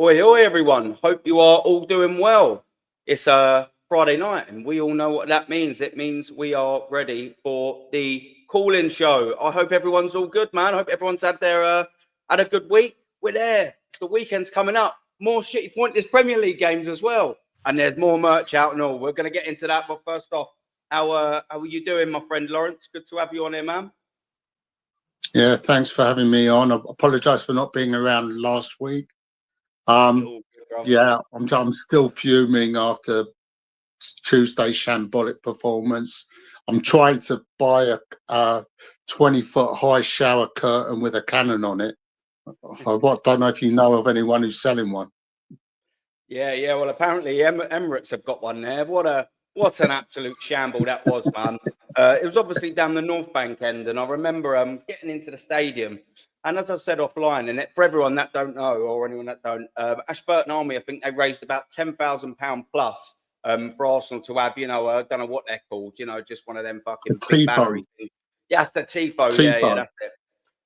Oi, oi, everyone. Hope you are all doing well. It's a Friday night, and we all know what that means. It means we are ready for the call-in show. I hope everyone's all good, man. I hope everyone's had a good week. We're there. The weekend's coming up. More shitty pointless Premier League games as well, and there's more merch out and all. We're going to get into that, but first off, how are you doing, my friend Lawrence? Good to have you on here, man. Yeah, thanks for having me on. I apologise for not being around last week. Yeah, I'm still fuming after Tuesday's shambolic performance. I'm trying to buy a 20-foot high shower curtain with a cannon on it. I don't know if you know of anyone who's selling one. Yeah. Well, apparently Emirates have got one there. What an absolute shamble that was, man. It was obviously down the North Bank end, and I remember getting into the stadium. And as I said offline, and for everyone that don't know or anyone that don't, Ashburton Army, I think they raised about £10,000 plus for Arsenal to have, I don't know what they're called, just one of them fucking big battery things. Yeah, that's the Tifo. Yeah, that's it.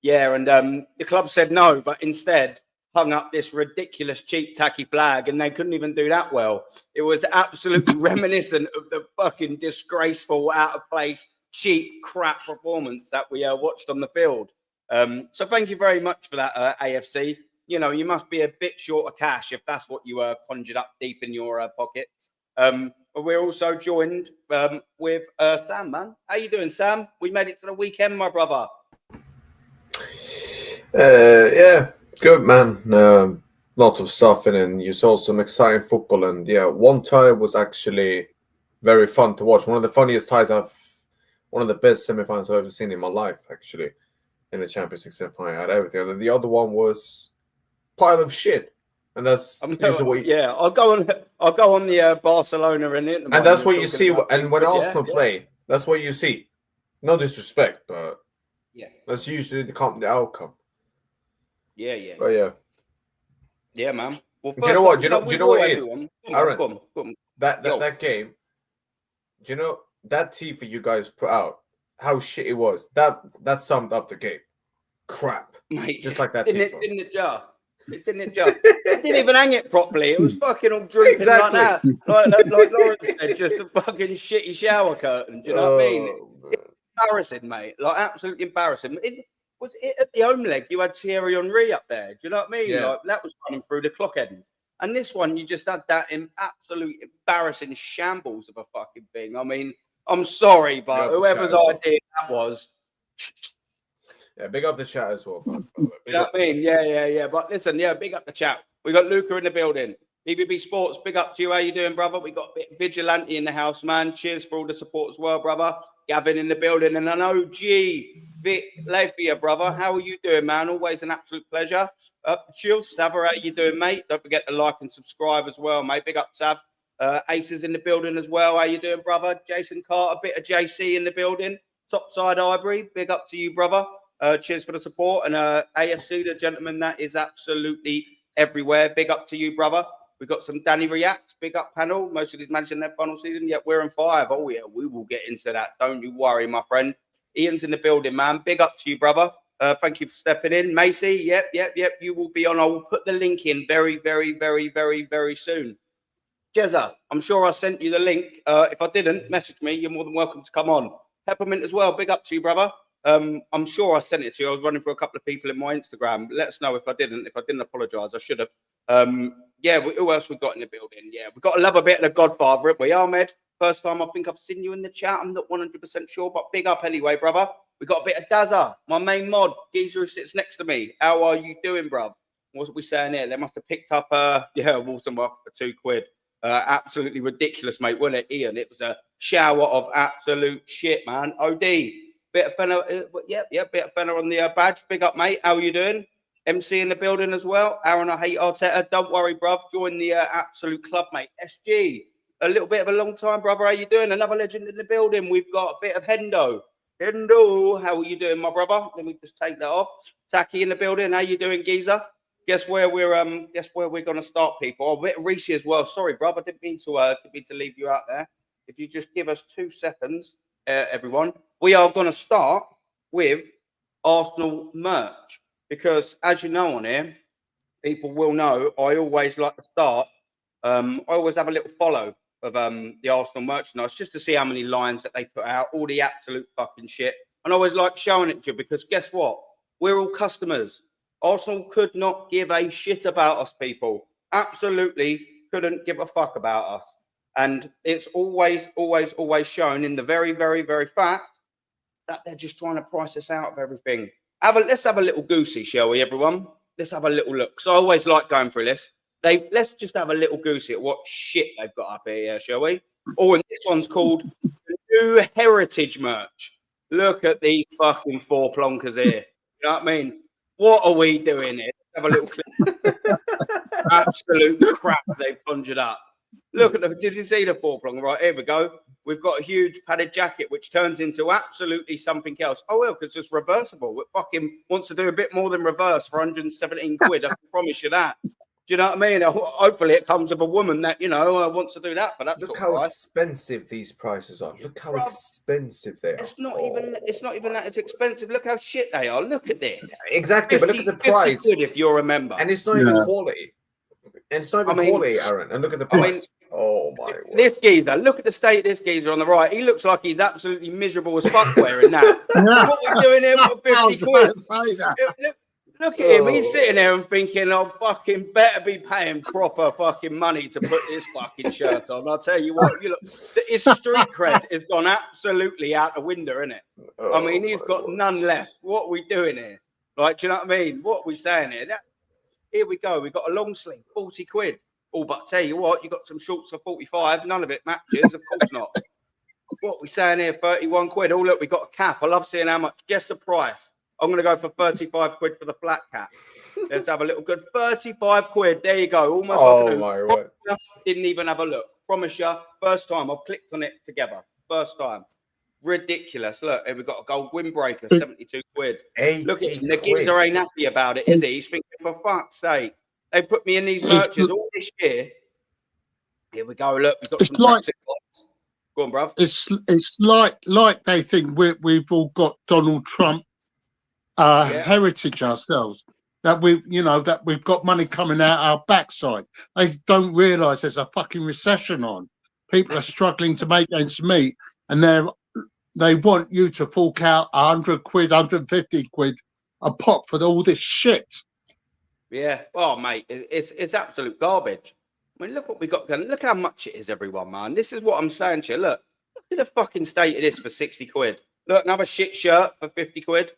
Yeah, and the club said no, but instead hung up this ridiculous, cheap, tacky flag, and they couldn't even do that well. It was absolutely reminiscent of the fucking disgraceful, out of place, cheap, crap performance that we watched on the field. So thank you very much for that, AFC. You must be a bit short of cash if that's what you conjured up deep in your pockets. But we're also joined with Sam, man. How you doing, Sam? We made it to the weekend, my brother. Yeah, good, man. Lots of stuff in, and you saw some exciting football. And yeah, one tie was actually very fun to watch. One of the funniest ties one of the best semi-finals I've ever seen in my life, actually, in the Champions League semi-final. I had everything. And then the other one was pile of shit. And that's I'll go on the Barcelona and Inter. And that's what you see. And when Arsenal play, that's what you see. No disrespect, but yeah, that's usually the outcome. Yeah. Oh yeah. Yeah, man. Well, do you know what? Do you know what it is? Aaron, go on. That game. Do you know that tea for you guys put out? How shit it was. That summed up the game. Crap. Mate, just like that. Didn't it just? It didn't even hang it properly. It was fucking all dripping like that. Like Lawrence said, just a fucking shitty shower curtain. Do you know what I mean? It's embarrassing, mate. Like absolutely embarrassing. Was it at the home leg? You had Thierry Henry up there. Do you know what I mean? Yeah. Like that was running through the clock end. And this one, you just had that absolute embarrassing shambles of a fucking thing. I mean, I'm sorry, but whoever's idea that was. Yeah, big up the chat as well. You know what I mean? Yeah. But listen, big up the chat. We got Luca in the building. BBB Sports, big up to you. How you doing, brother? We got Vigilante in the house, man. Cheers for all the support as well, brother. Gavin in the building, and an OG Vic Levia, brother. How are you doing, man? Always an absolute pleasure. Chill, Sav, how you doing, mate? Don't forget to like and subscribe as well, mate. Big up, Sav. Aces in the building as well. How you doing, brother? Jason Carter, bit of JC in the building. Topside Ivory, big up to you, brother. Cheers for the support. And AFC, the gentleman that is absolutely everywhere. Big up to you, brother. We've got some Danny React, big up panel. Most of these managing their final season, yet we're in 5. Oh, yeah, we will get into that. Don't you worry, my friend. Ian's in the building, man. Big up to you, brother. Thank you for stepping in. Macy, yep. You will be on. I will put the link in very, very, very, very, very soon. Jezza, I'm sure I sent you the link. If I didn't, message me. You're more than welcome to come on. Peppermint as well. Big up to you, brother. I'm sure I sent it to you. I was running for a couple of people in my Instagram. Let us know if I didn't. If I didn't, apologise. I should have. Who else we got in the building? Yeah, we've got to love a bit of the Godfather, haven't we? Ahmed, first time I think I've seen you in the chat. I'm not 100% sure, but big up anyway, brother. We got a bit of Dazza, my main mod, geezer who sits next to me. How are you doing, bruv? What's we saying here? They must have picked up Walton Market for £2. Absolutely ridiculous, mate, wasn't it, Ian? It was a shower of absolute shit, man. OD, bit of fenner, bit of fenner on the badge. Big up, mate. How are you doing? MC in the building as well. Aaron, I hate Arteta. Don't worry, bruv. Join the absolute club, mate. SG, a little bit of a long time, brother. How you doing? Another legend in the building. We've got a bit of Hendo. Hendo, how are you doing, my brother? Let me just take that off. Taki in the building. How you doing, Geezer? Guess where we're gonna start, people. Oh, a bit of Reese as well. Sorry, bruv. I didn't mean to leave you out there. If you just give us 2 seconds, everyone, we are gonna start with Arsenal merch. Because, as you know on here, people will know I always like to start. I always have a little follow of the Arsenal merchandise just to see how many lines that they put out, all the absolute fucking shit. And I always like showing it to you because guess what? We're all customers. Arsenal could not give a shit about us, people. Absolutely couldn't give a fuck about us. And it's always, always, always shown in the very, very, very fact that they're just trying to price us out of everything. Let's have a little goosey, shall we, everyone? Let's have a little look. So I always like going through this. Let's just have a little goosey at what shit they've got up here, shall we? Oh, and this one's called New Heritage Merch. Look at these fucking four plonkers here. You know what I mean? What are we doing here? Let's have a little clip. Absolute crap they've conjured up. Look at the. Did you see the four plonker? Right, here we go. We've got a huge padded jacket, which turns into absolutely something else. Oh, well, because it's reversible. It fucking wants to do a bit more than reverse for 117 quid. I can promise you that. Do you know what I mean? Hopefully it comes with a woman that, wants to do that. But look how expensive these prices are. Look how expensive they are. It's not even that it's expensive. Look how shit they are. Look at this. Exactly, 50, but look at the price. 50 quid if you remember. And it's not even quality. And it's not even quality, Aaron. And look at the price. Oh my word. This geezer, look at the state of this geezer on the right. He looks like he's absolutely miserable as fuck wearing that. What we're doing here for 50 quid? Look at him. He's sitting there and thinking, I fucking better be paying proper fucking money to put this fucking shirt on. I'll tell you what, his street cred has gone absolutely out the window, isn't it? I mean, he's got none left. What are we doing here? Like, do you know what I mean? What are we saying here? Here we go. We've got a long sleeve, 40 quid. Oh, but tell you what, you got some shorts for 45. None of it matches. Of course not. What are we saying here? 31 quid. Oh, look, we got a cap. I love seeing how much. Guess the price. I'm going to go for 35 quid for the flat cap. Let's have a little good 35 quid. There you go. Almost like my word. Didn't even have a look. Promise you. First time I've clicked on it together. First time. Ridiculous. Look, here we've got a gold windbreaker, 72 quid. Look at him. The geezer ain't happy about it, is he? He's thinking, for fuck's sake. They put me in these merches all this year. Here we go. Look, we've got some toxic box. Go on, bruv. It's like they think we've all got Donald Trump heritage ourselves. That we've got money coming out our backside. They don't realise there's a fucking recession on. People are struggling to make ends meet, and they want you to fork out 100 quid, 150 quid a pop for all this shit. Yeah. Oh, mate, it's absolute garbage. I mean, look what we got going. Look how much it is, everyone, man. This is what I'm saying to you. Look at the fucking state of this for 60 quid. Look, another shit shirt for 50 quid.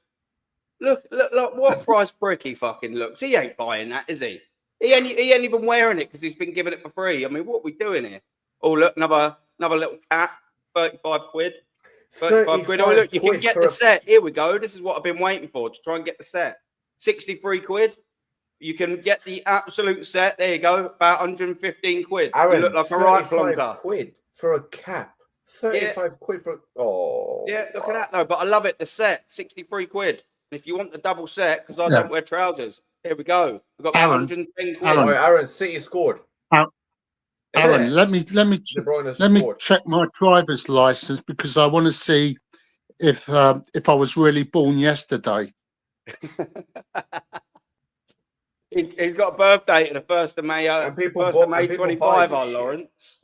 Look, what price prick he fucking looks. He ain't buying that, is he? He ain't even wearing it because he's been given it for free. I mean, what are we doing here? Oh, look, another little cat, 35 quid. 35 quid. Oh, look, you can get the set. Here we go. This is what I've been waiting for, to try and get the set. 63 quid. You can get the absolute set. There you go. About 115 quid. Aaron, you look like a right flunker. Quid for a cap. 35 quid for... Oh. Yeah, look at that, though. But I love it. The set, 63 quid. And if you want the double set, because I don't wear trousers, here we go. We've got 110 quid. Aaron, City scored. Aaron, let me check my driver's license because I want to see if I was really born yesterday. He's got a birthday to the 1st of May. And people 1st of May 25 on Lawrence.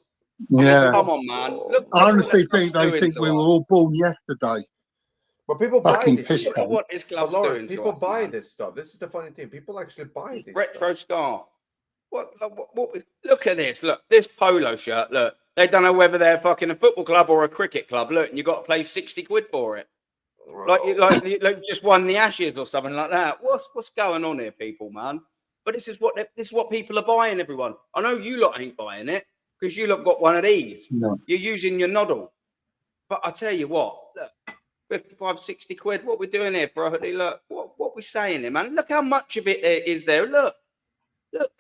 Yeah. Come on, man. Look, I honestly think they think we were all born yesterday. But people buy this stuff. What this club's Lawrence, doing people buy this stuff. This is the funny thing. People actually buy this retro scarf. What? Look at this. Look, this polo shirt. Look, they don't know whether they're fucking a football club or a cricket club. Look, and you got to pay 60 quid for it. Like you just won the Ashes or something like that. What's going on here, people, man? But this is what people are buying, everyone. I know you lot ain't buying it because you lot got one of these. No. You're using your noddle. But I tell you what, look, 55, 60 quid. What we're doing here for a hoodie? Look, what we saying here, man? Look how much of it is there. Look,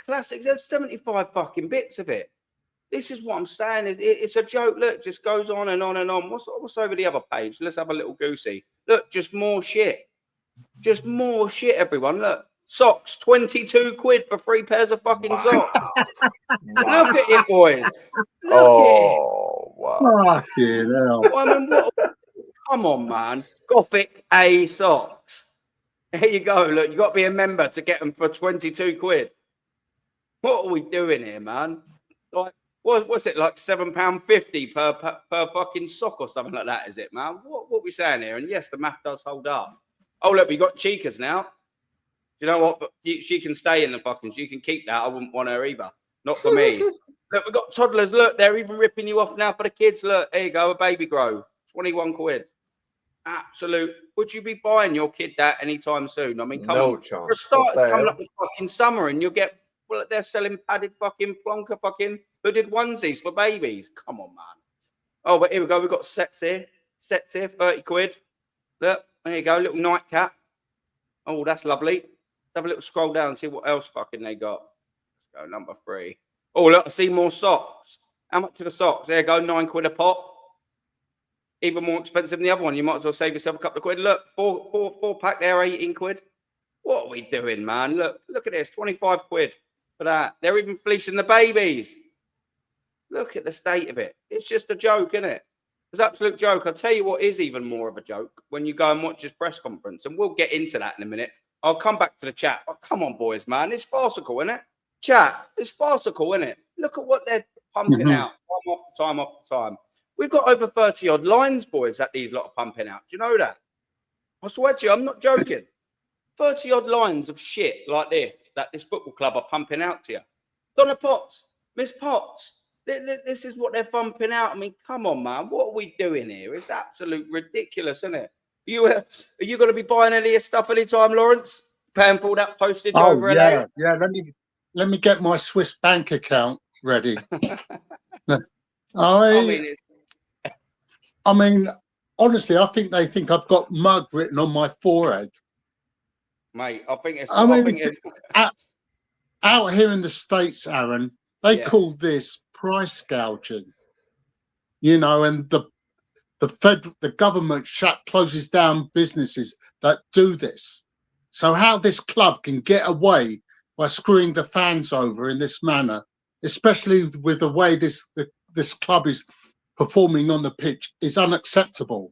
classics. There's 75 fucking bits of it. This is what I'm saying. It's a joke. Look, just goes on and on and on. What's over the other page? Let's have a little goosey. Look, just more shit. Just more shit, everyone. Look. Socks, 22 quid for 3 pairs of fucking socks. Look at it, boys. Wow. Fucking hell. I mean, come on, man. Gothic A socks. Here you go. Look, you got to be a member to get them for 22 quid. What are we doing here, man? Like, what's it like? £7.50 per fucking sock or something like that? Is it, man? What we saying here? And yes, the math does hold up. Oh look, we got Chicas now. You know what? But she can stay in the fucking. She can keep that. I wouldn't want her either. Not for me. Look, we've got toddlers. Look, they're even ripping you off now for the kids. Look, there you go. A baby grow. 21 quid. Absolute. Would you be buying your kid that anytime soon? I mean, come No on. chance. For a start, it's coming up with fucking summer and you'll get, well, they're selling padded fucking plonker fucking hooded onesies for babies. Come on, man. Oh, but here we go. We've got sets here. 30 quid. Look, there you go. Little nightcap. Oh, that's lovely. Let's have a little scroll down and see what else fucking they got. Let's go, number 3. Oh, look, I see more socks. How much are the socks? There you go, 9 quid a pop. Even more expensive than the other one. You might as well save yourself a couple of quid. Look, four pack there, 18 quid. What are we doing, man? Look at this, 25 quid for that. They're even fleecing the babies. Look at the state of it. It's just a joke, isn't it? It's an absolute joke. I'll tell you what is even more of a joke when you go and watch his press conference, and we'll get into that in a minute. I'll come back to the chat. Oh, come on, boys, man. It's farcical, isn't it? Chat, it's farcical, isn't it? Look at what they're pumping out time after time. We've got over 30-odd lines, boys, that these lot are pumping out. Do you know that? I swear to you, I'm not joking. 30-odd lines of shit like this that this football club are pumping out to you. Donna Potts, Miss Potts, this is what they're pumping out. I mean, come on, man. What are we doing here? It's absolute ridiculous, isn't it? Are you going to be buying any of your stuff anytime, Lawrence? Paying for all that postage over LA? Yeah. Let me get my Swiss bank account ready. I mean, honestly, I think they think I've got mug written on my forehead. Mate, I think it's out here in the States, Aaron, they call this price gouging. You know, and the government closes down businesses that do this. So how this club can get away by screwing the fans over in this manner, especially with the way this club is performing on the pitch, is unacceptable.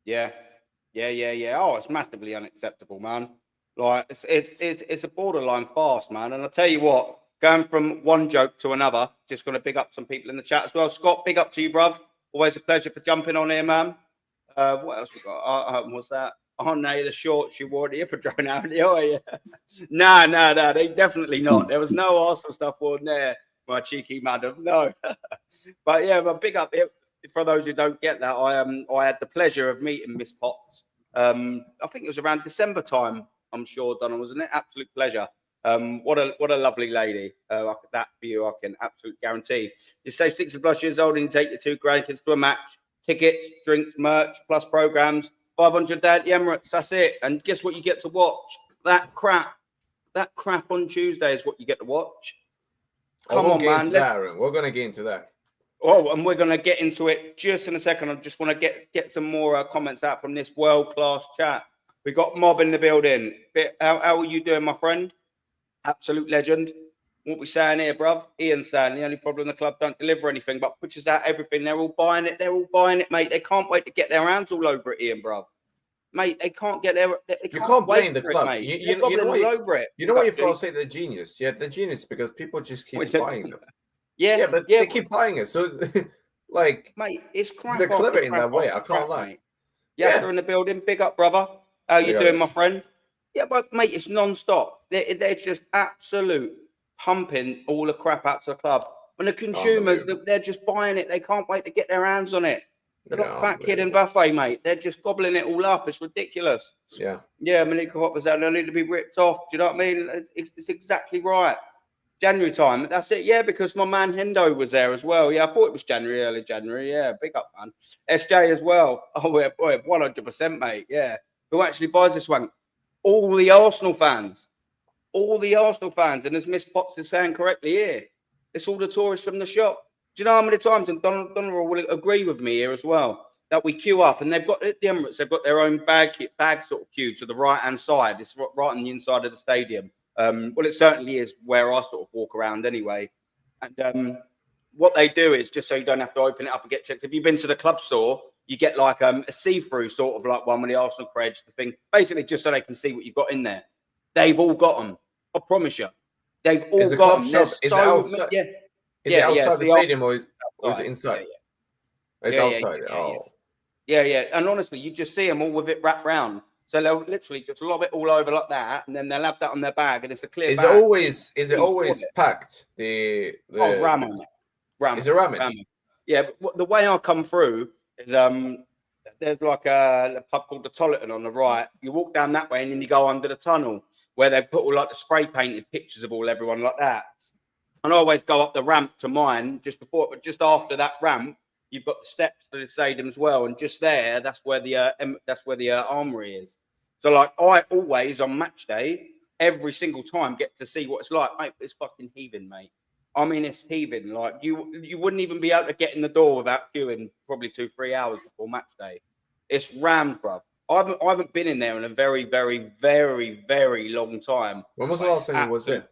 Yeah. Oh, it's massively unacceptable, man. Like it's a borderline farce, man. And I'll tell you what, going from one joke to another, just going to big up some people in the chat as well. Scott, big up to you, bruv. Always a pleasure for jumping on here, man. What else we got? What's that? Oh, no, the shorts you wore the Hippodrome out. Oh, yeah. No, they definitely not. There was no Arsenal stuff on there, my cheeky madam. No. But yeah, but big up here. For those who don't get that, I had the pleasure of meeting Miss Potts. I think it was around December time, I'm sure, Donna, wasn't it? Absolute pleasure. What a lovely lady. That for you, I can absolutely guarantee. You say 60 plus years old and you take your 2 grandkids to a match, tickets, drinks, merch, plus programs, 500 day at the Emirates. That's it. And guess what you get to watch? That crap on Tuesday is what you get to watch. Come on, man. We're going to get into that. Oh, and we're going to get into it just in a second. I just want to get some more comments out from this world-class chat. We got Mob in the building. How are you doing, my friend? Absolute legend. What we saying here, bruv? Ian's saying the only problem the club don't deliver anything, but pushes out everything. They're all buying it, mate. They can't wait to get their hands all over it, Ian, bruv. Mate, they can't get there. You can't blame the club. Mate. You know what you've got to say? They're genius. Yeah, they're genius because people just keep buying them. Yeah, but they keep buying it. So, like, mate, it's crap. They're clever in that way. I can't lie. Mate. Yeah, they're in the building. Big up, brother. How you doing, my friend? Yeah, but mate, it's non-stop. They're just absolute pumping all the crap out to the club. And the consumers, they're just buying it. They can't wait to get their hands on it. They're not fat kid and buffet, mate. They're just gobbling it all up. It's ridiculous. Yeah. Yeah, Malika Hopper's out. They need to be ripped off. Do you know what I mean? It's exactly right. January time. That's it. Yeah, because my man Hendo was there as well. Yeah, I thought it was early January. Yeah, big up, man. SJ as well. Oh, yeah, boy, 100%, mate. Yeah. Who actually buys this one? All the Arsenal fans. And as Miss Potts is saying correctly here, it's all the tourists from the shop. Do you know how many times, and Donald will agree with me here as well, that we queue up and they've got at the Emirates, they've got their own bag sort of queue to the right-hand side. It's right on the inside of the stadium. Well, it certainly is where I sort of walk around anyway. And what they do is, just so you don't have to open it up and get checked, if you've been to the club store, you get like a see-through sort of like one with the Arsenal creds, the thing, basically just so they can see what you've got in there. They've all got them. I promise you. They've all Is the got club them. shop? There's Is it so outside? yeah, Is it outside it's the the stadium or is it outside. inside? Yeah, It's yeah, outside. yeah, Oh, yeah. And honestly, you just see them all with it wrapped round. So they'll literally just lob it all over like that, and then they'll have that on their bag, and it's a clear is bag. it always packed? The Ramming. Is it ramming? Yeah, but the way I come through is there's like a pub called the Tolleton on the right. You walk down that way, and then you go under the tunnel where they've put all like the spray painted pictures of all everyone like that. And I always go up the ramp to mine just after that ramp. You've got the steps to the stadium as well, and just there, that's where the armory is. So like, I always on match day, every single time, get to see what it's like, mate. It's fucking heaving, mate. I mean, it's heaving. Like you wouldn't even be able to get in the door without queuing probably 2-3 hours before match day. It's rammed, bruv. I haven't been in there in a very, very, very, very long time. When was the last time you was there?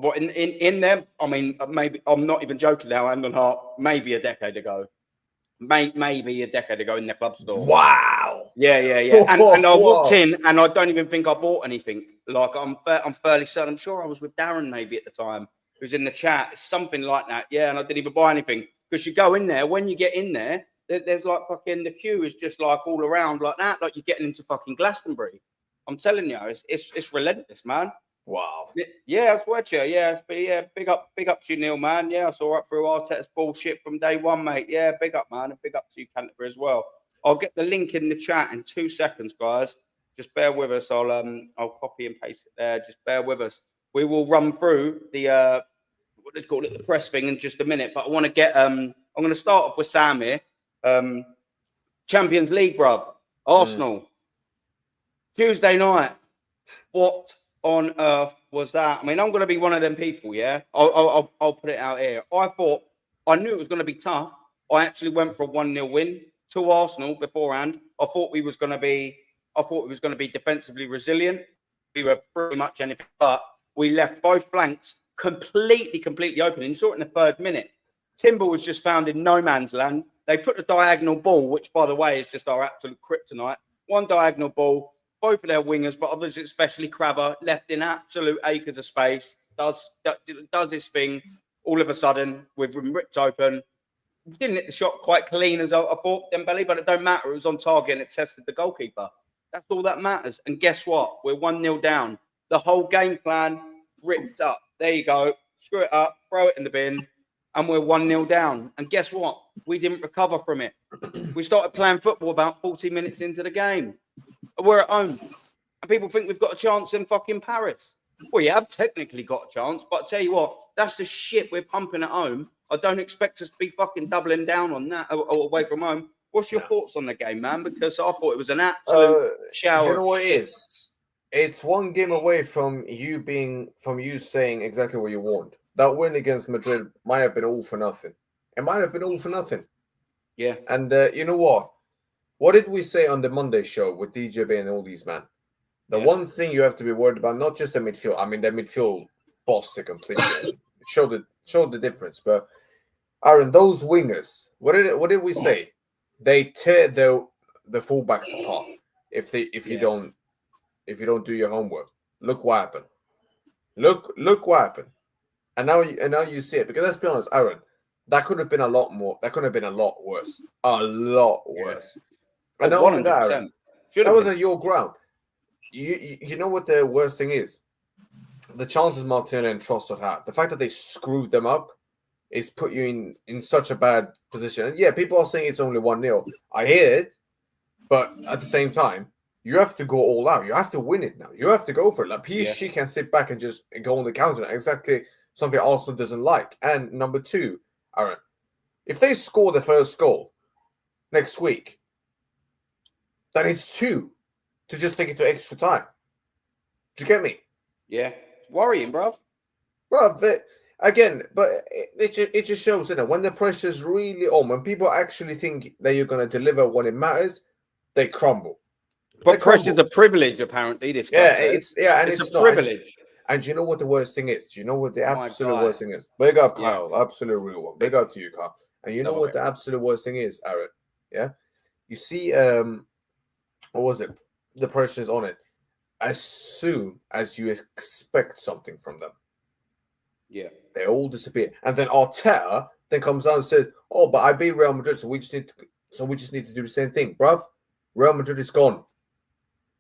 But in there, I mean, maybe I'm not even joking now, hand on heart, maybe a decade ago. Maybe a decade ago in the club store. Wow. Yeah. And I walked in and I don't even think I bought anything. Like I'm fairly certain. I'm sure I was with Darren maybe at the time, who's in the chat. It's something like that. Yeah, and I didn't even buy anything. Because you go in there, when you get in there, there's like fucking the queue is just like all around like that, like you're getting into fucking Glastonbury. I'm telling you, it's relentless, man. Wow. Yeah, I swear to you. Yeah, big up to you, Neil, man. Yeah, I saw right through Arteta's bullshit from day one, mate. Yeah, big up, man, and big up to you, Canterbury, as well. I'll get the link in the chat in 2 seconds, guys. Just bear with us. I'll copy and paste it there. Just bear with us. We will run through the what they call it, the press thing, in just a minute. But I want to get I'm going to start off with Sam here. Champions League, bruv. Arsenal. Tuesday night. What on earth was that? I mean, I'm going to be one of them people, yeah? I'll put it out here. I knew it was going to be tough. I actually went for a 1-0 win to Arsenal beforehand. I thought we was going to be defensively resilient. We were pretty much anything but. We left both flanks completely open. And you saw it in the 3rd minute. Timber was just found in no man's land. They put the diagonal ball, which, by the way, is just our absolute kryptonite. One diagonal ball, both of their wingers, but obviously especially Crabber, left in absolute acres of space, does his thing. All of a sudden, we've been ripped open. We didn't hit the shot quite clean as I thought, Dembele, but it don't matter. It was on target and it tested the goalkeeper. That's all that matters. And guess what? We're 1-0 down. The whole game plan ripped up. There you go. Screw it up, throw it in the bin, and we're 1-0 down. And guess what? We didn't recover from it. We started playing football about 40 minutes into the game. We're at home. And people think we've got a chance in fucking Paris. Well, you have technically got a chance, but I tell you what, that's the shit we're pumping at home. I don't expect us to be fucking doubling down on that or away from home. What's your thoughts on the game, man? Because I thought it was an absolute shower. Do you know what shit. it is? It's one game away from you saying exactly what you want. That win against Madrid might have been all for nothing. It might have been all for nothing. Yeah. And you know what? What did we say on the Monday show with DJB and all these men? The one thing you have to be worried about, not just the midfield. I mean, the midfield bossed it completely. It showed the difference. But Aaron, those wingers, what did we say? They tear the fullbacks apart if you don't do your homework. Look what happened. Look what happened. And now you see it. Because let's be honest, Aaron, that could have been a lot more. That could have been a lot worse. A lot worse. And not only that, Aaron, that was at your ground. You know what the worst thing is? The chances Martinelli and Trossard had. The fact that they screwed them up is put you in such a bad position. And yeah, people are saying it's only 1-0. I hear it, but at the same time, you have to go all out. You have to win it now. You have to go for it. Like PSG can sit back and just go on the counter. Exactly something Arsenal doesn't like. And number 2, Aaron, if they score the first goal next week, then it's 2 to just take it to extra time. Do you get me? Yeah. It's worrying, bruv. Well, again, but it just shows, you know, when the pressure's really on, when people actually think that you're going to deliver when it matters, they crumble. But pressure's a privilege, apparently. This guy it's a privilege. And do you know what the worst thing is? Do you know what the absolute worst thing is? Big up, Kyle. Absolute real one. Big up to you, Kyle. And you know what the absolute worst thing is, Aaron? Yeah? You see, what was it? The pressure is on it. As soon as you expect something from them, Yeah. They all disappear. And then Arteta then comes out and says, "Oh, but I beat Real Madrid, so we just need to do the same thing, bruv. Real Madrid is gone.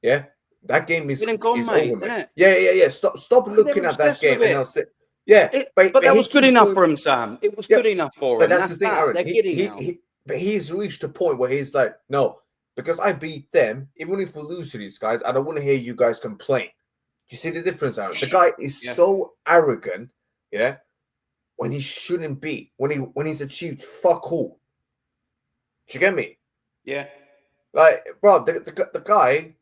Yeah, that game is Gone, mate, over, mate. isn't it? Yeah. Stop looking at that game and I'll say, yeah. But that was good enough for him, Sam. It was good enough for him. But that's the thing, Aaron. They're giddy now. But he's reached a point where he's like, no, because I beat them, even if we lose to these guys, I don't want to hear you guys complain. Do you see the difference, Aaron? The guy is so arrogant, yeah, when he shouldn't be, when he's achieved fuck all. Do you get me? Yeah. Like, bro, the guy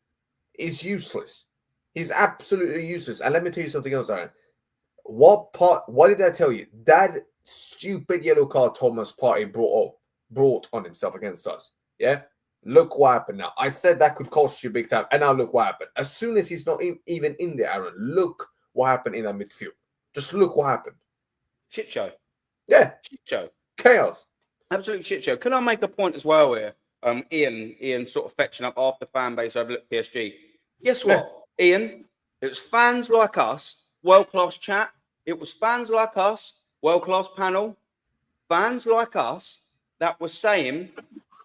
is useless. He's absolutely useless. And let me tell you something else, Aaron. What did I tell you? That stupid yellow card Thomas Partey brought on himself against us. Yeah? Look what happened now. I said that could cost you big time. And now look what happened. As soon as he's not even in there, Aaron, look what happened in that midfield. Just look what happened. Shit show. Yeah. Shit show. Chaos. Absolute shit show. Can I make a point as well here? Ian sort of fetching up after fan base overlooked PSG. Guess what, Ian? It was fans like us, world-class chat. It was fans like us, world-class panel. Fans like us that were saying,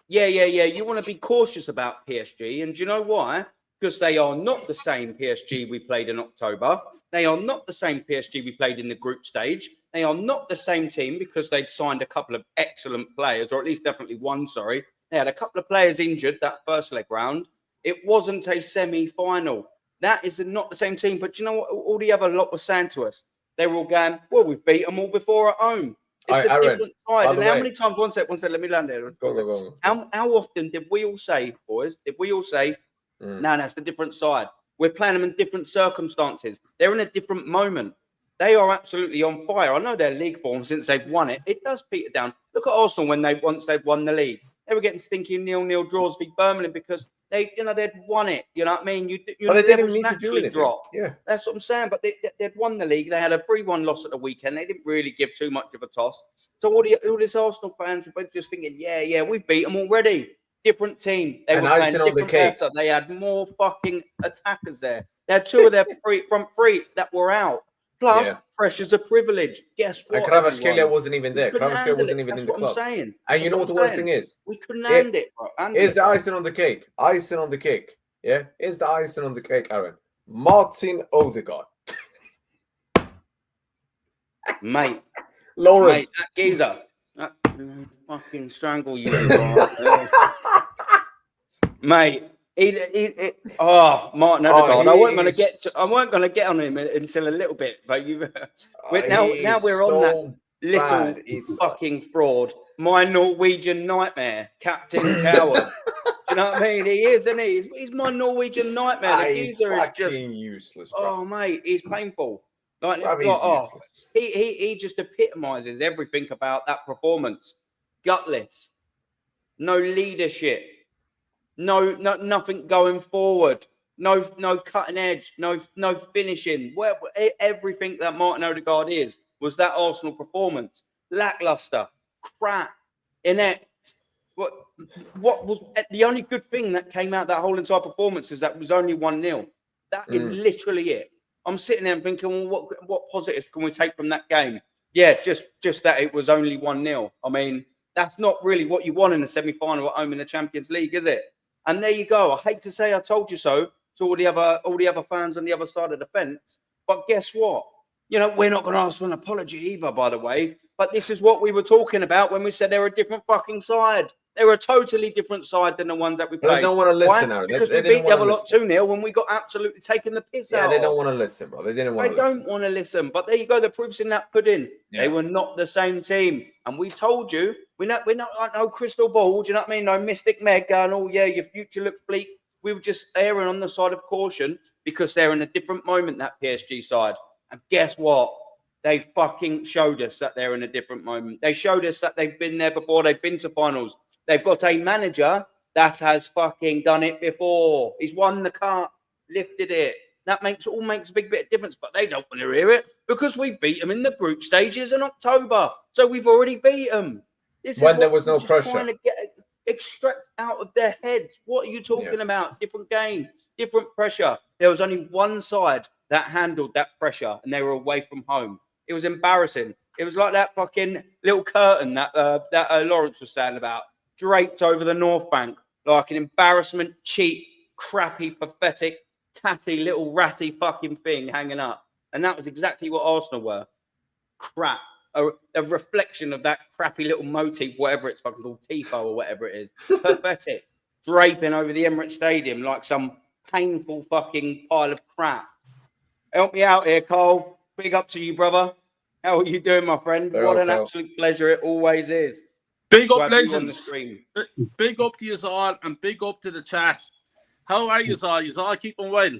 yeah, you want to be cautious about PSG. And do you know why? Because they are not the same PSG we played in October. They are not the same PSG we played in the group stage. They are not the same team because they'd signed a couple of excellent players, or at least definitely one, sorry. They had a couple of players injured that first leg round. It wasn't a semi-final. That is not the same team. But you know what all the other lot were saying to us? They were all going, well, we've beat them all before at home. It's a different side. And how many times, one sec, let me land there. Go. How often did we all say, boys, no, that's the different side. We're playing them in different circumstances. They're in a different moment. They are absolutely on fire. I know their league form since they've won it. It does peter down. Look at Arsenal once they've won the league. They were getting stinky 0-0 draws for Birmingham because they'd won it. You know what I mean? But they didn't need to do anything. Drop. Yeah, that's what I'm saying. But they'd won the league. They had a 3-1 loss at the weekend. They didn't really give too much of a toss. So all this Arsenal fans were just thinking, yeah, we've beat them already. Different team. They were playing different better. They had more fucking attackers there. They had two of their front three that were out. Plus, pressure's a privilege. Guess what? And Kvaratskhelia wasn't even there. Kvaratskhelia wasn't even in the club. I'm saying. And you know what the worst thing is? We couldn't hand it, bro. Here's the icing on the cake. Icing on the cake. Yeah? Here's the icing on the cake, Aaron. Martin Odegaard. Mate. Lawrence. Mate, that geezer. That fucking strangle you. Mate. Martin Odegaard. I weren't going to get on him until a little bit, but now we're on that little fucking fraud. My Norwegian nightmare, Captain Coward. You know what I mean? He is, isn't he? He's my Norwegian nightmare. The geezer is just useless. Bro. Oh, mate, he's painful. Like he just epitomizes everything about that performance. Gutless, no leadership. No, nothing going forward. No cutting edge. No finishing. Everything that Martin Odegaard was that Arsenal performance. Lackluster, crap, inept. What was the only good thing that came out of that whole entire performance is that it was only 1-0. That is literally it. I'm sitting there and thinking, well, what positives can we take from that game? Yeah, just that it was only 1-0. I mean, that's not really what you want in a semi-final at home in the Champions League, is it? And there you go. I hate to say I told you so to all the other fans on the other side of the fence. But guess what? You know, we're not going to ask for an apology either, by the way. But this is what we were talking about when we said they're a different fucking side. They're a totally different side than the ones that we played. They don't want to listen, Aaron. Because we beat the other lot 2-0 when we got absolutely taken the piss out. Yeah, they don't want to listen, bro. They didn't want to listen. They don't want to listen. But there you go. The proof's in that pudding. Yeah. They were not the same team. And we told you, we're not like no crystal ball. Do you know what I mean? No Mystic Meg going, oh, yeah, your future looks bleak. We were just erring on the side of caution because they're in a different moment, that PSG side. And guess what? They fucking showed us that they're in a different moment. They showed us that they've been there before. They've been to finals. They've got a manager that has fucking done it before. He's won the cup, lifted it. That makes a big bit of difference, but they don't want to hear it because we beat them in the group stages in October. So we've already beat them. This is when there was no pressure. Trying to extract out of their heads. What are you talking about? Different game, different pressure. There was only one side that handled that pressure, and they were away from home. It was embarrassing. It was like that fucking little curtain that Lawrence was saying about, draped over the North Bank, like an embarrassment, cheap, crappy, pathetic, tatty, little ratty fucking thing hanging up. And that was exactly what Arsenal were. Crap. A reflection of that crappy little motif, whatever it's fucking called, Tifo or whatever it is. Pathetic. Draping over the Emirates Stadium like some painful fucking pile of crap. Help me out here, Cole. Big up to you, brother. How are you doing, my friend? What an absolute pleasure it always is. Big up, On the legends. screen. Big up to you all, and big up to the chat. How are you all? You all keeping well?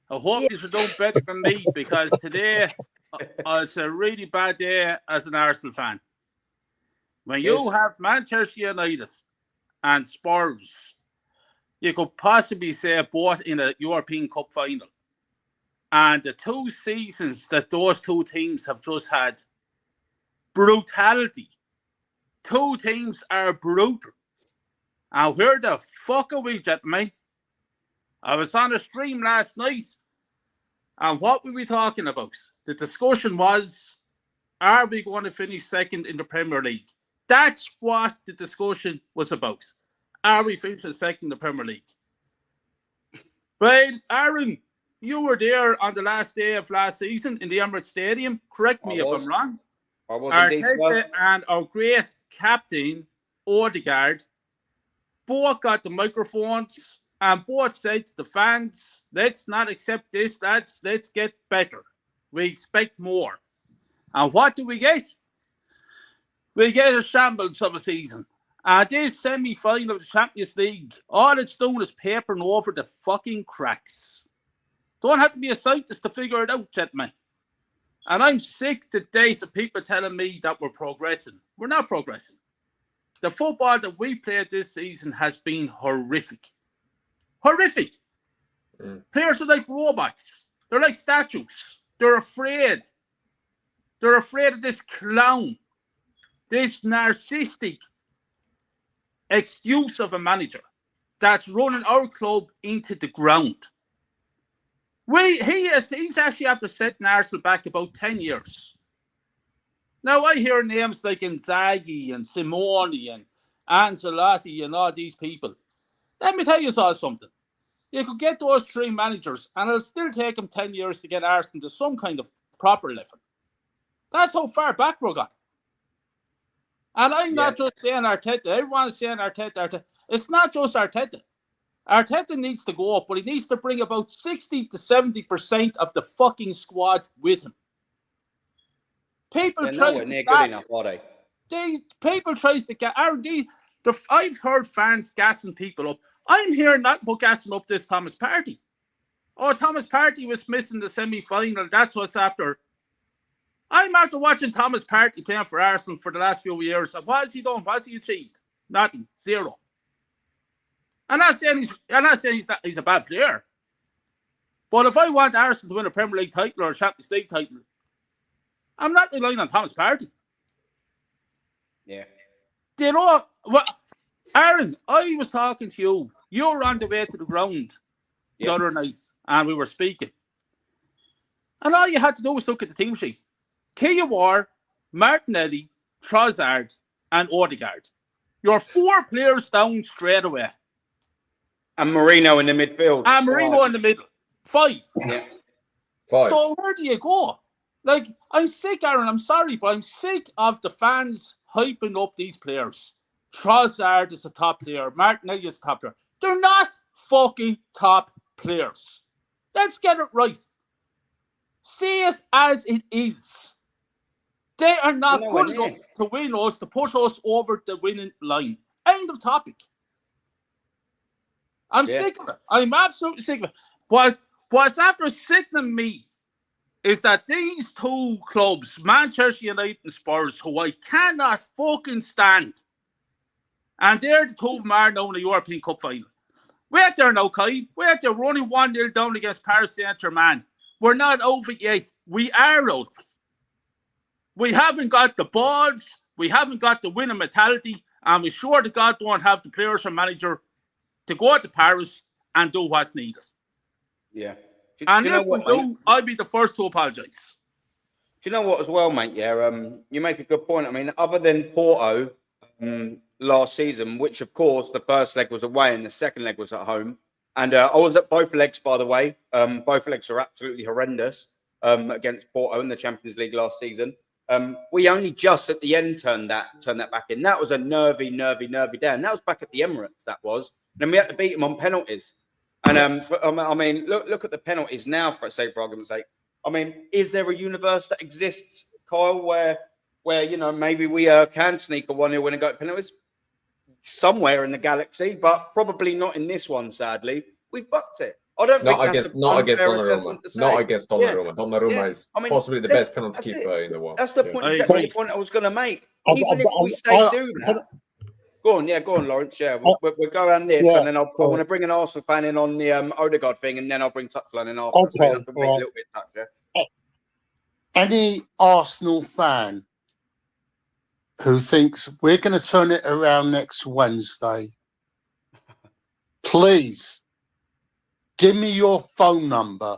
I hope you are doing better than me, because today it's a really bad day as an Arsenal fan. When you have Manchester United and Spurs, you could possibly say both in a European Cup final. And the 2 seasons that those 2 teams have just had, brutality. 2 teams are brutal. And where the fuck are we, gentlemen? I was on a stream last night, and what were we talking about? The discussion was, are we going to finish second in the Premier League? That's what the discussion was about. Are we finishing second in the Premier League? Well, Aaron, you were there on the last day of last season in the Emirates Stadium. Correct me if I'm wrong. I was Arteta and our great captain, Odegaard, both got the microphones and both said to the fans, let's not accept this, let's get better. We expect more. And what do we get? We get a shambles of a season. And this semi-final of the Champions League, all it's doing is papering over the fucking cracks. Don't have to be a scientist to figure it out, gentlemen. And I'm sick to death of people telling me that we're progressing. We're not progressing. The football that we played this season has been horrific. Horrific. Players are like robots. They're like statues. They're afraid. They're afraid of this clown, this narcissistic excuse of a manager that's running our club into the ground. He's actually after setting Arsenal back about 10 years. Now I hear names like Inzaghi and Simone and Ancelotti and all these people. Let me tell you all something. You could get those 3 managers and it'll still take them 10 years to get Arsenal to some kind of proper level. That's how far back we're gone. And I'm not just saying Arteta. Everyone's saying Arteta. It's not just Arteta. Arteta needs to go up, but he needs to bring about 60 to 70% of the fucking squad with him. People try to near good enough, are they? People try to get. I've heard fans gassing people up. I'm hearing that but gassing up this Thomas Partey. Oh, Thomas Partey was missing the semi-final. That's what's after. I'm after watching Thomas Partey playing for Arsenal for the last few years. And what has he done? What has he achieved? Nothing. Zero. I'm not saying he's a bad player. But if I want Arsenal to win a Premier League title or a Champions League title, I'm not relying on Thomas Partey. Yeah. Do you know what? Aaron, I was talking to you. You were on the way to the ground the other night, and we were speaking. And all you had to do was look at the team sheets. Kia War, Martinelli, Trossard, and Odegaard. You're 4 players down straight away. And Marino in the midfield. And Marino in the middle. 5. Yeah. 5. So where do you go? Like, I'm sick, Aaron. I'm sorry, but I'm sick of the fans hyping up these players. Trossard is a top player. Martinelli is a top player. They're not fucking top players. Let's get it right. Say it as it is. They are not good enough to win us, to push us over the winning line. End of topic. I'm sick of it. I'm absolutely sick of it. What's after sickening me is that these 2 clubs, Manchester United and Spurs, who I cannot fucking stand, and they're the 2 of them are now in the European Cup final. Wait there now, Kai. Wait there. We're only 1-0 down against Paris Saint-Germain. We're not over yet. We are out of it. We haven't got the balls. We haven't got the winning mentality. And we sure to God don't have the players or manager to go to Paris and do what's needed. Yeah. And if we do, I'll be the first to apologise. you know what as well, mate? Yeah, you make a good point. I mean, other than Porto last season, which of course the first leg was away and the second leg was at home, and I was at both legs, by the way. Both legs are absolutely horrendous against Porto in the Champions League last season. We only just at the end turned that back in. That was a nervy day, and that was back at the Emirates. That was, and then we had to beat them on penalties. And I mean, look at the penalties now. For argument's sake, I mean, is there a universe that exists, Kyle, where maybe we can sneak a 1-0 win and go to penalties somewhere in the galaxy, but probably not in this one. Sadly, we fucked it. I don't think not against Donnarumma. Not against Donnarumma. Yeah. Donnarumma is possibly the best penalty keeper in the world. That's the point. Exactly the point I was going to make. Even if we do that. Go on, Lawrence. Yeah, we'll go around this, and then I want to bring an Arsenal fan in on the Odegaard thing, and then I'll bring Touchline in after. Okay, so a little bit touch, yeah? Any Arsenal fan who thinks we're going to turn it around next Wednesday, please give me your phone number,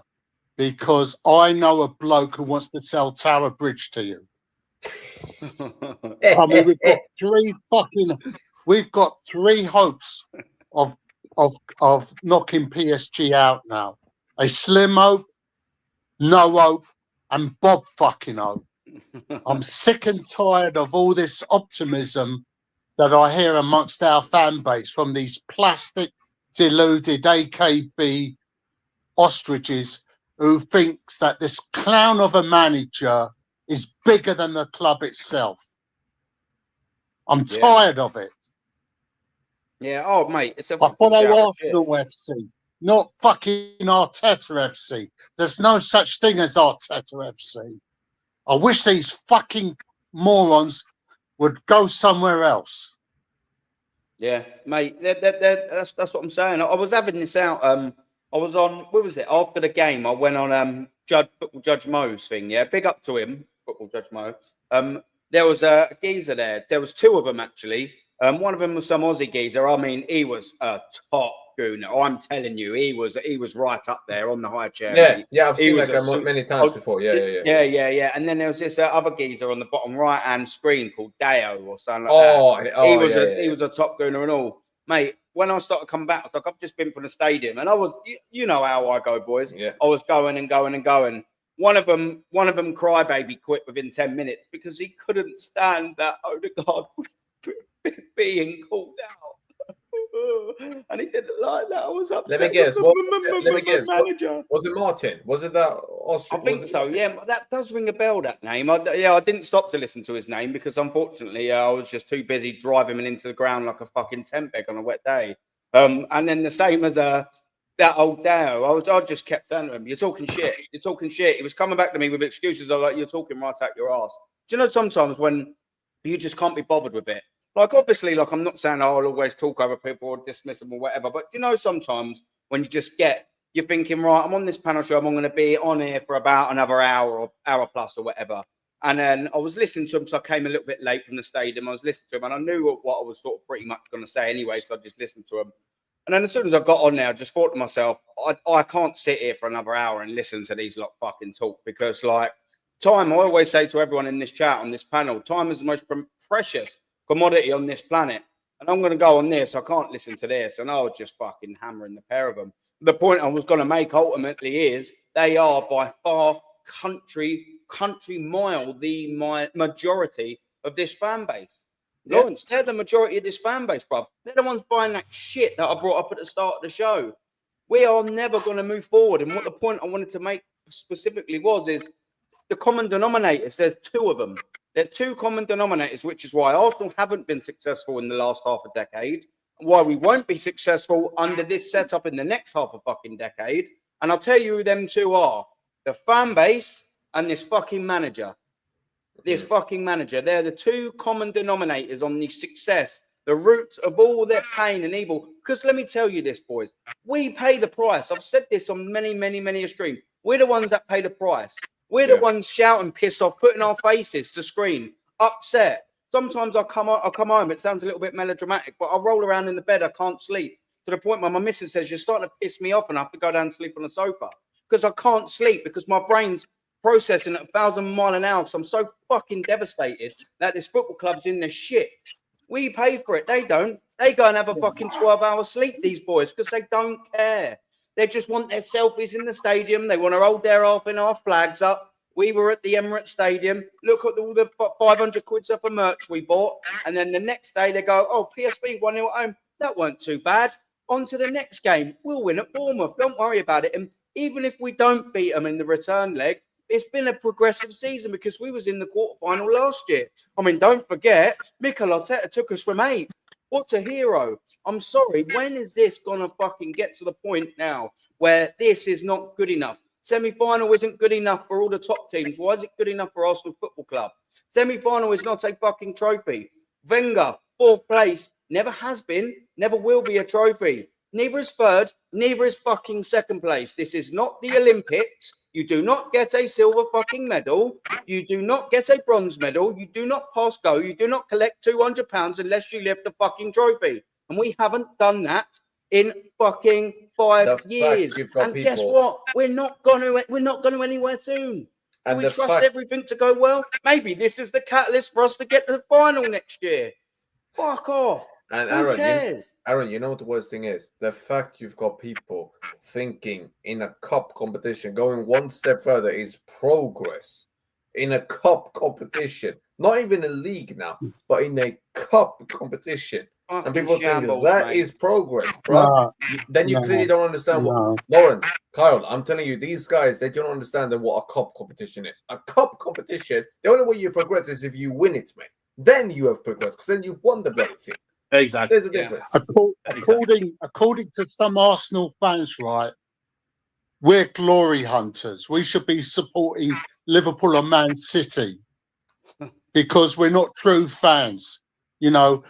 because I know a bloke who wants to sell Tower Bridge to you. I mean, we've got three hopes of knocking PSG out now. A Slim Hope, No Hope, and Bob fucking Hope. I'm sick and tired of all this optimism that I hear amongst our fan base from these plastic, deluded AKB ostriches who thinks that this clown of a manager is bigger than the club itself. I'm tired of it. Yeah, oh, mate. I follow Arsenal FC, not fucking Arteta FC. There's no such thing as Arteta FC. I wish these fucking morons would go somewhere else. Yeah, mate. That's what I'm saying. I was having this out. I was on, what was it? After the game, I went on Football Judge Mo's thing. Yeah, big up to him, Football Judge Mo. There was a geezer there. There was two of them actually. One of them was some Aussie geezer. I mean, he was a top gooner. I'm telling you, he was right up there on the high chair. Yeah, I've seen that guy many times before. Yeah. And then there was this other geezer on the bottom right hand screen called Deo or something like that. He was a top gooner and all, mate. When I started coming back, I was like, I've just been from the stadium, and I was, you know how I go, boys. Yeah. I was going and going and going. One of them, crybaby, quit within 10 minutes because he couldn't stand that Odegaard was being called out, and he didn't like that. I was upset. Let me guess. Manager. Was it Martin? Was it that Austrian? I think so. Yeah, that does ring a bell. That name. I didn't stop to listen to his name because unfortunately I was just too busy driving him into the ground like a fucking tent peg on a wet day. And then the same as that old Dow. I just kept saying to him, "You're talking shit. You're talking shit." He was coming back to me with excuses. I was like, "You're talking right out your ass." Do you know sometimes when you just can't be bothered with it? Like, obviously, like, I'm not saying I'll always talk over people or dismiss them or whatever, but you know, sometimes when you just you're thinking, right, I'm on this panel show, I'm going to be on here for about another hour or hour plus or whatever. And then I was listening to him, so I came a little bit late from the stadium. I was listening to him, and I knew what I was sort of pretty much going to say anyway, so I just listened to him. And then as soon as I got on there, I just thought to myself, I can't sit here for another hour and listen to these lot fucking talk, because, like, time, I always say to everyone in this chat, on this panel, time is the most precious commodity on this planet, and I'm going to go on this. I can't listen to this, and I was just fucking hammering the pair of them. The point I was going to make ultimately is they are by far country mile the majority of this fan base. Yeah. Lawrence, they're the majority of this fan base, bruv. They're the ones buying that shit that I brought up at the start of the show. We are never going to move forward, and what the point I wanted to make specifically is the common denominators. There's two of them. There's two common denominators, which is why Arsenal haven't been successful in the last half a decade, why we won't be successful under this setup in the next half a fucking decade. And I'll tell you who them two are. The fan base and this fucking manager. This fucking manager. They're the two common denominators on the success, the roots of all their pain and evil. Because let me tell you this, boys. We pay the price. I've said this on many a stream. We're the ones that pay the price. We're the ones shouting, pissed off, putting our faces to screen, upset. Sometimes I come home, it sounds a little bit melodramatic, but I roll around in the bed, I can't sleep. To the point where my missus says, you're starting to piss me off and I have to go down and sleep on the sofa. Because I can't sleep, because my brain's processing at 1,000 mile an hour. So I'm so fucking devastated that this football club's in the shit. We pay for it. They don't. They go and have a fucking 12-hour sleep, these boys, because they don't care. They just want their selfies in the stadium. They want to hold their half in our flags up. We were at the Emirates Stadium. Look at all the 500 quid worth of merch we bought. And then the next day they go, oh, PSV 1-0 at home. That weren't too bad. On to the next game. We'll win at Bournemouth. Don't worry about it. And even if we don't beat them in the return leg, it's been a progressive season because we was in the quarterfinal last year. I mean, don't forget, Mikel Arteta took us from 8th. What a hero. I'm sorry. When is this going to fucking get to the point now where this is not good enough? Semi-final isn't good enough for all the top teams. Why is it good enough for Arsenal Football Club? Semi-final is not a fucking trophy. Wenger, 4th place, never has been, never will be a trophy. Neither is 3rd, neither is fucking 2nd place. This is not the Olympics. You do not get a silver fucking medal. You do not get a bronze medal. You do not pass go. You do not collect £200 unless you lift the fucking trophy. And we haven't done that in fucking 5 years. And guess what? We're not going to anywhere soon. Do we trust everything to go well? Maybe this is the catalyst for us to get to the final next year. Fuck off. And Who cares? Aaron, you know what the worst thing is? The fact you've got people thinking in a cup competition, going one step further is progress. In a cup competition, not even a league now, but in a cup competition. And people think that is progress, bro. Then you clearly don't understand what Lawrence, Kyle, I'm telling you, these guys, they don't understand what a cup competition is. A cup competition, the only way you progress is if you win it, mate. Then you have progressed, because then you've won the bloody thing. Exactly. There's a difference. According to some Arsenal fans, right, we're glory hunters. We should be supporting Liverpool and Man City because we're not true fans. You know,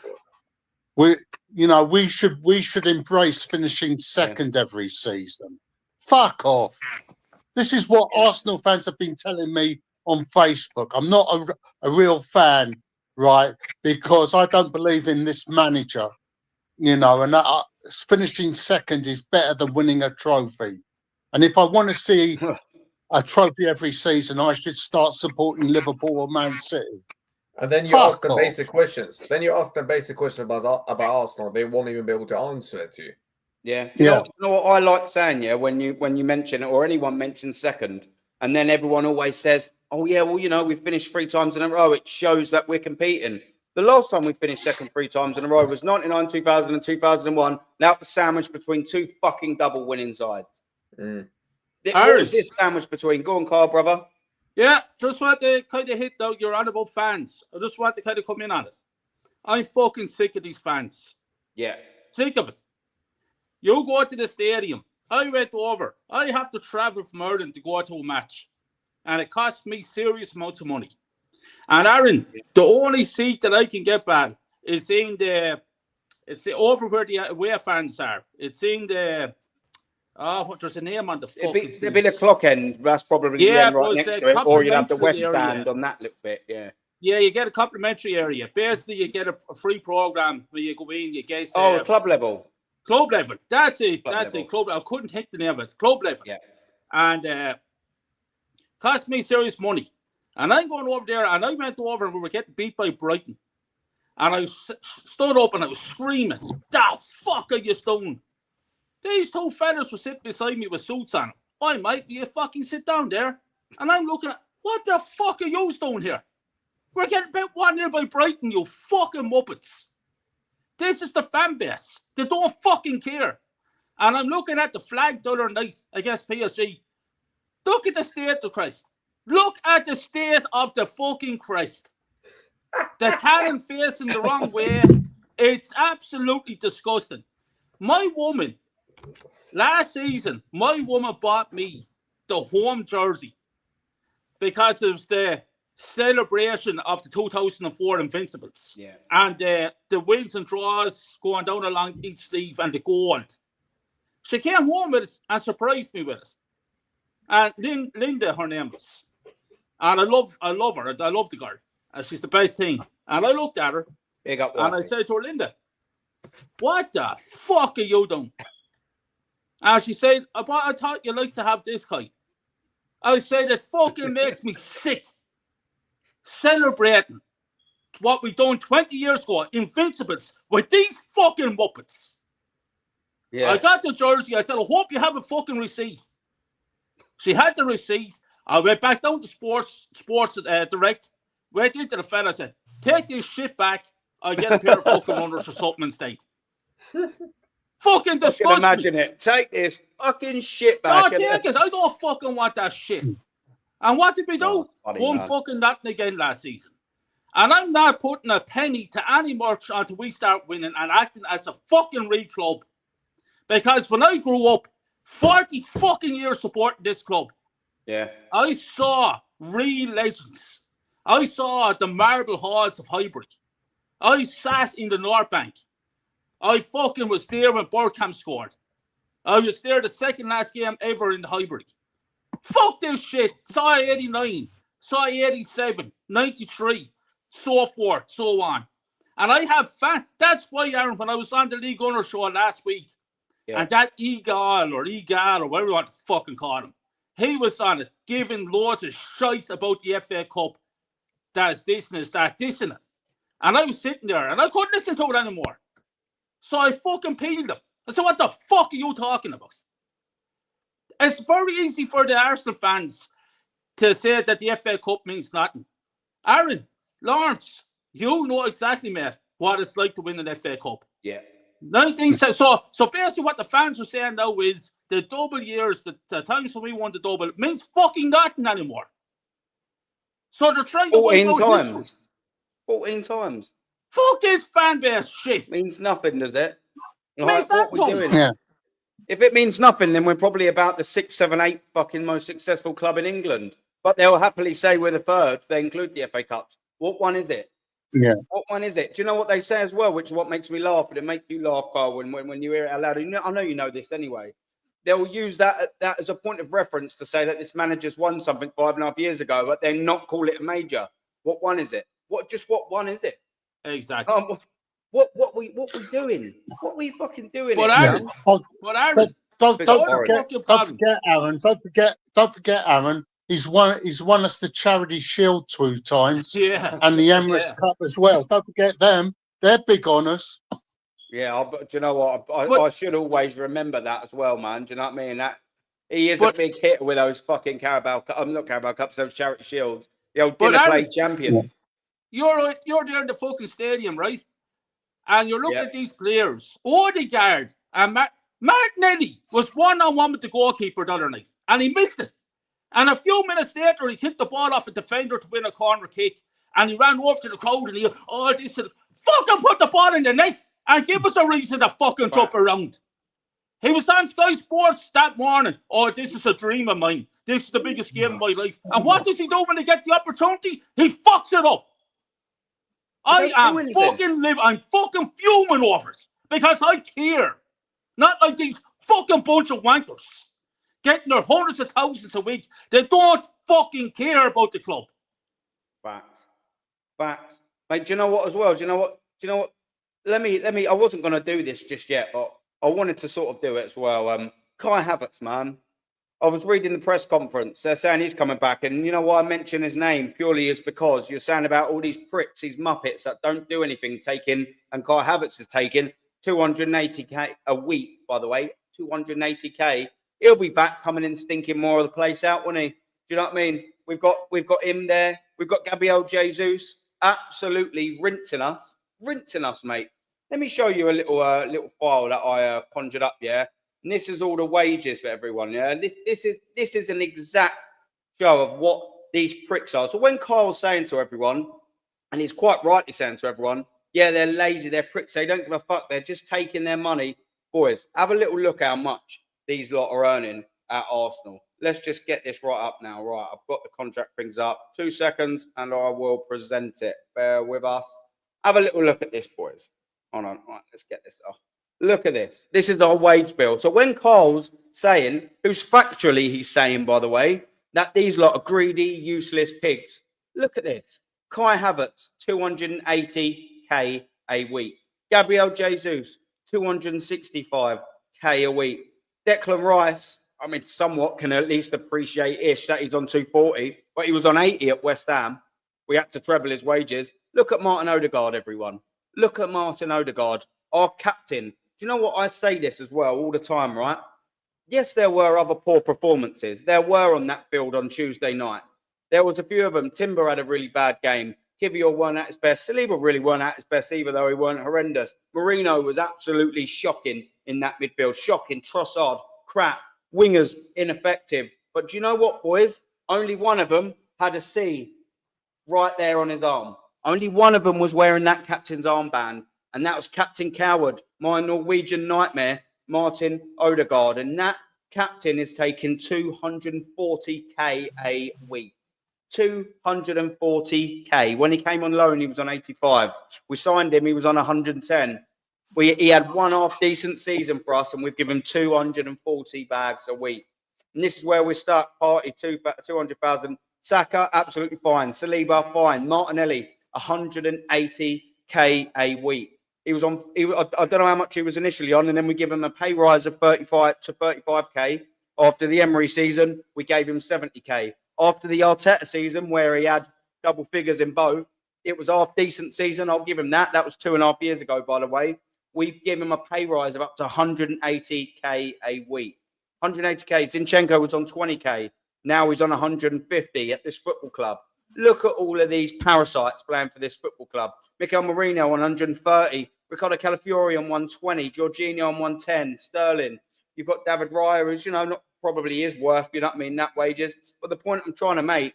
we should embrace finishing second every season. Fuck off. This is what Arsenal fans have been telling me on Facebook. I'm not a real fan, right? Because I don't believe in this manager, you know, and finishing second is better than winning a trophy. And if I want to see a trophy every season, I should start supporting Liverpool or Man City. And then you ask them basic questions. Then you ask them basic questions about Arsenal. They won't even be able to answer it to you. Yeah. You know what I like saying, when you mention it or anyone mentions second, and then everyone always says, oh, yeah, well, you know, we've finished 3 times in a row. It shows that we're competing. The last time we finished second 3 times in a row was 99, 2000, and 2001. Now it's sandwiched between 2 fucking double winning sides. What was this sandwich between? Go on, Carl, brother. Yeah, just want to kind of hit out your honourable fans. I just want to kind of come in on it. I'm fucking sick of these fans. Yeah. Sick of it. You go to the stadium. I went over. I have to travel from Ireland to go to a match. And it costs me serious amounts of money. And Aaron, the only seat that I can get back is in it's over where the away fans are. It's in the, there's a name on the fucking It'd be the clock end. That's probably the end right next to it. Or you'd have the west stand on that little bit, Yeah, you get a complimentary area. Basically, you get a free program where you go in, you get... club level. Club level. That's it. Club level. I couldn't think the name of it. Club level. Yeah. And cost me serious money. And I'm going over there, and I went over, and we were getting beat by Brighton. And I stood up, and I was screaming, the fuck are you doing? These 2 fellas were sitting beside me with suits on. I might be a fucking sit down there. And I'm looking at, what the fuck are you doing here? We're getting beat 1-0 by Brighton, you fucking muppets. This is the fan base. They don't fucking care. And I'm looking at the flag the other night against PSG. Look at the state of Christ. Look at the state of the fucking Christ. The cannon facing the wrong way. It's absolutely disgusting. My woman, last season, bought me the home jersey because it was the celebration of the 2004 Invincibles. Yeah. And the wins and draws going down along each sleeve and the gold. She came home with it and surprised me with it. And Linda, her name was. And I love her. I love the girl. And she's the best thing. And I looked at her. Big up, and I said to her, Linda, what the fuck are you doing? And she said, I thought you'd like to have this kind. I said it fucking makes me sick. Celebrating what we done 20 years ago, Invincibles, with these fucking Muppets. Yeah. I got the jersey. I said, I hope you have a fucking receipt. She had the receipt. I went back down to Sports Direct. Went into the fella. I said, take this shit back. I'll get a pair of fucking runners or something instead. Fucking disgust Imagine me. it. Take this fucking shit back. Don't take it. I don't fucking want that shit. And what did we do? Oh, funny, Won man. fucking nothing again last season. And I'm not putting a penny to any merch until we start winning and acting as a fucking real club. Because when I grew up, 40 fucking years supporting this club, Yeah. I saw real legends. I saw the marble halls of Highbury. I sat in the North Bank. I fucking was there when Burkham scored. I was there the second last game ever in the Highbury. Fuck this shit. Saw 89, saw 87, 93, so forth, so on. And I have fans. That's why, Aaron, when I was on the League Owner show last week, and that Egal or whatever you want to fucking call him, he was on it, giving loads of shite about the FA Cup. That's this and that, this and it. And I was sitting there, and I couldn't listen to it anymore. So I fucking peeled him. I said, what the fuck are you talking about? It's very easy for the Arsenal fans to say that the FA Cup means nothing. Aaron, Lawrence, you know exactly, mate, what it's like to win an FA Cup. Yeah. 19 so basically what the fans are saying now is the double years, the times when we won the double, means fucking nothing anymore. So they're trying to 14 wipe out times. history. 14 times. Fuck this fan base shit. Means nothing, does it? Means What we're nothing. doing. Yeah. If it means nothing, then we're probably about the 6, 7, 8 fucking most successful club in England. But they'll happily say we're the third. They include the FA Cups. What one is it? Yeah. What one is it? Do you know what they say as well? Which is what makes me laugh. But it makes you laugh, Carl, when you hear it out loud. I know you know this anyway. They'll use that as a point of reference to say that this manager's won something 5.5 years ago, but then not call it a major. What one is it? What one is it? Exactly. What we doing? What we fucking doing? But Aaron, Don't forget, Aaron. He's won us the Charity Shield 2 times. Yeah. And the Emirates Cup as well. Don't forget them. They're big honours. Yeah, but do you know what? I should always remember that as well, man. Do you know what I mean? That he is a big hit with those fucking Carabao Cups. I'm not Carabao Cups, those Charity Shields. The old dinner plate champion. You're there in the fucking stadium, right? And you're looking at these players. Odegaard and Martinelli was one-on-one with the goalkeeper the other night, and he missed it. And a few minutes later, he kicked the ball off a defender to win a corner kick, and he ran over to the crowd and he, fucking put the ball in the net and give us a reason to fucking jump around. He was on Sky Sports that morning. Oh, this is a dream of mine. This is the biggest game of my life. And what does he do when he gets the opportunity? He fucks it up. I'm fucking fuming over it because I care. Not like these fucking bunch of wankers getting their hundreds of thousands a week. They don't fucking care about the club. Facts. Mate, do you know what as well? Do you know what? Let me, I wasn't going to do this just yet, but I wanted to sort of do it as well. Kai Havertz, man. I was reading the press conference. They're saying he's coming back. And you know why I mention his name purely is because you're saying about all these pricks, these muppets that don't do anything taking, and Kai Havertz is taking 280k a week, by the way, 280k. He'll be back coming in stinking more of the place out, won't he? Do you know what I mean? We've got him there. We've got Gabriel Jesus absolutely rinsing us, mate. Let me show you a little file that I conjured up, yeah? And this is all the wages for everyone, yeah? This is an exact show of what these pricks are. So when Kyle's saying to everyone, and he's quite rightly saying to everyone, yeah, they're lazy, they're pricks, they don't give a fuck, they're just taking their money. Boys, have a little look how much these lot are earning at Arsenal. Let's just get this right up now. Right, I've got the contract things up. 2 seconds, and I will present it. Bear with us. Have a little look at this, boys. Hold on. Right, let's get this off. Look at this. This is our wage bill. So when Carl's saying, who's factually he's saying, by the way, that these lot are greedy, useless pigs. Look at this. Kai Havertz, 280k a week. Gabriel Jesus, 265k a week. Declan Rice, I mean, somewhat can at least appreciate-ish that he's on 240, but he was on 80 at West Ham. We had to treble his wages. Look at Martin Odegaard, everyone. Look at Martin Odegaard, our captain. Do you know what? I say this as well all the time, right? Yes, there were other poor performances. There were on that field on Tuesday night. There was a few of them. Timber had a really bad game. Kivior weren't at his best. Saliba really weren't at his best either, though he weren't horrendous. Marino was absolutely shocking in that midfield. Shocking. Trossard, crap. Wingers, ineffective. But do you know what, boys? Only one of them had a C right there on his arm. Only one of them was wearing that captain's armband, and that was Captain Coward, my Norwegian nightmare, Martin Odegaard. And that captain is taking 240k a week. 240k. When he came on loan, he was on 85. We signed him, he was on 110. He had one half decent season for us, and we've given 240 bags a week. And this is where we start party 200,000. Saka, absolutely fine. Saliba, fine. Martinelli, 180k a week. He was on. I don't know how much he was initially on, and then we give him a pay rise of 35k. After the Emery season, we gave him 70k. After the Arteta season, where he had double figures in both, it was half decent season. I'll give him that. That was 2.5 years ago, by the way. We give him a pay rise of up to 180k a week. 180k. Zinchenko was on 20k. Now he's on 150 at this football club. Look at all of these parasites playing for this football club. Mikel Merino on 130. Ricardo Calafiori on 120. Jorginho on 110. Sterling. You've got David Raya, who's, not probably is worth, that wages. But the point I'm trying to make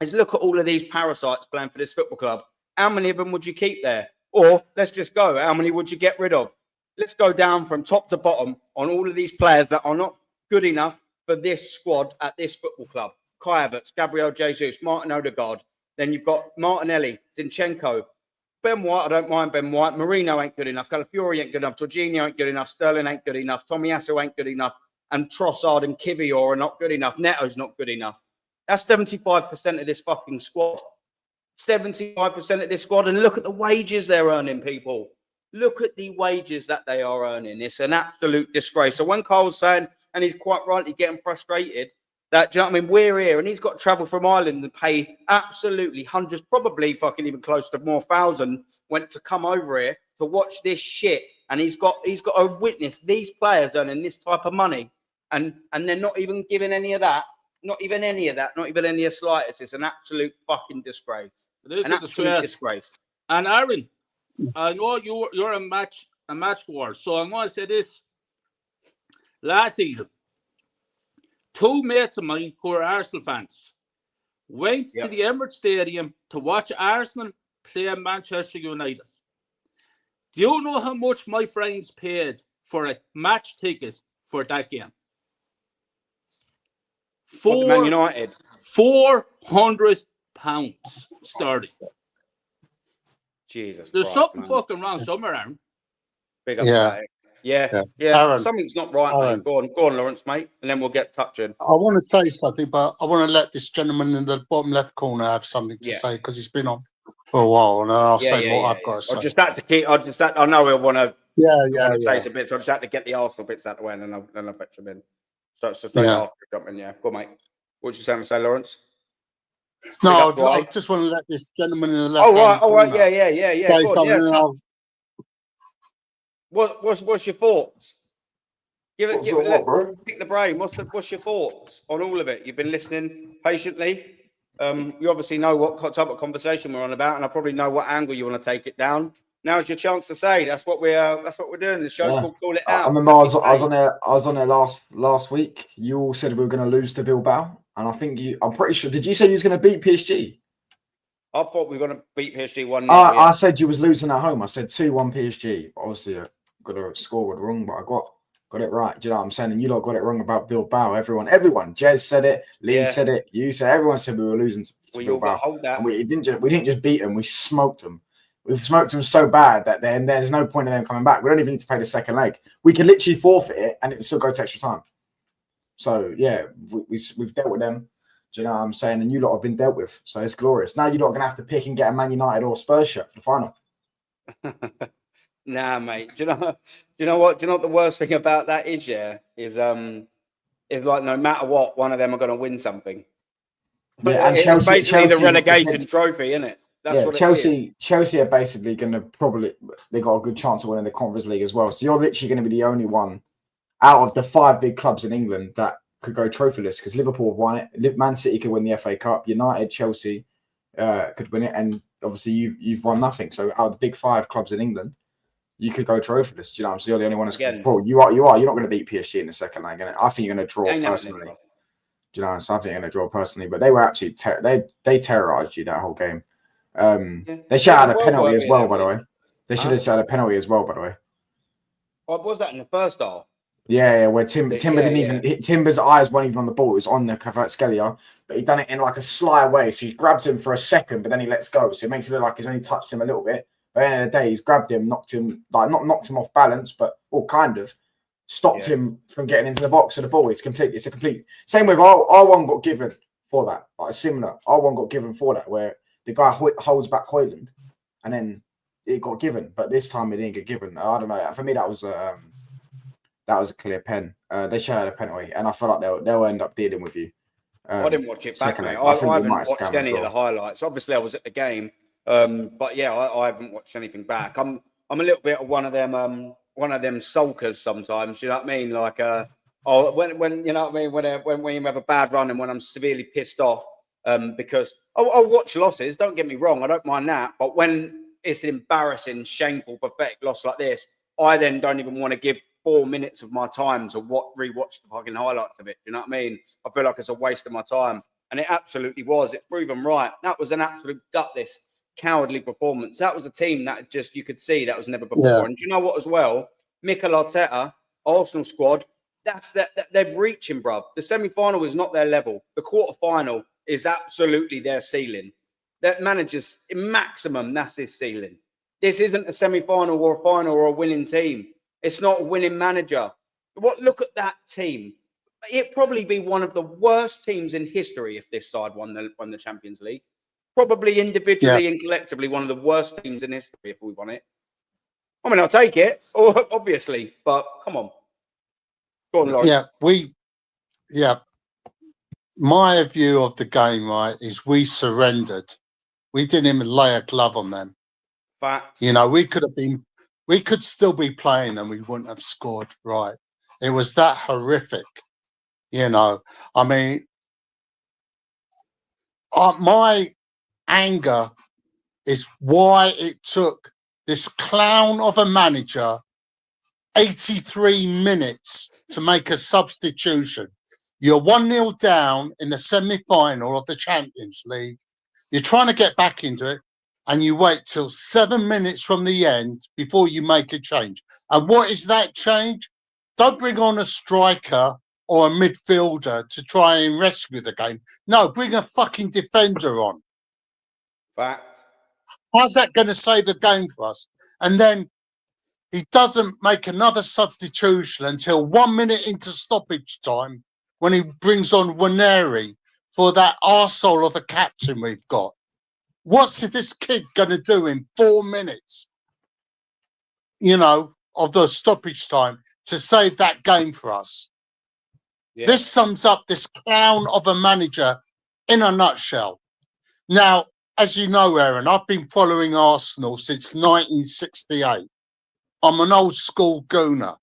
is look at all of these parasites playing for this football club. How many of them would you keep there? Or let's just go. How many would you get rid of? Let's go down from top to bottom on all of these players that are not good enough for this squad at this football club. Kai Havertz, Gabriel Jesus, Martin Odegaard. Then you've got Martinelli, Zinchenko, Ben White. I don't mind Ben White. Marino ain't good enough. Calafiori ain't good enough. Jorginho ain't good enough. Sterling ain't good enough. Tomiyasu ain't good enough. And Trossard and Kivior are not good enough. Neto's not good enough. That's 75% of this fucking squad. 75% of this squad. And look at the wages they're earning, people. Look at the wages that they are earning. It's an absolute disgrace. So when Carl's saying, and he's quite rightly getting frustrated, that, do you know what I mean? We're here, and he's got to travel from Ireland and pay absolutely hundreds, probably fucking even close to more thousand, went to come over here to watch this shit. And he's got to witness these players earning this type of money, and they're not even giving any of that. Not even any of that. Not even any of slightest. It's an absolute fucking disgrace. It is an absolute disgrace. And Aaron, I know you're a match goer, so I'm going to say this. Last season, two mates of mine who are Arsenal fans went to the Emirates Stadium to watch Arsenal play Manchester United. Do you know how much my friends paid for a match ticket for that game? Man United. £400 starting. Jesus. There's Christ, something man. fucking wrong somewhere, Aaron. Big up Yeah. Yeah. Aaron, Something's not right, mate. Go on, Lawrence, mate, and then we'll get touching. I want to say something, but I want to let this gentleman in the bottom left corner have something to say because he's been on for a while, and I'll say what I've got to say. I know he'll want to. Say some bits. I just had to get the Arsenal bits out of the way, and then I'll fetch him in. So after jumping, Go on, mate. What you saying to say, Lawrence? No, I just want to let this gentleman in the left. All right, yeah. Say something. What's your thoughts? Pick the brain. What's your thoughts on all of it? You've been listening patiently. You obviously know what type of conversation we're on about, and I probably know what angle you want to take it down. Now's your chance to say. That's what we're doing. The show's called Call It Out. I remember I was on there last week. You all said we were going to lose to Bilbao, and I'm pretty sure. Did you say you was going to beat PSG? I thought we were going to beat PSG 1-0. I said you was losing at home. I said 2-1 PSG. Obviously, I got a score wrong, but I got it right. Do you know what I'm saying? And you lot got it wrong about Bilbao. Everyone. Jez said it. Lee said it. You said everyone said we were losing to Bilbao. And we didn't just beat them. We smoked them. We've smoked them so bad that there's no point in them coming back. We don't even need to play the second leg. We could literally forfeit it and it would still go to extra time. So yeah, we've dealt with them. Do you know what I'm saying? And you lot have been dealt with. So it's glorious. Now you're not going to have to pick and get a Man United or Spurs shirt for the final. Nah, mate. Do you know what? Do you know what the worst thing about that is? is like no matter what, one of them are going to win something. Yeah, and It's Chelsea, basically the Chelsea, relegation trophy, isn't it? That's what it is. Chelsea are basically going to they got a good chance of winning the Conference League as well. So you're literally going to be the only one out of the 5 big clubs in England that could go trophyless, because Liverpool have won it. Man City could win the FA Cup. United, Chelsea could win it, and obviously you've won nothing. So out of the big 5 clubs in England, you could go trophyless. Do you know what I'm saying? You're the only one that's Paul, you are. You're not going to beat PSG in the second leg. I think you're going to draw personally. Do you know? So I think you're going to draw personally. But they were absolutely they terrorized you that whole game. They should have had a penalty as well, by the way. They should have had a penalty as well, by the way. What was that in the first half? Yeah, where Timber didn't even hit. Timber's eyes weren't even on the ball. It was on the Kvaratskhelia, but he done it in like a sly way. So he grabs him for a second, but then he lets go. So it makes it look like he's only touched him a little bit. But at the end of the day, he's grabbed him, knocked him, like not knocked him off balance, but kind of stopped him from getting into the box of the ball. It's a complete same with R1 got given for that. Like similar, R1 got given for that, where the guy holds back Højlund, and then it got given. But this time it didn't get given. I don't know. For me, that was a clear pen. They should have had a penalty, and I feel like they'll end up dealing with you. I didn't watch it back, mate. I haven't watched any of the highlights. Obviously, I was at the game, but yeah, I haven't watched anything back. I'm a little bit of one of them sulkers sometimes. You know what I mean? Like, when you know what I mean, when you have a bad run and when I'm severely pissed off, because I'll watch losses. Don't get me wrong, I don't mind that. But when it's an embarrassing, shameful, pathetic loss like this, I then don't even want to give 4 minutes of my time to rewatch the fucking highlights of it. You know what I mean? I feel like it's a waste of my time. And it absolutely was. It's proven right. That was an absolute gutless, cowardly performance. That was a team that just, you could see that was never before. Yeah. And do you know what as well? Mikel Arteta, Arsenal squad, they're reaching, bruv. The semi-final is not their level. The quarter-final is absolutely their ceiling. That manager's maximum, that's his ceiling. This isn't a semi-final or a final or a winning team. It's not a winning manager. Look at that team. It'd probably be one of the worst teams in history if this side won the Champions League. Probably individually and collectively one of the worst teams in history if we won it. I mean, I'll take it, obviously, but come on. Go on, Laurie. My view of the game, right, is we surrendered. We didn't even lay a glove on them. Facts. You know, we could still be playing and we wouldn't have scored, right? It was that horrific, you know. I mean, my anger is why it took this clown of a manager 83 minutes to make a substitution. You're 1-0 down in the semi-final of the Champions League. You're trying to get back into it, and you wait till 7 minutes from the end before you make a change. And what is that change? Don't bring on a striker or a midfielder to try and rescue the game. No, bring a fucking defender on. Fact. How's that going to save the game for us? And then he doesn't make another substitution until 1 minute into stoppage time when he brings on Waneri for that arsehole of a captain we've got. What's this kid going to do in 4 minutes, you know, of the stoppage time to save that game for us? Yeah. This sums up this clown of a manager in a nutshell. Now, as you know, Aaron, I've been following Arsenal since 1968. I'm an old school gooner.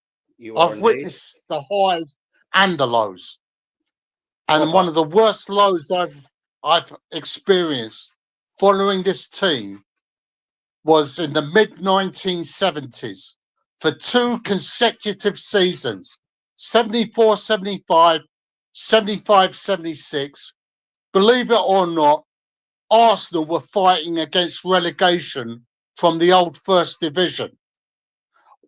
I've witnessed the highs and the lows. And one of the worst lows I've experienced following this team was in the mid-1970s for 2 consecutive seasons, 74-75, 75-76. Believe it or not, Arsenal were fighting against relegation from the old First Division.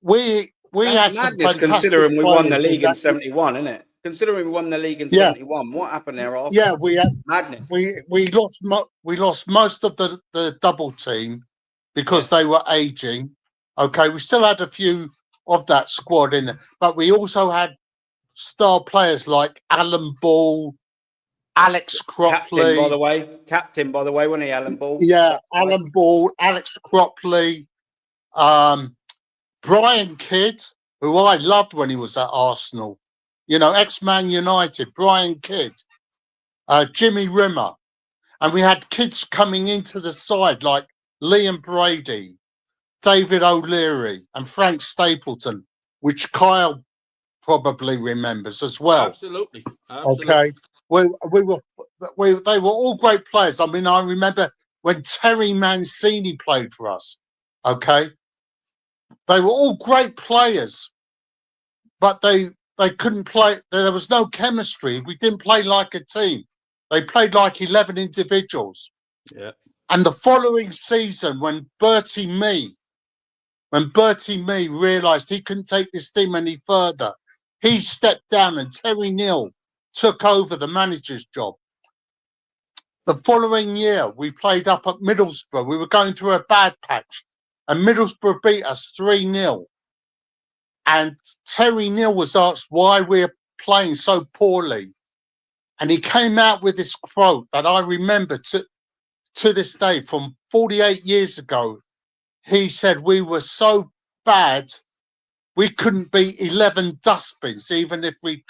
We had some fantastic considering we won the league in 71, isn't it? Considering we won the league in 71, what happened there after? Yeah, we had madness. We lost most of the double team because they were aging. Okay, we still had a few of that squad in there, but we also had star players like Alan Ball, Alex Cropley. Captain, by the way, wasn't he, Alan Ball? Yeah, Alan Ball, Alex Cropley, Brian Kidd, who I loved when he was at Arsenal. ex-Man United, Brian Kidd, Jimmy Rimmer. And we had kids coming into the side like Liam Brady, David O'Leary and Frank Stapleton, which Kyle probably remembers as well. Absolutely. Okay. They were all great players. I mean, I remember when Terry Mancini played for us. Okay. They were all great players, but they couldn't play. There was no chemistry. We didn't play like a team. They played like 11 individuals. Yeah. And the following season, when Bertie Mee realised he couldn't take this team any further, he stepped down and Terry Neal took over the manager's job. The following year, we played up at Middlesbrough. We were going through a bad patch, and Middlesbrough beat us 3-0. And Terry Neal was asked why we're playing so poorly. And he came out with this quote that I remember to this day from 48 years ago. He said we were so bad we couldn't beat 11 dustbins even if we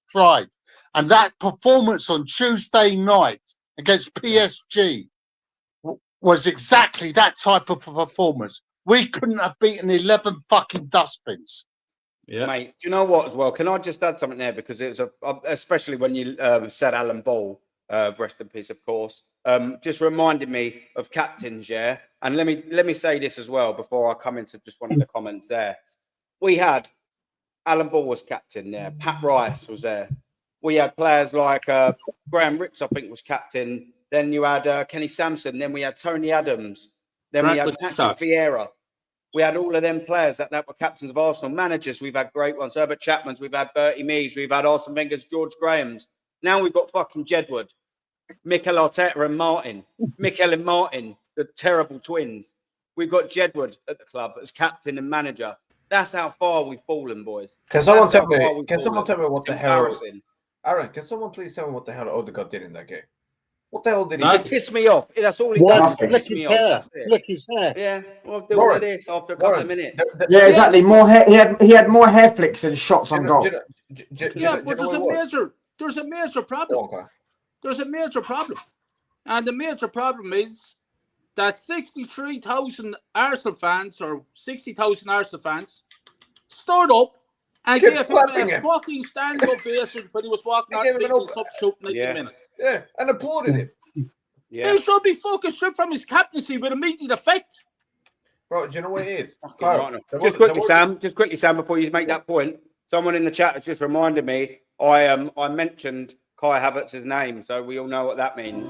tried. And that performance on Tuesday night against PSG was exactly that type of performance. We couldn't have beaten 11 fucking dustbins. Yeah, mate. Do you know what? As well, can I just add something there, because it's especially when you said Alan Ball, rest in peace, of course. Just reminded me of captains, yeah. And let me say this as well before I come into just one of the comments there. We had Alan Ball was captain there. Pat Rice was there. We had players like Graham Ricks, I think, was captain. Then you had Kenny Sampson. Then we had Tony Adams. Then we had Patrick Vieira. We had all of them players that were captains of Arsenal. Managers, we've had great ones. Herbert Chapman's, we've had Bertie Mees, we've had Arsene Wenger's, George Graham's. Now we've got fucking Jedward, Mikel Arteta and Martin. Mikel and Martin, the terrible twins. We've got Jedward at the club as captain and manager. That's how far we've fallen, boys. Can someone tell me what the hell? Aaron, can someone please tell me what the hell Odegaard did in that game? What the hell did he do? He pissed me off. That's all he does. Flick his hair. Flick his hair. Yeah, we'll do all of this after a couple of minutes. Yeah, exactly. More hair. He had more hair flicks than shots on goal. Yeah, but there's a major problem. Okay. There's a major problem, and the major problem is that 63,000 Arsenal fans or 60,000 Arsenal fans stood up and gave him a fucking standing ovation when he was walking out the substitute 90 minutes. Yeah, and applauded him. Yeah. He should be fucking stripped from his captaincy with immediate effect. Bro, do you know what it is? Just quickly, Sam, before you make that point, someone in the chat has just reminded me, I mentioned Kai Havertz's name, so we all know what that means.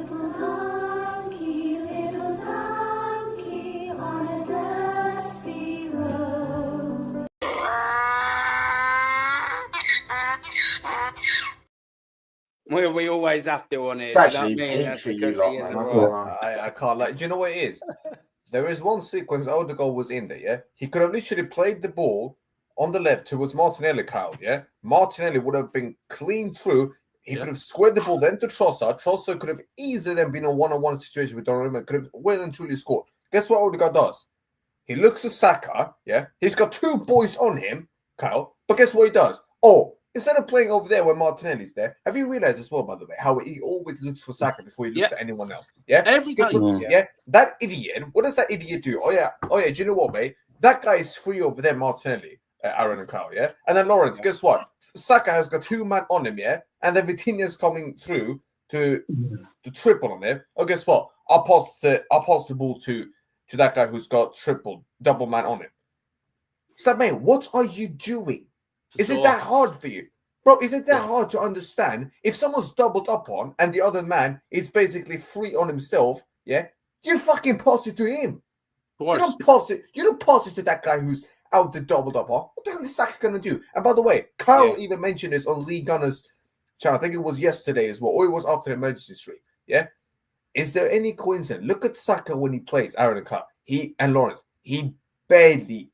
We always have to on it. It's actually pink for you lot, man. I can't like. Do you know what it is? There is one sequence Odegaard was in there, yeah? He could have literally played the ball on the left towards Martinelli, Kyle, yeah? Martinelli would have been clean through. He could have squared the ball then to Trossard. Trossard could have easily then been a one-on-one situation with Donnarumma. Could have well and truly scored. Guess what Odegaard does? He looks at Saka, yeah? He's got two boys on him, Kyle. But guess what he does? Oh, instead of playing over there where Martinelli's there, have you realized as well, by the way, how he always looks for Saka before he looks at anyone else? Yeah? Every time. Yeah. That idiot, what does that idiot do? Oh, yeah, do you know what, mate? That guy is free over there, Martinelli, Aaron and Kyle, yeah? And then Lawrence, guess what? Saka has got two men on him, yeah? And then Vitinha's coming through to triple on him. Oh, guess what? I'll pass the ball to that guy who's got double man on him. So, man, what are you doing? Is it that hard for you? Bro, is it that hard to understand? If someone's doubled up on and the other man is basically free on himself, yeah, you fucking pass it to him. You don't pass it to that guy who's out the doubled up on. What the hell is Saka going to do? And by the way, Kyle even mentioned this on Lee Gunner's channel. I think it was yesterday as well, or it was after the emergency stream. Yeah? Is there any coincidence? Look at Saka when he plays, Aaron and Kyle. And Lawrence, he barely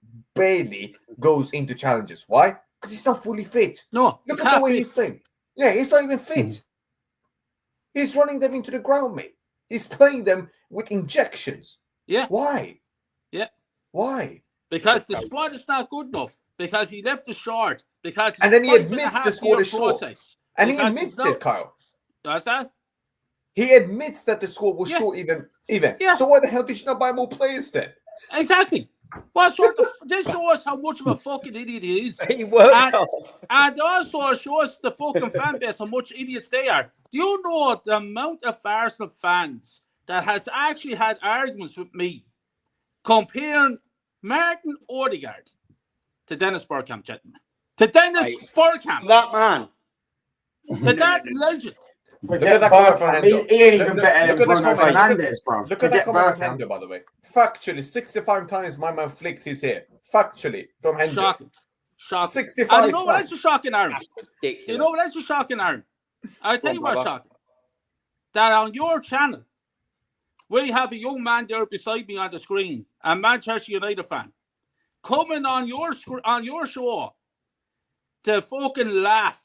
goes into challenges. Why? Because he's not fully fit. No. Look at the way he's playing. Yeah, he's not even fit. He's running them into the ground, mate. He's playing them with injections. Yeah. Why? Yeah. Why? Because the squad is not good enough. because he left it short. Because And then he it's a admits the 5.5 score year is short. process. And he Because admits it's no- it, Kyle. Does that? He admits that the score was Yeah. short even. Yeah. So why the hell did you not buy more players then? Exactly. What sort of this shows how much of a fucking idiot he is. He works And- hard. And also shows the fucking fan base how much idiots they are. Do you know the amount of Arsenal fans that has actually had arguments with me comparing Martin Odegaard to Dennis Bergkamp, gentlemen? To Dennis Right. Bergkamp. That man. To that legend. Look at that comment from Bergkamp. He Hendo. ain't even Look- better look than at this Bruno comment. Fernandes, bro. Look at that Forget comment from Bergkamp. Hendo, by the way. Factually, 65 times my man flicked his hair. Factually, from Hendo. Shocking. Shocking. 65 And you know what times. else is shocking, Aaron? That's ridiculous. You know what else is shocking, Aaron? I'll tell Go on, you what's brother. shocking. That on your channel, we have a young man there beside me on the screen, a Manchester United fan, coming on your show to fucking laugh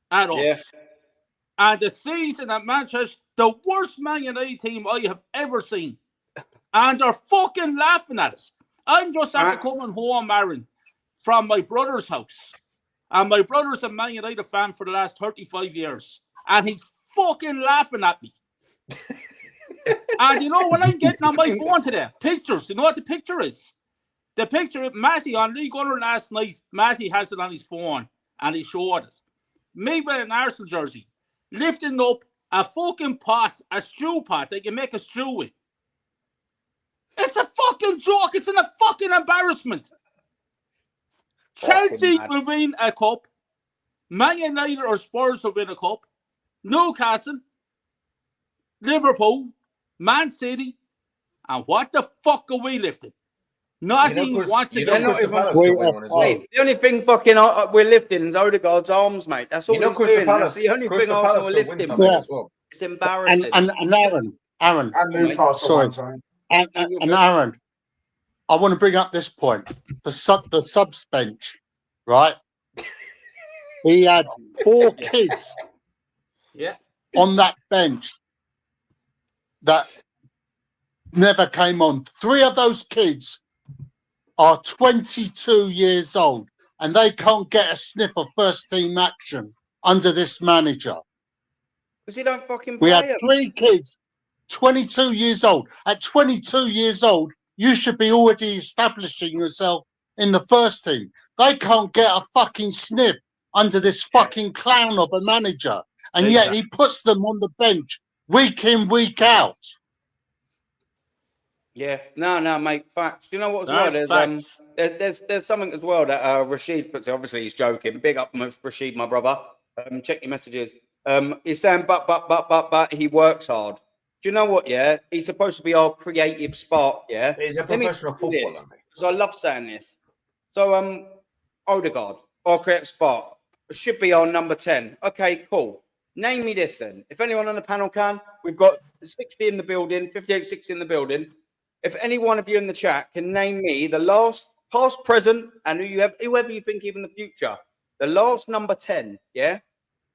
at us. Yeah. And the season at Manchester, the worst Man United team I have ever seen. And they're fucking laughing at us. I'm just after coming home, Aaron, from my brother's house. And my brother's a Man United fan for the last 35 years. And he's fucking laughing at me. And you know what I'm getting on my phone today? Pictures. You know what the picture is? The picture, Matty, on League Gunner last night, Matty has it on his phone. And he showed us. Me with an Arsenal jersey, lifting up a fucking pot, a stew pot that you make a stew with. It's a fucking joke. It's a fucking embarrassment. Chelsea mad. will win a cup. Man United or Spurs will win a cup. Newcastle, Liverpool, Man City, and what the fuck are we lifting? Nothing once again. Crystal Palace we- could win one as well. Mate, the only thing fucking we're lifting is Odegaard's arms, mate. That's all You know, he's Crystal doing. Palace. That's the only thing Crystal Palace we're could win lifting. something Yeah. as well. It's embarrassing. And Aaron, And Newcastle Sorry. one time. and Aaron, I want to bring up this point. The subs bench, right? He had 4 kids Yeah. on that bench that never came on. 3 of those kids are 22 years old and they can't get a sniff of first team action under this manager. Because he don't fucking We play had him. 3 kids, 22 years old. At 22 years old, you should be already establishing yourself in the first team. They can't get a fucking sniff under this fucking clown of a manager. And yet he puts them on the bench week in, week out. Yeah, no, mate. Facts. Do you know what as well? That's There's something as well that Rashid puts. Obviously, he's joking. Big up, Rashid, my brother. Check your messages. He's saying, but he works hard. Do you know what? Yeah, he's supposed to be our creative spark. Yeah, He's a Let me professional do this, footballer. because I love saying this. So, Odegaard, our creative spark, should be our number 10. Okay, cool. Name me this then. If anyone on the panel can, we've got 60 in the building, 58, 60 in the building. If any one of you in the chat can name me the last, past, present, and whoever you think even the future, the last number 10, yeah,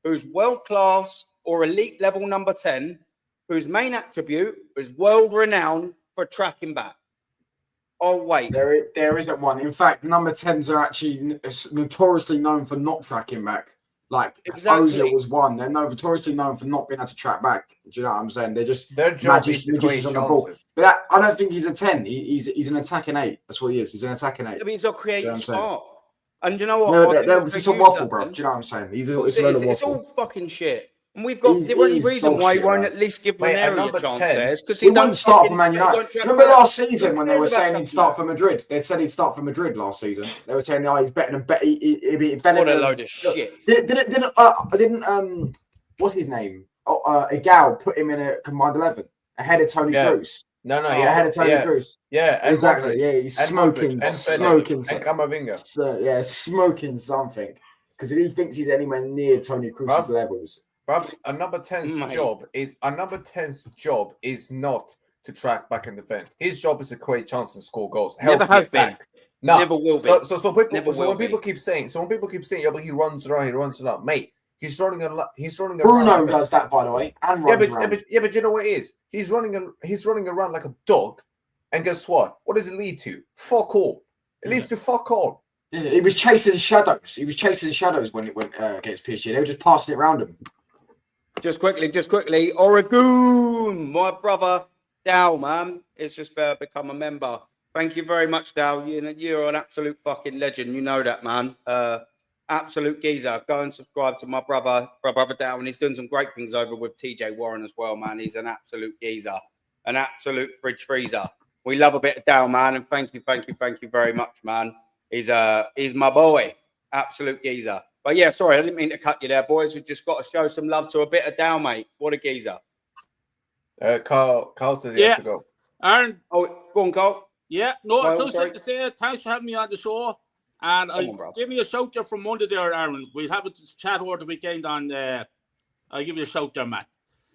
who's world class or elite level number 10, whose main attribute is world renowned for tracking back. Oh, wait. There isn't one. In fact, number 10s are actually notoriously known for not tracking back. Like, Exactly. Ozil was one. They're notoriously known for not being able to track back. Do you know what I'm saying? They're just Their job is to create magicians on the ball. chances. But I don't think he's a 10. He's an attacking 8. That's what he is. He's an attacking 8. I mean, he's a creative You know what I'm saying? spark. And you know what? No, I think it's for a you, waffle, bro. Sutton, Do you know what I'm saying? It's a it's, load of it's waffle. all fucking shit. And we've got He's- the only he's reason why he bullshit, won't man. at least give Mate, Ranieri a number chance 10, there is because He wouldn't start for Man United. Do you remember last season when they were saying he'd start for Madrid? They said he'd start for Madrid last season. They were saying, "Oh, he's better than he'd be better What a than." load of shit. Didn't what's his name? Egal put him in a combined 11 ahead of Tony Yeah. Kroos. No, Ahead of Tony Kroos. Yeah, and Exactly. Modric, Yeah, he's and smoking, Modric, and smoking, Fede, and Camavinga. smoking something. Because if he thinks he's anywhere near Tony Kroos' levels, Bruv, a number 10's Mate. job is not to track back and defend. His job is to create chances and score goals. Never help the has been. attack. No, Never will be. So Never when will people be. keep saying, yeah, but he runs around, mate. He's running around. Bruno like does that, by the way, and yeah, runs but around. you know what it is? He's running around like a dog, and guess what? What does it lead to? Fuck all. It leads to fuck all. Yeah, he was chasing shadows. He was chasing shadows when it went against PSG. They were just passing it around him. Just quickly. Oregon, my brother Dow, man, it's just become a member. Thank you very much, Dow. You're an absolute fucking legend. You know that, man. Absolute geezer. Go and subscribe to my brother Dow, and he's doing some great things over with TJ Warren as well, man. He's an absolute geezer, an absolute fridge freezer. We love a bit of Dow, man, and thank you very much, man. He's my boy, absolute geezer. But yeah, sorry, I didn't mean to cut you there, boys. We've just got to show some love to a bit of Dow, mate. What a geezer. Carl says he has to go. Aaron. Oh, go on, Carl. Yeah, no, Well, I just like to say thanks for having me on the show. And give me a shout there from Monday there, Aaron. We'll have a chat over the weekend on I'll give you a shout there, man.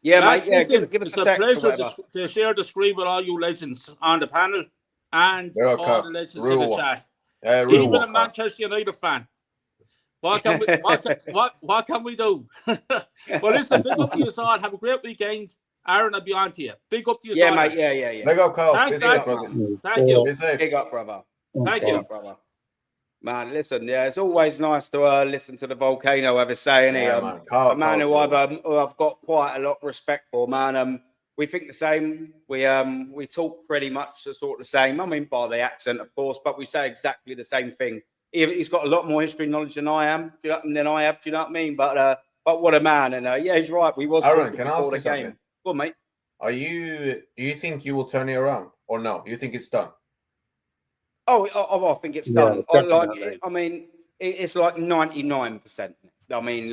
Yeah, Lads, mate. Yeah, listen, give us it's a a text pleasure to share the screen with all you legends on the panel and all the legends in the chat. Even a Manchester United fan. What can we do? Well, listen, big up to you all. Have a great weekend. Aaron, I'll be on to you. Big up to you. Yeah, mate. Yeah. Big up, Carl. Thanks, Thank you. Be safe. Big up, brother. Thank you, brother. Man, listen, yeah, it's always nice to listen to the volcano have a say, innit? A man who I've got quite a lot of respect for, man. We think the same. We talk pretty much the sort of same. I mean, by the accent, of course, but we say exactly the same thing. He's got a lot more history knowledge than I am. Do you know what I mean? But what a man! And yeah, he's right. We was Aaron, can I before ask the you something? game. Go on, mate. Do you think you will turn it around or no? You think it's done? Oh, I think it's done. Definitely. I mean, it's like 99%. I mean,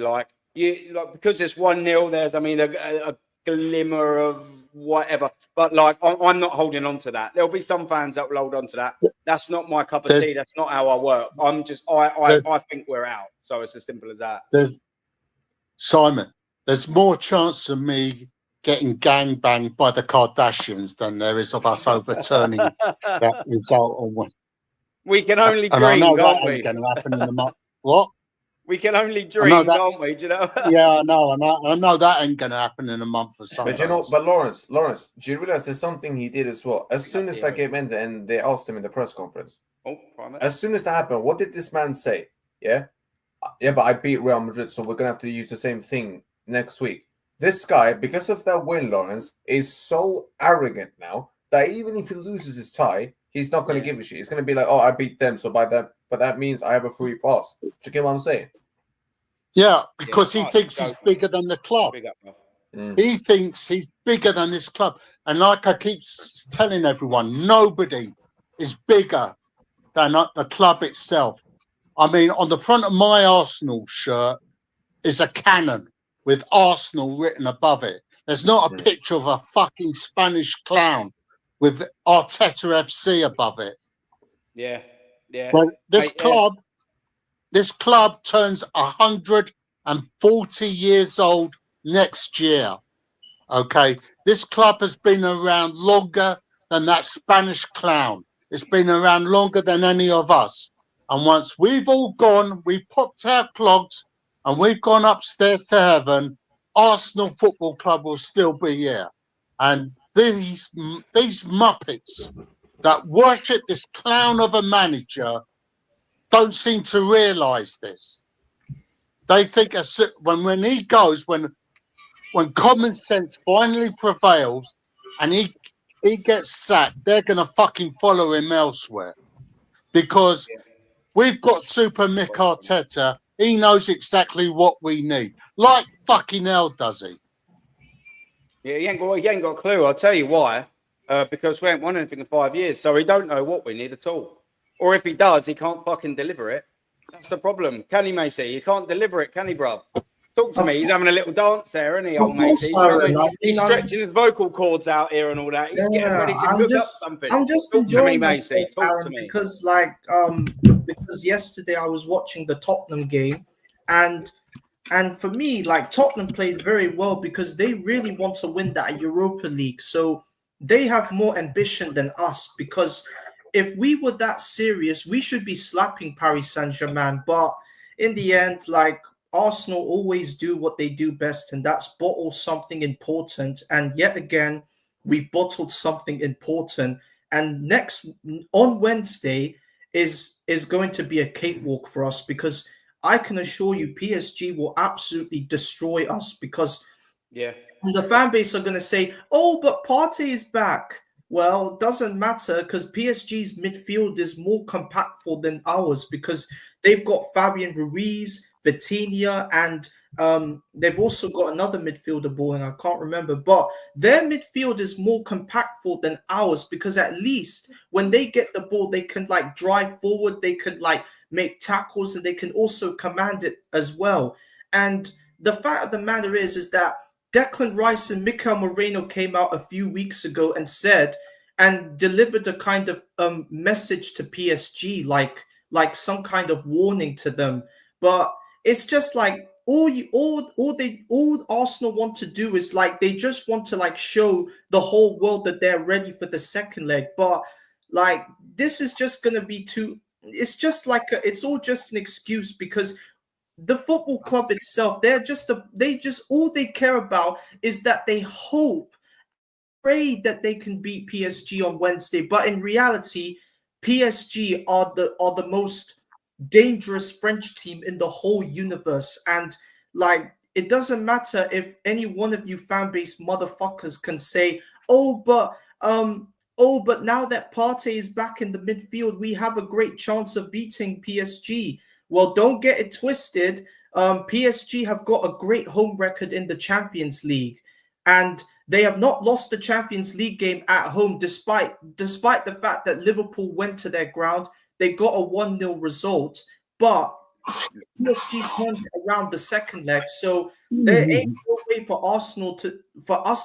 because it's 1-0. There's, I mean, a glimmer of whatever. But I'm not holding on to that. There'll be some fans that will hold on to that. That's not my cup of tea. That's not how I work. I think we're out. So it's as simple as that. Simon, there's more chance of me getting gangbanged by the Kardashians than there is of us overturning that result on one. We can only dream, and I know can't that we? ain't going to happen in the month. What? We can only dream, can't we? Do you know? Yeah, I know that ain't going to happen in a month or something. But Lawrence, do you realize there's something he did as well? As soon as that game ended and they asked him in the press conference, as soon as that happened, what did this man say? Yeah, but I beat Real Madrid, so we're going to have to use the same thing next week. This guy, because of that win, Lawrence, is so arrogant now that even if he loses his tie, he's not going to give a shit. He's going to be like, oh, I beat them, so by that, but that means I have a free pass. Do you get what I'm saying? Yeah, because he thinks he's bigger than the club. He thinks he's bigger than this club. And like I keep telling everyone, nobody is bigger than the club itself. I mean, on the front of my Arsenal shirt is a cannon with Arsenal written above it. There's not a picture of a fucking Spanish clown with Arteta FC above it. Yeah. But this club turns 140 years old next year. Okay, this club has been around longer than that Spanish clown. It's been around longer than any of us. And once we've all gone, we popped our clogs and we've gone upstairs to heaven, Arsenal Football Club will still be here. And these muppets that worship this clown of a manager don't seem to realise this. They think when he goes, when common sense finally prevails and he gets sacked, they're going to fucking follow him elsewhere. Because we've got Super Mick Arteta. He knows exactly what we need. Like fucking hell, does he? Yeah, he ain't got a clue. I'll tell you why. Because we ain't won anything in 5 years, so he don't know what we need at all. Or if he does, he can't fucking deliver it. That's the problem. Can he, Macy? He can't deliver it, can he, bruv? Talk to me. He's having a little dance there, isn't he, old Macy? He's stretching his vocal cords out here and all that. He's getting ready to cook up something. I'm just Talk enjoying to me, Macy. myself, Talk Aaron, to me. Because yesterday I was watching the Tottenham game, and for me, Tottenham played very well because they really want to win that Europa League. So they have more ambition than us, because if we were that serious, we should be slapping Paris Saint-Germain. But in the end, Arsenal always do what they do best, and that's bottle something important. And yet again, we've bottled something important. And on Wednesday, is going to be a cakewalk for us, because I can assure you PSG will absolutely destroy us, because the fan base are going to say, oh, but Partey is back. Well, it doesn't matter, because PSG's midfield is more compactful than ours, because they've got Fabian Ruiz, Vitinha, and they've also got another midfielder balling. I can't remember, but their midfield is more compactful than ours, because at least when they get the ball, they can like drive forward, they can like make tackles, and they can also command it as well. And the fact of the matter is that Declan Rice and Mikel Moreno came out a few weeks ago and said and delivered a kind of message to PSG, like some kind of warning to them. But it's just like all Arsenal want to do is like they just want to like show the whole world that they're ready for the second leg. But like this is just gonna be too. It's just like it's all just an excuse, because the football club itself, all they care about is that they hope, pray that they can beat PSG on Wednesday. But in reality, PSG are the most dangerous French team in the whole universe. And like it doesn't matter if any one of you fan base motherfuckers can say, oh, but now that Partey is back in the midfield, we have a great chance of beating PSG. Well, don't get it twisted. PSG have got a great home record in the Champions League, and they have not lost the Champions League game at home, despite the fact that Liverpool went to their ground. They got a 1-0 result, but PSG turned it around the second leg. So there ain't no way for us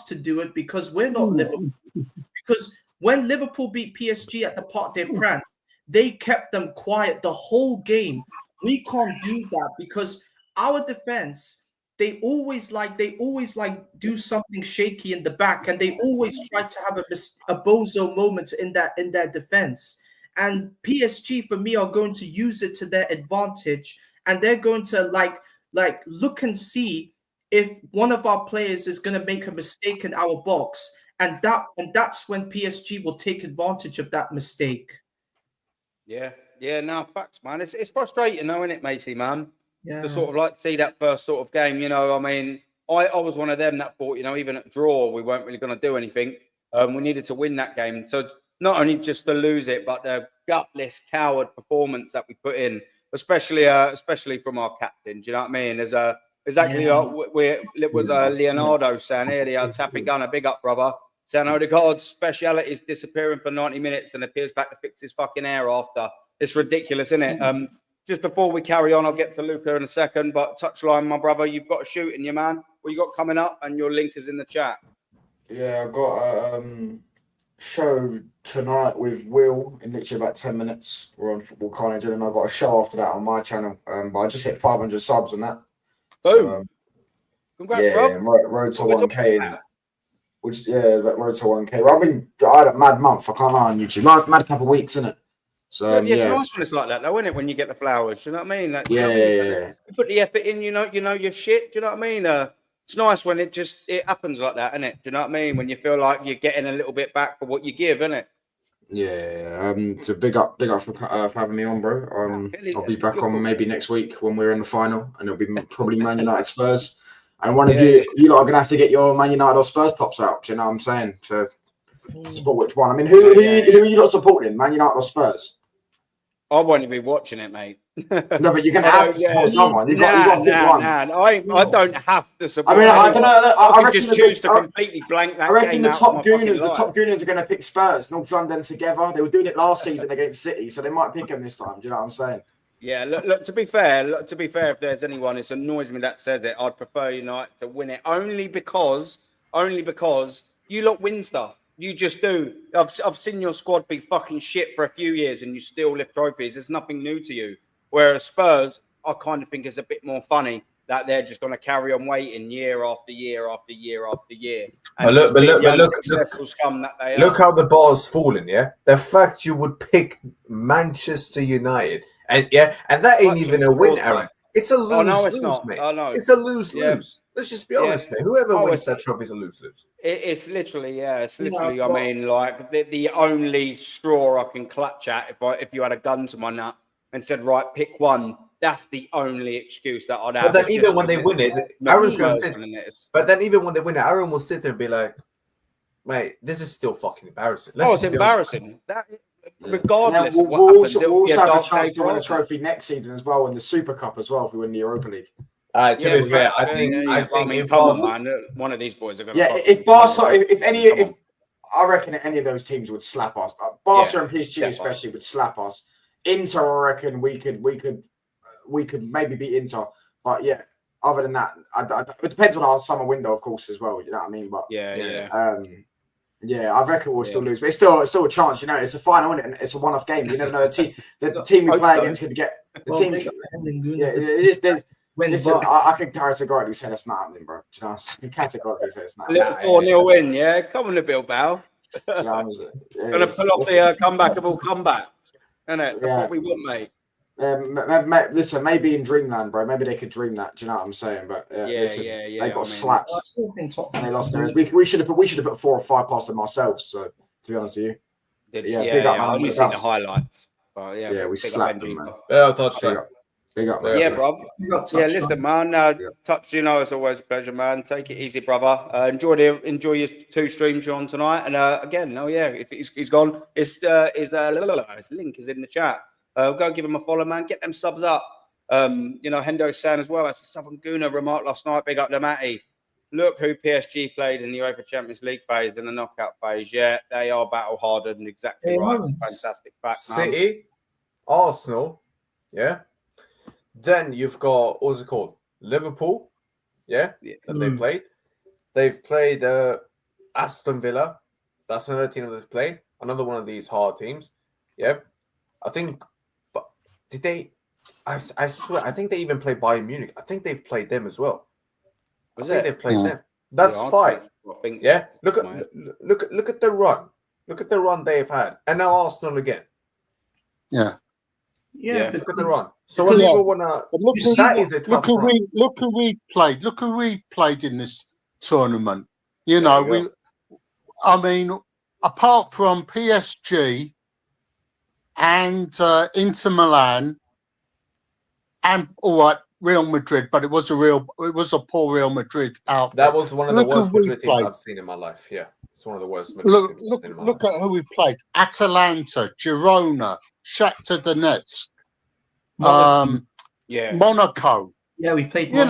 to do it, because we're not Liverpool. Because when Liverpool beat PSG at the Parc des Princes, they kept them quiet the whole game. We can't do that, because our defense, they always do something shaky in the back, and they always try to have a bozo moment in their defense. And PSG, for me, are going to use it to their advantage, and they're going to like look and see if one of our players is going to make a mistake in our box, and that's when PSG will take advantage of that mistake. Yeah, no, facts, man. It's frustrating, though, isn't it, Macy, man? Yeah. To sort of like see that first sort of game, you know. I mean, I was one of them that thought, you know, even at draw, we weren't really going to do anything. We needed to win that game. So not only just to lose it, but the gutless, coward performance that we put in, especially from our captain. Do you know what I mean? There's exactly it was Leonardo saying earlier, tapping gunner, big up, brother. Saying Odegaard's speciality is disappearing for 90 minutes and appears back to fix his fucking hair after. It's ridiculous, isn't it? Just before we carry on, I'll get to Luca in a second, but touchline, my brother, you've got a shoot in you, man. What you got coming up? And your link is in the chat. Yeah, I've got a show tonight with Will in literally about 10 minutes. We're on Football Carnage, and I've got a show after that on my channel. But I just hit 500 subs on that. Boom. So, congrats, bro. Road to 1K. Road to 1K. Well, I had a mad month. I can't lie on YouTube. Mad couple of weeks, innit? So it's nice when it's like that, though, isn't it? When you get the flowers, do you know what I mean? Like, You put the effort in, you know your shit. Do you know what I mean? It's nice when it happens like that, isn't it? Do you know what I mean? When you feel like you're getting a little bit back for what you give, isn't it? Yeah. So big up for having me on, bro. I'll be back on maybe next week when we're in the final, and it'll be probably Man United Spurs. And one of you lot are gonna have to get your Man United or Spurs pops out. Do you know what I'm saying? To support which one? I mean, who are you lot supporting? Man United or Spurs? I won't be watching it, mate. No, but you're gonna have to support someone. You got to pick one. I don't have to support. I mean, I can just choose to completely blank that. I reckon game the out top of my fucking gooners, life. are going to pick Spurs, North London together. They were doing it last season against City, so they might pick them this time. Do you know what I'm saying? Yeah, look. To be fair, if there's anyone, it annoys me that says it. I'd prefer United to win it only because you lot win stuff. You just do. I've seen your squad be fucking shit for a few years, and you still lift trophies. There's nothing new to you. Whereas Spurs, I kind of think is a bit more funny that they're just going to carry on waiting year after year after year after year. And look how the bar's falling. Yeah, the fact you would pick Manchester United, and that ain't even a win, Aaron. It's a lose-lose, no, it's not. mate. Oh, no. It's a lose-lose. Yeah. Let's just be honest, Yeah. mate. Whoever Oh, wins it's- that trophy is a lose-lose. It's literally, it's literally. Yeah, I mean, like the only straw I can clutch at if you had a gun to my nut and said, right, pick one. That's the only excuse that I'd have. But then It's even just when they because win it, not Aaron's gonna Spurs sit. winning it. But then even when they win it, Aaron will sit there and be like, "Mate, this is still fucking embarrassing." Let's Oh, it's just be honest. embarrassing. That, And regardless then of what happens, we'll it'll be also a have a dark chance day to win a for us. trophy next season as well in the Super Cup as well if we win the Europa League. To Yeah, be fair, I think mean, if come on, Barca, man. One of these boys are going to. Yeah, if Barca, if I reckon any of those teams would slap us. Barca and PSG definitely. especially would slap us. Inter, I reckon we could maybe beat Inter, but yeah. Other than that, it depends on our summer window, of course, as well. You know what I mean? But yeah. I reckon we'll still lose, but it's still a chance. You know, it's a final, isn't it? It's a one-off game. You never know the team we play against could get the team. Yeah, it is. Listen, I can categorically say that's not happening, bro. Do you know, I can categorically say it's not happening. 4-0 win, yeah. Come on, the Bilbao. Do you know, Gonna pull off the comeback of all comebacks, isn't it? That's what we want, mate. Listen, maybe in Dreamland, bro. Maybe they could dream that. Do you know what I'm saying? But they got slapped and they lost theirs. We should have put 4 or 5 past them ourselves. So to be honest with you, big up, man. I only seen the highlights. But we slapped them, man. Big up, man. Yeah, bro. Yeah, listen, man. Touch, as always a pleasure, man. Take it easy, brother. Enjoy your 2 streams you're on tonight. And again, if he's gone, his link is in the chat. Go give him a follow, man. Get them subs up. Hendo's saying as well, as the Southern Gooner remarked last night, big up to Matty. Look who PSG played in the UEFA Champions League phase and the knockout phase. Yeah, they are battle hardened and exactly right. Fantastic fact, man. City, Arsenal, yeah. Then you've got, what's it called? Liverpool, that they played. They've played Aston Villa. That's another team that they've played. Another one of these hard teams. Yeah. I think, but did they? I swear, I think they even played Bayern Munich. I think they've played them as well. They've played them. That's 5. Yeah. Look at the run. Look at the run they've had, and now Arsenal again. Yeah. Look at the run. So when people wanna, look who we played. Look who we've played in this tournament. Apart from PSG and Inter Milan, and all right, Real Madrid, but it was a poor Real Madrid outfit. That was one of the worst Madrid teams I've seen in my life. Yeah, it's one of the worst Madrid teams I've seen in my life. Look at who we played: Atalanta, Girona, Shakhtar Donetsk, Monaco. Yeah, we played. We're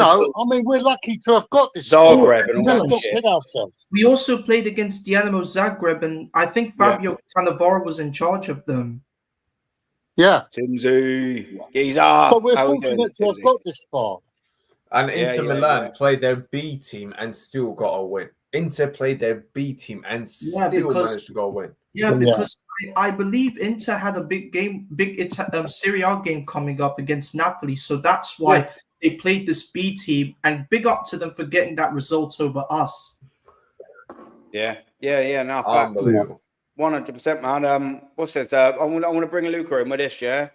lucky to have got this. Zagreb and all that shit. Ourselves. We also played against Dinamo Zagreb, and I think Fabio Cannavaro was in charge of them. Yeah. Timsy. So we're fortunate to have got this far. And Inter Milan played their B team and still got a win. Inter played their B team and still managed to go win. Yeah, because I believe Inter had a big Serie A game coming up against Napoli. So that's why they played this B team, and big up to them for getting that result over us. Yeah. No, unbelievable. 100%, man. What's this? I want to bring Luca in with this, yeah?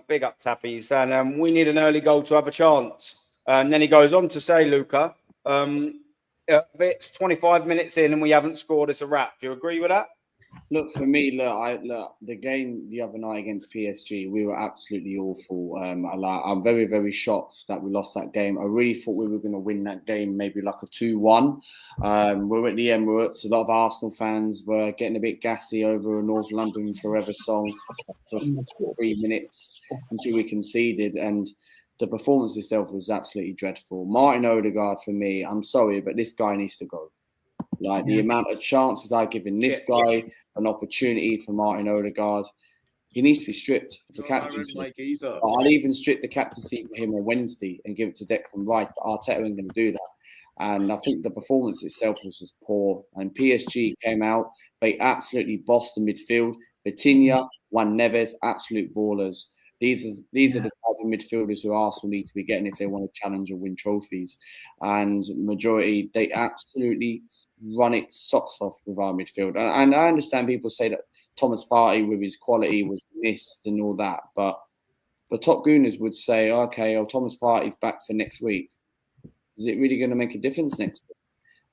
Big up Taffy's, and we need an early goal to have a chance. And then he goes on to say, Luca, if it's 25 minutes in and we haven't scored, it's a wrap. Do you agree with that? Look, for me, the game the other night against PSG, we were absolutely awful. I'm very, very shocked that we lost that game. I really thought we were going to win that game, maybe like a 2-1. We were at the Emirates. A lot of Arsenal fans were getting a bit gassy over a North London Forever song for 3 minutes until we conceded. And the performance itself was absolutely dreadful. Martin Odegaard, for me, I'm sorry, but this guy needs to go. Like the amount of chances I've given this guy, an opportunity for Martin Odegaard, he needs to be stripped of the captaincy. I'll even strip the captaincy for him on Wednesday and give it to Declan Rice, but Arteta ain't going to do that. And I think the performance itself was just poor. And PSG came out, they absolutely bossed the midfield. Vitinha, Juan Neves, absolute ballers. These are the type of midfielders who Arsenal need to be getting if they want to challenge and win trophies. And majority, they absolutely run it socks off with our midfield. And I understand people say that Thomas Partey with his quality was missed and all that, but But top gooners would say, okay, Thomas Partey's back for next week. Is it really going to make a difference next week?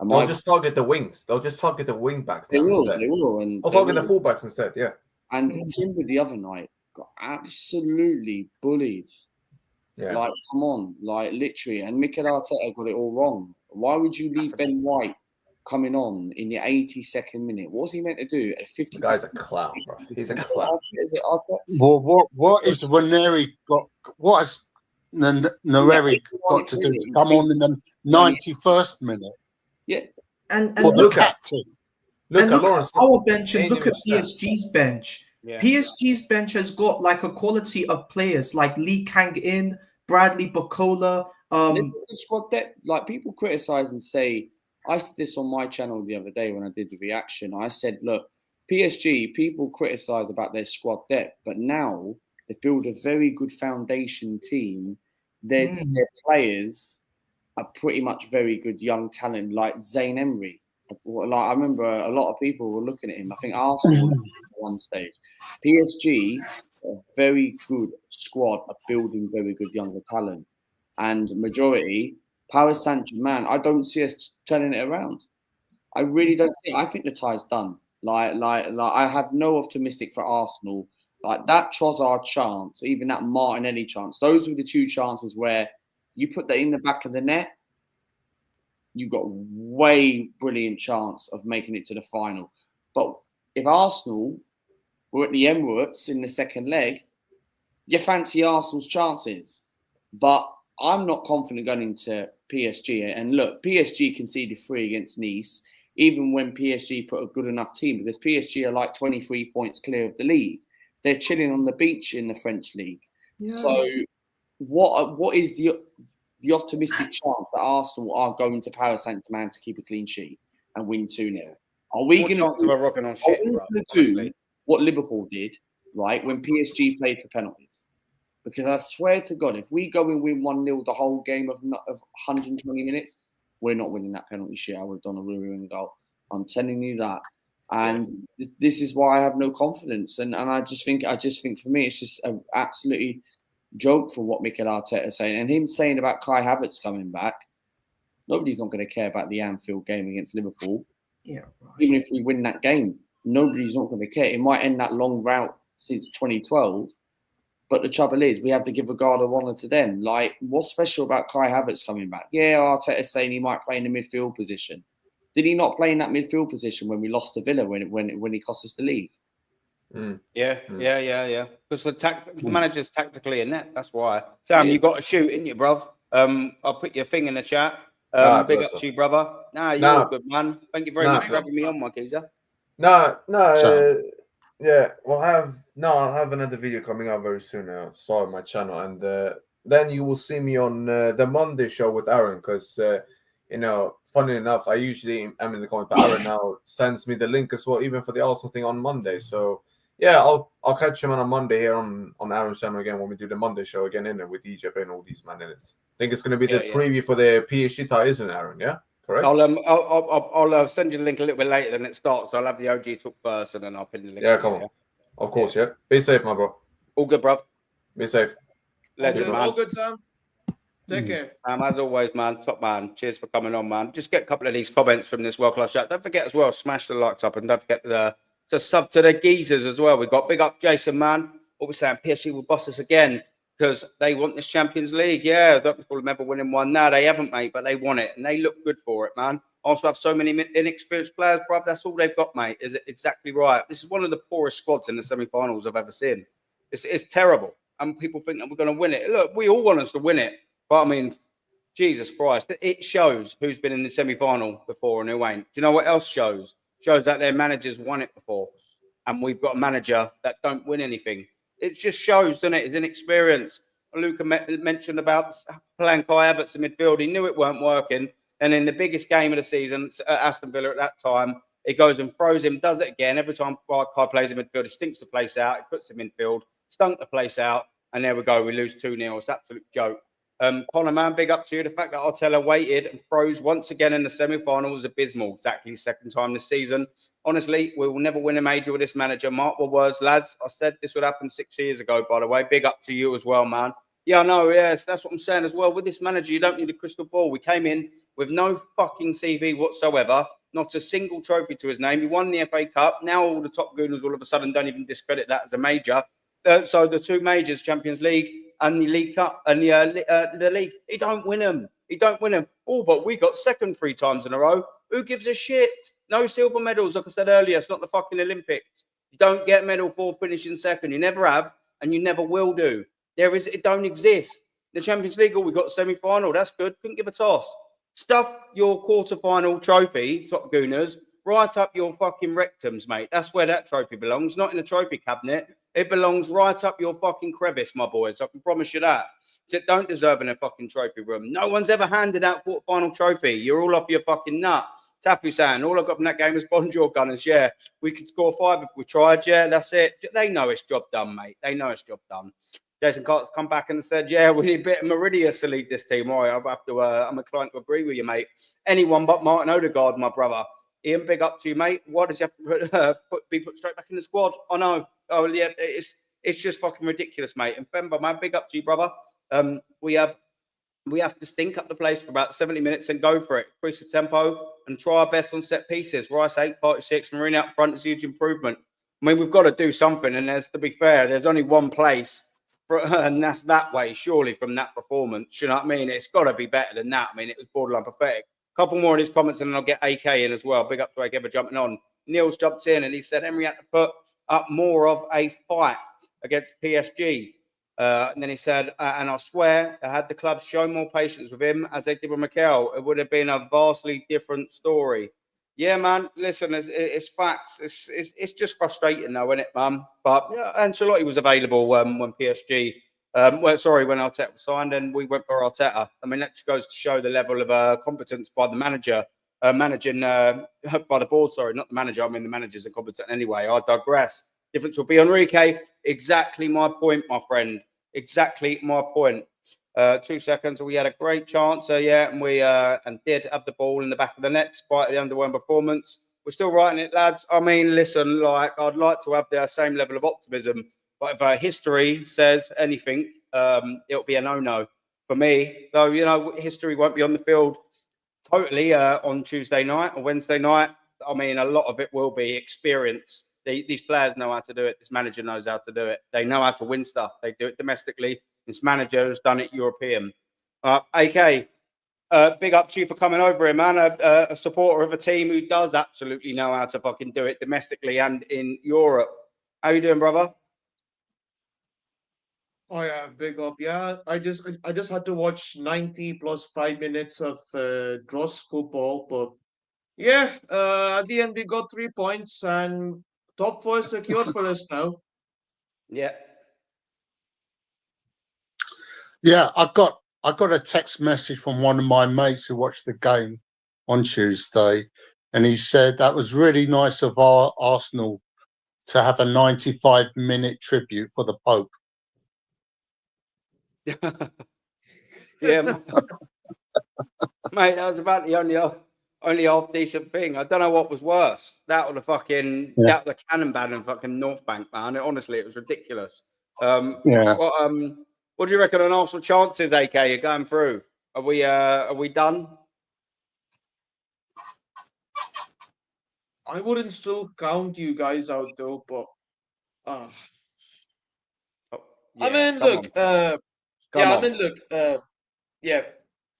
They'll just target the wings. They'll just target the wing backs now instead. They will. And Or target the fullbacks instead, yeah. And Timber the other night got absolutely bullied. Yeah. Like, come on, like literally. And Mikel Arteta got it all wrong. Why would you leave Ben White coming on in the 82nd minute? What was he meant to do at 50? The guy's a clown, bro. He's a clown. Well, what is Ranieri got? What has Ranieri got to do to come on in the 91st minute? Yeah, and for the captain. Look at Lawrence, our bench and look at PSG's bench. Yeah. PSG's bench has got like a quality of players like Lee Kang-in, Bradley Bacola. Squad depth, like people criticize and say, I said this on my channel the other day when I did the reaction. I said, look, PSG, people criticize about their squad depth, but now they build a very good foundation team. Their players are pretty much very good young talent, like Zayn Emery. Like I remember a lot of people were looking at him. I think Arsenal at one stage. PSG, a very good squad of building very good younger talent, and majority Paris Saint-Germain. I don't see us turning it around. I really don't see. I think the tie's done. Like I have no optimistic for Arsenal. Like that Trossard chance, even that Martinelli chance. Those were the two chances where you put that in the back of the net. You got a way brilliant chance of making it to the final. But if Arsenal were at the Emirates in the second leg, you fancy Arsenal's chances. But I'm not confident going into PSG. And look, PSG conceded 3 against Nice, even when PSG put a good enough team, because PSG are like 23 points clear of the league. They're chilling on the beach in the French league. Yeah. So what is the optimistic chance that Arsenal are going to Paris Saint-Germain to keep a clean sheet and win 2-0? Are we going to do what Liverpool did, right, when PSG played for penalties? Because I swear to God, if we go and win 1-0 the whole game of 120 minutes, we're not winning that penalty shit. I would have done a ruining goal. I'm telling you that. And this is why I have no confidence. And I just think for me, it's just an absolutely joke for what Mikel Arteta is saying. And him saying about Kai Havertz coming back, nobody's not going to care about the Anfield game against Liverpool. Yeah, right. Even if we win that game, nobody's not going to care. It might end that long route since 2012. But the trouble is, we have to give a guard of honour to them. Like, what's special about Kai Havertz coming back? Yeah, Arteta's saying he might play in the midfield position. Did he not play in that midfield position when we lost to Villa when he cost us the league? Yeah. Because the manager's tactically in net. That's why. Sam, you got to shoot, innit you, bruv? I'll put your thing in the chat. Big up to you, brother. You're good, man. Thank you very much for having me on, my geezer. Yeah, I'll have another video coming out very soon. On my channel, and then you will see me on the Monday show with Aaron. Because funny enough, I usually am in the comment, but Aaron now sends me the link as well, even for the Arsenal thing on Monday. So yeah, I'll catch him on a Monday here on Aaron's channel again when we do the Monday show again in it with Egypt and all these man in it. I think it's going to be the preview for the PSG tie, isn't it, Aaron? Yeah. Correct. I'll send you the link a little bit later than it starts. So I'll have the OG talk first, and then I'll pin the link. Yeah, come on. Of course, yeah. Be safe, my bro. All good, bro. Be safe. Legend, man. All good, Sam. Take care. As always, man. Top man. Cheers for coming on, man. Just get a couple of these comments from this world class chat. Don't forget as well, smash the likes up, and don't forget to sub to the geezers as well. We got big up Jason, man. What we're saying, PSG will boss us again. Because they want this Champions League. Yeah, don't remember winning one. No, they haven't, mate, but they want it. And they look good for it, man. Also have so many inexperienced players, bruv. That's all they've got, mate. Is it exactly right? This is one of the poorest squads in the semi-finals I've ever seen. It's terrible. And people think that we're going to win it. Look, we all want us to win it. But, I mean, Jesus Christ. It shows who's been in the semi-final before and who ain't. Do you know what else shows? Shows that their managers won it before. And we've got a manager that don't win anything. It just shows, doesn't it? His inexperience. Luca mentioned about playing Kai Havertz in midfield. He knew it weren't working. And in the biggest game of the season, at Aston Villa at that time, he goes and throws him, does it again. Every time Kai plays in midfield, he stinks the place out. He puts him in midfield, stunk the place out. And there we go. We lose 2-0. It's an absolute joke. Connor, man, big up to you. The fact that Arteta waited and froze once again in the semi-final was abysmal. Exactly second time this season. Honestly, we will never win a major with this manager. Mark my words, lads. I said this would happen 6 years ago, by the way. Big up to you as well, man. Yeah, I know. Yes, that's what I'm saying as well. With this manager, you don't need a crystal ball. We came in with no fucking CV whatsoever. Not a single trophy to his name. He won the FA Cup. Now all the top gooners all of a sudden don't even discredit that as a major. So the two majors, Champions League and the League Cup and the league, he don't win them. He don't win them. Oh, but we got second 3 times in a row. Who gives a shit? No silver medals, like I said earlier. It's not the fucking Olympics. You don't get medal for finishing second. You never have, and you never will do. It don't exist. The Champions League, we got semi-final. That's good. Couldn't give a toss. Stuff your quarter-final trophy, top gooners, right up your fucking rectums, mate. That's where that trophy belongs. Not in the trophy cabinet. It belongs right up your fucking crevice, my boys. I can promise you that. That don't deserve in a fucking trophy room. No one's ever handed out quarter-final trophy. You're all off your fucking nut. Taffy saying, all I got from that game was bonjour gunners. Yeah, we could score 5 if we tried. Yeah, that's it. They know it's job done, mate. They know it's job done. Jason Carter's come back and said, yeah, we need a bit of Meridius to lead this team. All right, I'll have to, I'm inclined to agree with you, mate. Anyone but Martin Odegaard, my brother. Ian, big up to you, mate. Why does you have to be put straight back in the squad? I know. Oh, yeah, it's just fucking ridiculous, mate. And Femba, man, big up to you, brother. We have to stink up the place for about 70 minutes and go for it. Increase the tempo and try our best on set pieces. Rice 8, Party 6, Marine out front is a huge improvement. I mean, we've got to do something. And to be fair, there's only one place. And that's that way, surely, from that performance. You know what I mean? It's got to be better than that. I mean, it was borderline pathetic. A couple more of his comments and then I'll get AK in as well. Big up to AK for jumping on. Neil's jumped in and he said Emery had to put up more of a fight against PSG. And then he said, and I swear, had the club shown more patience with him as they did with Mikel, it would have been a vastly different story. Yeah, man. Listen, it's facts. It's just frustrating, though, isn't it, man? But yeah, Ancelotti was available when PSG. When Arteta was signed, and we went for Arteta. I mean, that just goes to show the level of competence by the manager, managing by the board. Sorry, not the manager. I mean, the managers are competent anyway. I digress. Difference will be Enrique. Exactly my point, my friend. Exactly my point. 2 seconds. We had a great chance. And we did have the ball in the back of the net despite the underwhelming performance. We're still writing it, lads. I mean, listen, like I'd like to have the same level of optimism, but if history says anything, it'll be a no-no for me. Though, you know, history won't be on the field totally on Tuesday night or Wednesday night. I mean, a lot of it will be experience. These players know how to do it. This manager knows how to do it. They know how to win stuff. They do it domestically. This manager has done it European. AK, big up to you for coming over here, man. A supporter of a team who does absolutely know how to fucking do it domestically and in Europe. How you doing, brother? Oh yeah, big up. Yeah, I just had to watch 90 plus 5 minutes of dross football, but yeah, at the end we got 3 points and top 4 is secured for us now. Yeah. Yeah, I got a text message from one of my mates who watched the game on Tuesday, and he said that was really nice of our Arsenal to have a 95-minute tribute for the Pope. Yeah, mate, that was about the only half decent thing. I don't know what was worse, that or the fucking that or the cannon ban and fucking North Bank, man. Honestly, it was ridiculous. What do you reckon on Arsenal chances, AK? You're going through. Are we done? I wouldn't still count you guys out though, but I mean, look,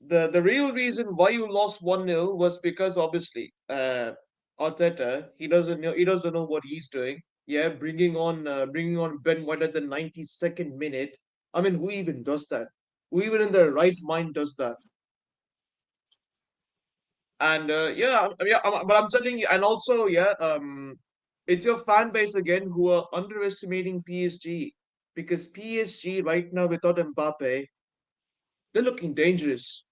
the real reason why you lost 1-0 was because obviously Arteta, he doesn't know what he's doing. Yeah, bringing on Ben White at the 92nd minute. I mean, who even does that? Who even in their right mind does that? And but I'm telling you, and also it's your fan base again who are underestimating PSG, because PSG right now without Mbappe, they're looking dangerous.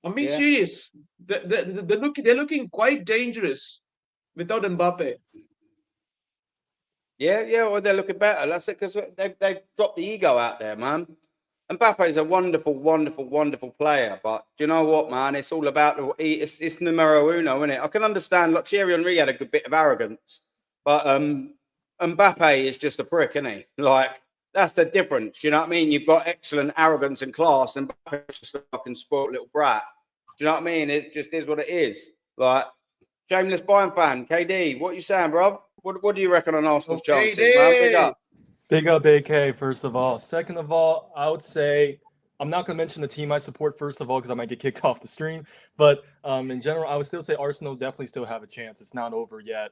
I'm being serious. They're looking quite dangerous without Mbappe. Yeah, well, they're looking better. That's it, because they've dropped the ego out there, man. Mbappe is a wonderful, wonderful, wonderful player. But do you know what, man? It's all about it's numero uno, isn't it? I can understand. Like Thierry Henry had a good bit of arrogance, but Mbappe is just a prick, isn't he? Like that's the difference. You know what I mean? You've got excellent arrogance and class, and Mbappe's just a fucking spoiled little brat. Do you know what I mean? It just is what it is. Like shameless Bayern fan, KD. What you saying, bro? What do you reckon on Arsenal's chances, man? Big up. Big up, AK, first of all. Second of all, I would say I'm not going to mention the team I support, first of all, because I might get kicked off the stream. But in general, I would still say Arsenal definitely still have a chance. It's not over yet.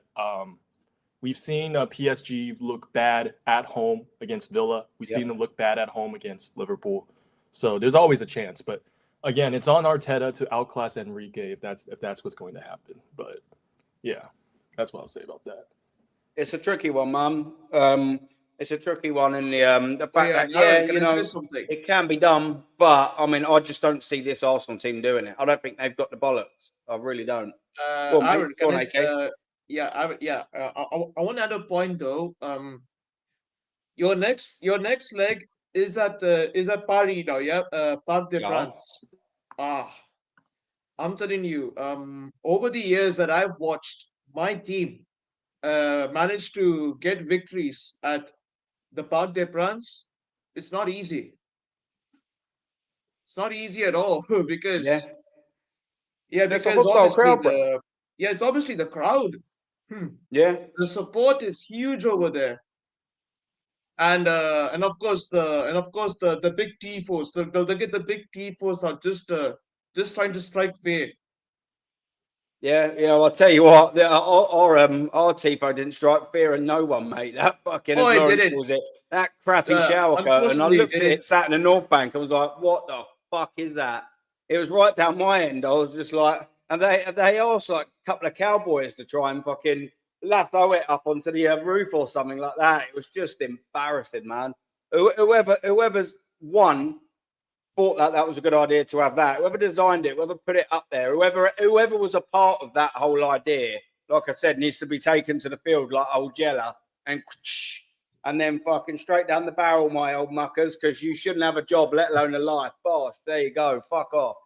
We've seen PSG look bad at home against Villa. We've seen them look bad at home against Liverpool. So there's always a chance. But again, it's on Arteta to outclass Enrique if that's what's going to happen. But yeah, that's what I'll say about that. It's a tricky one, Mum. It's a tricky one in the fact that you know it can be done, but I mean I just don't see this Arsenal team doing it. I don't think they've got the bollocks. I really don't. I want to add a point though. Your next leg is at Paris now, yeah. Parc des Princes. I'm telling you, over the years that I've watched, my team managed to get victories at the Parc des Princes. It's not easy. It's not easy at all because because obviously it's obviously the crowd. Yeah, the support is huge over there, and of course the big tifos. The big tifos are just trying to strike fear. Yeah, I'll tell you what, our tifo didn't strike fear in no one, mate. That fucking that crappy shower curtain. I looked at it, sat in the North Bank, I was like, what the fuck is that? It was right down my end. I was just like, and they asked like a couple of cowboys to try and fucking lasso it up onto the roof or something like that. It was just embarrassing, man. Whoever's won thought that was a good idea to have that. Whoever designed it, whoever put it up there, whoever was a part of that whole idea, like I said, needs to be taken to the field like old Jella and then fucking straight down the barrel, my old muckers, because you shouldn't have a job, let alone a life. Bosh, there you go. Fuck off.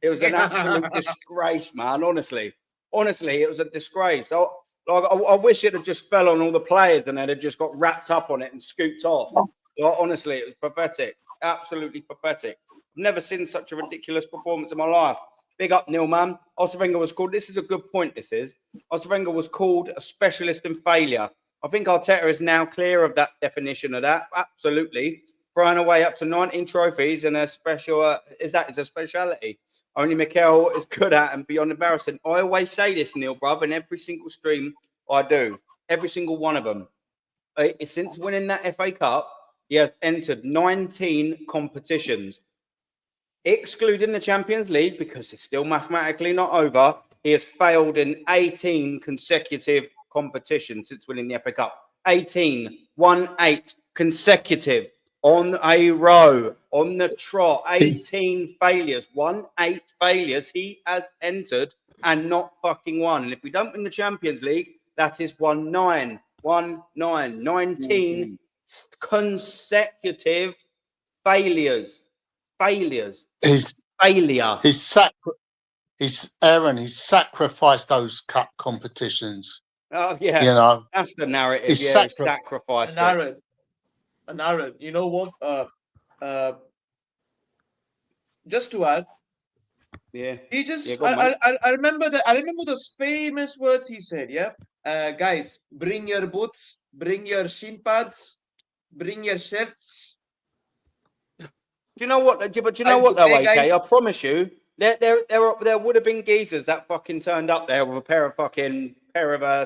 It was an absolute disgrace, man. Honestly, it was a disgrace. I wish it had just fell on all the players and they'd have just got wrapped up on it and scooped off. Honestly, it was pathetic. Absolutely pathetic. I've never seen such a ridiculous performance in my life. Big up, Neil, man. Arsene Wenger was called, this is a good point, this is. Arsene Wenger was called a specialist in failure. I think Arteta is now clear of that definition of that. Absolutely. Throwing away up to 19 trophies and a speciality. Only Mikel is good at and beyond embarrassing. I always say this, Neil, brother, in every single stream I do. Every single one of them. Since winning that FA Cup, he has entered 19 competitions, excluding the Champions League because it's still mathematically not over. He has failed in 18 consecutive competitions since winning the FA Cup. 18, 1-8 consecutive on a row, on the trot. 18 failures, 1-8 failures he has entered and not fucking won. And if we don't win the Champions League, that is 1-9, 1-9, 19 consecutive failures. He's sacrificed those cup competitions. Oh yeah, you know that's the narrative. He's sacrificed a narrative. You know what? Just to add, he just. I remember that. I remember those famous words he said. Yeah, guys, bring your boots, bring your shin pads, bring your shirts. Do you know what? But you know what though, AK? I promise you, there would have been geezers that fucking turned up there with a pair of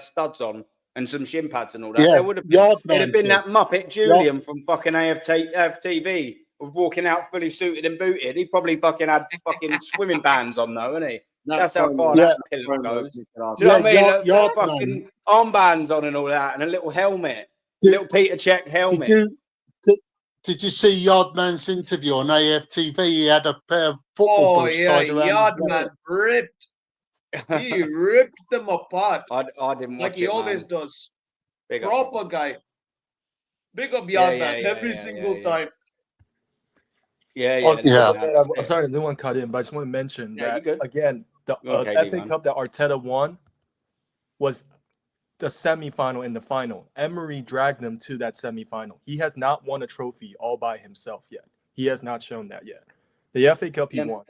studs on and some shin pads and all that. Yeah, there would have been that Muppet Julian from fucking AFTV walking out fully suited and booted. He probably fucking had fucking swimming bands on though, isn't he? That's how far that pillar goes. Do you know what I mean? Fucking armbands on and all that, and a little helmet, little Peter Cech helmet. Did you see Yardman's interview on AFTV? He had a pair of football boots tied around. Yardman ripped. He ripped them apart. I didn't watch like he always does. Big Proper guy. Big up Yardman every single time. Yeah, Oh, yeah. also, Yeah. man, I'm sorry, I didn't want to cut in, but I just want to mention Yeah, you that good. again. The Go on, KD, FA man. Cup that Arteta won was the semifinal and the final. Emery dragged them to that semifinal. He has not won a trophy all by himself yet. He has not shown that yet. The FA Cup he Yeah. won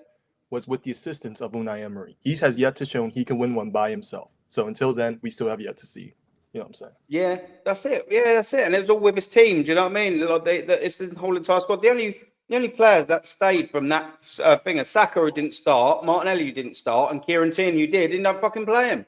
was with the assistance of Unai Emery. He has yet to show he can win one by himself. So until then, we still have yet to see. You know what I'm saying? Yeah, that's it. Yeah, that's it. And it was all with his team. Do you know what I mean? Like it's the whole entire squad. The only players that stayed from that thing are Saka, who didn't start, Martinelli, who didn't start, and Kieran Tierney, who did. He don't fucking play him.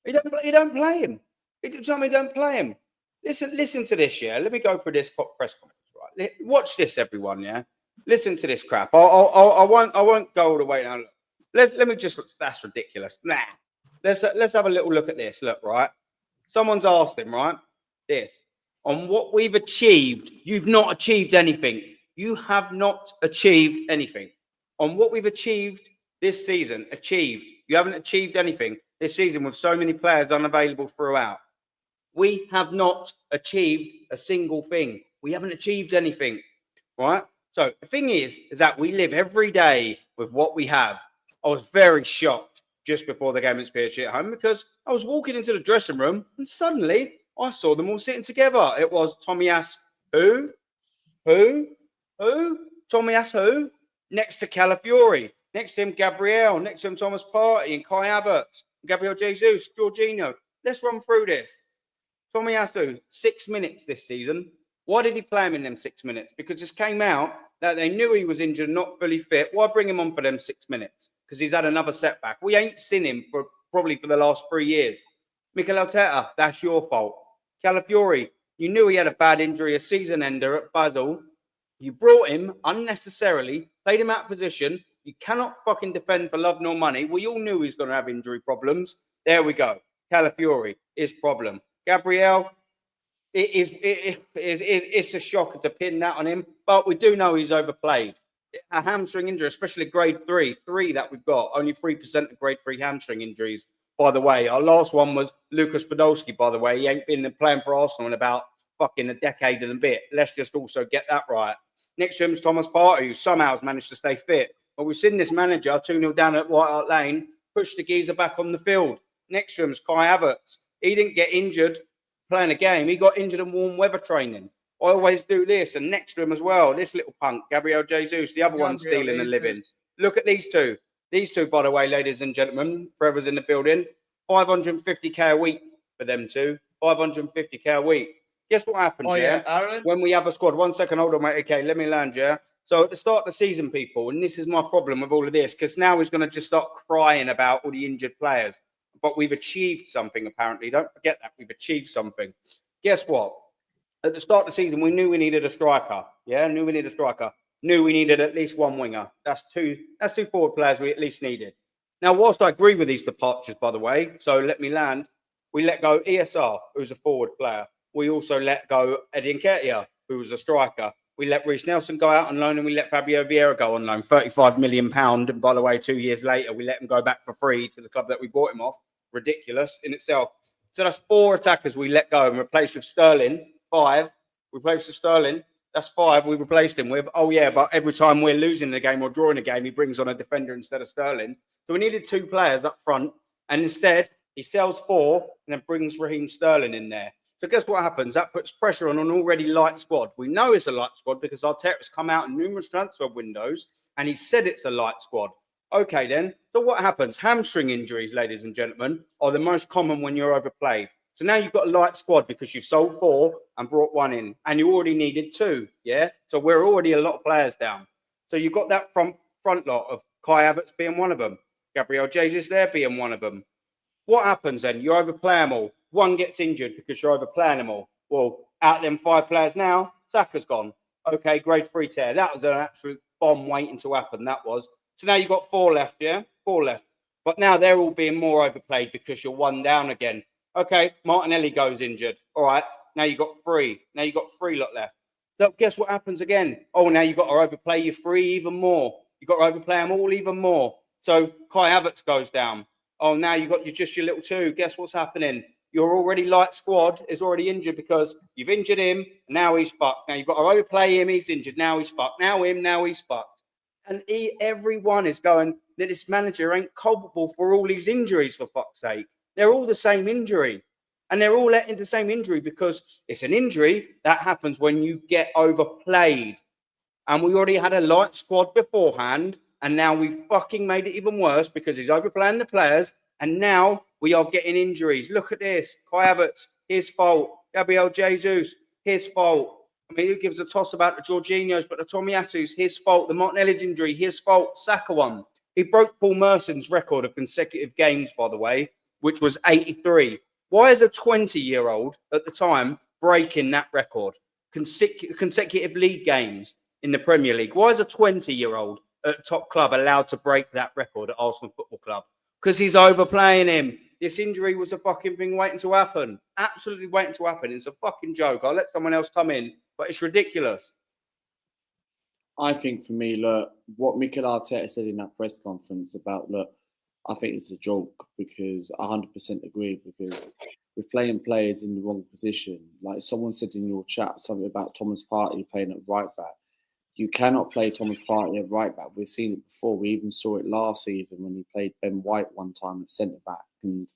He don't play him. Do you know what I mean? Don't play him. Listen to this. Yeah, let me go through this press conference. Right, watch this, everyone. Yeah, listen to this crap. I won't go all the way down. Let me just. That's ridiculous. Nah. Let's have a little look at this. Look, right. Someone's asked him, right? This. On what we've achieved, you've not achieved anything. You have not achieved anything. On what we've achieved this season, you haven't achieved anything this season with so many players unavailable throughout. We have not achieved a single thing. We haven't achieved anything, right? So the thing is that we live every day with what we have. I was very shocked just before the game against PSG at home because I was walking into the dressing room and suddenly I saw them all sitting together. It was Tomiyasu, Tomiyasu, next to Calafiori, next to him Gabriel, next to him Thomas Partey and Kai Havertz, Gabriel Jesus, Jorginho. Let's run through this. Tomiyasu, 6 minutes this season. Why did he play him in them 6 minutes? Because this came out that they knew he was injured, not fully fit. Why bring him on for them 6 minutes? Because he's had another setback. We ain't seen him probably for the last 3 years. Mikel Arteta, that's your fault. Calafiori, you knew he had a bad injury, a season ender at Basel. You brought him unnecessarily, played him out of position. You cannot fucking defend for love nor money. We all knew he's going to have injury problems. There we go. Calafiori, his problem. Gabriel, it's a shocker to pin that on him, but we do know he's overplayed. A hamstring injury, especially grade three that we've got, only 3% of grade 3 hamstring injuries, by the way. Our last one was Lucas Podolski, by the way. He ain't been playing for Arsenal in about fucking a decade and a bit. Let's just also get that right. Next to him is Thomas Partey, who somehow has managed to stay fit. But we've seen this manager 2-0 down at White Hart Lane push the geezer back on the field. Next to him is Kai Havertz. He didn't get injured playing a game. He got injured in warm weather training. I always do this. And next to him as well, this little punk, Gabriel Jesus, the other one stealing a living. Look at these two. These two, by the way, ladies and gentlemen, forever's in the building. 550k a week for them two. 550k a week. Guess what happens, Aaron? When we have a squad. 1 second, hold on, mate. Okay, let me land, yeah? So at the start of the season, people, and this is my problem with all of this, because now he's going to just start crying about all the injured players. But we've achieved something, apparently. Don't forget that. We've achieved something. Guess what? At the start of the season, we knew we needed a striker. Yeah, knew we needed a striker. Knew we needed at least one winger. That's two forward players we at least needed. Now, whilst I agree with these departures, by the way, so let me land. We let go ESR, who's a forward player. We also let go Eddie Nketiah, who was a striker. We let Reece Nelson go out on loan and we let Fabio Vieira go on loan. £35 million. And by the way, 2 years later, we let him go back for free to the club that we bought him off. Ridiculous in itself. So that's 4 attackers we let go and replaced with Sterling. 5. Replaced with Sterling. That's 5 we replaced him with. Oh, yeah, but every time we're losing the game or drawing a game, he brings on a defender instead of Sterling. So we needed 2 players up front. And instead, he sells 4 and then brings Raheem Sterling in there. So guess what happens? That puts pressure on an already light squad. We know it's a light squad because Arteta's come out in numerous transfer windows and he said it's a light squad. Okay, then. So what happens? Hamstring injuries, ladies and gentlemen, are the most common when you're overplayed. So now you've got a light squad because you've sold 4 and brought 1 in and you already needed 2. Yeah. So we're already a lot of players down. So you've got that front lot of Kai Havertz being one of them. Gabriel Jesus there being one of them. What happens then? You overplay them all. 1 gets injured because you're overplaying them all. Well, out of them 5 players now, Saka's gone. Okay, grade 3 tear. That was an absolute bomb waiting to happen. That was. So now you've got 4 left, yeah? 4 left. But now they're all being more overplayed because you're 1 down again. Okay, Martinelli goes injured. All right, now you've got 3. Now you've got 3 lot left. So guess what happens again? Oh, now you've got to overplay your 3 even more. You've got to overplay them all even more. So Kai Havertz goes down. Oh, now you've got just your little 2. Guess what's happening? your already light squad is already injured because you've injured him. Now he's fucked. Now you've got to overplay him. He's injured. Now he's fucked. Now him. Now he's fucked. And everyone is going that this manager ain't culpable for all these injuries, for fuck's sake. They're all the same injury. And they're all let into the same injury because it's an injury that happens when you get overplayed. And we already had a light squad beforehand. And now we've fucking made it even worse because he's overplaying the players. And now we are getting injuries. Look at this. Kai Havertz, his fault. Gabriel Jesus, his fault. I mean, who gives a toss about the Jorginhos, but the Tomiyasu's, his fault. The Martinelli injury, his fault. Saka one. He broke Paul Merson's record of consecutive games, by the way, which was 83. Why is a 20-year-old at the time breaking that record? Consecutive league games in the Premier League. Why is a 20-year-old at a top club allowed to break that record at Arsenal Football Club? Because he's overplaying him. This injury was a fucking thing waiting to happen. Absolutely waiting to happen. It's a fucking joke. I'll let someone else come in, but it's ridiculous. I think for me, look, what Mikel Arteta said in that press conference about, look, I think it's a joke because I 100% agree because we're playing players in the wrong position. Like someone said in your chat, something about Thomas Partey playing at right back. You cannot play Thomas Partey at right back. We've seen it before. We even saw it last season when he played Ben White one time at centre back, and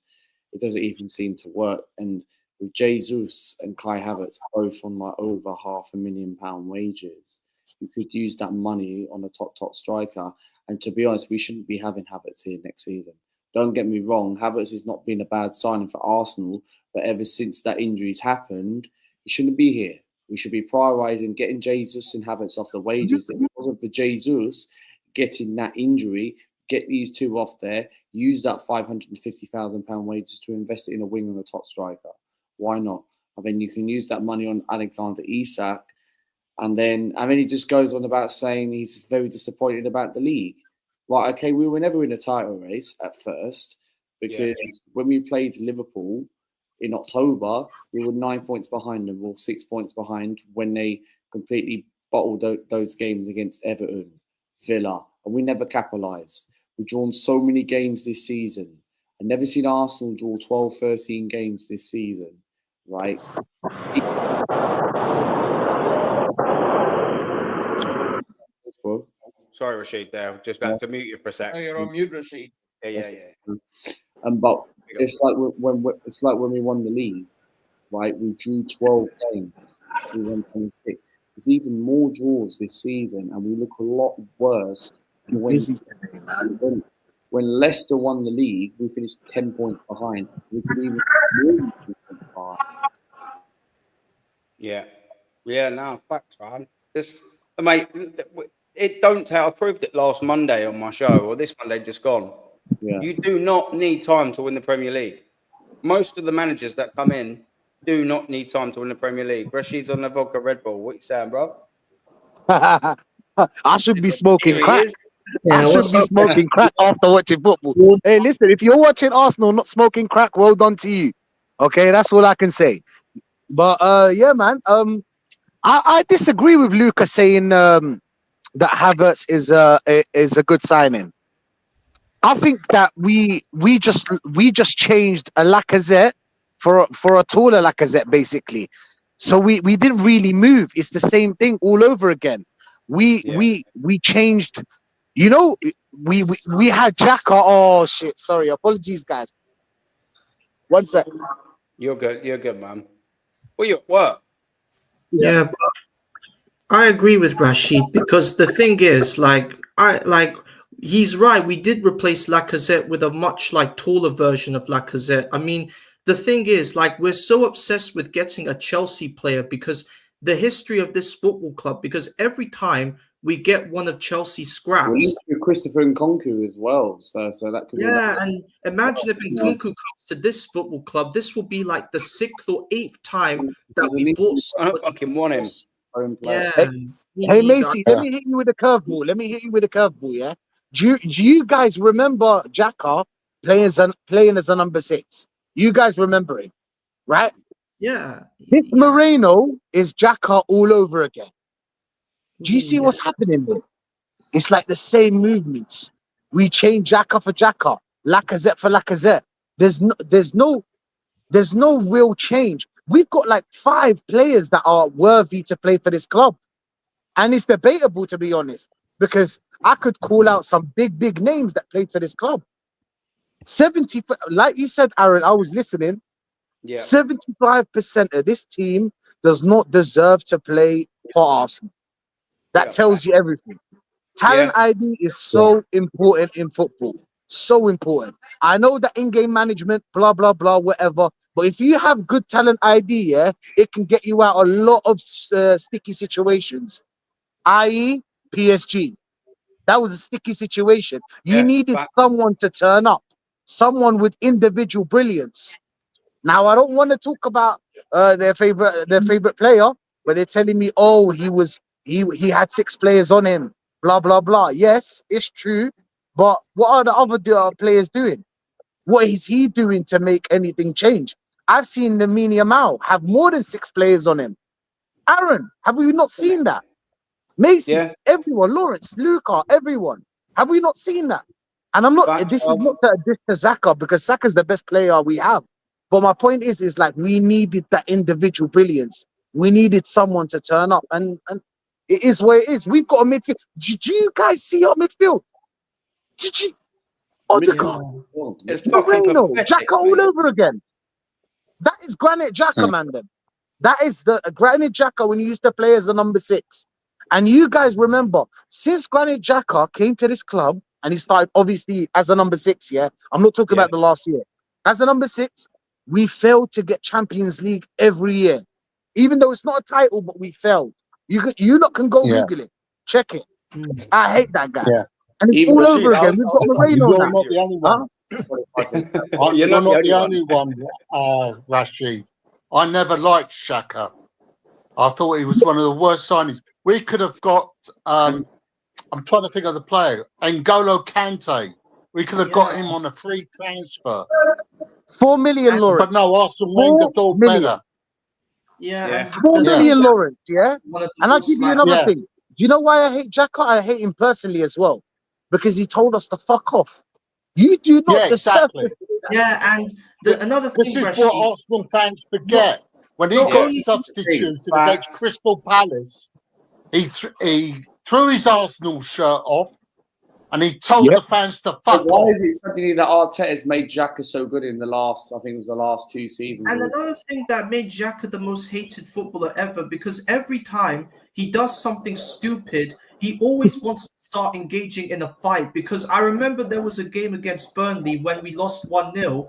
it doesn't even seem to work. And with Jesus and Kai Havertz both on like over £500,000 wages, you could use that money on a top striker. And to be honest, we shouldn't be having Havertz here next season. Don't get me wrong, Havertz has not been a bad signing for Arsenal, but ever since that injury's happened, he shouldn't be here. We should be prioritising getting Jesus and Havertz off the wages. If it wasn't for Jesus getting that injury, get these two off there, use that £550,000 wages to invest it in a wing on a top striker. Why not? I mean, you can use that money on Alexander Isak. And then he just goes on about saying he's very disappointed about the league. Right, okay, we were never in a title race at first because when we played Liverpool in October, we were 9 points behind them, or 6 points behind when they completely bottled those games against Everton, Villa, and we never capitalised. We've drawn so many games this season. I've never seen Arsenal draw 12, 13 games this season, right? Sorry, Rashid, there. Just about to mute you for a sec. Oh, you're on mute, Rashid. Yeah. But it's like when we won the league, right? We drew 12 games. We won 26. There's even more draws this season, and we look a lot worse. When Leicester won the league, we finished 10 points behind. We could even more than 10 points behind. Yeah, no, facts, man. This, mate, it don't tell. I proved it last Monday on my show, or this Monday just gone. Yeah. You do not need time to win the Premier League. Most of the managers that come in do not need time to win the Premier League. Rashid's on the vodka Red Bull. What you saying, bro? I should be smoking crack. Yeah, I should be smoking crack after watching football. Hey, listen, if you're watching Arsenal not smoking crack, well done to you. Okay, that's all I can say. But yeah, man. I disagree with Luca saying that Havertz is a good signing. I think that we just changed a Lacazette for a taller Lacazette, basically. So we didn't really move. It's the same thing all over again. We changed. You know, we had Xhaka. Oh shit! Sorry, apologies, guys. One sec. You're good, man. Well, you at work. Yeah, but I agree with Rashid because the thing is, he's right. We did replace Lacazette with a much taller version of Lacazette. I mean, the thing is, we're so obsessed with getting a Chelsea player because the history of this football club, because every time we get one of Chelsea's scraps. We need Christopher Nkunku as well, so that could be. Yeah, and imagine if Nkunku comes to this football club, this will be like the 6th or 8th time that we bought. I don't fucking want him. Yeah. Hey, Macy, let me hit you with a curveball. Yeah. Do you guys remember Xhaka playing as a number 6? You guys remember him, right? Yeah. This Moreno is Xhaka all over again. Do you see what's happening there? It's like the same movements. We change Xhaka for Xhaka, Lacazette for Lacazette. There's no There's no real change. We've got like 5 players that are worthy to play for this club. And it's debatable, to be honest, because I could call out some big names that played for this club. 70, like you said, Aaron, I was listening. Yeah. 75% of this team does not deserve to play for Arsenal. That tells you everything. Talent ID is so important in football. So important. I know that in-game management, blah, blah, blah, whatever. But if you have good talent ID, it can get you out a lot of sticky situations, i.e. PSG. That was a sticky situation. You needed someone to turn up, someone with individual brilliance. Now, I don't want to talk about their favorite player, but they're telling me, oh, he had 6 players on him, blah, blah, blah. Yes, it's true. But what are the other players doing? What is he doing to make anything change? I've seen Lamine Yamal have more than 6 players on him. Aaron, have we not seen that? Macy, everyone, Lawrence, Luca, everyone. Have we not seen that? And I'm not, this is not a diss to Xhaka, because Saka's the best player we have. But my point is like, we needed that individual brilliance. We needed someone to turn up, and it is what it is. We've got a midfield. Do you guys see our midfield? Did you? Odegaard, It's fucking Moreno, pathetic, Xhaka all mate. over again. That is Granite Xhaka, man. Then that is the Granite Xhaka when he used to play as a number 6. And you guys remember, since Granit Xhaka came to this club and he started obviously as a number 6, I'm not talking about the last year. As a number 6, we failed to get Champions League every year. Even though it's not a title, but we failed. You lot can go Google it. Check it. I hate that guy. And it's all over again. We've got Moreno You're now. not the only one. You're not the only one, Rashid. I never liked Xhaka. I thought he was one of the worst signings. We could have got, I'm trying to think of the player, N'Golo Kante. We could have got him on a free transfer. 4 million, Lawrence. But no, Arsenal Wenger thought better. Yeah. 4 million, Lawrence, And I'll give you another thing. Do you know why I hate Xhaka? I hate him personally as well. Because he told us to fuck off. You do not deserve to do that. And another thing, this is Rashid, what Arsenal fans forget. When he got substituted against Crystal Palace, he threw his Arsenal shirt off and he told the fans to fuck Why off. is it something that Arteta's made Xhaka so good in the last, I think it was the last 2 seasons? And another thing that made Xhaka the most hated footballer ever, because every time he does something stupid, he always wants to start engaging in a fight. Because I remember there was a game against Burnley when we lost 1-0.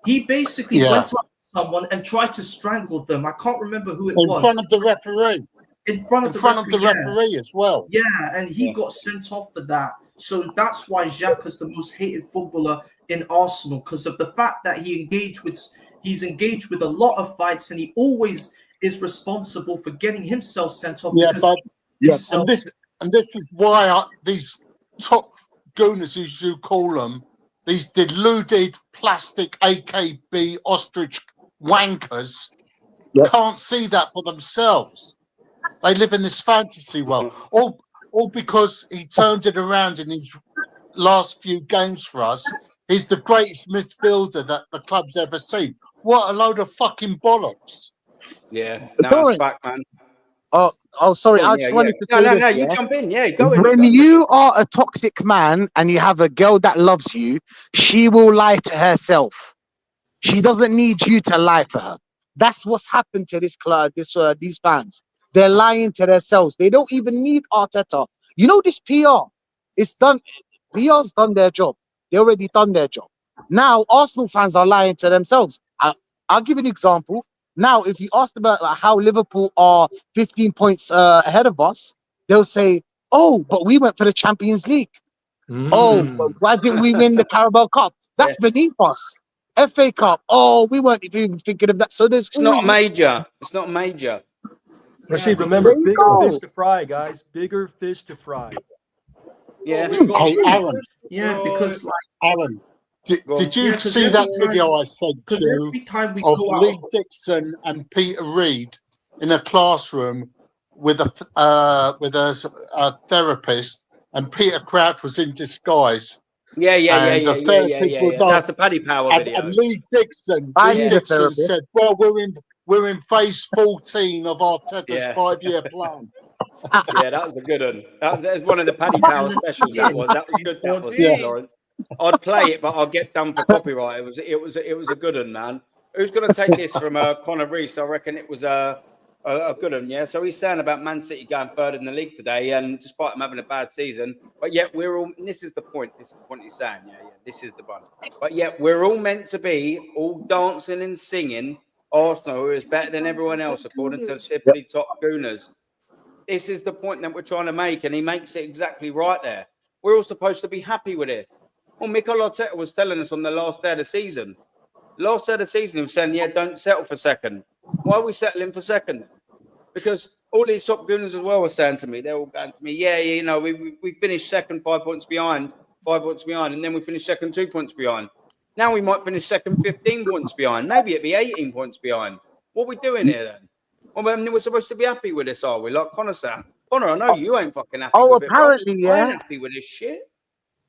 He basically went up to someone and tried to strangle them. I can't remember who it was. In front of the referee. In front of the referee as well. Yeah, and he got sent off for that. So that's why Xhaka's the most hated footballer in Arsenal, because of the fact that he's engaged with a lot of fights, and he always is responsible for getting himself sent off. And this is why these top gooners, as you call them, these deluded plastic AKB ostrich wankers, can't see that for themselves. They live in this fantasy world. All because he turned it around in his last few games for us. He's the greatest midfielder that the club's ever seen. What a load of fucking bollocks. Yeah, no, it's back, man. Oh, sorry. I just wanted to say No, you jump in. Yeah, go in. When you are a toxic man and you have a girl that loves you, she will lie to herself. She doesn't need you to lie to her. That's what's happened to this club, these fans. They're lying to themselves. They don't even need Arteta. You know, this PR, it's done. PR's done their job. They already done their job. Now, Arsenal fans are lying to themselves. I'll give you an example. Now, if you ask about how Liverpool are 15 points ahead of us, they'll say, oh, but we went for the Champions League. Oh, but why didn't we win the Carabao Cup? That's beneath us. FA Cup. Oh, we weren't even thinking of that. So it's not major. It's not major. Rashid, remember, bigger fish to fry, guys. Bigger fish to fry. Yeah. Hey, Aaron. Yeah, because Aaron, did you see that video I sent to of Lee Dixon and Peter Reid in a classroom with a therapist, and Peter Crouch was in disguise, And the therapist was That's asked, the Paddy Power and video. Lee Dixon, I Lee need a Dixon therapist. said, "Well, we're in phase 14 of Arteta's Yeah. 5-year plan." Yeah, that was a good one. That was one of the Paddy Power specials. That was good. That was Yeah. Lawrence. I'd play it, but I'll get done for copyright. It was a good one, man. Who's going to take this from Connor Reese? I reckon it was a good one. Yeah. So he's saying about Man City going third in the league today, and despite them having a bad season, but yet we're all. And this is the point. This is the point he's saying. Yeah. This is the one. But yet we're all meant to be all dancing and singing. Arsenal, who is better than everyone else, according to the typically top gooners. This is the point that we're trying to make, and he makes it exactly right there. We're all supposed to be happy with it. Well, Mikel Arteta was telling us on the last day of the season. Last day of the season, he was saying, yeah, don't settle for second. Why are we settling for second? Because all these top gooners as well were saying to me, they're all going to me, yeah, we finished second 5 points behind, and then we finished second 2 points behind. Now we might finish second 15 points behind. Maybe it'd be 18 points behind. What are we doing here then? Well, I mean, we're supposed to be happy with this, are we? Like Connor said. Connor, I know you ain't fucking happy with apparently, it, yeah. I ain't happy with this shit.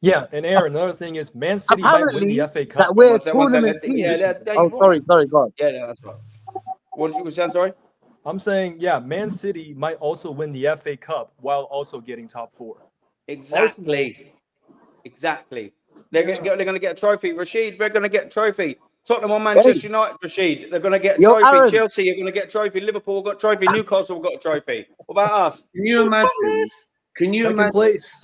Yeah, and Aaron, another thing is Man City might win the FA Cup. That we're One second, tournament team. yeah, Sorry, God. Yeah, no, that's right. What did you say, sorry? I'm saying, yeah, Man City might also win the FA Cup while also getting top 4. Exactly. They're going to get a trophy. Rashid, we're going to get a trophy. Tottenham or Manchester United, Rashid, they're going to get a trophy. Aaron. Chelsea, you're going to get a trophy. Liverpool got a trophy. Newcastle got a trophy. What about us? Can you imagine? Can you Second imagine? place.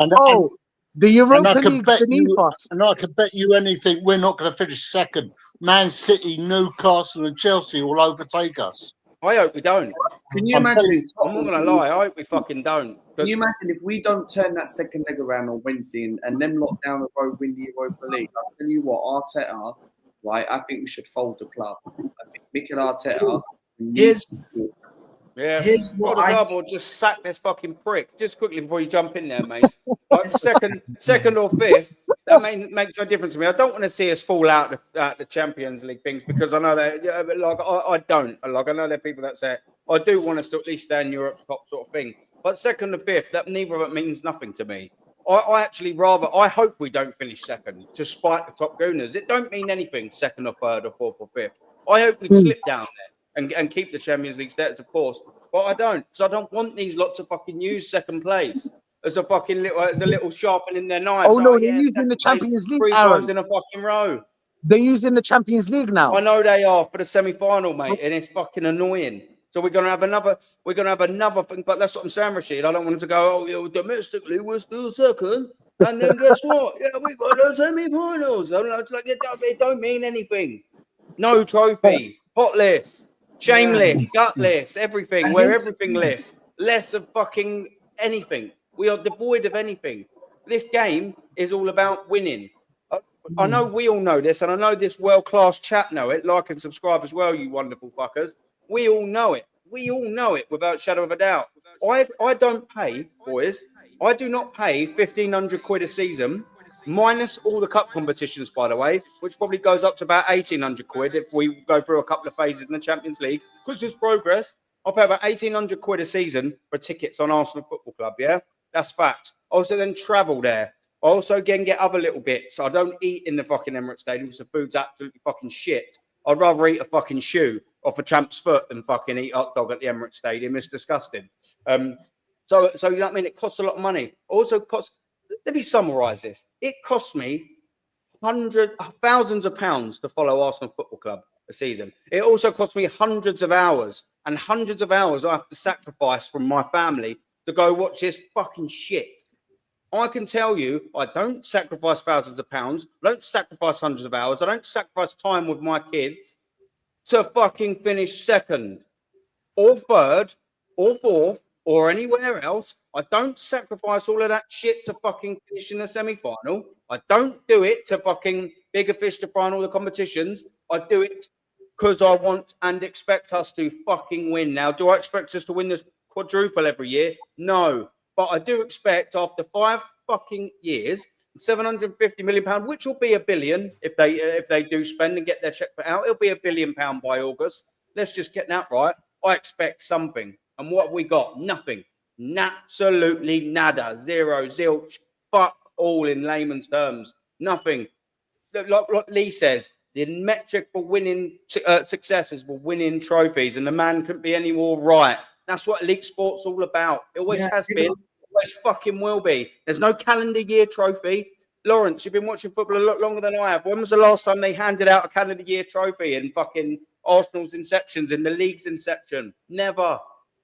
The Europa I can League bet beneath you, us. and I can bet you anything we're not going to finish second. Man City, Newcastle, and Chelsea will overtake us. I hope we don't. Can you I'm imagine? telling I'm not going to lie. I hope we fucking don't. Can you imagine if we don't turn that second leg around on Wednesday and them lot down the road win the Europa League? I'll tell you what, Arteta, right? I think we should fold the club. I think Mikel Arteta. Here's what or just sack this fucking prick. Just quickly before you jump in there, mate. Like second or fifth, that makes no difference to me. I don't want to see us fall out the Champions League things because I know that, I don't. Like, I know there are people that say I do want us to at least stay in Europe's top sort of thing. But second or fifth, that neither of it means nothing to me. I actually I hope we don't finish second to spite the top gooners. It don't mean anything, second or third or fourth or fifth. I hope we slip down there and keep the Champions League status, of course. But I don't. So I don't want these lots to fucking use second place as a fucking little sharpening their knives. Oh, no, they're using the Champions League, 3 Aaron. times in a fucking row. They're using the Champions League now. I know they are for the semi-final, mate, and it's fucking annoying. So we're gonna have another thing, but that's what I'm saying, Rashid. I don't want them to go, domestically we're still second, and then guess what? Yeah, we got the semi-finals. I'm like, it don't mean anything. No trophy, potless, shameless, gutless, everything. And We're his- everything less of fucking anything. We are devoid of anything. This game is all about winning. I know we all know this, and I know this world-class chat know it. Like and subscribe as well, you wonderful fuckers. We all know it. We all know it without a shadow of a doubt. I don't pay, boys. I do not pay 1,500 quid a season, minus all the cup competitions, by the way, which probably goes up to about 1,800 quid if we go through a couple of phases in the Champions League. Because there's progress. I'll pay about 1,800 quid a season for tickets on Arsenal Football Club, yeah? That's fact. I also then travel there. I also again get other little bits. I don't eat in the fucking Emirates Stadium because the food's absolutely fucking shit. I'd rather eat a fucking shoe off a champ's foot than fucking eat hot dog at the Emirates Stadium. It's disgusting. So you know what I mean? It costs a lot of money. Also costs. Let me summarise this. It costs me thousands of pounds to follow Arsenal Football Club a season. It also costs me hundreds of hours I have to sacrifice from my family to go watch this fucking shit. I can tell you, I don't sacrifice thousands of pounds. I don't sacrifice hundreds of hours. I don't sacrifice time with my kids to fucking finish second or third or fourth or anywhere else. I don't sacrifice all of that shit to fucking finish in the semi-final. I don't do it to fucking bigger fish to fry in all the competitions. I do it because I want and expect us to fucking win. Now, do I expect us to win this quadruple every year? No. But I do expect after 5 fucking years, £750 million, which will be £1 billion if they do spend and get their check put out. It'll be £1 billion by August. Let's just get that right. I expect something. And what have we got? Nothing. Absolutely nada. Zero, zilch. Fuck all in layman's terms. Nothing. Like Lee says, the metric for winning success is for winning trophies, and the man couldn't be any more right. That's what elite sport's all about. It always has been, always fucking will be. There's no calendar year trophy. Lawrence, you've been watching football a lot longer than I have. When was the last time they handed out a calendar year trophy in fucking Arsenal's inceptions, in the league's inception? Never.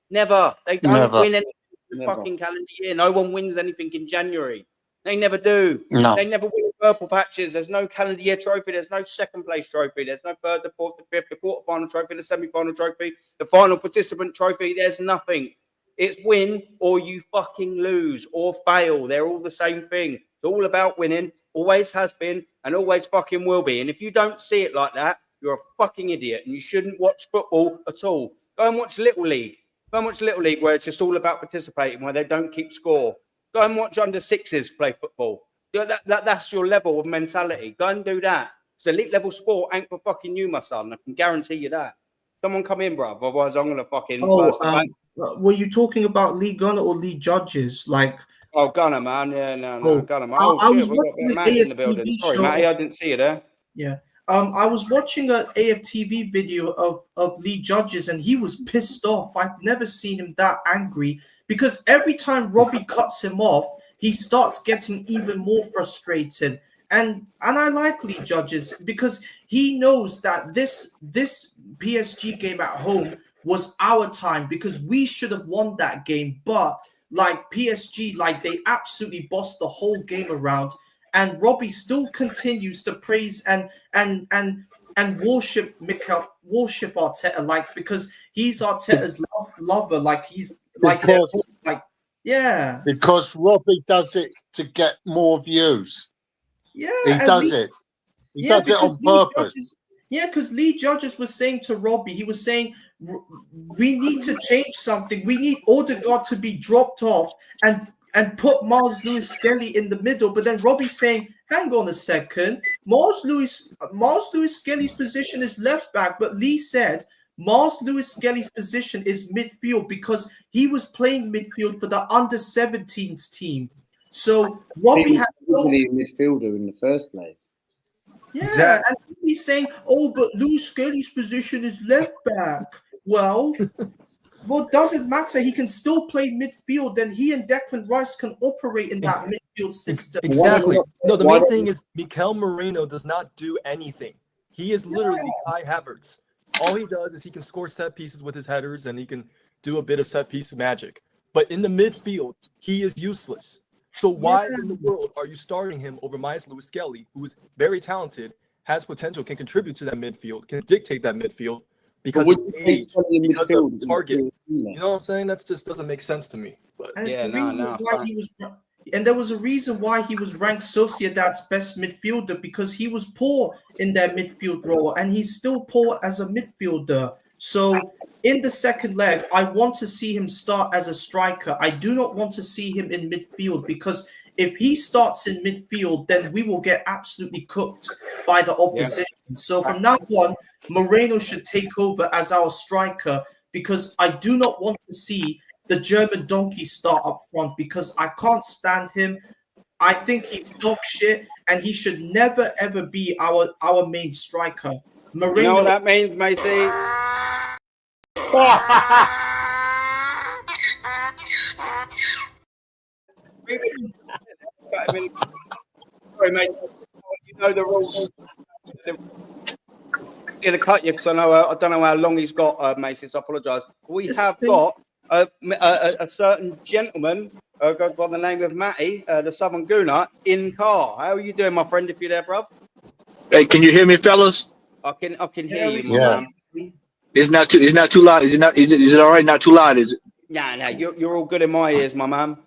They don't win anything in the fucking calendar year. No one wins anything in January. They never do. No. They never win purple patches. There's no calendar year trophy. There's no second place trophy. There's no third, the fourth, the fifth, the quarterfinal trophy, the semi-final trophy, the final participant trophy. There's nothing. It's win or you fucking lose or fail. They're all the same thing. It's all about winning. Always has been and always fucking will be. And if you don't see it like that, you're a fucking idiot and you shouldn't watch football at all. Go and watch Little League. Go and watch Little League where it's just all about participating, where they don't keep score. Go and watch under sixes play football. That's your level of mentality. Go and do that. It's elite level sport ain't for fucking you, my son. I can guarantee you that. Someone come in, bro. Otherwise, I'm gonna fucking. Were you talking about Lee Gunner or Lee Judges? Like, Gunner, man. Yeah, no, Gunner, man. I was We've got Matt in the building. Sorry, Matty, I didn't see you there. Yeah. I was watching an AFTV video of Lee Judges, and he was pissed off. I've never seen him that angry because every time Robbie cuts him off, he starts getting even more frustrated. And I like Lee Judges because he knows that this PSG game at home was our time because we should have won that game. But like PSG, like they absolutely bossed the whole game around. And Robbie still continues to praise and worship Arteta, like because he's Arteta's lover, like he's because Robbie does it to get more views. Yeah, he does it. He does it on purpose. Because Lee Judges was saying to Robbie, he was saying, we need to change something. We need Odegaard to be dropped off and put Miles Lewis-Skelly in the middle. But then Robbie's saying, hang on a second. Miles Lewis-Skelly's position is left back. But Lee said Miles Lewis-Skelly's position is midfield because he was playing midfield for the under-17s team. So Robbie had no midfielder in the first place. Yeah, exactly. And he's saying, oh, but Lewis-Skelly's position is left back. Well, doesn't matter. He can still play midfield. Then he and Declan Rice can operate in that midfield system. Exactly. No, the main thing is Mikel Moreno does not do anything. He is literally Kai Havertz. All he does is he can score set pieces with his headers and he can do a bit of set piece magic. But in the midfield, he is useless. So why in the world are you starting him over Miles Lewis-Skelly, who is very talented, has potential, can contribute to that midfield, can dictate that midfield? Because of age, because of target. You know what I'm saying? That just doesn't make sense to me. But and there was a reason why he was ranked Sociedad's best midfielder because he was poor in their midfield role, and he's still poor as a midfielder. So in the second leg, I want to see him start as a striker. I do not want to see him in midfield because if he starts in midfield, then we will get absolutely cooked by the opposition. Yeah. So from now on, Moreno should take over as our striker because I do not want to see the German donkey start up front because I can't stand him. I think he's dog shit and he should never, ever be our main striker. Moreno, you know what that means, Macy? Sorry, mate. You know the rules. I'm going to cut you because I don't know how long he's got, Macy, so I apologise. We have got a certain gentleman goes by the name of Matty, the Southern Gooner, in car. How are you doing, my friend, if you're there, bruv? Hey, can you hear me, fellas? I can hear you, man. It's not too loud. Is it all right? Not too loud, is it? Nah, you're all good in my ears, my man.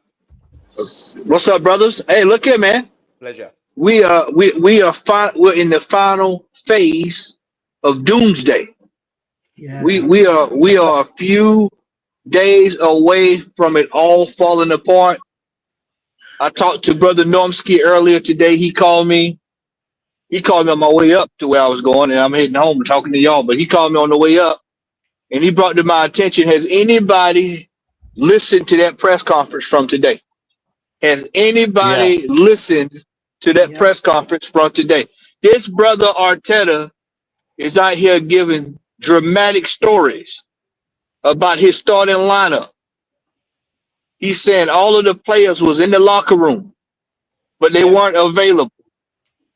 What's up, brothers? Hey, look here, man. Pleasure. We're in the final phase of doomsday. Yeah. We are a few days away from it all falling apart. I talked to Brother Normsky earlier today. He called me on my way up to where I was going, and I'm heading home and talking to y'all. But he called me on the way up, and he brought to my attention: has anybody listened to that press conference from today? Has anybody listened to that press conference from today. This brother Arteta is out here giving dramatic stories about his starting lineup. He's saying all of the players was in the locker room, but they weren't available.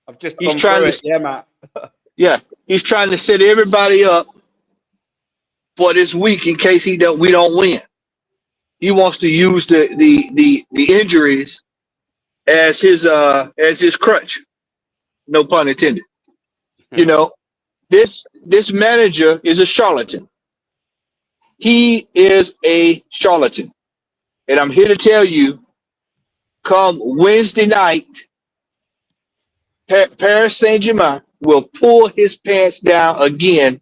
I've just He's gone trying through to, it. Yeah, Matt. yeah, he's trying to set everybody up for this week in case we don't win. He wants to use the injuries as his crutch. No pun intended. You know, this manager is a charlatan. He is a charlatan. And I'm here to tell you, come Wednesday night, Paris Saint-Germain will pull his pants down again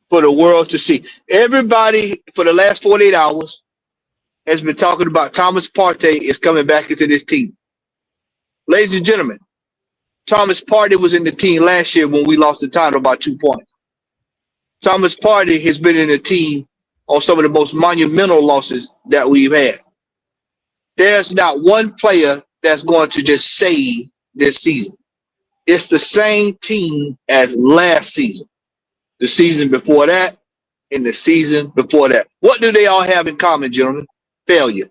for the world to see. Everybody for the last 48 hours has been talking about Thomas Partey is coming back into this team. Ladies and gentlemen, Thomas Partey was in the team last year when we lost the title by 2 points. Thomas Partey has been in the team on some of the most monumental losses that we've had. There's not one player that's going to just save this season. It's the same team as last season, the season before that, and the season before that. What do they all have in common, gentlemen? Failure.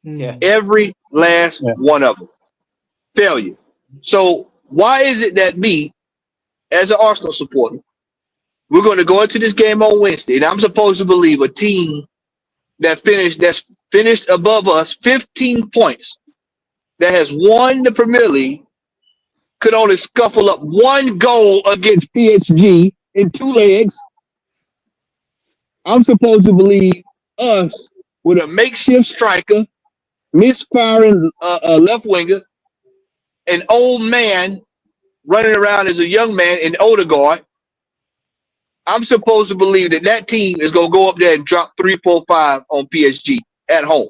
Yeah. Every last one of them. Failure. So why is it that me, as an Arsenal supporter, we're going to go into this game on Wednesday, and I'm supposed to believe a team that's finished above us 15 points, that has won the Premier League, could only scuffle up one goal against PSG in 2 legs. I'm supposed to believe us with a makeshift striker, misfiring left winger, an old man running around as a young man in Odegaard. I'm supposed to believe that team is going to go up there and drop 3, 4, 5 on PSG at home.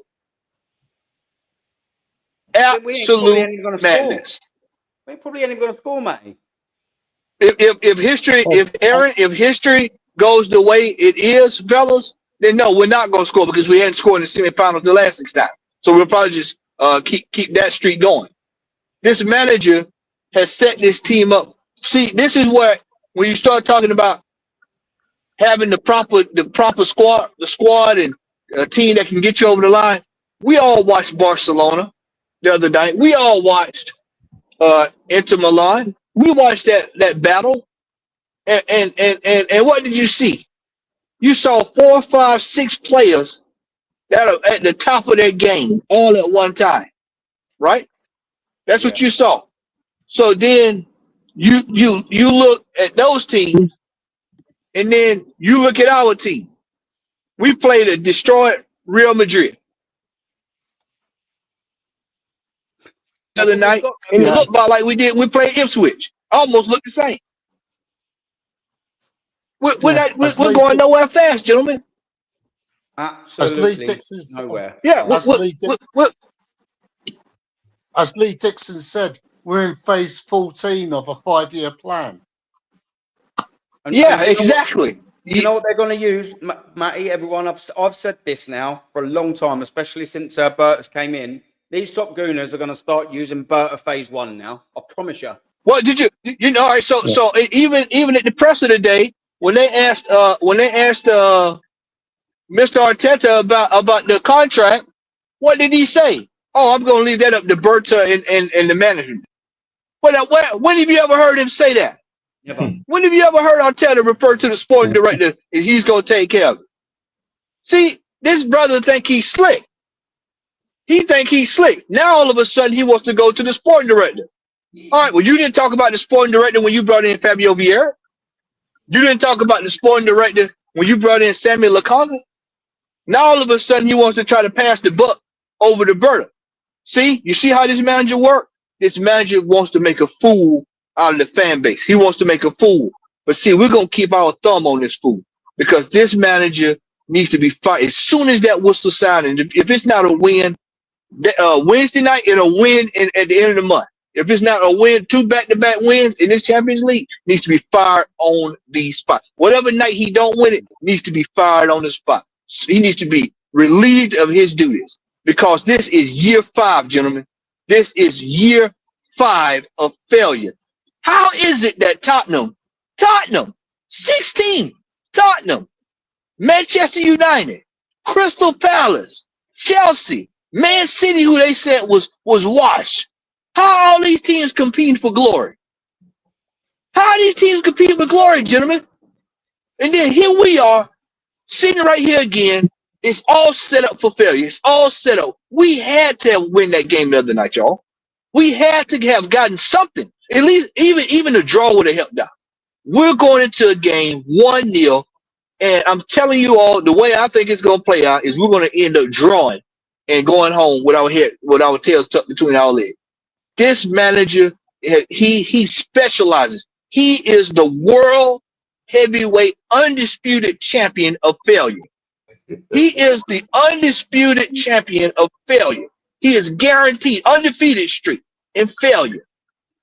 Absolute madness. We probably ain't even going to score, mate. If history goes the way it is, fellas, then no, we're not going to score because we hadn't scored in the semifinals the last 6 times. So we'll probably just keep that streak going. This manager has set this team up. See, this is where when you start talking about having the proper squad and a team that can get you over the line. We all watched Barcelona the other night. We all watched Inter Milan. We watched that battle, and what did you see? You saw 4, 5, 6 players that are at the top of their game all at one time, right? That's what you saw. So then you look at those teams, and then you look at our team. We played a destroyed Real Madrid the other night, and it looked about like we played Ipswich. Almost looked the same. We're going nowhere fast, gentlemen. Absolutely nowhere. Yeah, as Lee Dixon said, we're in phase 14 of a 5-year plan. Yeah, exactly. You know what they're going to use, Matty? Everyone, I've said this now for a long time, especially since Bertus came in. These top gooners are going to start using Berta phase 1 now. I promise you. What did you know? All right, so even at the press of the day, when they asked Mr. Arteta about the contract, what did he say? Oh, I'm going to leave that up to Berta and the management. When have you ever heard him say that? Never. When have you ever heard Arteta refer to the sporting director as he's going to take care of it? See, this brother think he's slick. He think he's slick. Now all of a sudden he wants to go to the sporting director. All right, well, you didn't talk about the sporting director when you brought in Fabio Vieira. You didn't talk about the sporting director when you brought in Samuel Lukaku. Now all of a sudden he wants to try to pass the buck over to Berta. See, you see how this manager works? This manager wants to make a fool out of the fan base. He wants to make a fool. But see, we're going to keep our thumb on this fool because this manager needs to be fired. As soon as that whistle sounds, and if it's not a win, Wednesday night, it'll win at the end of the month. If it's not a win, 2 back-to-back wins in this Champions League, needs to be fired on the spot. Whatever night he don't win it, needs to be fired on the spot. He needs to be relieved of his duties because this is year 5, gentlemen. This is year 5 of failure. How is it that Tottenham, 16, Tottenham, Manchester United, Crystal Palace, Chelsea, Man City, who they said was washed. How are all these teams competing for glory? How are these teams competing for glory, gentlemen? And then here we are, sitting right here again. It's all set up for failure. It's all set up. We had to win that game the other night, y'all. We had to have gotten something. At least even a draw would have helped out. We're going into a game 1-0, and I'm telling you all, the way I think it's going to play out is we're going to end up drawing and going home with our tails tucked between our legs. This manager, he specializes. He is the world heavyweight undisputed champion of failure. He is the undisputed champion of failure. He is guaranteed undefeated streak in failure.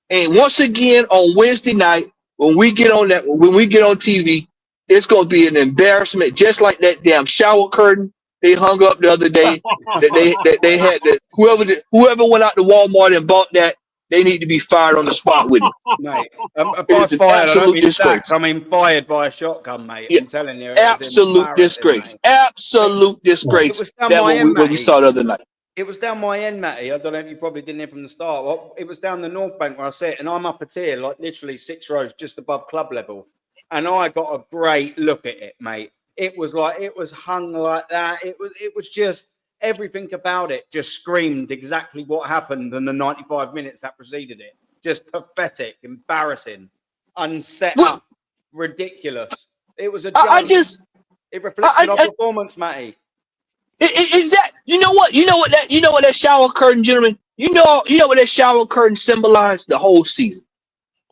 And once again on Wednesday night, when we get on TV, it's going to be an embarrassment, just like that damn shower curtain they hung up the other day. that they had that whoever went out to Walmart and bought that, they need to be fired on the spot with it. Mate, It's by an fired, I don't absolute mean disgrace. sacked. I mean fired by a shotgun, mate. Yeah, I'm telling you, absolute disgrace. Mate. Absolute disgrace. It was down That my end, what we Matty. saw the other night. It was down my end, Matty. I don't know if you probably didn't hear from the start. Well, it was down the North Bank where I sit, and I'm up a tier, like literally 6 rows just above club level. And I got a great look at it, mate. It was hung like that. It was just everything about it just screamed exactly what happened in the 95 minutes that preceded it. Just pathetic, embarrassing, unset up, ridiculous. It was a joke. It reflected our performance, Matty. Exactly. You know what that shower curtain, gentlemen. You know what that shower curtain symbolized the whole season.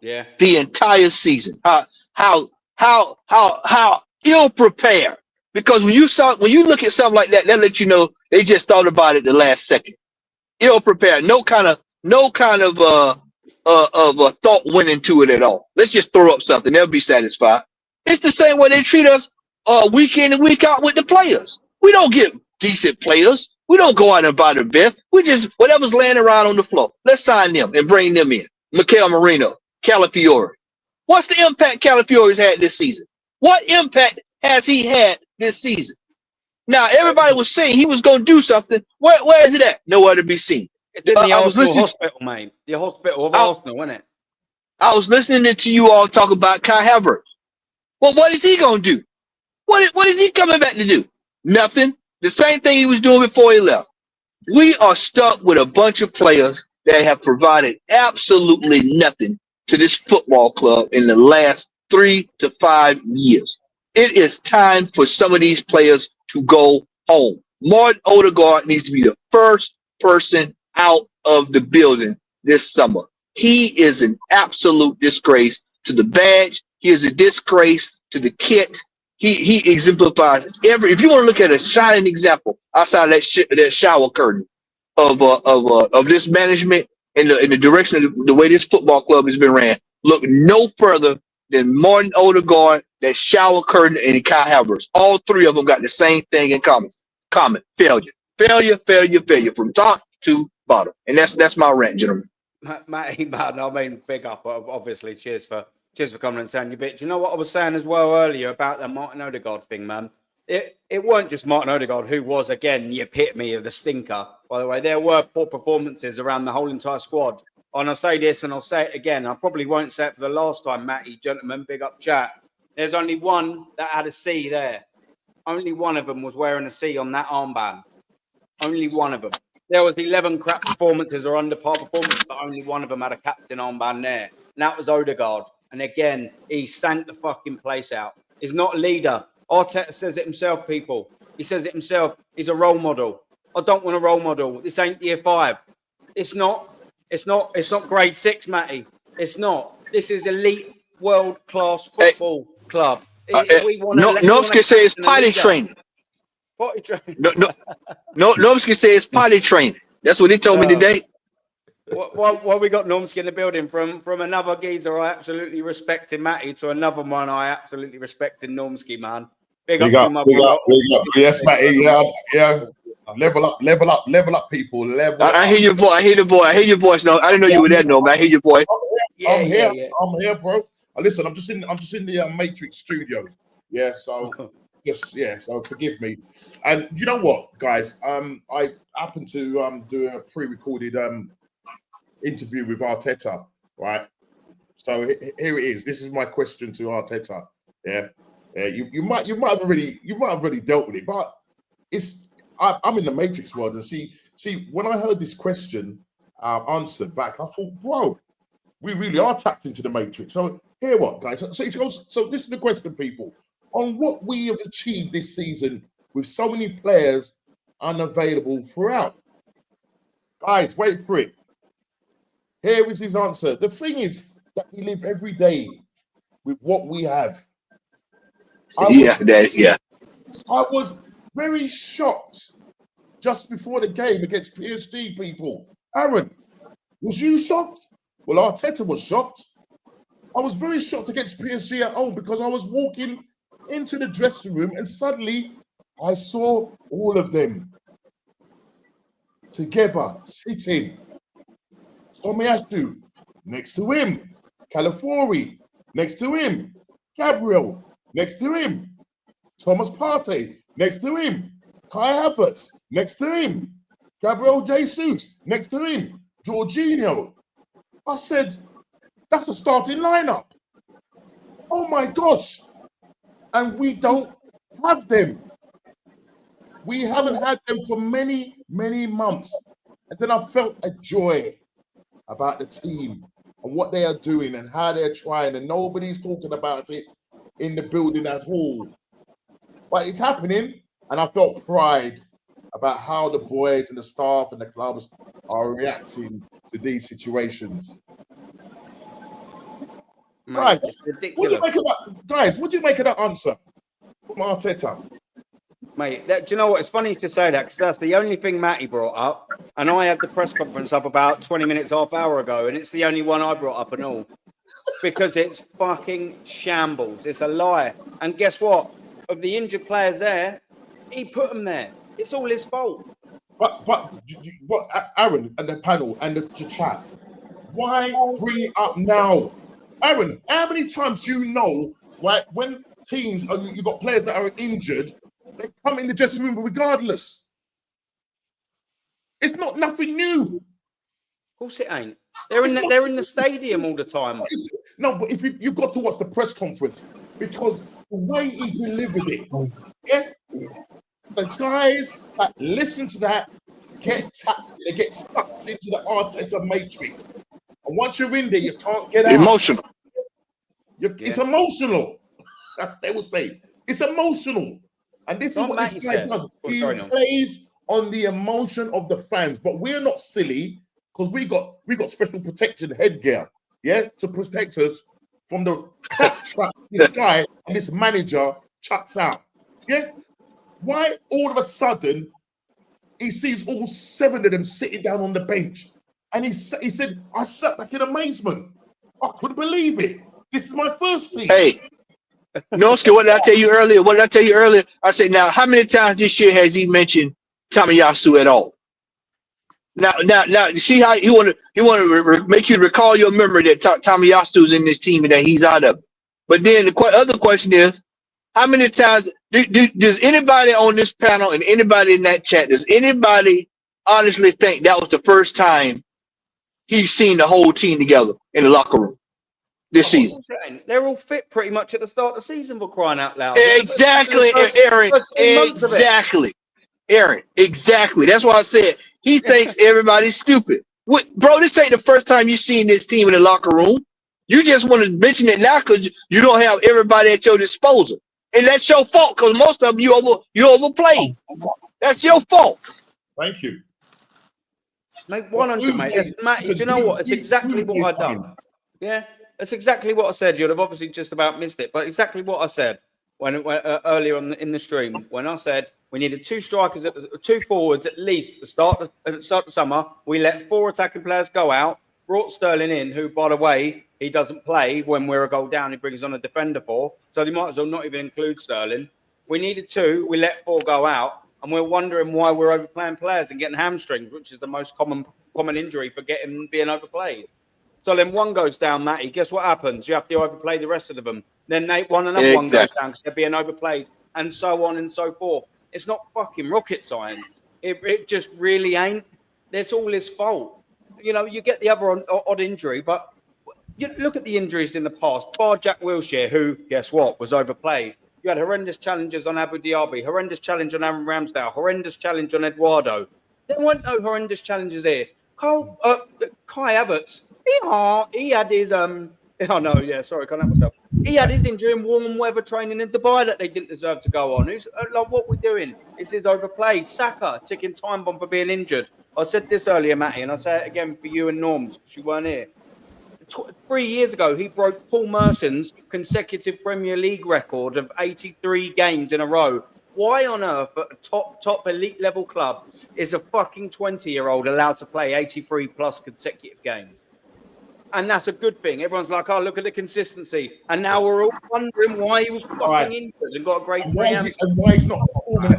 Yeah. The entire season. How ill prepared. Because when you look at something like that, that lets you know they just thought about it the last second. Ill prepared. No kind of thought went into it at all. Let's just throw up something. They'll be satisfied. It's the same way they treat us week in and week out with the players. We don't get decent players. We don't go out and buy the best. We just, whatever's laying around on the floor, let's sign them and bring them in. Mikel Merino, Calafiore. What's the impact Calafiore's had this season? What impact has he had this season? Now, everybody was saying he was going to do something. Where is it at? Nowhere to be seen. It's in the Arsenal hospital, mate. The hospital of Arsenal, isn't it? I was listening to you all talk about Kai Havertz. Well, what is he going to do? What is he coming back to do? Nothing. The same thing he was doing before he left. We are stuck with a bunch of players that have provided absolutely nothing to this football club in the last 3 to 5 years. It is time for some of these players to go home. Martin Odegaard needs to be the first person out of the building this summer. He is an absolute disgrace to the badge. He is a disgrace to the kit. He exemplifies if you want to look at a shining example outside of that shower curtain of this management and the direction of the way this football club has been ran, look no further than Martin Odegaard, that shower curtain, and Kai Havertz. All three of them got the same thing in common. Failure from top to bottom. And that's my rant, gentlemen. Matty, man, I mean, big up, obviously. Cheers for coming and saying your bit. Do you know what I was saying as well earlier about the Martin Odegaard thing, man? It weren't just Martin Odegaard, who was, again, the epitome of the stinker, by the way. There were poor performances around the whole entire squad. And I'll say this and I'll say it again. I probably won't say it for the last time, Matty, gentlemen, big up chat. There's only one that had a C there. Only one of them was wearing a C on that armband. Only one of them. There was 11 crap performances or under par performances, but only one of them had a captain armband there. And that was Odegaard. And again, he stank the fucking place out. He's not a leader. Arteta says it himself, people. He says it himself. He's a role model. I don't want a role model. This ain't year 5. It's not grade 6, Matty. It's not. This is elite world-class football club. Knowles can say it's potty training. Potty training. Knowles can say it's potty training. That's what he told me today. Well, we got Normski in the building from another geezer I absolutely respect in Matty to another one I absolutely respect in Normski, man. Big up. Yes, Matty. Yeah. Level up, people. Level I up. hear your voice. I hear your voice. No, I didn't know you were there. No, man. I hear your voice. I'm here, bro. Listen, I'm just in the Matrix studio. Yeah, so so forgive me. And you know what, guys? I happened to do a pre-recorded interview with Arteta, right? So here it is. This is my question to Arteta. Yeah, you might have already dealt with it, but I'm in the Matrix world, and see when I heard this question answered back, I thought, bro, we really are tapped into the Matrix. So here what, guys? So it goes. So this is the question, people, on what we have achieved this season with so many players unavailable throughout. Guys, wait for it. Here is his answer. The thing is that we live every day with what we have. I was very shocked just before the game against PSG, people. Aaron, was you shocked? Well, Arteta was shocked. I was very shocked against PSG at home because I was walking into the dressing room and suddenly I saw all of them together, sitting. Tomiyasu next to him. Calafiori next to him. Gabriel next to him. Thomas Partey next to him. Kai Havertz next to him. Gabriel Jesus next to him. Jorginho. I said, that's a starting lineup. Oh my gosh. And we don't have them. We haven't had them for many, many months. And then I felt a joy about the team and what they are doing and how they're trying, and nobody's talking about it in the building at all. But it's happening, and I felt pride about how the boys and the staff and the clubs are reacting to these situations. Mate, Guys, what do you make of that? Guys, what do you make of that answer from Arteta? Mate, do you know what? It's funny you should say that, because that's the only thing Matty brought up. And I had the press conference up about 20 minutes, half hour ago, and it's the only one I brought up and all. Because it's fucking shambles. It's a lie. And guess what? Of the injured players there, he put them there. It's all his fault. But Aaron and the panel and the chat, why bring it up now? Aaron, how many times do you know, right, when teams, you've got players that are injured, they come in the dressing room regardless? It's not nothing new. Of course it ain't. They're in the stadium all the time. No, but if you've got to watch the press conference, because the way he delivered it, yeah, the guys that listen to that get tapped, they get sucked into the Arteta matrix. And once you're in there, you can't get out. Emotional. It's emotional. That's what they will say. It's emotional. And this is what this guy does. He plays on the emotion of the fans. But we're not silly, because we got special protection headgear, yeah, to protect us from the trap this guy and this manager chucks out. Yeah? Why all of a sudden he sees all 7 of them sitting down on the bench? And he said, I sat back in amazement. I couldn't believe it. This is my first team. Hey, Noski, what did I tell you earlier? I said, now, how many times this year has he mentioned Tomiyasu at all? Now, you see how he want to make you recall your memory that Tomiyasu's in this team and that he's out of it. But then the other question is, how many times does anybody on this panel and anybody in that chat, does anybody honestly think that was the first time he's seen the whole team together in the locker room this season? They're all fit pretty much at the start of the season, for crying out loud. Exactly, Aaron. Exactly. Aaron, exactly. That's why I said he thinks everybody's stupid. Bro, this ain't the first time you've seen this team in the locker room. You just want to mention it now because you don't have everybody at your disposal. And that's your fault, because most of them you overplayed. That's your fault. Thank you. Mate, 100, mate. Matt, do you know what? It's exactly what I done. Yeah, that's exactly what I said. You'd have obviously just about missed it, but exactly what I said when earlier in the stream, when I said we needed 2 strikers, 2 forwards at least to start the summer. We let 4 attacking players go out, brought Sterling in, who, by the way, he doesn't play when we're a goal down. He brings on a defender for, so they might as well not even include Sterling. We needed 2. We let 4 go out. and we're wondering why we're overplaying players and getting hamstrings, which is the most common injury for being overplayed. So then one goes down, Matty. Guess what happens? You have to overplay the rest of them. Then another one goes down because they're being overplayed, and so on and so forth. It's not fucking rocket science. It just really ain't. It's all his fault. You know, you get the other odd injury, but you look at the injuries in the past. Bar Jack Wilshere, who, guess what, was overplayed. You had horrendous challenges on Abu Dhabi, horrendous challenge on Aaron Ramsdale, horrendous challenge on Eduardo. There weren't no horrendous challenges here. Kai Havertz, he had his sorry, can't help myself. He had his injury in warm weather training in Dubai that they didn't deserve to go on. Who's like, what we're doing? This is overplayed. Saka ticking time bomb for being injured. I said this earlier, Matty, and I say it again for you and Norms. She weren't here. 3 years ago, he broke Paul Merson's consecutive Premier League record of 83 games in a row. Why on earth, at a top elite level club, is a fucking 20-year-old allowed to play 83 plus consecutive games? And that's a good thing. Everyone's like, oh, look at the consistency. And now we're all wondering why he was fucking injured and got a great why he's not performing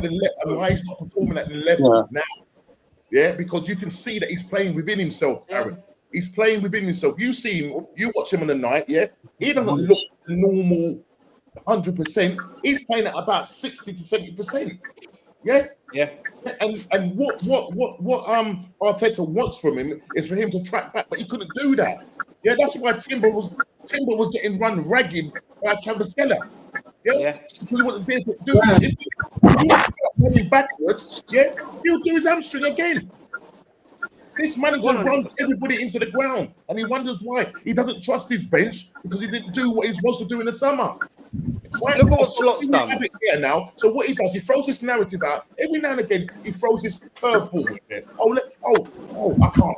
at the level now. Yeah, because you can see that he's playing within himself, Aaron. He's playing within himself. You see him, you watch him on the night, yeah? He doesn't look normal 100%. He's playing at about 60 to 70%. Yeah? Yeah. And what Arteta wants from him is for him to track back, but he couldn't do that. Yeah, that's why Timber was getting run ragged by Cambacella. Yeah? Because he wasn't there to do it. If he was running backwards, yeah, he'll do his hamstring again. This manager runs everybody into the ground, and he wonders why. He doesn't trust his bench because he didn't do what he was supposed to do in the summer. Look at what Slot's done. Now, so what he does, he throws this narrative out. Every now and again, he throws this curveball in there. I can't.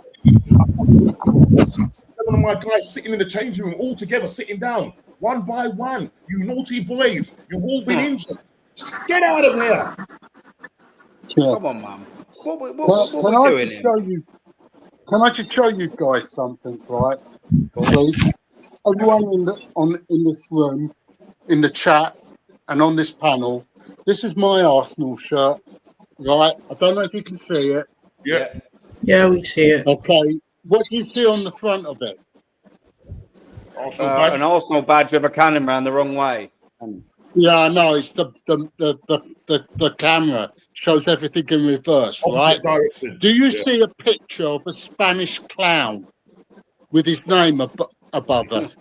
One of my guys sitting in the changing room, all together, sitting down, one by one. You naughty boys, you've all been injured. Get out of here. Come on, man. What we doing here? Can I just show you guys something, right? Please? Everyone in this room, in the chat, and on this panel, this is my Arsenal shirt, right? I don't know if you can see it. Yeah. Yeah, we see it. Okay. What do you see on the front of it? An Arsenal badge with a cannon round the wrong way. Yeah, I know. It's the camera shows everything in reverse, right? Do you see a picture of a Spanish clown with his name above it?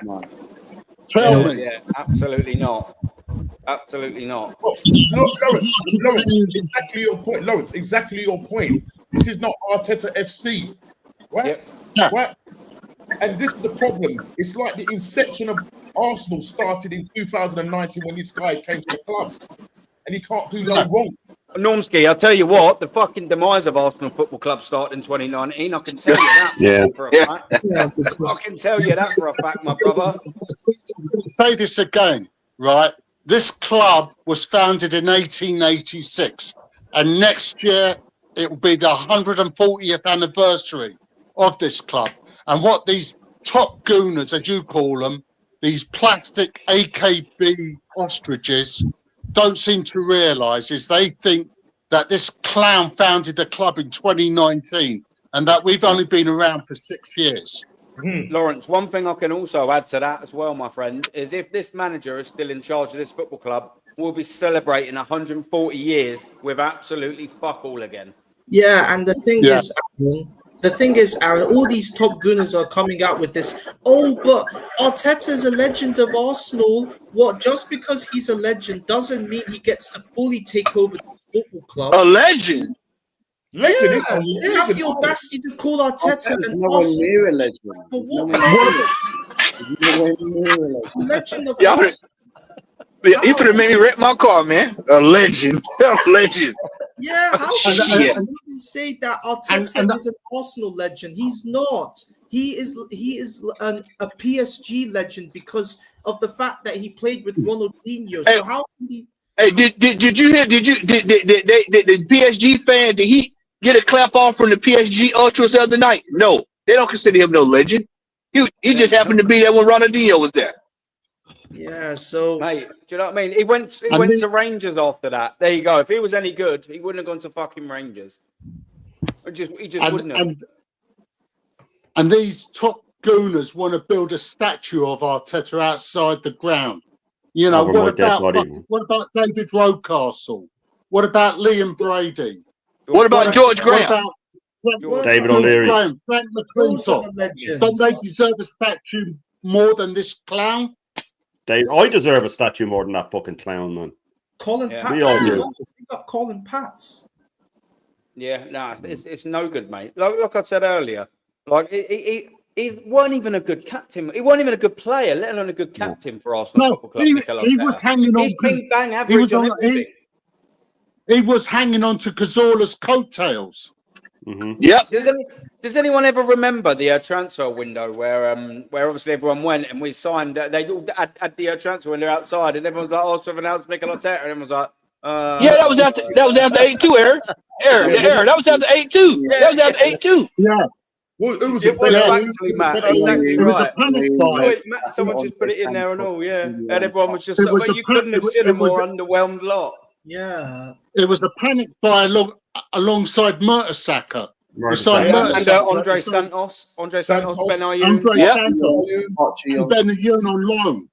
No. Tell me. Yeah, absolutely not. Absolutely not. Lawrence, exactly your point. Lawrence, exactly your point. This is not Arteta FC, right? Yep. Right. And this is the problem. It's like the inception of Arsenal started in 2019 when this guy came to the club, and he can't do no wrong. Normski, I'll tell you what, the fucking demise of Arsenal Football Club started in 2019. I can tell you that for a fact. I can tell you that for a fact, my brother. Say this again, right? This club was founded in 1886, and next year it will be the 140th anniversary of this club. And what these top gooners, as you call them, these plastic AKB ostriches, don't seem to realise is they think that this clown founded the club in 2019 and that we've only been around for 6 years. Lawrence, one thing I can also add to that as well, my friend, is if this manager is still in charge of this football club, we'll be celebrating 140 years with absolutely fuck all again. Yeah, and the thing is, Aaron, all these top gunners are coming out with this. Oh, but Arteta's a legend of Arsenal. What? Just because he's a legend doesn't mean he gets to fully take over the football club. A legend. They have the audacity to call Arteta an Arsenal legend. For what? Legend of Y'all, Arsenal. you could have made me wreck my car, man. A legend. A legend. Yeah, how can you even say that Arteta is an Arsenal legend? He's not. He is a PSG legend because of the fact that he played with Ronaldinho. So how can he? Hey, did you hear? Did the PSG fan? Did he get a clap off from the PSG ultras the other night? No, they don't consider him no legend. He just happened to be there when Ronaldinho was there. Yeah, so Mate, do you know what I mean? He went to Rangers after that. There you go. If he was any good, he wouldn't have gone to fucking Rangers. He just wouldn't have. And these top gooners want to build a statue of Arteta outside the ground. You know, what about David Rocastle? What about Liam Brady? What about George Graham? David O'Leary. Frank McClintock. Don't they deserve a statue more than this clown? I deserve a statue more than that fucking clown, man. Colin We Patts. all do. Got Colin Patts. Yeah, no, it's no good, mate. Like I said earlier, like he wasn't even a good captain. He wasn't even a good player, let alone a good captain for Arsenal Football Club. He was hanging on. He's been bang average on everything. He was hanging on to Cazorla's coattails. Mm-hmm. Yep. Does anyone ever remember the transfer window where obviously everyone went and we signed? They all had the transfer window outside, and everyone's like, "Oh, so announced Mikel Arteta," and everyone's like, "Yeah, that was after 8-2, Aaron. That was after 8-2. Yeah. That was after 8-2. Yeah." Well, it was exactly, Matt. Exactly right. Panic Someone just put it in there and all, yeah. And everyone was just like, you couldn't have seen a more underwhelmed lot. Yeah. It was a panic buy alongside Mertesacker. And Andre Santos, Ben Ayew. And Ben Ayew on loan.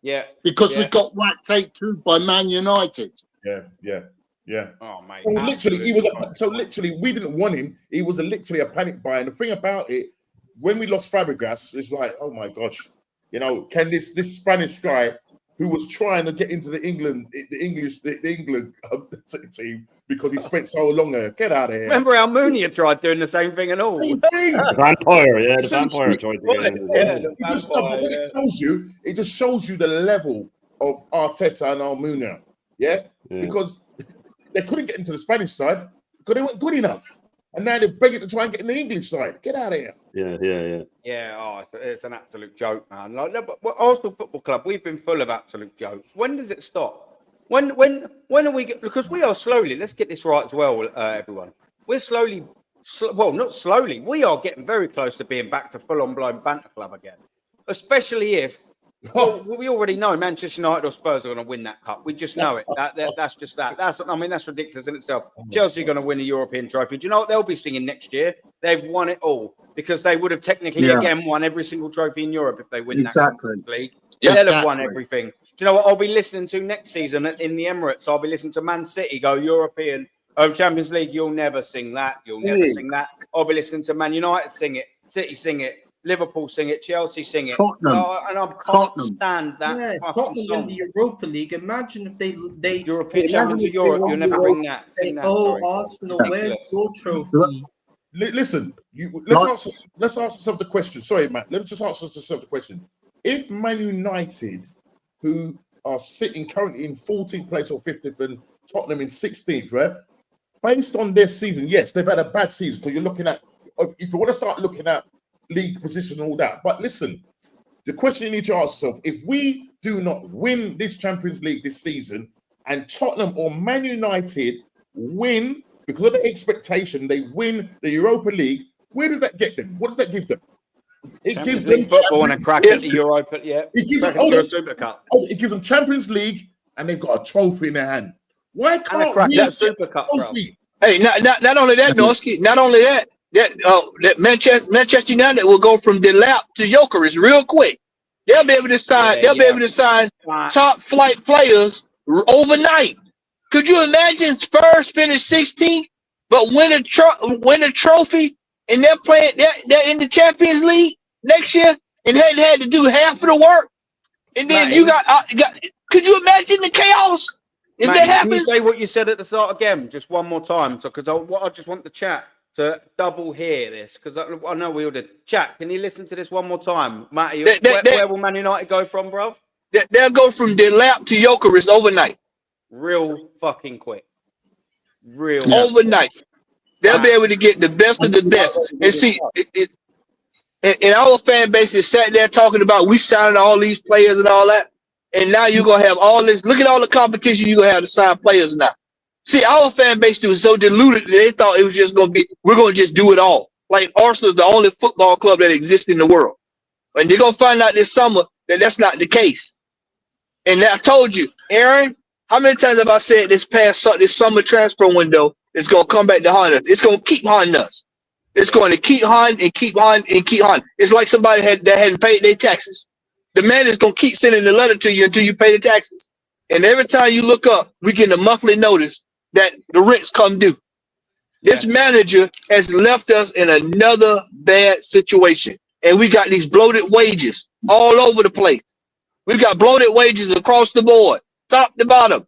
Yeah. Because we got whacked 8-2 by Man United. Yeah. Oh, mate. So literally, we didn't want him. He was literally a panic buy. And the thing about it, when we lost Fabregas, it's like, oh my gosh, you know, can this Spanish guy who was trying to get into the England team because he spent so long there, get out of here. Remember Almunia tried doing the same thing and all. The vampire tried to get in. It just shows you the level of Arteta and Almunia. Yeah. Because they couldn't get into the Spanish side because they weren't good enough. And now they're begging to try and get in the English side. Get out of here. Yeah, it's an absolute joke, man. Like, but Arsenal Football Club, we've been full of absolute jokes. When does it stop? When are we? Because we are slowly. Let's get this right as well, everyone. We're slowly. Well, not slowly. We are getting very close to being back to full-on blown banter club again. Especially if we already know Manchester United or Spurs are going to win that cup. We just know it. That's just that. That's ridiculous in itself. Chelsea are going to win a European trophy. Do you know what they'll be singing next year? They've won it all because they would have technically again won every single trophy in Europe if they win that league. They'll have won everything. Do you know what I'll be listening to next season in the Emirates? I'll be listening to Man City go European Champions League. You'll never sing that. You'll never sing that. I'll be listening to Man United sing it, City sing it, Liverpool sing it, Chelsea sing it. Tottenham. And I can't stand that. Yeah, Tottenham in the Europa League. Imagine if they European champions of Europe. You'll never bring that. Arsenal, where's your trophy? Listen, let's ask ourselves the question. Sorry, Matt. Let me just ask ourselves the question. If Man United, who are sitting currently in 14th place or 15th, and Tottenham in 16th, right? Based on their season, yes, they've had a bad season because you're looking at, if you want to start looking at league position and all that. But listen, the question you need to ask yourself, if we do not win this Champions League this season and Tottenham or Man United win, because of the expectation, they win the Europa League, where does that get them? What does that give them? It gives them football and a crack at the Europa. Yeah, it gives them Super Cup. It gives them Champions League and they've got a trophy in their hand. Why can't we get Super Cup, bro? Hey, not only that, Norsky, not only that. That Manchester United will go from Delap to Jokeris real quick. They'll be able to sign. They'll be able to sign top flight players overnight. Could you imagine Spurs finish 16th, but win a trophy, and they're playing? They're in the Champions League next year, and hadn't had to do half of the work. And then you got. Could you imagine the chaos if that happens? Can you say what you said at the start again, just one more time? So, because I just want the chat to double hear this, because I know we all did. Chat, can you listen to this one more time? Matty, where will Man United go from, bro? They'll go from Delap to Jokeris overnight. Real fucking quick. Overnight. They'll be able to get the best of the best. And see, and our fan base is sat there talking about we signing all these players and all that. And now you're going to have all this. Look at all the competition you're going to have to sign players now. See, our fan base was so diluted that they thought it was just going to be, we're going to just do it all. Like Arsenal is the only football club that exists in the world. And they're going to find out this summer that that's not the case. And I told you, Aaron, how many times have I said this summer transfer window is going to come back to haunt us? It's going to keep haunting us. It's going to keep haunting and keep haunting and keep haunting. It's like somebody that hadn't paid their taxes. The man is going to keep sending the letter to you until you pay the taxes. And every time you look up, we get a monthly notice that the rent's come due. This manager has left us in another bad situation. And we got these bloated wages all over the place. We've got bloated wages across the board, top to bottom.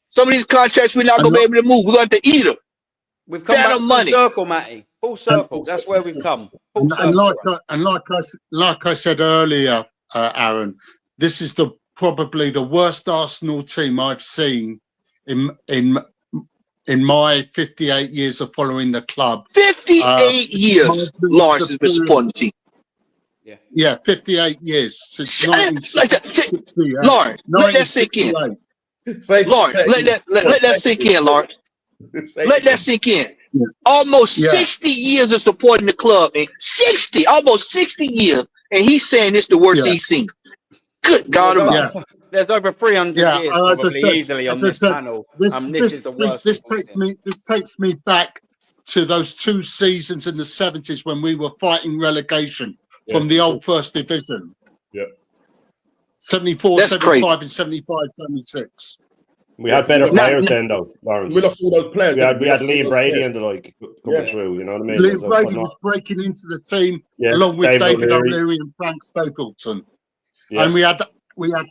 Some of these contracts we're not going to be able to move. We're going to have to eat them. We've come back full circle, Matty. Full circle. That's where we've come. Full circle. Like I said earlier, Aaron, this is probably the worst Arsenal team I've seen in my 58 years of following the club. 58 years, Lawrence has been supporting the team. Yeah, 58 years since 1968. Lawrence, let that sink in. Lawrence, let that sink in, Lawrence. Let that sink in. Almost 60 years of supporting the club, and almost 60 years, and he's saying it's the worst he's seen. Good God Almighty! There's over 300 years probably easily on this panel. This is the worst. This takes me back to those 2 seasons in the 70s when we were fighting relegation from the old First Division. Yeah. 74, That's 75, crazy. and 75, 76. We had better players then, though, Lawrence. We lost all those players. We had Liam Brady and the like coming through. You know what I mean? Liam Brady was breaking into the team along with David O'Leary and Frank Stapleton. Yeah. And we had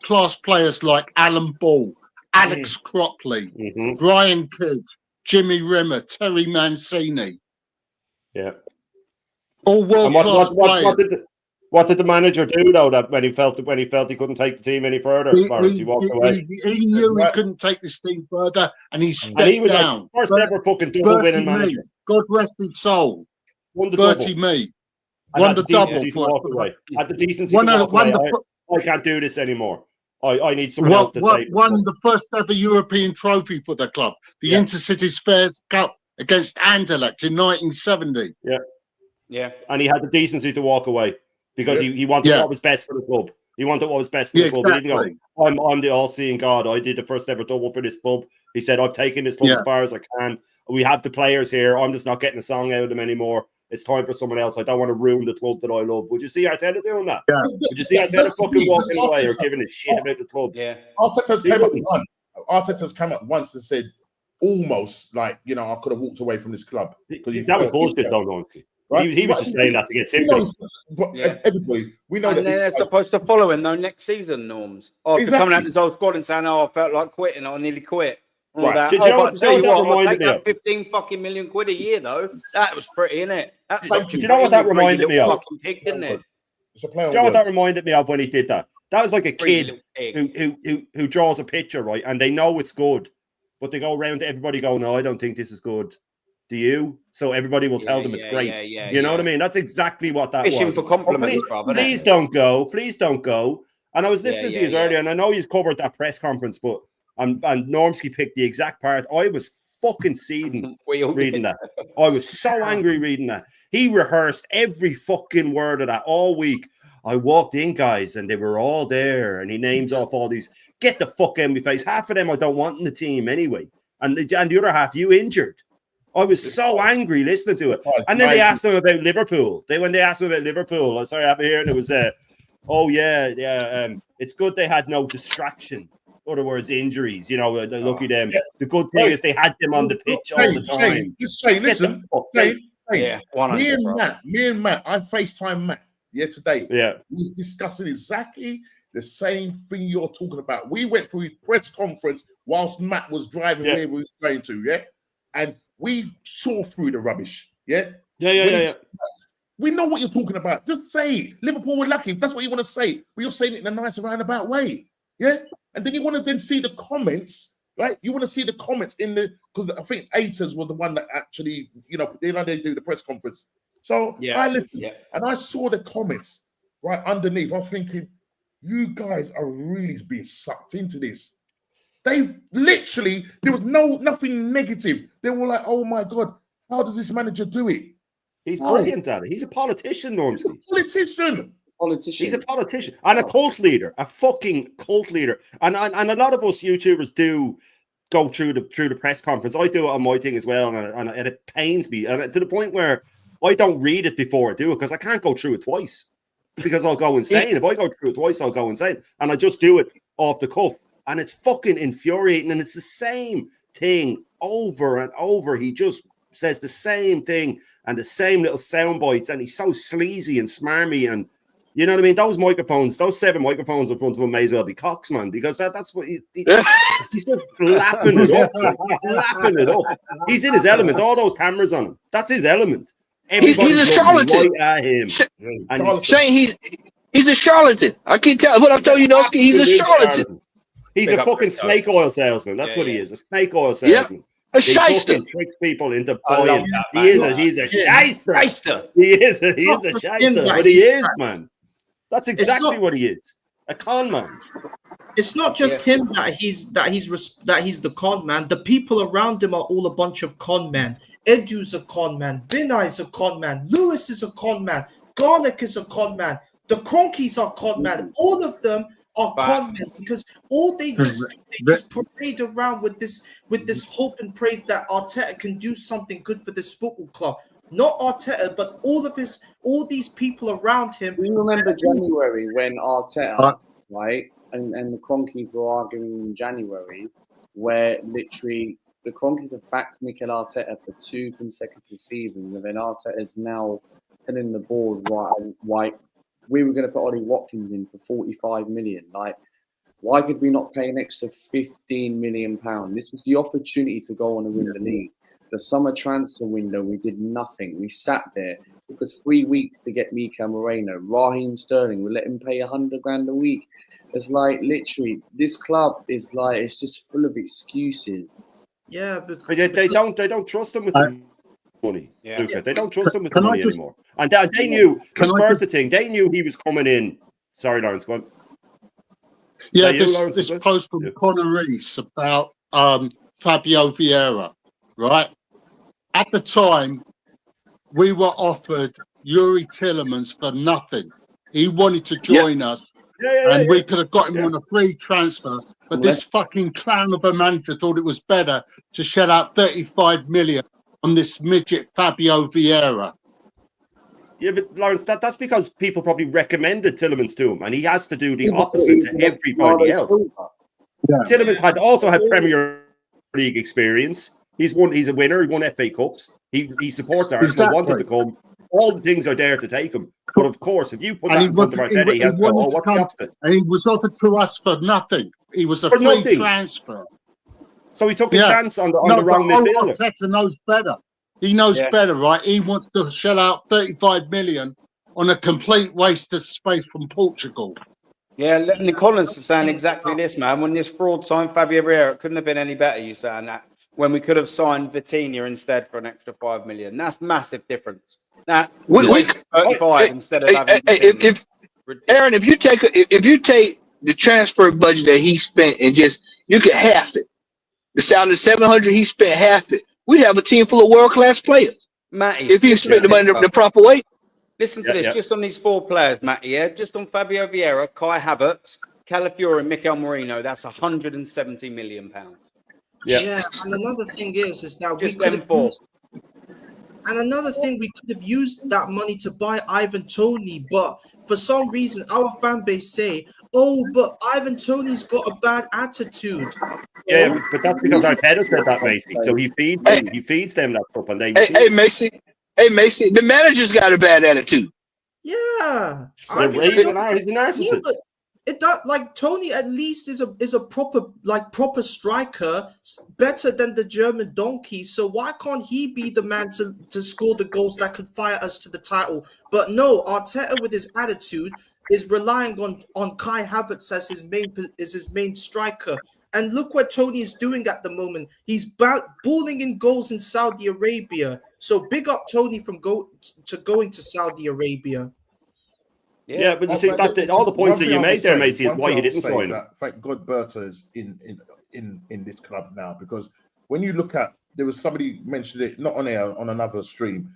class players like Alan Ball, Alex Cropley, Brian Kidd, Jimmy Rimmer, Terry Mancini. Yeah. All world class players. What did the manager do though? That when he felt he couldn't take the team any further, he walked away. He knew he couldn't take this team further, and he stepped down. Like, first ever fucking double winning manager. God rest his soul. Bertie Mee won the double. Had the decency to walk away. I can't do this anymore. I need someone else to say. Won the first ever European trophy for the club, the Intercity Spurs Cup against Anderlecht in 1970. Yeah. And he had the decency to walk away because he wanted what was best for the club. He wanted what was best for the club. He didn't go, I'm the all-seeing God. I did the first ever double for this club. He said, I've taken this club as far as I can. We have the players here. I'm just not getting a song out of them anymore. It's time for someone else. I don't want to ruin the club that I love. Would you see Arteta doing that? Yeah. Would you see Arteta fucking walking away or giving a shit about the club? Yeah. Arteta's come up once and said, almost like, I could have walked away from this club. That was bullshit, though. Right? He was just saying that to get sympathy. Everybody, we know and that they're supposed to follow him though next season, Norms. After coming out this old squad and saying, I felt like quitting, I nearly quit. Right. Do you know what I'll take that 15 fucking million quid a year though. That was pretty, innit? Do you know what that reminded me of? Pig, didn't it? It's a play on Do you know what words. that reminded me of when he did that? That was like a kid who draws a picture, right? And they know it's good, but they go around to everybody going, no, I don't think this is good. Do you? So everybody will tell them it's great. You know what I mean? That's exactly what that was. Fishing for compliments, brother. Please don't go. Please don't go. And I was listening to you earlier, and I know he's covered that press conference, but and Normski picked the exact part. I was fucking seething reading that. I was so angry reading that. He rehearsed every fucking word of that all week. I walked in, guys, and they were all there, and he names off all these. Get the fuck out of my face. Half of them I don't want in the team anyway, and the other half you injured. I was so angry listening to it. And then they asked him about Liverpool. When they asked him about Liverpool, I'm sorry, I have it here, and it was, it's good they had no distraction. In other words, injuries. Lucky them. The good thing is they had them on the pitch all the time. Shane, listen. Me and Matt, I FaceTime Matt today. Yeah. He was discussing exactly the same thing you're talking about. We went through his press conference whilst Matt was driving where we was going to, and we saw through the rubbish, Yeah. We know what you're talking about. Just say it. Liverpool were lucky. That's what you want to say. But you're saying it in a nice roundabout way, And then you want to then see the comments, right? You want to see the comments because I think Aiters was the one that actually, they do the press conference. So I listened and I saw the comments right underneath. I'm thinking, you guys are really being sucked into this. They literally, there was nothing negative. They were like, oh my God, how does this manager do it? He's brilliant at it. He's a politician, Normski. Politician. Politician. He's a politician and a cult leader, a fucking cult leader. And a lot of us YouTubers do go through the press conference. I do it on my thing as well, and it pains me, and to the point where I don't read it before I do it because I can't go through it twice because I'll go insane. If I go through it twice, I'll go insane, and I just do it off the cuff, and it's fucking infuriating. And it's the same thing over and over. He just says the same thing and the same little sound bites, and he's so sleazy and smarmy, and you know what I mean? Those microphones, those 7 microphones in front of him may as well be cocks, man, because that's what he's just flapping it up. Flapping it up. He's in his element. All those cameras on him. That's his element. He's a charlatan. Right at him. And saying he's a charlatan. I can tell what I'm telling you, Noski. He's a charlatan. He's a fucking snake oil salesman. That's what he is. A snake oil salesman. A shyster. He tricks people into buying. He's a shyster. He is a shyster. But he is, man. That's exactly what he is. A con man. It's not just him that he's the con man. The people around him are all a bunch of con men. Edu's a con man. Vinay's a con man. Lewis is a con man. Garlic is a con man. The Cronkies are con man. All of them are con men because all they just parade around with this hope and praise that Arteta can do something good for this football club. Not Arteta, but all these people around him. We remember January when Arteta, right, and the Cronkies were arguing in January, where literally the Cronkies have backed Mikel Arteta for 2 consecutive seasons, and then Arteta's now telling the board, right, we were going to put Ollie Watkins in for 45 million. Like, why could we not pay an extra 15 million pounds? This was the opportunity to go on and win the league. The summer transfer window, we did nothing. We sat there. It took us 3 weeks to get Mika Moreno. Raheem Sterling, we let him pay 100 grand a week. It's like, literally, this club is like, it's just full of excuses. Yeah, because they don't trust him with the money, Luca. They don't trust him with the money anymore. And they knew, the thing, they knew he was coming in. Sorry, Lawrence, go on. Yeah, this post from Connor Reese about Fabio Vieira, right? At the time, we were offered Yuri Tillemans for nothing. He wanted to join us, and we could have got him on a free transfer. But this fucking clown of a manager thought it was better to shell out 35 million on this midget Fabio Vieira. Yeah, but Lawrence, that's because people probably recommended Tillemans to him, and he has to do the opposite to everybody else. Yeah. Tillemans also had Premier League experience. He's a winner. He won FA Cups. He supports Arsenal. Wanted to come. All the things are there to take him. But of course, if you put that in front of Arteta, he has to go, what's the opposite? And he was offered to us for nothing. He was a free transfer. So he took a chance on the wrong midfielder. Arteta knows better. He knows better, right? He wants to shell out 35 million on a complete waste of space from Portugal. Yeah, Nick Collins is saying exactly this, man. When this fraud signed Fabio Vieira, it couldn't have been any better, you saying that. When we could have signed Vitinha instead for an extra 5 million. That's massive difference. Now, we 35 instead of having Aaron, if you take the transfer budget that he spent and you get half it. The salary 700 he spent half it. We'd have a team full of world-class players. Matty, if you spent the money the proper way. Listen to this, just on these 4 players, Matty, just on Fabio Vieira, Kai Havertz, Calafiori, and Mikel Merino, that's £170 million. Yeah, and another thing is that we could have used, and another thing we could have used that money to buy Ivan Toney, but for some reason our fan base say, "Oh, but Ivan Toney's got a bad attitude." Yeah, but that's because Arteta said that, Macy. So he feeds them that stuff, and they. Hey, Macy, the manager's got a bad attitude. Yeah, he's a narcissist. But it does, like, Tony at least is a proper striker, better than the German donkey. So why can't he be the man to score the goals that could fire us to the title? But no, Arteta with his attitude is relying on Kai Havertz as his main striker. And look what Tony is doing at the moment. He's balling in goals in Saudi Arabia. So big up Tony from going to Saudi Arabia. Yeah, but you see, all the points that you made there, Macy, is why you didn't sign him. Thank God Berta is in this club now, because when you look at, there was somebody mentioned it, not on air, on another stream,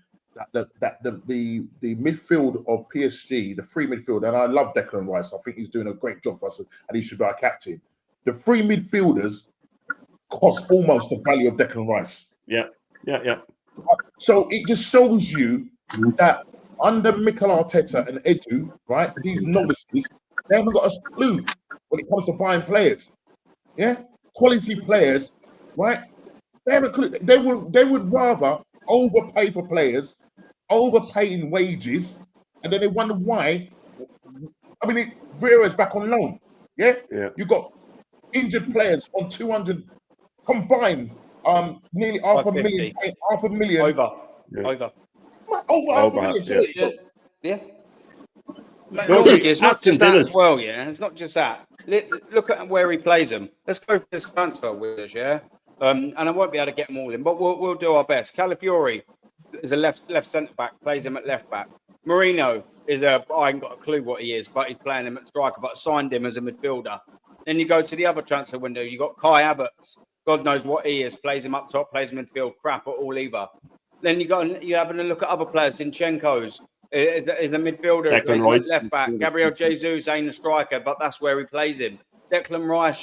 that the midfield of PSG, the free midfield, and I love Declan Rice. I think he's doing a great job for us, and he should be our captain. The free midfielders cost almost the value of Declan Rice. Yeah. So it just shows you that under Mikel Arteta and Edu, right, these novices, they haven't got a clue when it comes to buying players. Yeah, quality players, right? They haven't. They would rather overpay for players, overpay in wages, and then they wonder why. I mean, Vieira's back on loan. Yeah. You got injured players on 200 combined. Nearly half a million. Over. Over half a million. Yeah. No, It's not Aston just that Villa's- as well, yeah. It's not just that. Look at where he plays them. Let's go for this transfer with us, yeah. And I won't be able to get them all in, but we'll do our best. Calafiori is a left centre back, plays him at left back. Marino is I ain't got a clue what he is, but he's playing him at striker, but signed him as a midfielder. Then you go to the other transfer window. You got Kai Havertz. God knows what he is. Plays him up top, plays midfield, crap at all either. Then you're having a look at other players. Zinchenko's is a midfielder, Declan plays Rice. left back. Gabriel Jesus ain't a striker, but that's where he plays him. Declan Rice,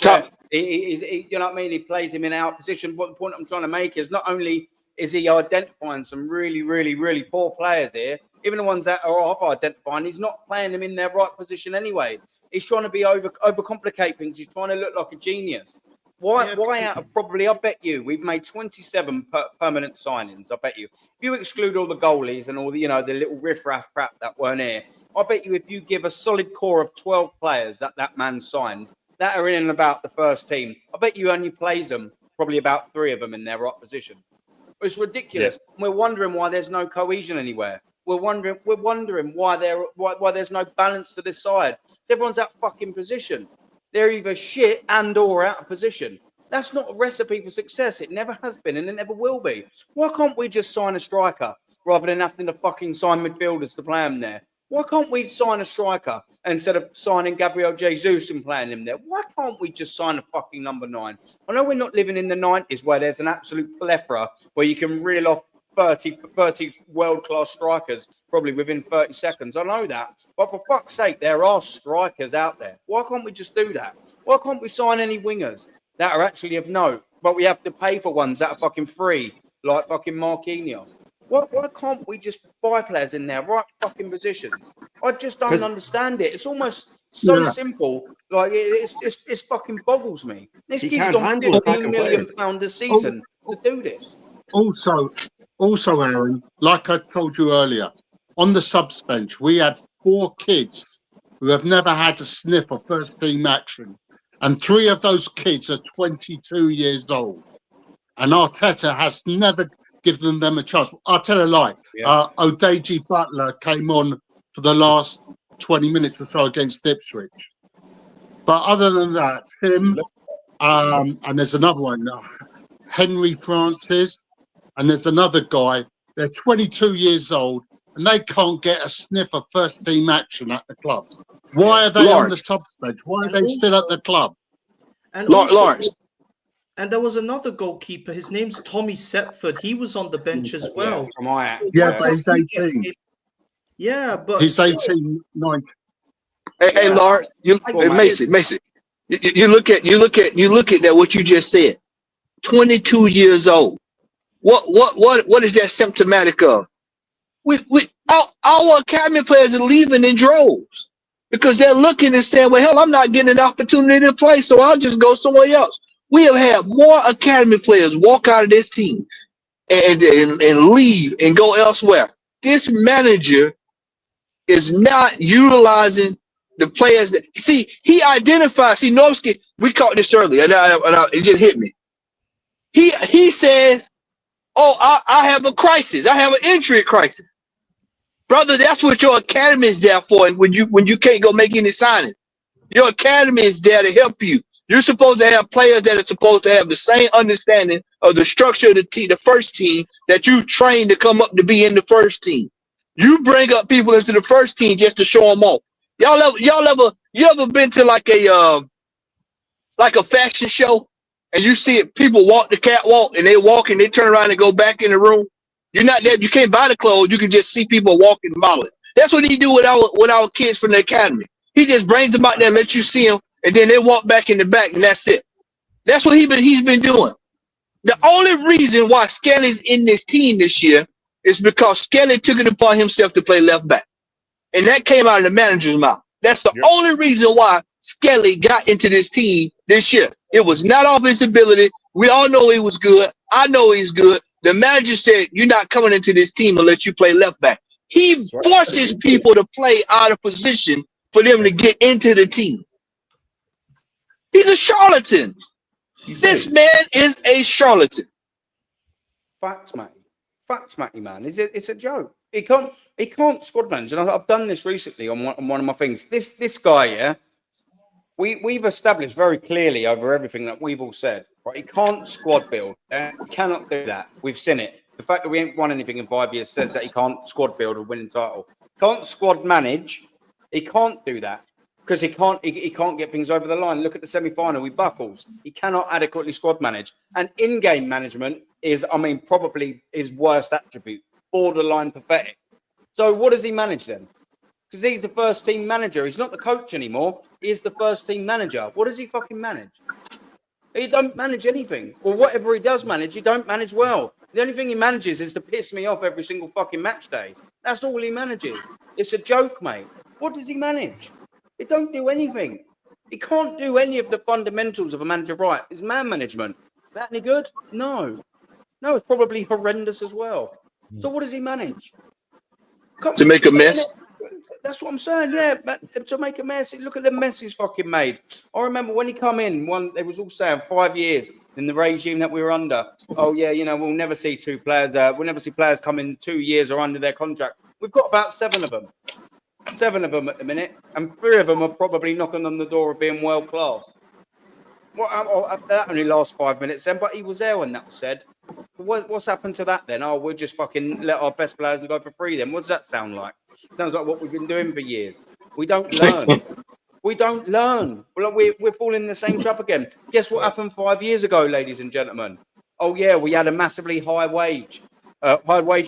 he, you know what I mean? He plays him in our position. What the point I'm trying to make is not only is he identifying some really, really, really poor players here, even the ones that are off identifying, he's not playing them in their right position anyway. He's trying to be overcomplicate things. He's trying to look like a genius. Why out of probably, I bet you, we've made 27 permanent signings, I bet you. If you exclude all the goalies and all the, the little riff-raff crap that weren't here, I bet you if you give a solid core of 12 players that man signed, that are in and about the first team, I bet you only plays them, probably about 3 of them in their right position. It's ridiculous. Yeah. We're wondering why there's no cohesion anywhere. We're wondering why there's no balance to this side. So everyone's out fucking position. They're either shit and or out of position. That's not a recipe for success. It never has been and it never will be. Why can't we just sign a striker rather than having to fucking sign midfielders to play them there? Why can't we sign a striker instead of signing Gabriel Jesus and playing him there? Why can't we just sign a fucking number 9? I know we're not living in the 90s where there's an absolute plethora where you can reel off 30 world-class strikers probably within 30 seconds. I know that. But for fuck's sake, there are strikers out there. Why can't we just do that? Why can't we sign any wingers that are actually of note, but we have to pay for ones that are fucking free, like fucking Marquinhos? Why can't we just buy players in their right fucking positions? I just don't understand it. It's almost so simple. Like, it's fucking boggles me. This kid's on £15 million a season to do this. Also, Aaron, like I told you earlier, on the subs bench, we had 4 kids who have never had a sniff of first team action. And 3 of those kids are 22 years old. And Arteta has never given them a chance. I'll tell you a lie. Yeah. Odegaard Butler came on for the last 20 minutes or so against Ipswich. But other than that, him, and there's another one, Henry Francis, and there's another guy. They're 22 years old, and they can't get a sniff of first team action at the club. Why are they on the subs bench? Why are they still at the club? And Lawrence. And there was another goalkeeper. His name's Tommy Setford. He was on the bench as well. Yeah, but he's 18. Yeah, but he's 18, 19. Hey, Lawrence, Mason. You look at that. What you just said. 22 years old. What is that symptomatic of? Our academy players are leaving in droves because they're looking and saying, "Well, hell, I'm not getting an opportunity to play, so I'll just go somewhere else." We have had more academy players walk out of this team and leave and go elsewhere. This manager is not utilizing the players that he identifies. See, Novsky, we caught this earlier, and it just hit me. He says, "Oh, I have a crisis. I have an injury crisis." Brother, that's what your academy is there for. When you can't go make any signings, your academy is there to help you. You're supposed to have players that are supposed to have the same understanding of the structure of the first team that you trained to come up to be in the first team. You bring up people into the first team just to show them off. You ever been to like a fashion show and you see it, people walk the catwalk and they walk and they turn around and go back in the room? You're not there. You can't buy the clothes. You can just see people walking modeling. That's what he do with our kids from the academy. He just brings them out there, let you see them, and then they walk back in the back, and that's it. That's what he's been doing. The only reason why Skelly's in this team this year is because Skelly took it upon himself to play left back. And that came out of the manager's mouth. That's the only reason why Skelly got into this team this year. It was not off his ability. We all know he was good. I know he's good. The manager said, you're not coming into this team unless you play left back. He forces people to play out of position for them to get into the team. He's a charlatan. This man is a charlatan. Facts, Matty, man. It's a joke. He can't squad manage. And I've done this recently on one of my things. This guy, yeah, we've established very clearly over everything that we've all said. Right? He can't squad build. He cannot do that. We've seen it. The fact that we ain't won anything in 5 years says that he can't squad build a winning title. Can't squad manage. He can't do that because he can't get things over the line. Look at the semi-final with Buckles. He cannot adequately squad manage. And in-game management is, probably his worst attribute. Borderline pathetic. So what does he manage then? Because he's the first team manager. He's not the coach anymore. He's the first team manager. What does he fucking manage? He don't manage anything. Or whatever he does manage, he don't manage well. The only thing he manages is to piss me off every single fucking match day. That's all he manages. It's a joke, mate. What does he manage? He don't do anything. He can't do any of the fundamentals of a manager right. Is man management that any good? No. No, it's probably horrendous as well. So what does he manage? To make a mess? That's what I'm saying, yeah. To make a mess. Look at the mess he's fucking made. I remember when he come in, they was all saying 5 years in the regime that we were under. Oh, yeah, we'll never see two players. We'll never see players come in 2 years or under their contract. We've got about 7 of them. 7 of them at the minute. And 3 of them are probably knocking on the door of being world class. That only lasts 5 minutes then, but he was there when that was said. What's happened to that then? Oh, we'll just fucking let our best players go for free then. What does that sound like? Sounds like what we've been doing for years. We don't learn. We don't learn. We're falling in the same trap again. Guess what happened 5 years ago, ladies and gentlemen? Oh, yeah, we had a massively high wage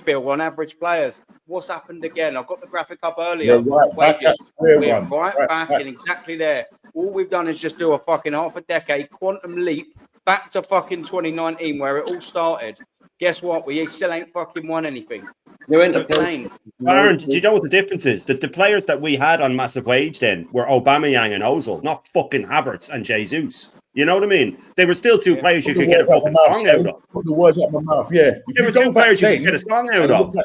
bill on average players. What's happened again? I've got the graphic up earlier. We're right back in exactly there. All we've done is just do a fucking half a decade quantum leap back to fucking 2019 where it all started. Guess what? We still ain't fucking won anything. Aaron, do you know what the difference is? The players that we had on massive wage then were Aubameyang and Ozil, not fucking Havertz and Jesus. You know what I mean? They were still 2 players you could get a fucking song out of. Put the words out of my mouth, yeah. There were 2 players you could get a song out of.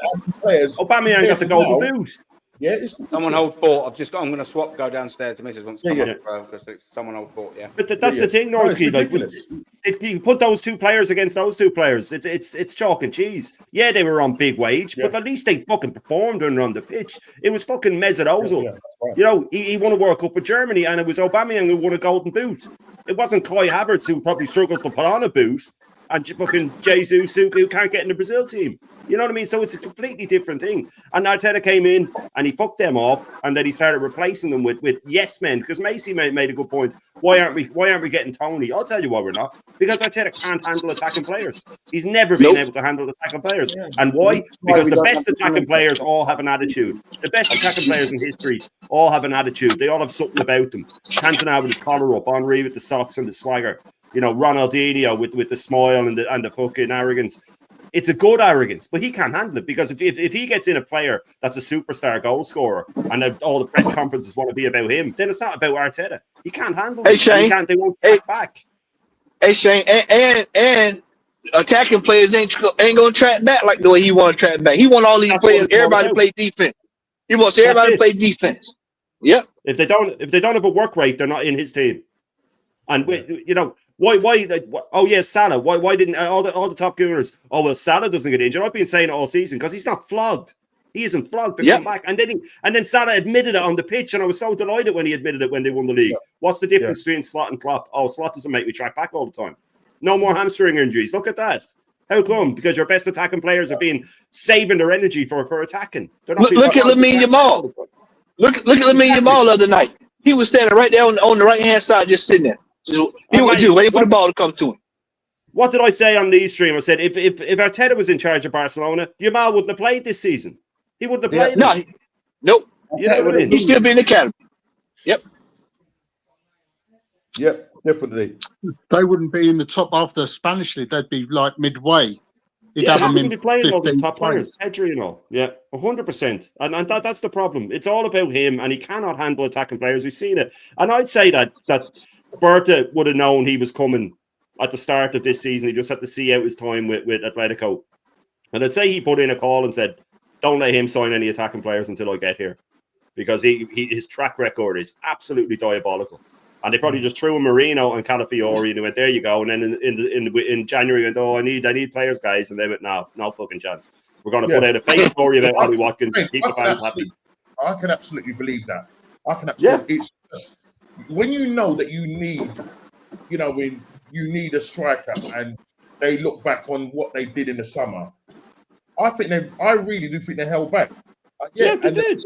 Aubameyang got the golden boot. Yeah, someone hold fort. I'm going to go downstairs to Mrs. wants to come up, someone hold fort, yeah. But that's the thing, Norski. You put those 2 players against those 2 players. It's chalk and cheese. Yeah, they were on big wage, but at least they fucking performed when on the pitch. It was fucking Mesut Ozil. Right. He won a World Cup with Germany, and it was Aubameyang who won a golden boot. It wasn't Kai Havertz who probably struggles to put on a boot, and fucking Jesus who can't get in the Brazil team. You know what I mean? So it's a completely different thing. And Arteta came in and he fucked them off, and then he started replacing them with yes men. Because Macy made a good point. Why aren't we getting Tony? I'll tell you why we're not. Because Arteta can't handle attacking players. He's never been able to handle attacking players. And why? Because the best attacking players all have an attitude. The best attacking players in history all have an attitude. They all have something about them. Cantona with his collar up, Henry with the socks and the swagger. Ronaldinho with the smile and the fucking arrogance. It's a good arrogance, but he can't handle it because if he gets in a player that's a superstar goal scorer and all the press conferences want to be about him, then it's not about Arteta. He can't handle it. Shane, they won't fight back. Hey Shane, and attacking players ain't gonna track back like the way he want to track back. He want all these players, everybody to play defense. He wants everybody to play defense. Yep. If they don't have a work rate, they're not in his team. And why? Oh yeah, Salah. Why didn't all the top gunners? Oh well, Salah doesn't get injured. I've been saying it all season because he's not flogged. He isn't flogged to come back. And then Salah admitted it on the pitch, and I was so delighted when he admitted it when they won the league. What's the difference between Slot and Klopp? Oh, Slot doesn't make me track back all the time. No more hamstring injuries. Look at that. How come? Because your best attacking players are being saving their energy for attacking. Look at Lamine Yamal. Look at Lamine Yamal the other night. He was standing right there on the right hand side, just sitting there. He was just waiting for the ball to come to him. What did I say on the stream? I said if Arteta was in charge of Barcelona, Yamal wouldn't have played this season. He wouldn't have played. No, nope. You know what I mean? He's still be in the academy. Yep. Yep, definitely. They wouldn't be in the top after the Spanish league. They'd be like midway. He'd Yeah, have how them can in he be playing all these 15th top players? place. Pedri and all. Yeah, 100%. And that's the problem. It's all about him, and he cannot handle attacking players. We've seen it. And I'd say that Berta would have known he was coming at the start of this season. He just had to see out his time with Atletico. And I'd say he put in a call and said, don't let him sign any attacking players until I get here. Because his track record is absolutely diabolical. And they probably just threw in Marino and Calafiori and they went, there you go. And then in January, went, oh, I need players, guys. And they went, no fucking chance. We're going to put out a fake story about Ollie Watkins. Keep the fans happy. I can absolutely believe that. It's just, when you know that you need, when you need a striker and they look back on what they did in the summer, I really do think they held back. They did.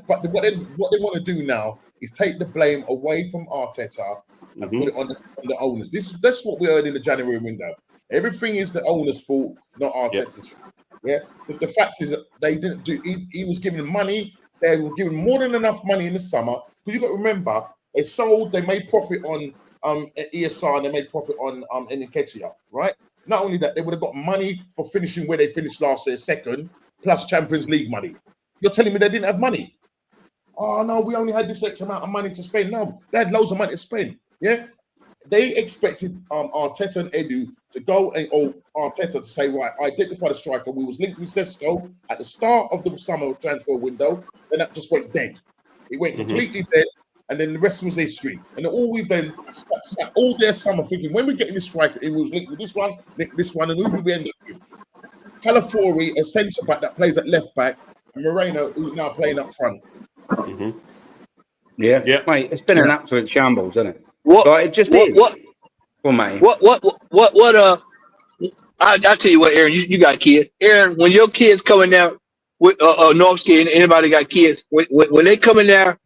But what they want to do now is take the blame away from Arteta and put it on the owners. That's what we heard in the January window. Everything is the owner's fault, not Arteta's fault. Yeah. But the fact is that they didn't do. He was giving money. They were giving more than enough money in the summer. Because you got to remember, they made profit on ESR and they made profit on Nketiah, right? Not only that, they would have got money for finishing where they finished last year, second, plus Champions League money. You're telling me they didn't have money? Oh, no, we only had this X amount of money to spend. No, they had loads of money to spend. Yeah? They expected Arteta and Edu to go or Arteta to say, right, identify the striker. We was linked with Sesko at the start of the summer transfer window. Then that just went dead. It went completely dead. And then the rest was history. And all we've then sat all their summer thinking, when we're getting this striker, it was linked with this one, and who did we end up with? Calafiori, a centre back that plays at left back, and Moreno, who's now playing up front. Yeah, mate, it's been an absolute shambles, isn't it? It just is. Well, mate. I'll tell you what, Aaron, you got kids. Aaron, when your kids coming out with Normski and anybody got kids, when they coming there,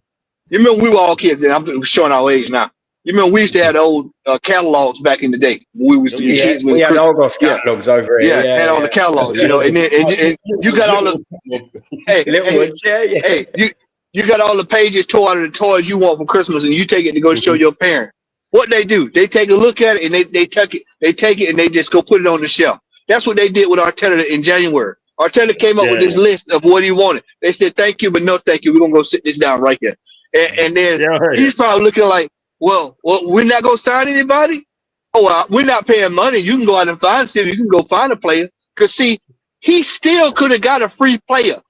you remember we were all kids then. I'm showing our age now. You remember we used to have the old catalogs back in the day. We was kids. We had all those catalogs over here. Yeah, had all the catalogs, and then you got all the you got all the pages tore out of the toys you want for Christmas, and you take it to go show your parent. What they do, they take a look at it and they take it and they just go put it on the shelf. That's what they did with Arteta in January. Arteta came up with this list of what he wanted. They said, thank you, but no thank you. We're gonna go sit this down right here. And then he's probably looking like, well, we're not gonna sign anybody. Oh, well, we're not paying money. You can go out and find some. You can go find a player. Cause see, he still could have got a free player.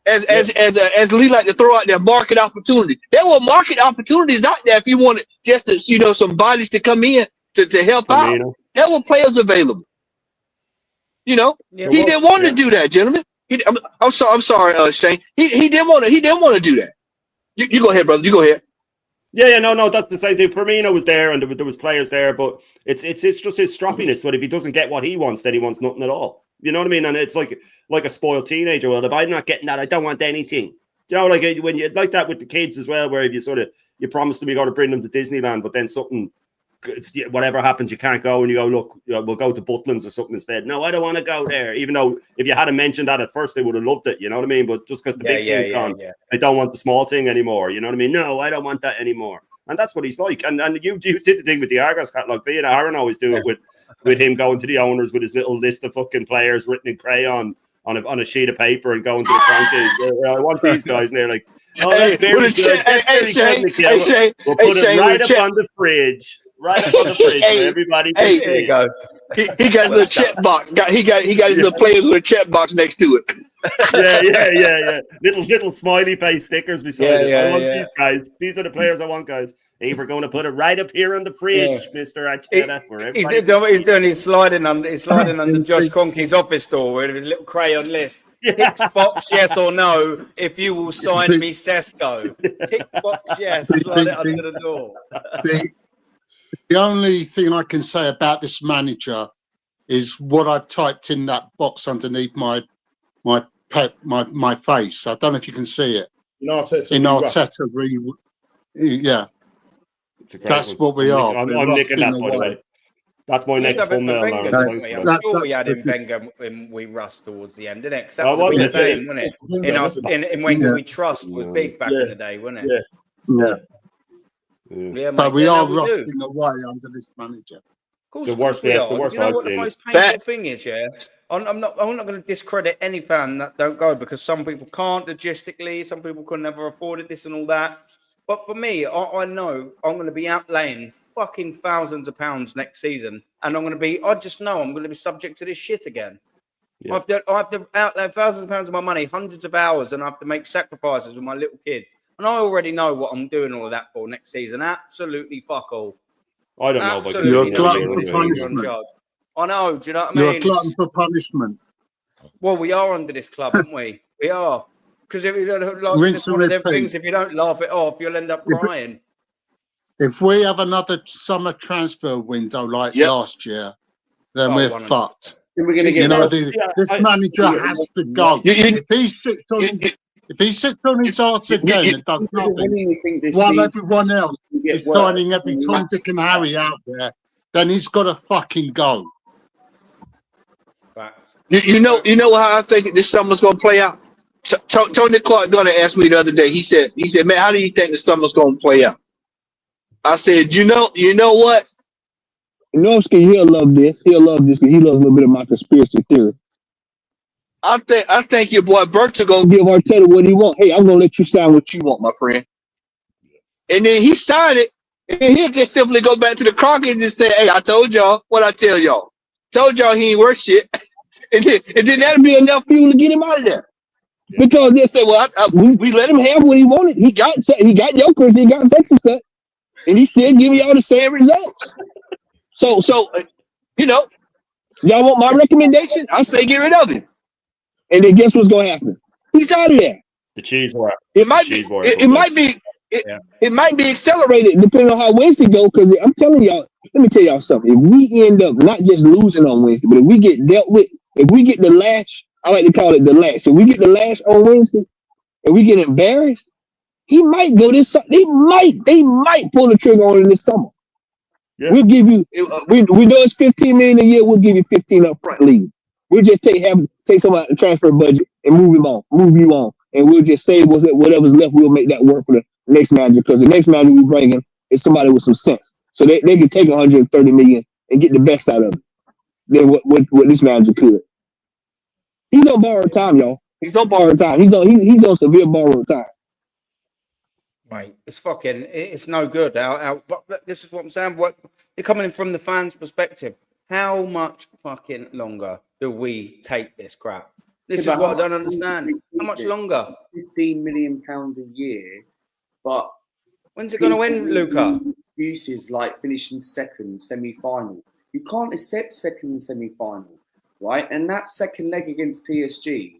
As Lee like to throw out there, market opportunity. There were market opportunities out there if you wanted just to, some bodies to come in to help out. There were players available. He didn't want to do that, gentlemen. I'm sorry, Shane. He didn't want to do that. You go ahead, brother. You go ahead. Yeah, no, that's the same thing. Firmino was there, and there was players there, but it's just his stroppiness. But if he doesn't get what he wants, then he wants nothing at all. You know what I mean? And it's like a spoiled teenager. Well, if I'm not getting that, I don't want anything. Like when you like that with the kids as well, where if you promise them you're going to bring them to Disneyland, but then whatever happens, you can't go, and you go, look, we'll go to Butlins or something instead. No, I don't want to go there. Even though if you hadn't mentioned that at first, they would have loved it. You know what I mean? But just because the big thing's gone, they don't want the small thing anymore. You know what I mean? No, I don't want that anymore. And that's what he's like. And you did the thing with the Argos catalog. Being Aaron always do it with him going to the owners with his little list of fucking players written in crayon on a sheet of paper and going to the crankcase. I want these guys, and they're like, oh, that's very good. We'll put it right up on the fridge. Right up on the fridge for everybody to see. There you go. He got his little check box. He got his little players with a check box next to it. Yeah. Little smiley face stickers beside it. I want these guys. These are the players I want, guys. Hey, we're going to put it right up here on the fridge, Mr. Arteta. He's doing his sliding on Josh Kroenke's office door with a little crayon list. Tick box yes or no if you will sign me Sesko. Tick box yes, slide it under the door. The only thing I can say about this manager is what I've typed in that box underneath my face. I don't know if you can see it. In Arteta. Yeah. That's what we are. I'm nicking that, by the way. That's my next thumbnail. Wenger, Lawrence. didn't we? I'm sure we had in Wenger when we rushed towards the end, didn't it? 'Cause that Well, was a big wasn't it? saying, wasn't it? In Wenger, we trust was big back in the day, wasn't it? Yeah. Yeah, mate. But we Yeah, are no, we do. rusting away under this manager. Of course, The worst, we yes, are. the worst You know I've what the seen. most painful thing is, yeah? I'm not going to discredit any fan that don't go because some people can't logistically, some people could never afford it, this and all that. But for me, I know I'm going to be outlaying fucking thousands of pounds next season, and I just know I'm going to be subject to this shit again. Yeah. I have to outlay thousands of pounds of my money, hundreds of hours, and I have to make sacrifices with my little kids. And I already know what I'm doing all of that for next season. Absolutely fuck all. I don't know. But You're a glutton for punishment. I know. Do you know what I You're mean? a glutton for punishment. Well, we are under this club, aren't we? We are. Because if you don't like, Rinse it's and one of them repeat. things, if you don't laugh it off, you'll end up crying. If we have another summer transfer window like last year, then we're 100%. fucked. We're going to You get know, this manager has to go. If he sits on his arse again and does nothing, while everyone else is signing every Tom, Dick and Harry out there, then he's got to fucking go. You know how I think this summer's going to play out. Tony Clark Gunner asked me the other day. He said, man, how do you think the summer's going to play out? I said, you know what? Knowles, he'll love this. He'll love this because he loves a little bit of my conspiracy theory. I think your boy Bert's gonna give Arteta what he wants. Hey, I'm gonna let you sign what you want, my friend. And then he signed it, and he'll just simply go back to the Crockett and just say, "Hey, I told y'all what I tell y'all. Told y'all he ain't worth shit." and then that'll be enough fuel to get him out of there. Because they say, "Well, we let him have what he wanted. He got Jokers, he got such and such, and he still giving y'all the same results." So y'all want my recommendation? I say get rid of him. And then guess what's gonna happen? He's out of there. The cheese war. It might be accelerated depending on how Wednesday go. Because I'm telling y'all, let me tell y'all something. If we end up not just losing on Wednesday, but if we get dealt with, if we get the lash, I like to call it the lash. If we get the lash on Wednesday and we get embarrassed, he might go this. They might pull the trigger on it this summer. Yeah. We'll give you. We know it's $15 million a year. We'll give you 15 up front league. We'll just take some out of the transfer budget and move you on, and we'll just save whatever's left. We'll make that work for the next manager because the next manager we bring in is somebody with some sense, so they can take $130 million and get the best out of it than what this manager could. He's on borrowed time, y'all. He's on borrowed time. He's on severe borrowed time. Mate, it's no good. But this is what I'm saying. You're coming in from the fans' perspective. How much fucking longer do we take this crap? This is what I don't understand. How much longer? £15 million a year, but when's it going to end, Luca? Excuses like finishing second, semi-final. You can't accept second and semi-final, right? And that second leg against PSG,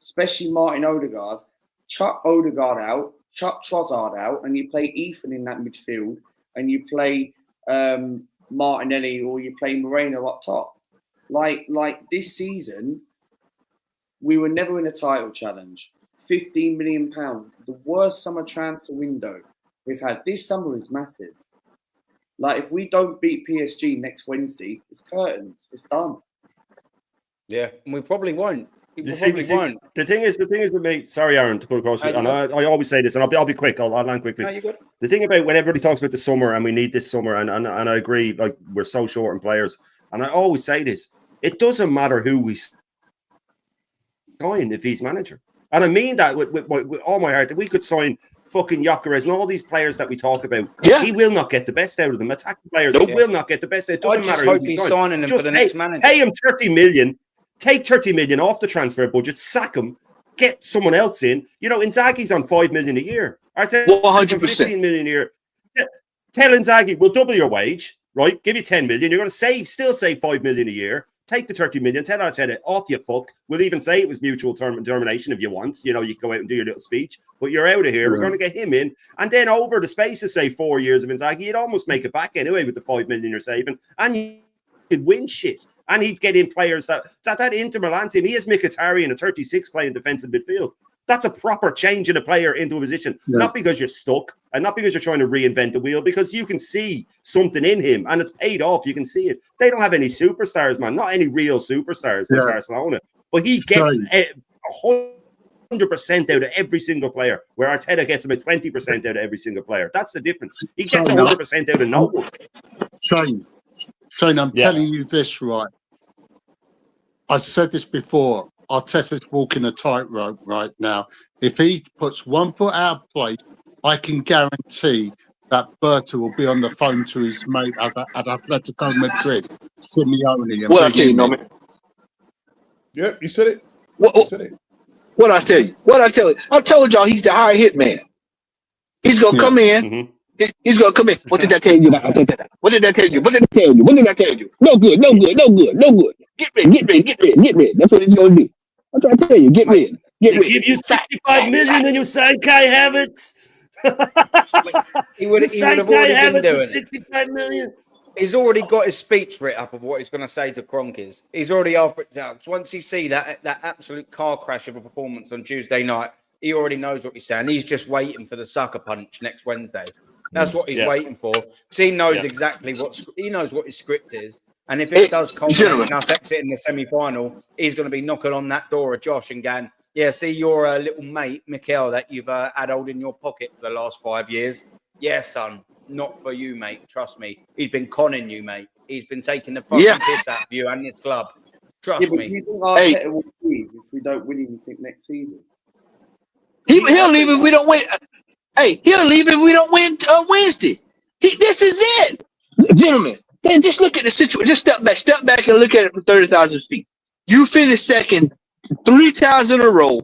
especially Martin Odegaard, chuck Odegaard out, chuck Trossard out, and you play Ethan in that midfield, and you play Martinelli or you play Moreno up top. Like this season, we were never in a title challenge. £15 million, the worst summer transfer window we've had. This summer is massive. Like if we don't beat PSG next Wednesday, it's curtains. It's done. Yeah, and we probably won't. The thing is with me. Sorry, Aaron, to cut across you. And I always say this, and I'll be quick. I'll land quickly. No, the thing about when everybody talks about the summer, and we need this summer, and I agree. Like we're so short on players, and I always say this: it doesn't matter who we sign if he's manager, and I mean that with all my heart. That we could sign fucking Gyökeres and all these players that we talk about. Yeah. He will not get the best out of them. Attacking players, he will not get the best out. It doesn't matter who he's signing them for the next manager. Pay him 30 million. Take 30 million off the transfer budget, sack him, get someone else in. You know, Inzaghi's on 5 million a year. 100%. 15 million a year. Tell Inzaghi, we'll double your wage, right? Give you 10 million. You're going to still save 5 million a year. Take the 30 million. Tell Arteta, off you fuck. We'll even say it was mutual determination if you want. You know, you can go out and do your little speech, but you're out of here. We're going to get him in. And then over the space of, say, 4 years of Inzaghi, you'd almost make it back anyway with the 5 million you're saving. And you could win shit. And he'd get in players that Inter Milan team. He has Mkhitaryan, a 36 playing defensive midfield. That's a proper change in a player into a position, not because you're stuck and not because you're trying to reinvent the wheel, because you can see something in him and it's paid off. You can see it. They don't have any superstars, man, not any real superstars like Barcelona, but he gets 100% out of every single player, where Arteta gets about 20% out of every single player. That's the difference. He gets 100% out of no one. Shane, I'm telling you this, right? I said this before. Arteta's walking a tightrope right now. If he puts one foot out of place, I can guarantee that Berta will be on the phone to his mate at Atletico Madrid, Simeone. What I tell you, Norman? Yep, you said it. What I tell you? What I tell you? I told y'all he's the high hit man. He's gonna come in. He's gonna come in. What did I tell you? What did I tell you? What did I tell you? What did I tell you? No good. No good. No good. No good. Get ready. Get ready. Get ready. Get ready. That's what he's gonna do. I'm trying to tell you. Get ready. Get ready. Give you 65 million and you sign Kai Havertz. He would have already been doing 65 million. He's already got his speech written up of what he's going to say to Kroenkes. He's already offered it down. Once he see that absolute car crash of a performance on Tuesday night, he already knows what he's saying. He's just waiting for the sucker punch next Wednesday. That's what he's waiting for. So he knows exactly what his script is. And if it does culminate in us exiting the semi-final, he's going to be knocking on that door of Josh and going, yeah, see your little mate, Mikel, that you've had hold in your pocket for the last 5 years. Yeah, son, not for you, mate. Trust me. He's been conning you, mate. He's been taking the fucking piss out of you and this club. Trust me. Do you think Arteta will leave if we don't win anything next season? He'll leave if we don't win. Hey, he'll leave if we don't win Wednesday. This is it, gentlemen. Then just look at the situation. Just step back and look at it from 30,000 feet. You finished second 3 times in a row.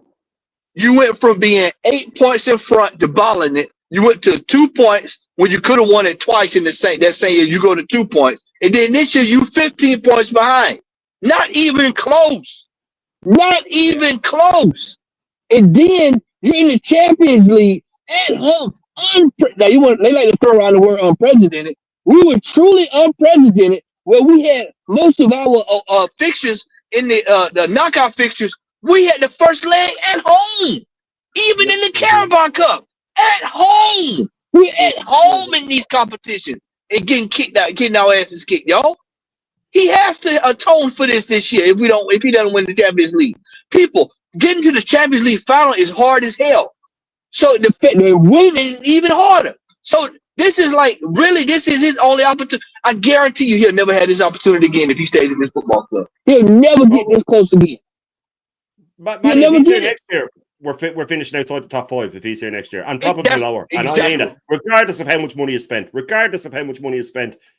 You went from being 8 points in front to balling it. You went to 2 points when you could have won it twice in that same year. You go to 2 points, and then this year you 15 points behind. Not even close. Not even close. And then you're in the Champions League at home. Now they like to throw around the word unprecedented. We were truly unprecedented, where we had most of our fixtures in the knockout fixtures. We had the first leg at home, even in the Carabao Cup at home. We're at home in these competitions and getting our asses kicked, y'all. He has to atone for this year if he doesn't win the Champions League. People, getting to the Champions League final is hard as hell. So the winning is even harder. So this is his only opportunity. I guarantee you he'll never have this opportunity again if he stays in this football club. He'll never get this close again. But if he's here next year, we're finishing outside the top 5 if he's here next year, and probably lower. And I mean that, regardless of how much money is spent,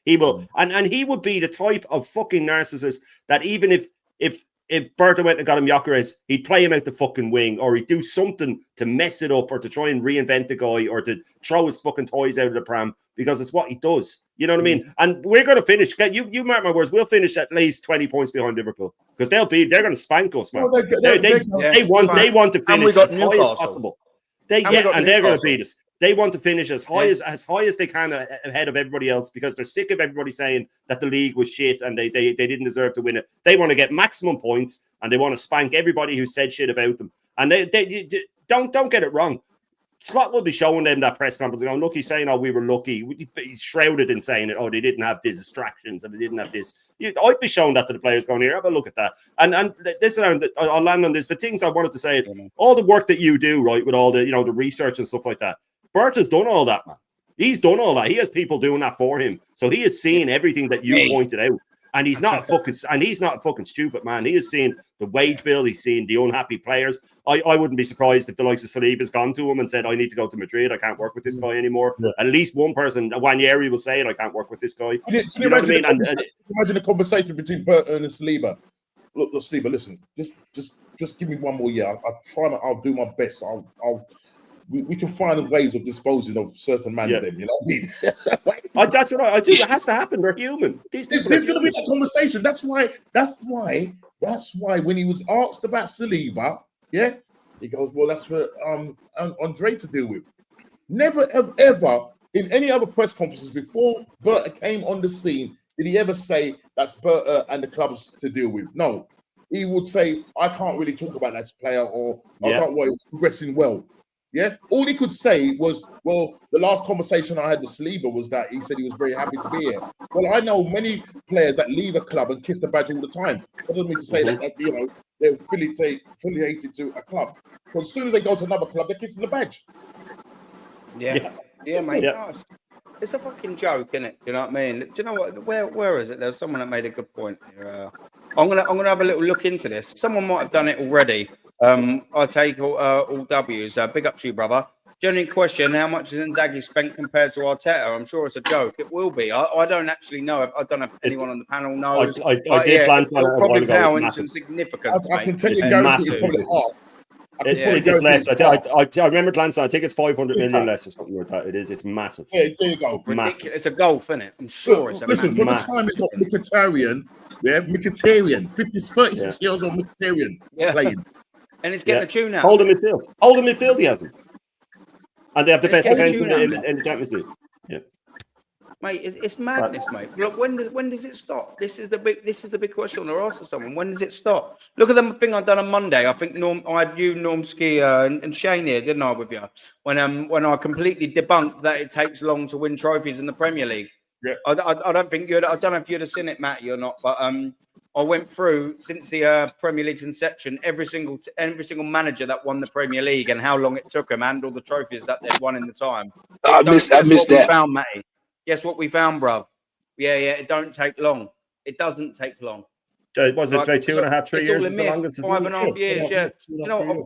he will, and he would be the type of fucking narcissist that even if Berta went and got him Gyökeres, he'd play him out the fucking wing, or he'd do something to mess it up, or to try and reinvent the guy, or to throw his fucking toys out of the pram, because it's what he does. You know what I mean? And we're going to finish. You mark my words. We'll finish at least 20 points behind Liverpool, because they're going to spank us, man. Well, they want to finish as high as possible. They're going to beat us. They want to finish as high as they can ahead of everybody else, because they're sick of everybody saying that the league was shit and they didn't deserve to win it. They want to get maximum points, and they want to spank everybody who said shit about them. And they don't get it wrong. Slot will be showing them that press conference going, look, he's saying, oh, we were lucky. He's shrouded in saying it, oh, they didn't have these distractions and they didn't have this. I'd be showing that to the players going, here, have a look at that. And this, I'll land on this. The things I wanted to say, all the work that you do, right, with all the, the research and stuff like that. Berta's done all that, man. He's done all that. He has people doing that for him. So he is seeing everything that you pointed out. And he's not fucking stupid, man. He is seeing the wage bill. He's seeing the unhappy players. I wouldn't be surprised if the likes of Saliba's gone to him and said, I need to go to Madrid. I can't work with this guy anymore. Yeah. At least one person, Wanyeri, will say it. I can't work with this guy. Can you know what I mean? Imagine a conversation between Berta and Saliba. Look, Saliba, listen, just give me one more year. I'll do my best. We can find ways of disposing of certain men of them. You know what I mean? That's what I do. It has to happen. They're human. There's going to be that conversation. That's why when he was asked about Saliba, he goes, well, that's for Andre to deal with. Never ever in any other press conferences before Berta came on the scene did he ever say that's Berta and the clubs to deal with. No. he would say, I can't really talk about that player, or I Yeah. can't wait, it's progressing well. Yeah. All he could say was, well, the last conversation I had with Saliba was that he said he was very happy to be here. Well, I know many players that leave a club and kiss the badge all the time. That doesn't mean to say that you know, they're affiliated to a club. Because as soon as they go to another club, they're kissing the badge. Yeah, mate. No, it's a fucking joke, isn't it? You know what I mean? Do you know what? Where is it? There's someone that made a good point here. I'm gonna have a little look into this. Someone might have done it already. I take all W's. Big up to you, brother. Genuine question: how much has Inzaghi spent compared to Arteta? I'm sure it's a joke. It will be. I don't actually know. I don't know if anyone on the panel knows. I did glance at it a while probably ago. pale It's in massive. significance. I can tell you, guarantee it's probably half. It's less. I remember glancing. I think it's 500 million less or something like that. It is. It's massive. Yeah, there you go. Ridiculous. It's a golf, isn't it? I'm sure it's a listen. From the time it's got Mkhitaryan, Mkhitaryan, 36 years old Mkhitaryan playing, and it's getting a tune out. Hold the midfield. He hasn't. And they have the best defense in the Champions League. Yeah. Mate, it's madness, mate. Look, when does it stop? This is the big question to ask someone. When does it stop? Look at the thing I done on Monday. I think I had you, Normski, and Shane here, didn't I, with you? When I completely debunked that it takes long to win trophies in the Premier League. Yeah. I don't think I don't know if you'd have seen it, Matty, or not, but I went through since the Premier League's inception every single manager that won the Premier League and how long it took them and all the trophies that they'd won in the time. I missed that. We found, Matty. Guess what we found, bruv? Yeah, it don't take long. It doesn't take long. Was it like 2.5, 3 years? It's all a myth. 5.5 years, yeah. You know, I'll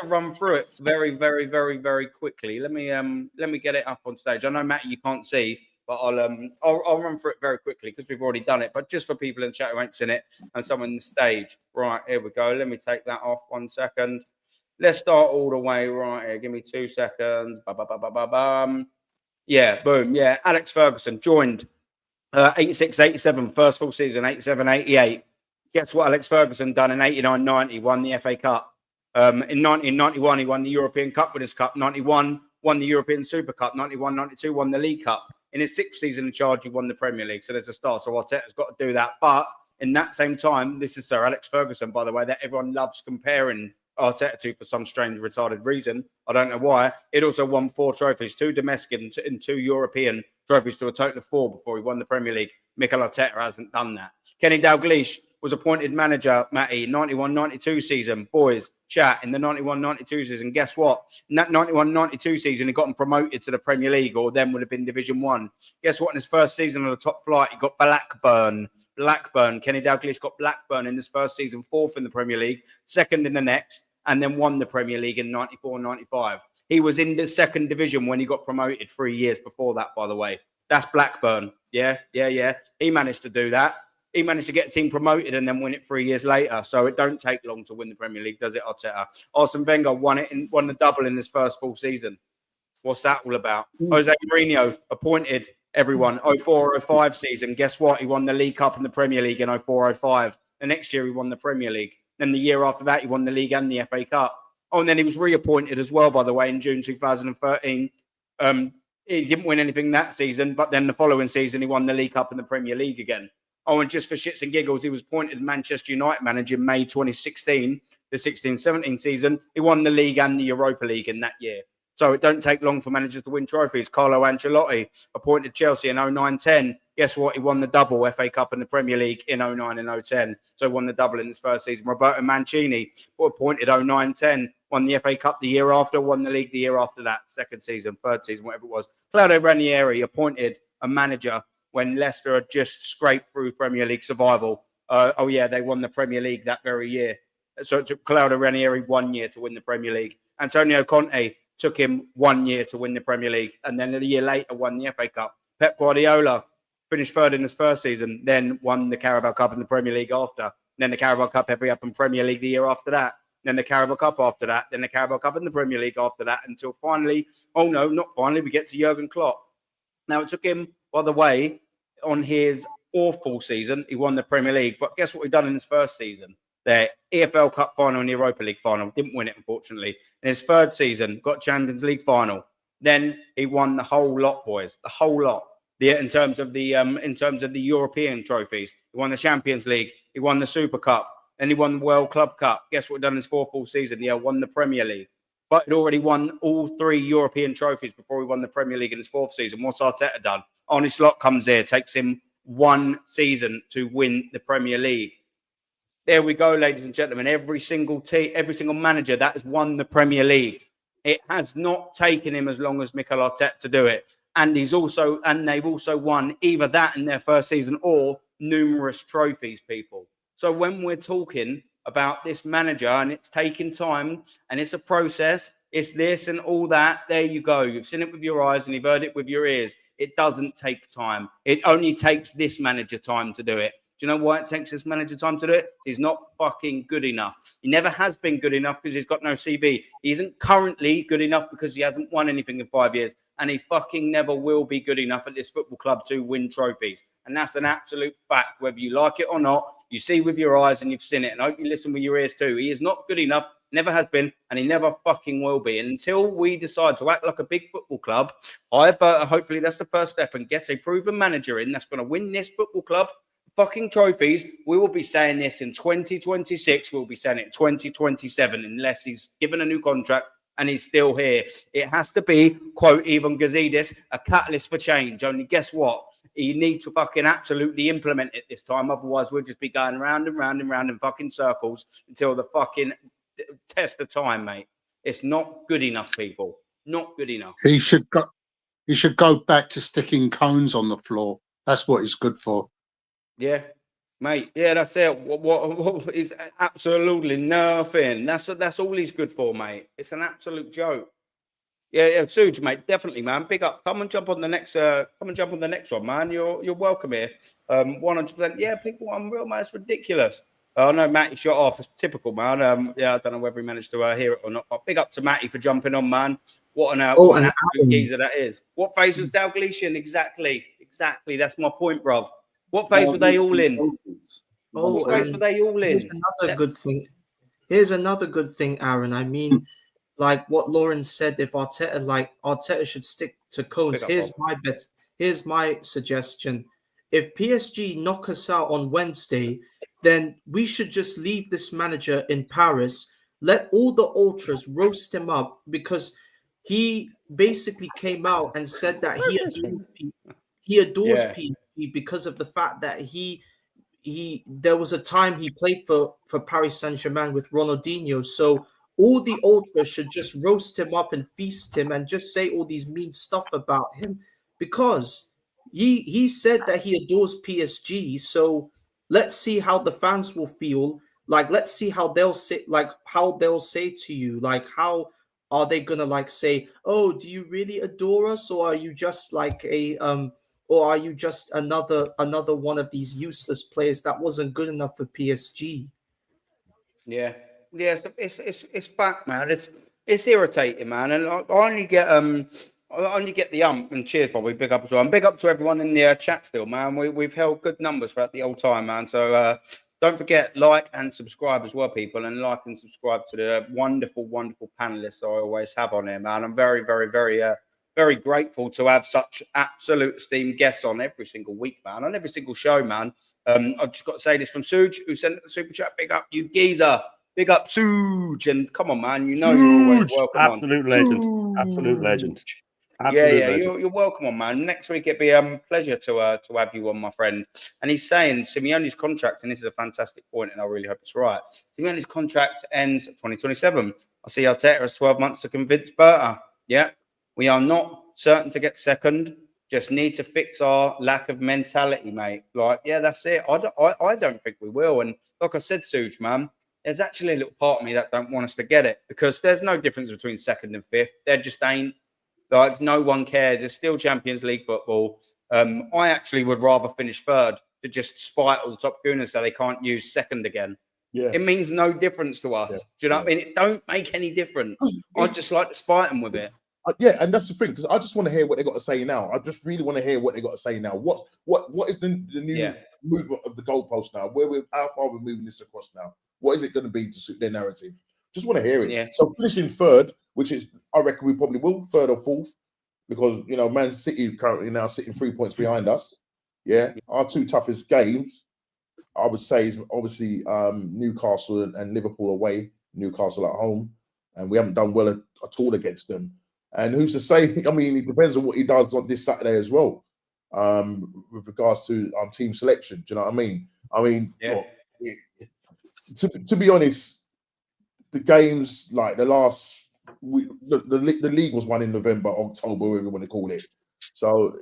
to run through it very, very, very, very quickly. Let me get it up on stage. I know, Matty, you can't see, but I'll run through it very quickly because we've already done it. But just for people in the chat who ain't seen it and someone on the stage. Right, here we go. Let me take that off 1 second. Let's start all the way right here. Give me 2 seconds. Yeah, boom. Yeah, Alex Ferguson joined 86, 87, first full season, 87, 88. Guess what Alex Ferguson done in 89, 90? Won the FA Cup. In 1991, he won the European Cup Winners' Cup. 91, won the European Super Cup. 91, 92, won the League Cup. In his 6th season in charge, he won the Premier League. So there's a start. So Arteta's got to do that. But in that same time, this is Sir Alex Ferguson, by the way, that everyone loves comparing Arteta to for some strange retarded reason. I don't know why. It also won 4 trophies, 2 domestic and 2 European trophies to a total of 4 before he won the Premier League. Mikel Arteta hasn't done that. Kenny Dalglish was appointed manager, Matty, 91-92 season. Boys, chat, in the 91-92 season, guess what? In that 91-92 season, he got him promoted to the Premier League, or then would have been Division 1. Guess what? In his first season on the top flight, he got Blackburn. Kenny Dalglish got Blackburn in his first season, 4th in the Premier League, 2nd in the next, and then won the Premier League in 94-95. He was in the 2nd division when he got promoted 3 years before that, by the way. That's Blackburn. Yeah. He managed to do that. He managed to get a team promoted and then win it 3 years later. So it don't take long to win the Premier League, does it, Arteta? Arsene Wenger won the double in his first full season. What's that all about? Jose Mourinho appointed everyone 04-05 season. Guess what? He won the League Cup and the Premier League in 04-05. The next year he won the Premier League. Then the year after that he won the league and the FA Cup. Oh, and then he was reappointed as well, by the way, in June 2013. He didn't win anything that season, but then the following season he won the League Cup and the Premier League again. Oh, and just for shits and giggles, he was appointed Manchester United manager in May 2016, the 16-17 season. He won the league and the Europa League in that year. So it don't take long for managers to win trophies. Carlo Ancelotti appointed Chelsea in 09-10. Guess what? He won the double FA Cup and the Premier League in 09 and 010. So he won the double in his first season. Roberto Mancini appointed 09-10, won the FA Cup the year after, won the league the year after that, 2nd season, 3rd season, whatever it was. Claudio Ranieri appointed a manager when Leicester had just scraped through Premier League survival. They won the Premier League that very year. So it took Claudio Ranieri 1 year to win the Premier League. Antonio Conte took him 1 year to win the Premier League, and then a year later won the FA Cup. Pep Guardiola finished 3rd in his first season, then won the Carabao Cup and the Premier League after. Then the Carabao Cup, FA Cup and Premier League the year after that. Then the Carabao Cup after that. Then the Carabao Cup and the Premier League after that, until finally, we get to Jurgen Klopp. Now, it took him, by the way, on his awful season, he won the Premier League. But guess what he done in his first season? The EFL Cup final and the Europa League final. Didn't win it, unfortunately. In his 3rd season, got Champions League final. Then he won the whole lot, boys. The whole lot. In terms of the European trophies, he won the Champions League. He won the Super Cup. Then he won the World Club Cup. Guess what? Done his 4th full season. Yeah, won the Premier League. But he'd already won all 3 European trophies before he won the Premier League in his 4th season. What's Arteta done? Arne Slot comes here, takes him 1 season to win the Premier League. There we go, ladies and gentlemen. Every single team, every single manager that has won the Premier League. It has not taken him as long as Mikel Arteta to do it. And they've also won either that in their first season or numerous trophies, people. So when we're talking about this manager and it's taking time and it's a process, it's this and all that, there you go. You've seen it with your eyes and you've heard it with your ears. It doesn't take time. It only takes this manager time to do it. Do you know why it takes this manager time to do it? He's not fucking good enough. He never has been good enough because he's got no CV. He isn't currently good enough because he hasn't won anything in 5 years. And he fucking never will be good enough at this football club to win trophies. And that's an absolute fact, whether you like it or not. You see with your eyes and you've seen it. And I hope you listen with your ears too. He is not good enough, never has been, and he never fucking will be. And until we decide to act like a big football club, hopefully that's the first step, and get a proven manager in that's going to win this football club fucking trophies. We will be saying this in 2026. We'll be saying it in 2027 unless he's given a new contract and he's still here. It has to be, quote Ivan Gazidis, a catalyst for change. Only guess what? You need to fucking absolutely implement it this time. Otherwise, we'll just be going round and round and round in fucking circles until the fucking test of time, mate. It's not good enough, people. Not good enough. He should go back to sticking cones on the floor. That's what he's good for. Yeah, mate. Yeah, that's it. What is absolutely nothing. That's all he's good for, mate. It's an absolute joke. Yeah, Suge, mate. Definitely, man. Big up. Come and jump on the next. One, man. You're welcome here. 100%. Yeah, people. I'm real, man. It's ridiculous. Oh no, Matty shot off. It's typical, man. Yeah, I don't know whether he managed to hear it or not. But big up to Matty for jumping on, man. What an absolute geezer that is. What phase was Dalgletian? Exactly. That's my point, bruv. What phase were they all in? What phase were they all in? Here's another good thing. Here's another good thing, Aaron. I mean, like what Lauren said, if Arteta should stick to cones. Here's my suggestion. If PSG knock us out on Wednesday, then we should just leave this manager in Paris. Let all the ultras roast him up, because he basically came out and said that he adores PSG because of the fact that there was a time he played for Paris Saint-Germain with Ronaldinho. So all the ultras should just roast him up and feast him and just say all these mean stuff about him, because he said that he adores PSG. So let's see how the fans will feel. Like, let's see how they'll say to you, like, how are they gonna like say, oh, do you really adore us, or are you just like or are you just another one of these useless players that wasn't good enough for PSG? Yeah, it's fact, man. It's irritating, man. And I only get the and cheers, Bobby. Big up as well. And big up to everyone in the chat still, man. We've held good numbers throughout the whole time, man. So don't forget, like and subscribe as well, people, and like and subscribe to the wonderful panelists I always have on here, man. I'm very, very, very very grateful to have such absolute esteemed guests on every single week, man, on every single show, man. I've just got to say this from Suge, who sent the super chat. Big up, you geezer. Big up, Suge. And come on, man, you know you're always welcome. Absolute legend. Suge. Absolute legend. You're welcome on, man. Next week it'd be a pleasure to have you on, my friend. And he's saying Simeone's contract, and this is a fantastic point, and I really hope it's right. Simeone's contract ends 2027. I see Arteta has 12 months to convince Berta. Yeah. We are not certain to get second. Just need to fix our lack of mentality, mate. Like, yeah, that's it. I don't think we will. And like I said, Suge, man, there's actually a little part of me that don't want us to get it, because there's no difference between second and fifth. There just ain't. Like, no one cares. It's still Champions League football. I actually would rather finish third to just spite all the top gooners so they can't use second again. Yeah. It means no difference to us. Do you know what I mean? It don't make any difference. I'd just like to spite them with it. Yeah, and that's the thing, because I just want to hear what they got to say now. I just really want to hear what they got to say now. What is the new movement of the goalpost now? How far we're moving this across now? What is it going to be to suit their narrative? Just want to hear it. Yeah. So finishing third, which is, I reckon we probably will, third or fourth, because Man City currently now sitting 3 points behind us. Yeah, our two toughest games I would say is obviously Newcastle and Liverpool away, Newcastle at home, and we haven't done well at all against them. And who's to say? I mean, it depends on what he does on this Saturday as well, with regards to team selection. Do you know what I mean? I mean, look, to be honest, the games like the last week, the league was won in November, October, whatever you want to call it. So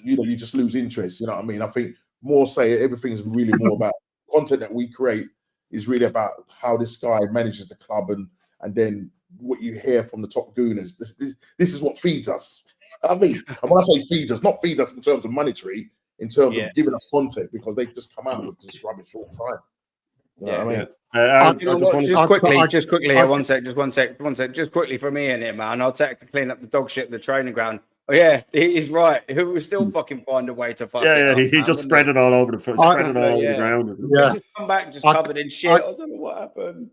you just lose interest. You know what I mean? I think more say everything's really more about content that we create is really about how this guy manages the club and then what you hear from the top gooners. This is what feeds us. I mean, and when I say feeds us, not feed us in terms of monetary, in terms of giving us content, because they just come out with this rubbish all the time. You know what I mean? Just quickly, one sec, just quickly from me in it, man. I'll take to clean up the dog shit in the training ground. Oh yeah, he's right. He will still fucking find a way to fuck it up, he just spread it all over the ground. Yeah, just come back just covered in shit. I don't know what happened.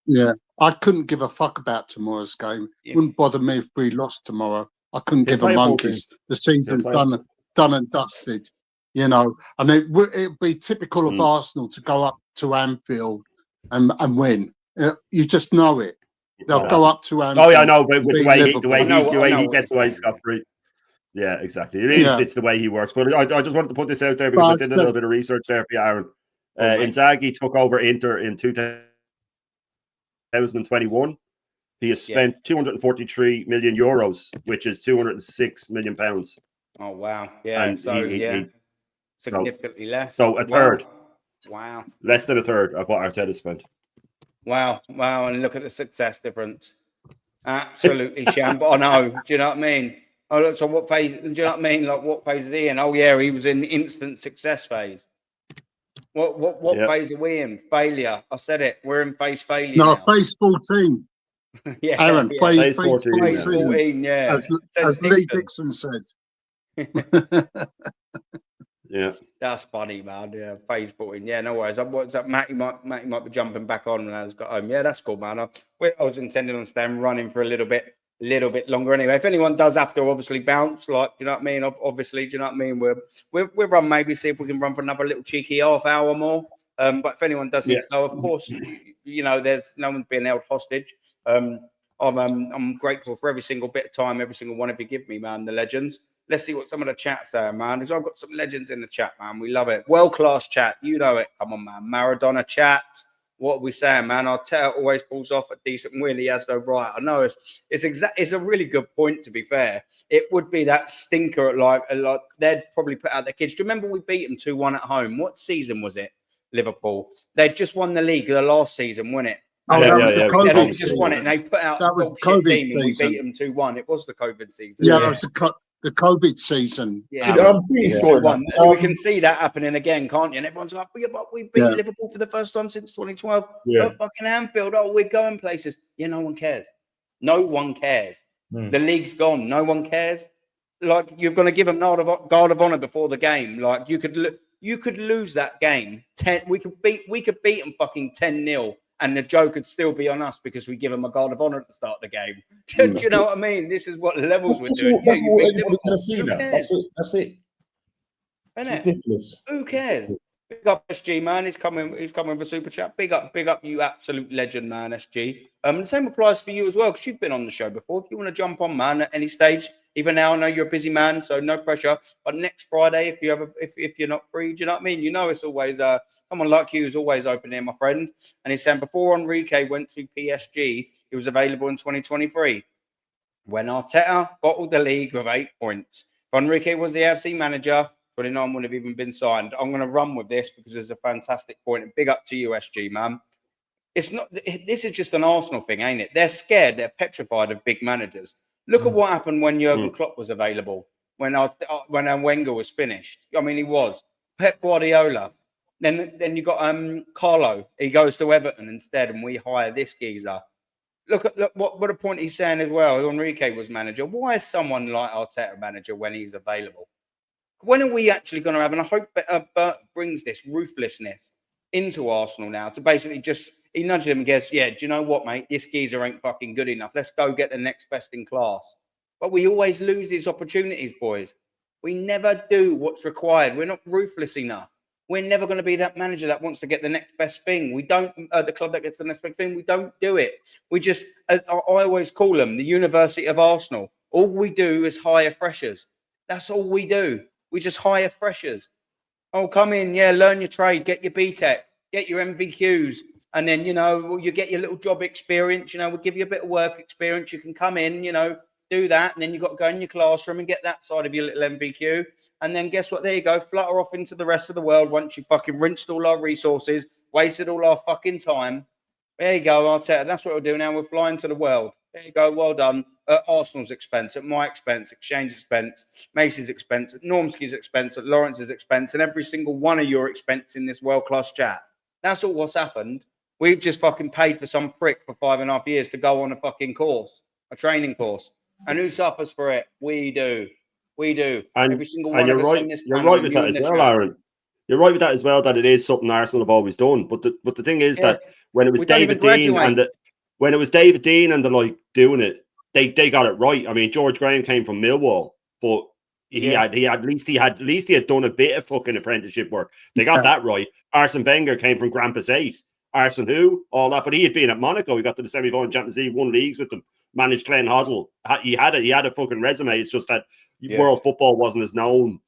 Yeah, I couldn't give a fuck about tomorrow's game. Wouldn't bother me if we lost tomorrow. I couldn't give a monkeys. The season's done and dusted, you know. And it'd be typical of Arsenal to go up to Anfield and win. You just know it. They'll go up to Anfield. Oh yeah, I know, but with the way he gets away scot-free. Yeah, exactly. It's the way he works. But I just wanted to put this out there because I did a little bit of research there for you, Aaron. Inzaghi took over Inter in 2021. He has spent 243 million euros, which is 206 million pounds. Oh wow! Yeah, and significantly less. So a third. Wow. Less than a third of what Arteta spent. Wow! And look at the success difference. Absolutely shambles. I know. Do you know what I mean? Oh, look, so what phase? Do you know what I mean? Like what phase is he in? Oh yeah, he was in instant success phase. What phase are we in? Failure. I said it. We're in phase failure. No, now. Phase 14. Aaron, phase 14. Yeah. As Lee Dixon said. Yeah. That's funny, man. Yeah, phase 14. Yeah, no worries. What's up, Matt? Matt might be jumping back on when I got home. Yeah, that's cool, man. I was intending on staying running for a little bit longer anyway. If anyone does have to obviously bounce, like, do you know what I mean? Obviously, do you know what I mean? We'll run, maybe see if we can run for another little cheeky half hour more. But if anyone does need to go, of course, you know, there's no one's being held hostage. I'm grateful for every single bit of time, every single one of you give me, man. The legends. Let's see what some of the chat's there, man. Because I've got some legends in the chat, man. We love it. World-class chat. You know it. Come on, man. Maradona chat. What are we saying, man? Arteta always pulls off a decent win. He has no right. I know it's a really good point, to be fair. It would be that stinker like they'd probably put out their kids. Do you remember we beat them 2-1 at home? What season was it? Liverpool. They'd just won the league the last season, wasn't it? Oh, that was the COVID season. Just won it, and they put out that was COVID team season. And we beat them 2-1. It was the COVID season. Yeah, it was the COVID season. Yeah, we can see that happening again, can't you? And everyone's like, we beat Liverpool for the first time since 2012. At fucking Anfield. Oh, we're going places. Yeah, no one cares. No one cares. The league's gone. No one cares. Like, you're going to give them guard of honor before the game. Like, you could lose that game. We could beat them fucking 10-0. And the joke could still be on us because we give them a guard of honor at the start of the game. Do you know what I mean? This is what levels we're doing. That's all anybody's going to see now. That's it. Isn't it? Ridiculous. Who cares? Big up SG, man. He's coming for super chat. Big up, you absolute legend, man, SG. The same applies for you as well, because you've been on the show before. If you want to jump on, man, at any stage, even now, I know you're a busy man, so no pressure. But next Friday, if you're not free, do you know what I mean? You know, it's always someone like you is always open here, my friend. And he's saying before Enrique went to PSG, he was available in 2023. When Arteta bottled the league with 8 points. If Enrique was the AFC manager, 29 wouldn't have even been signed. I'm going to run with this because it's a fantastic point. And big up to you, SG, man. It's not. This is just an Arsenal thing, ain't it? They're scared. They're petrified of big managers. Look at what happened when Jurgen Klopp was available. When Wenger was finished. I mean, he was. Pep Guardiola. Then you got Carlo. He goes to Everton instead, and we hire this geezer. Look what a point he's saying as well. Enrique was manager. Why is someone like Arteta manager when he's available? When are we actually going to have? And I hope Bert brings this ruthlessness into Arsenal now to basically he nudged him and goes, yeah, do you know what, mate? This geezer ain't fucking good enough. Let's go get the next best in class. But we always lose these opportunities, boys. We never do what's required. We're not ruthless enough. We're never going to be that manager that wants to get the next best thing. We don't, the club that gets the next best thing, we don't do it. We just, I always call them the University of Arsenal. All we do is hire freshers. That's all we do. We just hire freshers. Oh, come in, yeah, learn your trade, get your BTEC, get your MVQs, and then, you know, you get your little job experience, you know, we'll give you a bit of work experience. You can come in, you know, do that, and then you've got to go in your classroom and get that side of your little MVQ. And then guess what? There you go, flutter off into the rest of the world once you fucking rinsed all our resources, wasted all our fucking time. There you go, Arteta. That's what we'll do now. We're flying to the world. There you go. Well done. At Arsenal's expense, at my expense, Exchange's expense, Macy's expense, at Normski's expense, at Lawrence's expense, and every single one of your expense in this world-class chat. That's all what's happened. We've just fucking paid for some prick for 5.5 years to go on a fucking course, a training course. And who suffers for it? We do. We do. And, every single one you're of us right. in this You're panel, right with that as well, Aaron. You're right with that as well. That it is something Arsenal have always done. But the thing is that when it was David Dean and the like doing it, they got it right. I mean, George Graham came from Millwall, but he at least he had done a bit of fucking apprenticeship work. They got that right. Arsene Wenger came from Grampus 8. Arsene who? All that. But he had been at Monaco. He got to the semi-final Champions League, won leagues with them, managed Glenn Hoddle. He had a fucking resume. It's just that world football wasn't as known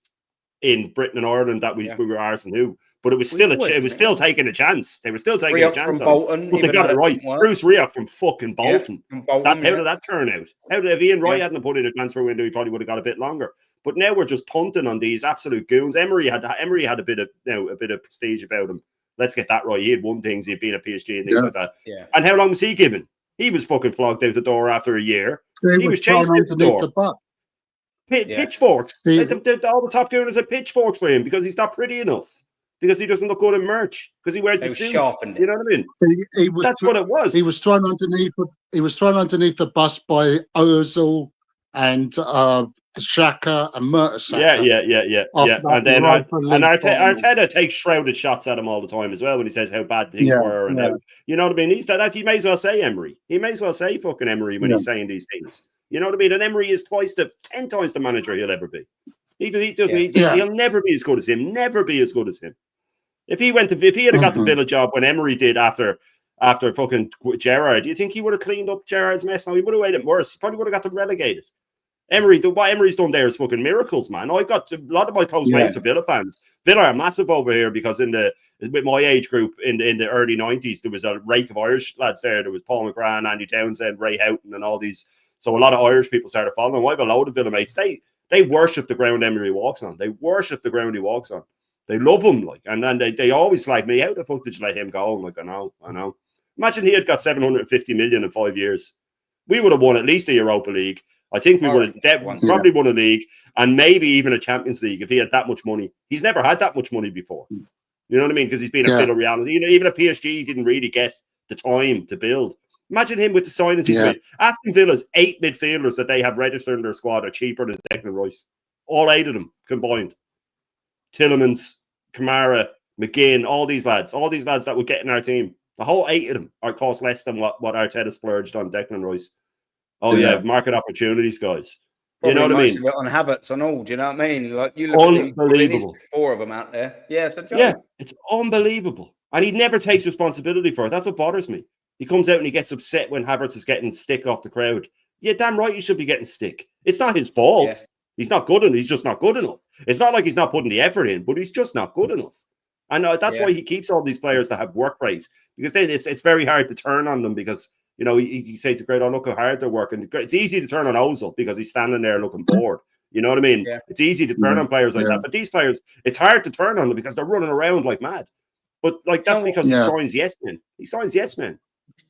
in Britain and Ireland that we were Arsene who. But it was still taking a chance. They were still taking a chance. From Bolton, but they got it right. Bruce Rioch from fucking Bolton. From Bolton How did that turn out? If Ian Wright hadn't put in a transfer window, he probably would have got a bit longer. But now we're just punting on these absolute goons. Emery had a bit of prestige about him. Let's get that right. He had won things. He had been at PSG and things like that. Yeah. And how long was he given? He was fucking flogged out the door after a year. He was chased out the door. Pitchforks. All the top gooners had pitchforks for him because he's not pretty enough. Because he doesn't look good in merch. Because he wears a suit. You know what I mean? That's what it was. He was thrown underneath. He was thrown underneath the bus by Ozil and Xhaka and Mertesacker. Yeah. And then Arteta takes shrouded shots at him all the time as well when he says how bad things were. And how, you know what I mean? He may as well say Emery. He may as well say fucking Emery when he's saying these things. You know what I mean? And Emery is 10 times the manager he'll ever be. He'll never be as good as him. Never be as good as him. If he had got the Villa job when Emery did after fucking Gerrard, do you think he would have cleaned up Gerrard's mess? No, he would have made it worse. He probably would have got them relegated. What Emery's done there is fucking miracles, man. I got a lot of my close mates are Villa fans. Villa are massive over here because with my age group in the early 90s, there was a rake of Irish lads there. There was Paul McGrath, Andy Townsend, Ray Houghton, and all these. So a lot of Irish people started following him. I have a load of Villa mates. They worship the ground Emery walks on. They worship the ground he walks on. They love him, like, and then they always like me. How the fuck did you let him go? I'm like, I know. Imagine he had got 750 million in 5 years. We would have won at least a Europa League. I think we would have probably won a league and maybe even a Champions League if he had that much money. He's never had that much money before. You know what I mean? Because he's been a bit of reality. You know, even at PSG, he didn't really get the time to build. Imagine him with the signings he's made. Aston Villa's 8 midfielders that they have registered in their squad are cheaper than Declan Rice. All 8 of them combined. Tillemans, Kamara, McGinn, all these lads that would get in our team. The whole 8 of them are cost less than what Arteta splurged on Declan Rice. Oh yeah, market opportunities, guys. Probably you know what I mean? On Havertz and all. Do you know what I mean? Like you look unbelievable. At 4 of them out there. Yeah, it's a joke. Yeah, it's unbelievable, and he never takes responsibility for it. That's what bothers me. He comes out and he gets upset when Havertz is getting stick off the crowd. Yeah, damn right, you should be getting stick. It's not his fault. Yeah. He's not good enough. He's just not good enough. It's not like he's not putting the effort in, but he's just not good enough. And that's why he keeps all these players that have work rate, because then it's very hard to turn on them because, you know, you say to great, oh, look how hard they're working. It's easy to turn on Ozil because he's standing there looking bored. You know what I mean? Yeah. It's easy to turn on players like that. But these players, it's hard to turn on them because they're running around like mad. But like that's because he signs yes men. He signs yes men.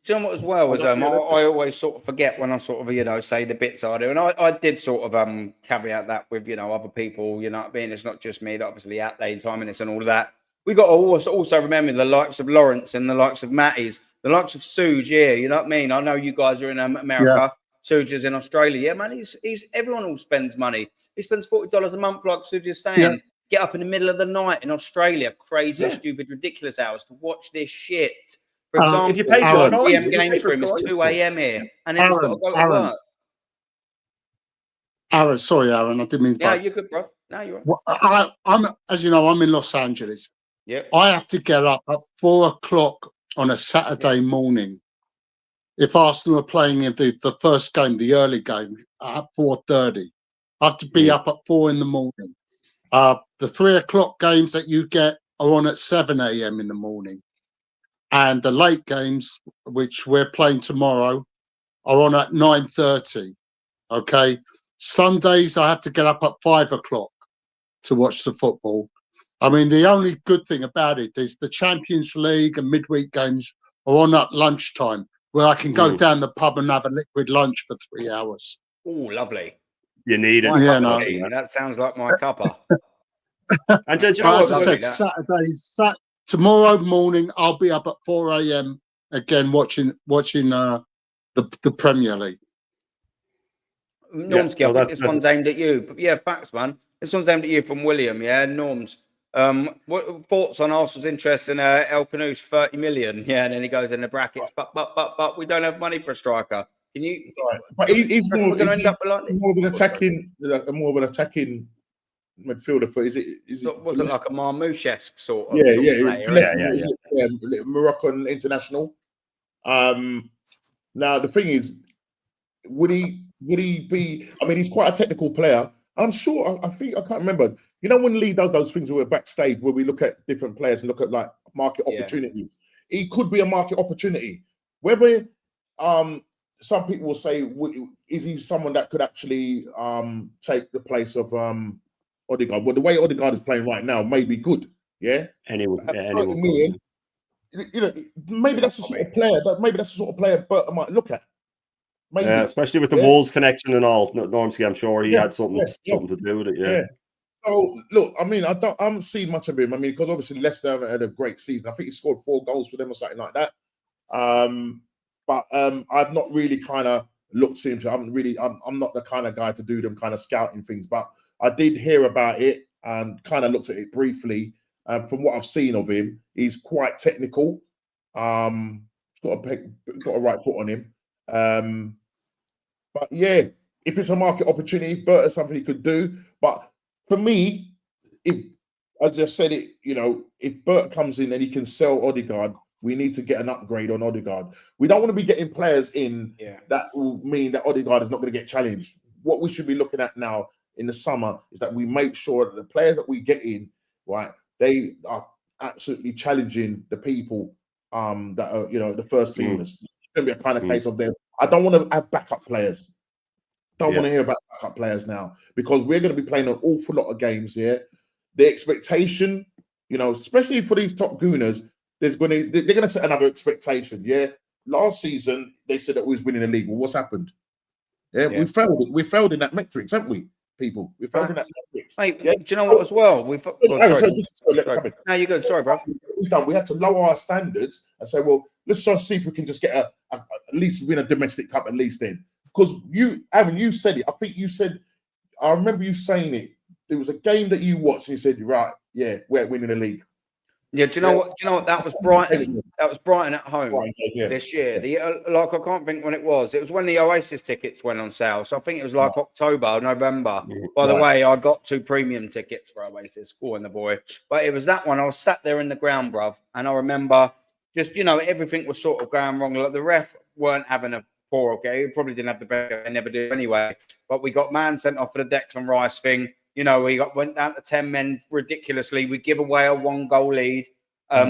Do you know what as well as I always sort of forget when I sort of, you know, say the bits I do. And I did sort of caveat that with, you know, other people, you know what I mean? It's not just me that obviously outlaid time in this and all of that. We got to also remember the likes of Lawrence and the likes of Matty's, the likes of Suge here, you know what I mean? I know you guys are in America. Suge is in Australia. Yeah, man, he's everyone all spends money. He spends $40 a month, like Suge is saying. Yeah. Get up in the middle of the night in Australia, crazy, stupid, ridiculous hours to watch this shit. For example, if you pay for a PM game for him, it's 2 a.m. here, and then he's got to go to work. Aaron, sorry, Aaron, I didn't mean. Yeah, you could, bro. No, you're right. Well, I'm, as you know, I'm in Los Angeles. Yep. I have to get up at 4 o'clock on a Saturday morning. If Arsenal are playing in the first game, the early game, at 4:30, I have to be up at 4 in the morning. The 3 o'clock games that you get are on at 7 a.m. in the morning. And the late games, which we're playing tomorrow, are on at 9:30. Okay. Sundays, I have to get up at 5 o'clock to watch the football. I mean, the only good thing about it is the Champions League and midweek games are on at lunchtime, where I can go down the pub and have a liquid lunch for 3 hours. Oh, lovely. You need it. My Yeah, cuppa no. tea. That sounds like my cuppa. And then, you But know as I what? said, Saturdays, tomorrow morning, I'll be up at 4 a.m. again watching the Premier League. Normski, Yeah, no, I think this one's aimed at you. But yeah, facts, man. This one's aimed at you from William. Yeah, Norms. What thoughts on Arsenal's interest in El Canoe's 30 million? Yeah, and then he goes in the brackets. But we don't have money for a striker. Can you? Right. But he's more, we're going to end up like more of an attacking midfielder. But is it? Was it like a Marmouche-esque sort of? Yeah, sort yeah, of player, Moroccan international. Now the thing is, would he be? I mean, he's quite a technical player. I'm sure. I think I can't remember. You know, when Lee does those things where we're backstage, where we look at different players and look at like market opportunities. He could be a market opportunity. Whether some people will say, is he someone that could actually take the place of Odegaard? Well, the way Odegaard is playing right now may be good. Yeah, anyone. You know, maybe that's the sort of player. Maybe that's the sort of player Bert might look at. Maybe. Yeah, especially with the Wolves connection and all. Normski, I'm sure he had something to do with it. Yeah. So look, I mean, I haven't seen much of him. I mean, because obviously Leicester haven't had a great season. I think he scored 4 goals for them or something like that. But I've not really kind of looked into him. I'm not the kind of guy to do them kind of scouting things. But I did hear about it and kind of looked at it briefly. From what I've seen of him, he's quite technical. He's got a right foot on him. But yeah, if it's a market opportunity, Bert is something he could do. But for me, if I just said it, you know, if Bert comes in and he can sell Odegaard, we need to get an upgrade on Odegaard. We don't want to be getting players in that will mean that Odegaard is not going to get challenged. What we should be looking at now in the summer is that we make sure that the players that we get in, right, they are absolutely challenging the people that are, you know, the first team. It's going to be a kind of case of them. I don't want to have backup players. Don't want to hear about backup players now because we're going to be playing an awful lot of games here. The expectation, you know, especially for these top gooners, they're going to set another expectation. Yeah, last season they said that we was winning the league. Well, what's happened? Yeah, we failed. We failed in that metrics, haven't we? People, we failed in that metrics. Mate, do you know what as well? No, you're good. Sorry, bro. We had to lower our standards and say, well, let's try to see if we can just get at least win a domestic cup at least then. Because Aaron, you said it. I think you said, I remember you saying it. There was a game that you watched and you said, right, yeah, we're winning the league. Yeah, do you know what? Do you know what? That was Brighton. That was Brighton at home this year. Like I can't think when it was. It was when the Oasis tickets went on sale. So I think it was like October, November. By the way, I got 2 premium tickets for Oasis, and the boy. But it was that one. I was sat there in the ground, bruv, and I remember just, you know, everything was sort of going wrong. Like the ref weren't having a poor game. He probably didn't have the best. They never do anyway. But we got man sent off for the Declan Rice thing. You know, went down to 10 men ridiculously. We give away a 1-goal lead.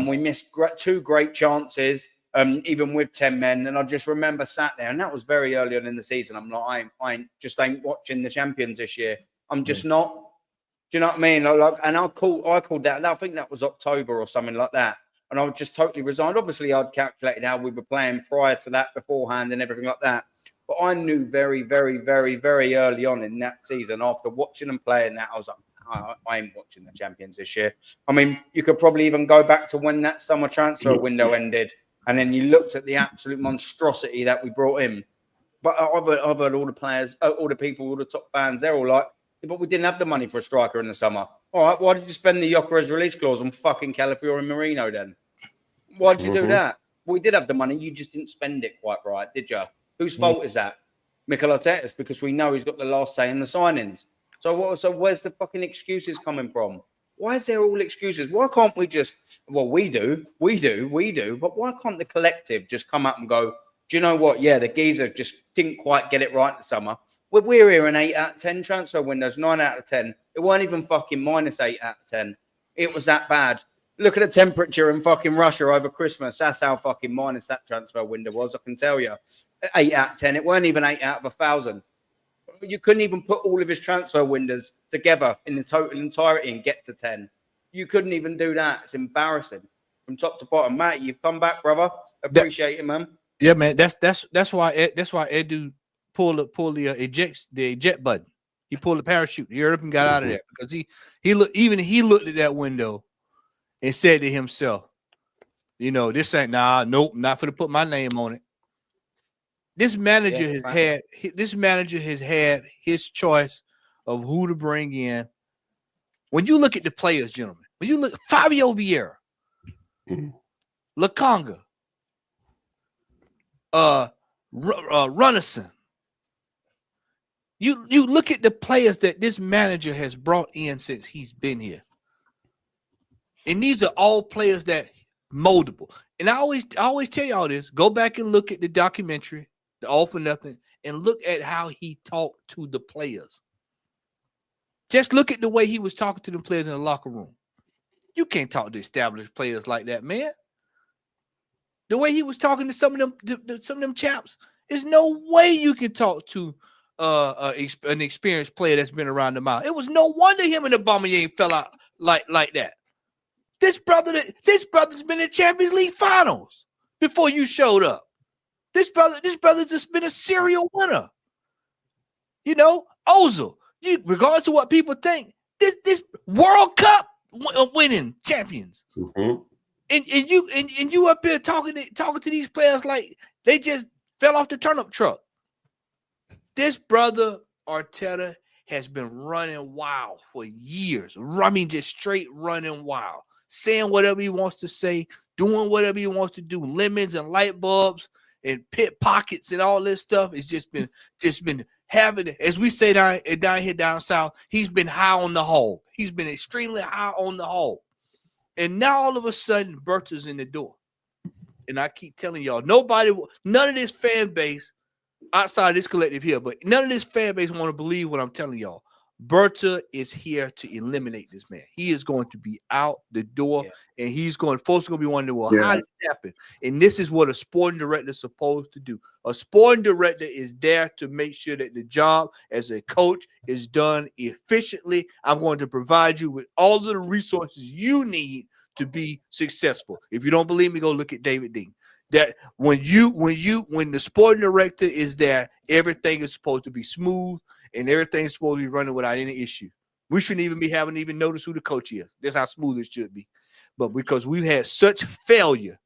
We missed 2 great chances, even with 10 men. And I just remember sat there, and that was very early on in the season. I'm like, I ain't watching the champions this year. I'm just not. Do you know what I mean? And I called that. I think that was October or something like that. And I was just totally resigned. Obviously, I'd calculated how we were playing prior to that, beforehand, and everything like that. But I knew very, very, very, very early on in that season, after watching them playing that, I was like, I ain't watching the champions this year. I mean, you could probably even go back to when that summer transfer window ended, and then you looked at the absolute monstrosity that we brought in. But I've heard all the players, all the people, all the top fans, they're all like, yeah, but we didn't have the money for a striker in the summer. All right, why did you spend the Gyökeres release clause on fucking Calafiori and Marino then? Why did you do that? Well, we did have the money, you just didn't spend it quite right, did you? Whose fault is that? Mikel Arteta's, because we know he's got the last say in the signings. So where's the fucking excuses coming from? Why is there all excuses? Why can't we just, well, we do, but why can't the collective just come up and go, do you know what? Yeah, the geezer just didn't quite get it right this summer. We're here an 8 out of 10 transfer windows, 9 out of 10. It weren't even fucking -8 out of 10. It was that bad. Look at the temperature in fucking Russia over Christmas. That's how fucking minus that transfer window was, I can tell you. 8 out of 10. It weren't even 8 out of 1,000. You couldn't even put all of his transfer windows together in the total entirety and get to 10. You couldn't even do that. It's embarrassing from top to bottom. Matt, you've come back, brother. Appreciate it, man. Yeah, man. That's why Edu pulled the eject button. He pulled the parachute. He hurried up and got out of there because he looked at that window and said to himself, you know, this ain't nope, not for to put my name on it. This manager has had his choice of who to bring in. When you look at the players, gentlemen, when you look Fabio Vieira, Lakonga, Runnison, you look at the players that this manager has brought in since he's been here. And these are all players that moldable. And I always tell y'all this. Go back and look at the documentary, The All for Nothing, and look at how he talked to the players. Just look at the way he was talking to the players in the locker room. You can't talk to established players like that, man. The way he was talking to some of them chaps, there's no way you can talk to an experienced player that's been around the mile. It was no wonder him and Aubameyang fell out like that. This brother's been in Champions League finals before you showed up. This brother's just been a serial winner. You know, Ozil. Regardless of what people think, this World Cup winning champions. And you up here talking to these players like they just fell off the turnip truck. This brother Arteta has been running wild for years. I mean, just straight running wild, saying whatever he wants to say, doing whatever he wants to do. Lemons and light bulbs and pit pockets and all this stuff. It's just been having, as we say down here down south, he's been high on the hog. He's been extremely high on the hog. And now all of a sudden, Berta's in the door. And I keep telling y'all, none of this fan base outside this collective here, but none of this fan base want to believe what I'm telling y'all. Berta is here to eliminate this man. He is going to be out the door, and folks are going to be wondering, well, how did this happen? And this is what a sporting director is supposed to do. A sporting director is there to make sure that the job as a coach is done efficiently. I'm going to provide you with all of the resources you need to be successful. If you don't believe me, go look at David Dean. That when the sporting director is there, everything is supposed to be smooth and everything's supposed to be running without any issue. We shouldn't even be having even notice who the coach is. That's how smooth it should be. But because we've had such failure,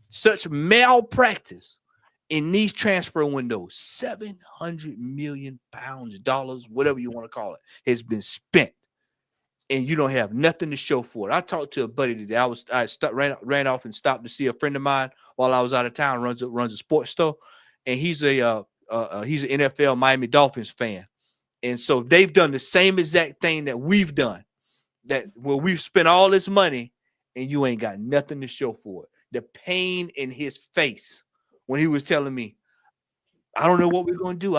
such malpractice in these transfer windows, 700 million pounds, dollars, whatever you want to call it, has been spent. And you don't have nothing to show for it. I talked to a buddy today. Ran off and stopped to see a friend of mine while I was out of town. Runs a sports store, and he's an NFL Miami Dolphins fan. And so they've done the same exact thing that we've done. We've spent all this money, and you ain't got nothing to show for it. The pain in his face when he was telling me, "I don't know what we're going to do.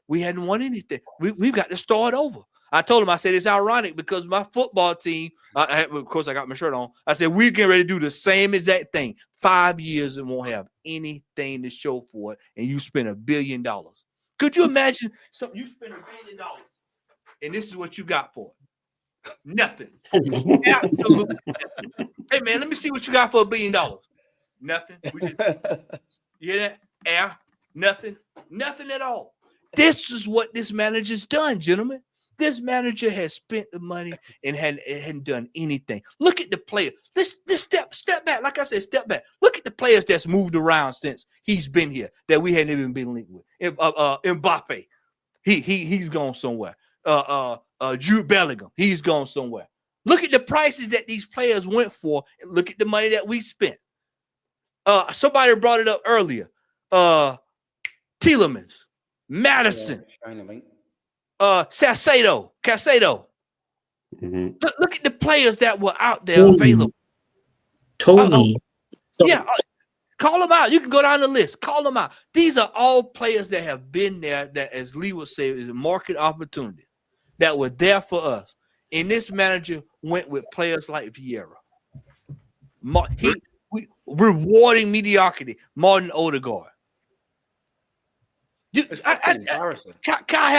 We hadn't won anything. We've got to start over." I told him, I said, it's ironic because my football team, of course, I got my shirt on. I said, we're getting ready to do the same exact thing. 5 years and won't have anything to show for it. And you spend $1 billion. Could you imagine something? You spend $1 billion and this is what you got for it? Nothing. Absolutely nothing. Hey, man, let me see what you got for $1 billion. Nothing. You hear that? Air. Nothing. Nothing at all. This is what this manager's done, gentlemen. This manager has spent the money and hadn't done anything. Look at the players. Let's step back. Like I said, step back. Look at the players that's moved around since he's been here that we hadn't even been linked with. Mbappe, he's gone somewhere. Jude Bellingham, he's gone somewhere. Look at the prices that these players went for, and look at the money that we spent. Somebody brought it up earlier. Tielemans, Madison. Caicedo. Look at the players that were out there available. Tony. Yeah, call them out. You can go down the list. Call them out. These are all players that have been there. That, as Lee would say, is a market opportunity that were there for us. And this manager went with players like Vieira. Rewarding mediocrity. Martin Odegaard. Embarrassing. Kai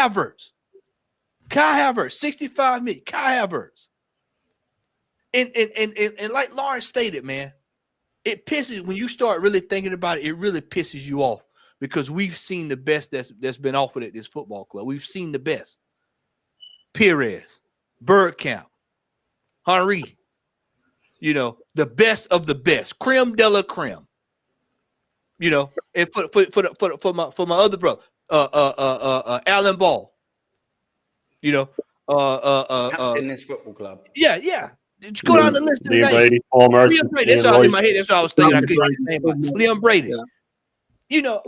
Havertz, 65 million. Kai Havertz. And like Lawrence stated, man, it pisses when you start really thinking about it. It really pisses you off because we've seen the best that's been offered at this football club. We've seen the best. Perez, Bergkamp, Henry. You know, the best of the best, creme de la creme. You know, and for my other brother, Alan Ball. You know, captain this football club. Yeah. Just go down the list. Liam Brady, Paul Merson. Liam Brady. That's all in my head. That's what I was thinking. I couldn't say about Liam Brady. Yeah. You know,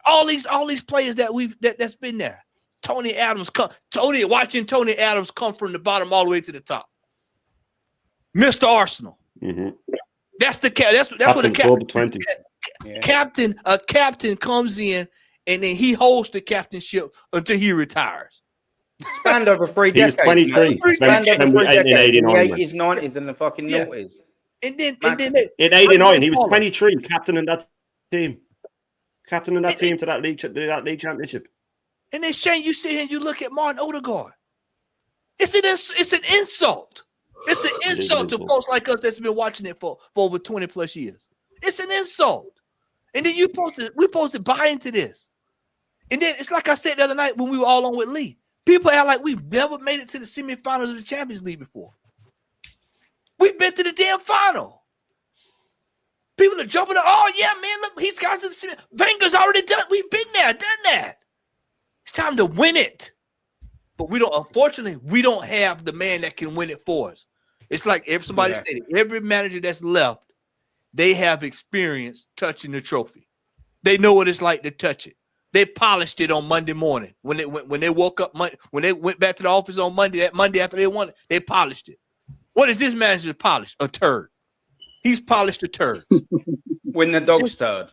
all these players that's been there. Tony Adams watching Tony Adams come from the bottom all the way to the top. Mr. Arsenal. Mm-hmm. That's what the captain. A captain comes in and then he holds the captainship until he retires. Spanned over 3 decades. He was 23. Spanned over 3 decades in the 89. 80s, 90s, and the fucking noughties. And then in 89, he was 23, captain in that team. Captain in that team to that league championship. And then Shane, you sit here and you look at Martin Odegaard. It's an insult. It's an insult to folks like us that's been watching it for over 20 plus years. It's an insult. And then we're supposed to buy into this. And then it's like I said the other night when we were all on with Lee. People act like we've never made it to the semifinals of the Champions League before. We've been to the damn final. People are jumping up. Oh, yeah, man, look, he's got to the semi. Wenger's already done. We've been there, done that. It's time to win it. But unfortunately, we don't have the man that can win it for us. It's like somebody stated, every manager that's left, they have experience touching the trophy. They know what it's like to touch it. They polished it on Monday morning when they woke up when they went back to the office on Monday. That Monday after they won it, they polished it. What is this manager polish? A turd. He's polished a turd. When the dog's turd.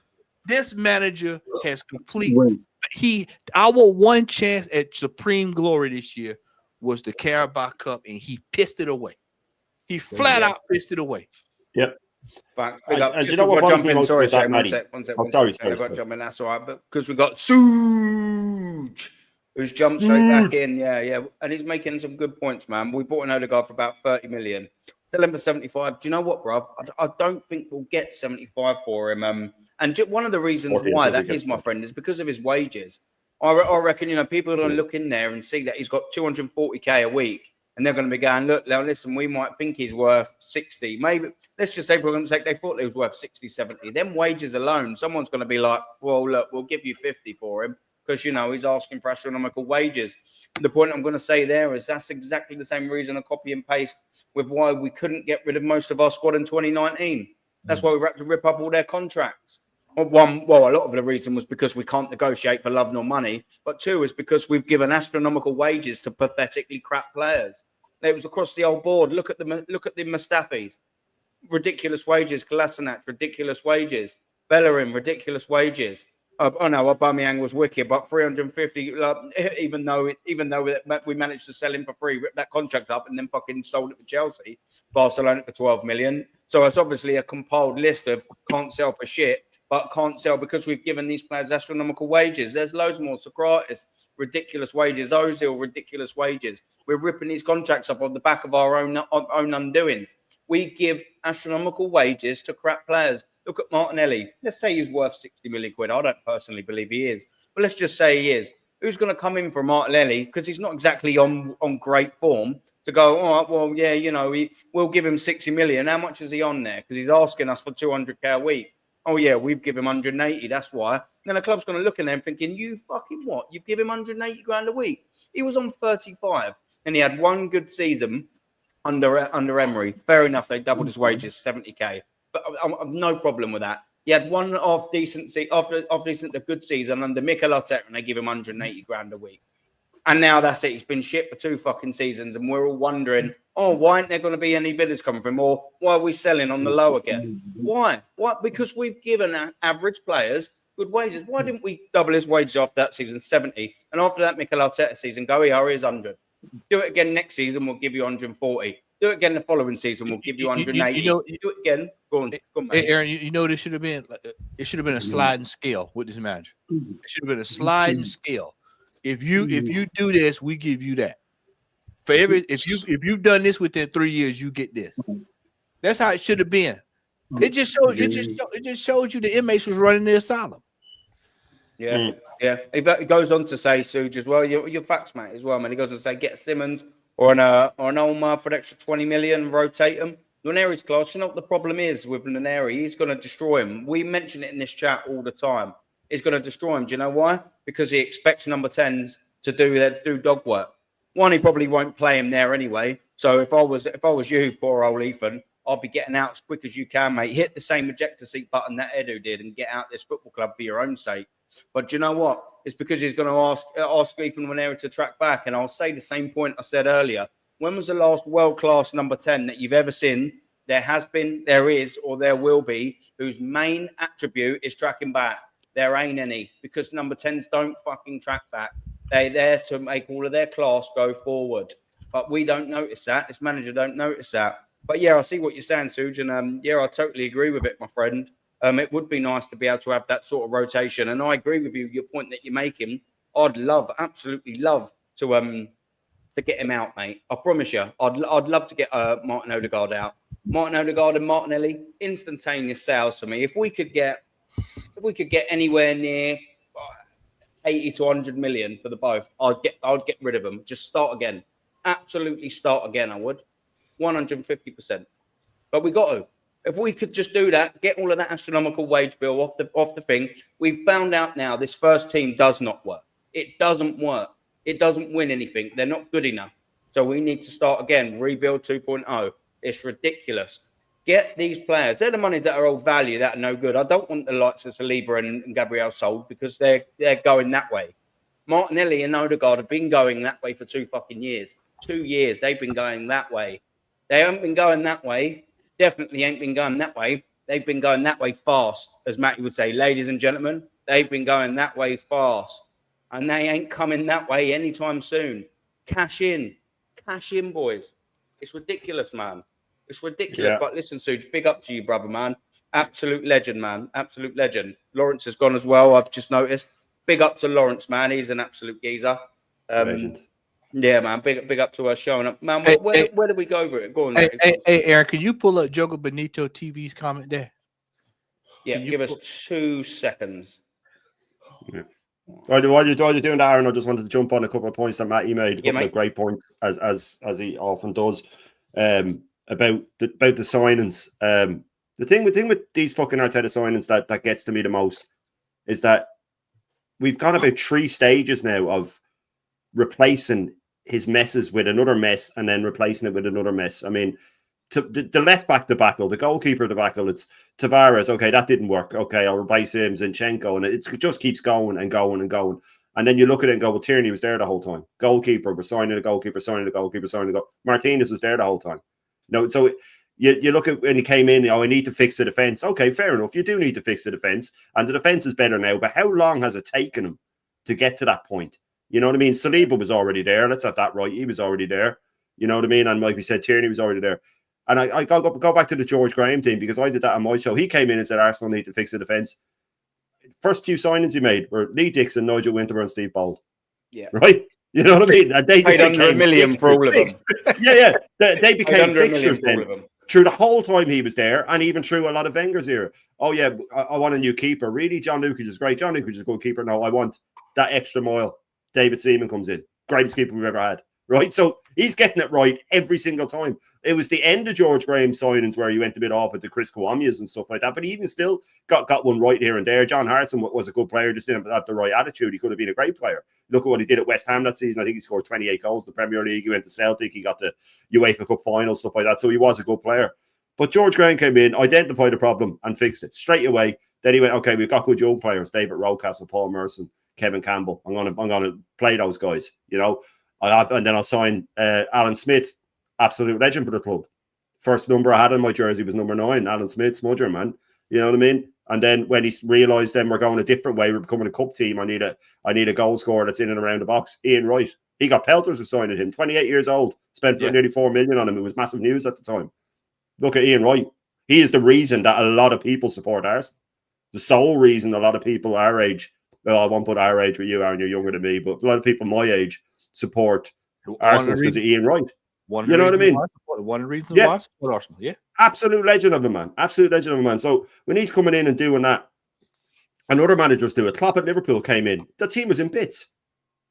This manager has completely. Our one chance at supreme glory this year was the Carabao Cup, and he pissed it away. He flat out pissed it away. Yep. Fact. And you know what bothers me most about that, Matty? Sorry. I've got to jump in. That's all right. But because we got Suj, who's jumped straight back in. Yeah. And he's making some good points, man. We bought an Odegaard for about 30 million. Sell him for 75. Do you know what, bro? I don't think we'll get 75 for him. And one of the reasons why that is, my friend, is because of his wages. I reckon, people are going to look in there and see that he's got 240k a week. And they're going to be going, look, now listen, we might think he's worth 60. Maybe, let's just say, for argument's sake, they thought he was worth 60, 70. Them wages alone, someone's going to be like, well, look, we'll give you 50 for him because, he's asking for astronomical wages. The point I'm going to say there is that's exactly the same reason I copy and paste with why we couldn't get rid of most of our squad in 2019. That's why we had to rip up all their contracts. A lot of the reason was because we can't negotiate for love nor money. But two is because we've given astronomical wages to pathetically crap players. It was across the old board. Look at the Mustafis. Ridiculous wages. Kolasinac, ridiculous wages. Bellerin, ridiculous wages. Aubameyang was wicked, but 350. Even though we managed to sell him for free, rip that contract up, and then fucking sold it to Chelsea, Barcelona for 12 million. So it's obviously a compiled list of can't sell for shit, but can't sell because we've given these players astronomical wages. There's loads more. Socrates, ridiculous wages. Ozil, ridiculous wages. We're ripping these contracts up on the back of our own undoings. We give astronomical wages to crap players. Look at Martinelli. Let's say he's worth 60 million quid. I don't personally believe he is, but let's just say he is. Who's going to come in for Martinelli? Because he's not exactly on great form to go, all right, well, yeah, we'll give him 60 million. How much is he on there? Because he's asking us for 200k a week. Oh, yeah, we've given him 180. That's why. Then the club's going to look at them thinking, you fucking what? You've given him 180 grand a week. He was on 35 and he had one good season under Emery. Fair enough. They doubled his wages, 70k. But I've no problem with that. He had one good season under Mikel Arteta and they give him 180 grand a week. And now that's it. He's been shit for 2 fucking seasons, and we're all wondering, oh, why aren't there going to be any bidders coming from him? Or why are we selling on the low again? Why? What? Because we've given average players good wages. Why didn't we double his wages after that season, 70? And after that Mikel Arteta season, go, here's 100. Do it again next season, we'll give you 140. Do it again the following season, we'll give you 180. Do it again. Go on, mate. Aaron, you know this should have been. It should have been a sliding scale with this manager. It should have been a sliding scale. If you do this, we give you that. For if you've done this within 3 years, you get this. That's how it should have been. It just showed you the inmates was running the asylum. Yeah, yeah. He goes on to say, Suge, as well. You're facts, mate, as well, man. He goes on to say, get Simmons or an Omar for an extra 20 million, rotate him. Lunari's class. You know what the problem is with Lunari? He's going to destroy him. We mention it in this chat all the time. He's going to destroy him. Do you know why? Because he expects number 10s to do dog work. One, he probably won't play him there anyway. So if I was you, poor old Ethan, I'd be getting out as quick as you can, mate. Hit the same ejector seat button that Edu did and get out this football club for your own sake. But do you know what? It's because he's going to ask Ethan Wanera to track back. And I'll say the same point I said earlier. When was the last world-class number 10 that you've ever seen? There has been, there is, or there will be, whose main attribute is tracking back. There ain't any, because number 10s don't fucking track back. They're there to make all of their class go forward. But we don't notice that. This manager don't notice that. But yeah, I see what you're saying, Suge, and yeah, I totally agree with it, my friend. It would be nice to be able to have that sort of rotation. And I agree with you, your point that you're making. I'd absolutely love to get him out, mate. I promise you, I'd love to get Martin Odegaard out. Martin Odegaard and Martinelli, instantaneous sales for me. If we could get anywhere near 80 to 100 million for the both, I'd get rid of them. Just start again. Absolutely start again, I would. 150%. But we got to. If we could just do that, get all of that astronomical wage bill off the thing, we've found out now this first team does not work. It doesn't work. It doesn't win anything. They're not good enough. So we need to start again, rebuild 2.0. It's ridiculous. Get these players. They're the money that are old value, that are no good. I don't want the likes of Saliba and Gabriel sold because they're going that way. Martinelli and Odegaard have been going that way for 2 fucking years. 2 years they've been going that way. They haven't been going that way. Definitely ain't been going that way. They've been going that way fast, as Matty would say. Ladies and gentlemen, they've been going that way fast. And they ain't coming that way anytime soon. Cash in, boys. It's ridiculous, man. It's ridiculous. Yeah. But listen, Suge, big up to you, brother, man. Absolute legend, man. Absolute legend. Lawrence has gone as well, I've just noticed. Big up to Lawrence, man. He's an absolute geezer. Legend. Yeah, man. Big up to her showing up. Man, where do we go over it? Go on. Hey, Aaron, can you pull up Jogo Benito TV's comment there? Yeah, give us 2 seconds. Yeah. While you're doing that, Aaron, I just wanted to jump on a couple of points that Matty made. A couple of great points, as he often does, about the signings. The thing with these fucking Arteta signings that gets to me the most is that we've gone about 3 stages now of replacing his messes with another mess and then replacing it with another mess. I mean, the left back debacle, the goalkeeper debacle, it's Tavares. Okay, that didn't work. Okay, I'll replace him, Zinchenko, and it just keeps going and going and going. And then you look at it and go, well, Tierney was there the whole time. Goalkeeper, we're signing a goalkeeper, signing a goalkeeper, signing a goalkeeper. Martinez was there the whole time. No, so you look at when he came in, I need to fix the defence. Okay, fair enough. You do need to fix the defence, and the defence is better now. But how long has it taken him to get to that point? You know what I mean? Saliba was already there. Let's have that right. He was already there. You know what I mean? And like we said, Tierney was already there. And I go back to the George Graham thing because I did that on my show. He came in and said Arsenal need to fix the defence. First 2 signings he made were Lee Dixon, Nigel Winterburn, and Steve Bold. Yeah. Right? You know what I mean? And they paid under $1 million for all of them. Yeah. They became fixtures then. Through the whole time he was there, and even through a lot of Wenger's era. Oh, yeah, I want a new keeper. Really? John Lukic is great. John Lukic is a good keeper. No, I want that extra mile. David Seaman comes in. Greatest keeper we've ever had. Right? So he's getting it right every single time. It was the end of George Graham's signings where he went a bit off at the Chris Kwamyas and stuff like that, but he even still got one right here and there. John Hartson was a good player, just didn't have the right attitude. He could have been a great player. Look at what he did at West Ham that season. I think he scored 28 goals in the Premier League. He went to Celtic. He got the UEFA Cup final, stuff like that. So he was a good player. But George Graham came in, identified the problem, and fixed it straight away. Then he went, okay, we've got good young players: David Rocastle, Paul Merson, Kevin Campbell. I'm gonna play those guys. You know, and then I'll sign Alan Smith, absolute legend for the club. First number I had on my jersey was number 9, Alan Smith, smudger, man. You know what I mean? And then when he realised then we're going a different way, we're becoming a cup team, I need a goal scorer that's in and around the box. Ian Wright. He got pelters for signing him. 28 years old. Spent nearly 4 million on him. It was massive news at the time. Look at Ian Wright. He is the reason that a lot of people support Arsenal. The sole reason a lot of people our age, well, I won't put our age with you, Aaron, you're younger than me, but a lot of people my age support Arsenal because of Ian Wright. You know what I mean? One of the reasons why I support Arsenal, yeah. Absolute legend of a man. Absolute legend of a man. So when he's coming in and doing that, and other managers do it. Klopp at Liverpool came in. The team was in bits.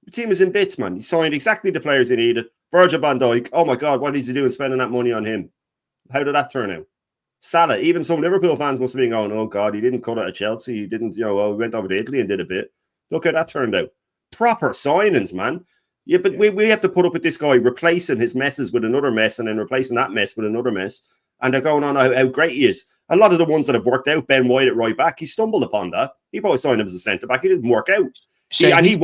The team was in bits, man. He signed exactly the players he needed. Virgil van Dijk. Oh my God, what is he doing spending that money on him? How did that turn out? Salah. Even some Liverpool fans must have been going, oh God, he didn't cut it at Chelsea. He didn't, you know, well, he went over to Italy and did a bit. Look how that turned out. Proper signings, man. Yeah, but we have to put up with this guy replacing his messes with another mess and then replacing that mess with another mess. And they're going on how great he is. A lot of the ones that have worked out, Ben White at right back, he stumbled upon that. He probably signed him as a centre back. He didn't work out. He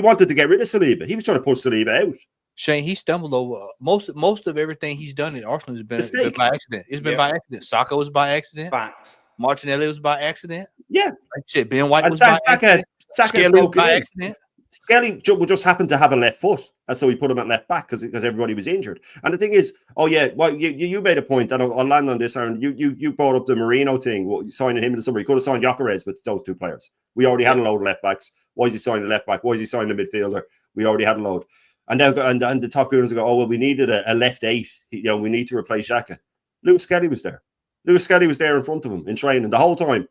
wanted to get rid of Saliba. He was trying to push Saliba out. Shane, he stumbled over most of everything he's done in Arsenal has been by accident. It's been by accident. Saka was by accident. Facts. Martinelli was by accident. Yeah. Like I said, Ben White was by accident. Skelly was by accident. Skelly just happened to have a left foot, and so we put him at left back because everybody was injured. And the thing is, oh yeah, well you made a point, and I'll land on this, Aaron. You brought up the Marino thing, signing him in the summer. He could have signed Gyökeres with those two players. We already had a load of left backs. Why is he signing a left back? Why is he signing a midfielder? We already had a load. And now and the top gooners go, oh well, we needed a left 8. You know, we need to replace Xhaka. Lewis Skelly was there. Lewis Skelly was there in front of him in training the whole time.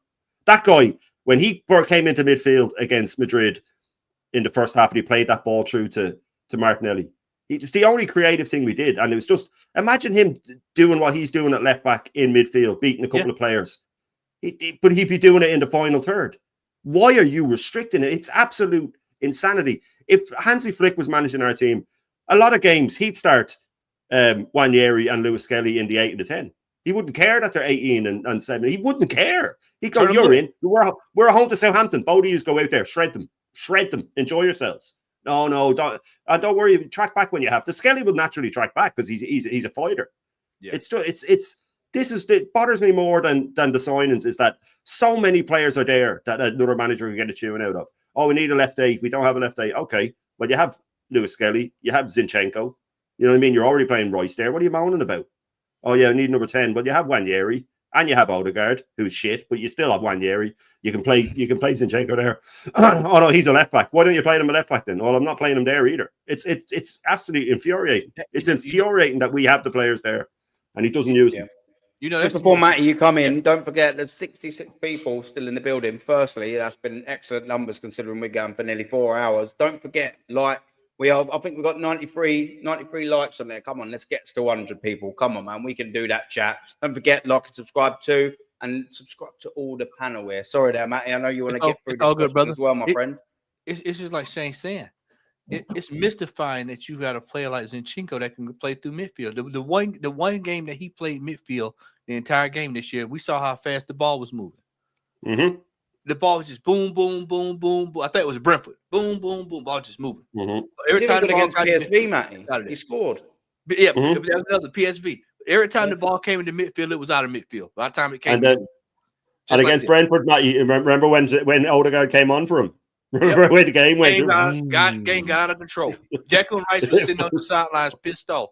That guy, when he came into midfield against Madrid in the first half, and he played that ball through to Martinelli. It was the only creative thing we did. And it was just, imagine him doing what he's doing at left back in midfield, beating a couple of players. But he'd be doing it in the final third. Why are you restricting it? It's absolute insanity. If Hansi Flick was managing our team, a lot of games he'd start Nwaneri and Lewis Skelly in the 8 and the 10. He wouldn't care that they're 18 and 7. He wouldn't care. He'd go, you're in. We're home to Southampton. Both of you go out there, shred them, enjoy yourselves. No, don't worry. Track back when you have to. Skelly will naturally track back because he's a fighter. Yeah. It bothers me more than the signings is that so many players are there that another manager can get a tune out of. Oh, we need a left 8. We don't have a left 8. Okay, well you have Lewis Skelly, you have Zinchenko. You know what I mean? You're already playing Rice there. What are you moaning about? Oh yeah, I need number 10. Well, you have Nwaneri. And you have Odegaard, who's shit, but you still have Nwaneri. You can play Zinchenko there. Oh no, he's a left back. Why don't you play him a left back then? Well, I'm not playing him there either. It's absolutely infuriating. It's infuriating that we have the players there and he doesn't use them. You know, just before Matty, you come in, don't forget there's 66 people still in the building. Firstly, that's been excellent numbers considering we're going for nearly 4 hours. Don't forget, I think we've got 93 likes on there. Come on, let's get to 100 people. Come on, man. We can do that, chat. Don't forget, like and subscribe to, and subscribe to all the panel here. Sorry there, Matty. I know you want to get through this good, brother. As well, my friend. It's just like Shane saying. It's mystifying that you got a player like Zinchenko that can play through midfield. The one game that he played midfield the entire game this year, we saw how fast the ball was moving. Mm-hmm. The ball was just boom, boom, boom, boom, boom. I thought it was Brentford. Boom, boom, boom. Ball just moving. Mm-hmm. Every time the ball against PSV, Matty, he scored. Yeah, that was another PSV. Every time the ball came into midfield, it was out of midfield. By the time it came, and against Brentford, Matty, remember when Odegaard came on for him? Remember when the game went? Game got out of control. Declan Rice was sitting on the sidelines, pissed off.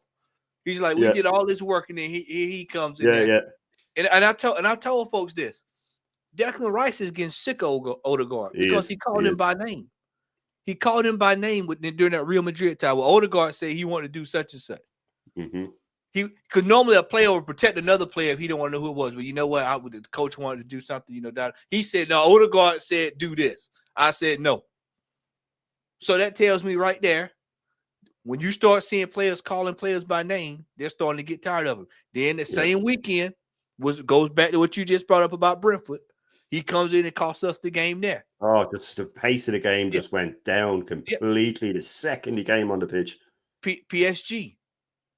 He's like, "We did all this work, and then he comes in." And I told folks this. Declan Rice is getting sick of Odegaard because he called him by name. He called him by name during that Real Madrid time. Well, Odegaard said he wanted to do such and such. Mm-hmm. He could normally a player would protect another player if he didn't want to know who it was. But you know what? The coach wanted to do something. That he said no. Odegaard said do this. I said no. So that tells me right there, when you start seeing players calling players by name, they're starting to get tired of them. Then the same weekend goes back to what you just brought up about Brentford. He comes in and costs us the game there. Oh, just the pace of the game just went down completely the second he came on the pitch. PSG.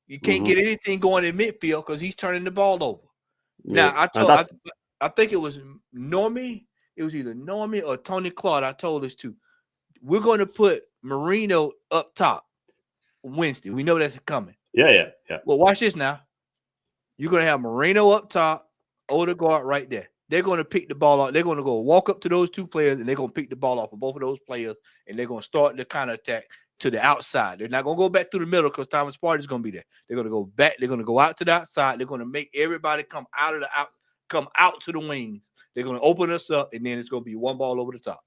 You can't get anything going in midfield because he's turning the ball over. Yeah. Now, I think it was Normie. It was either Normie or Tony Claude. I told us to. We're going to put Marino up top Wednesday. We know that's coming. Yeah. Well, watch this now. You're going to have Marino up top, Odegaard right there. They're going to pick the ball out. They're going to go walk up to those two players, and they're going to pick the ball off of both of those players, and they're going to start the counter attack to the outside. They're not going to go back through the middle because Thomas Partey is going to be there. They're going to go back. They're going to go out to the outside. They're going to make everybody come out to the wings. They're going to open us up, and then it's going to be one ball over the top.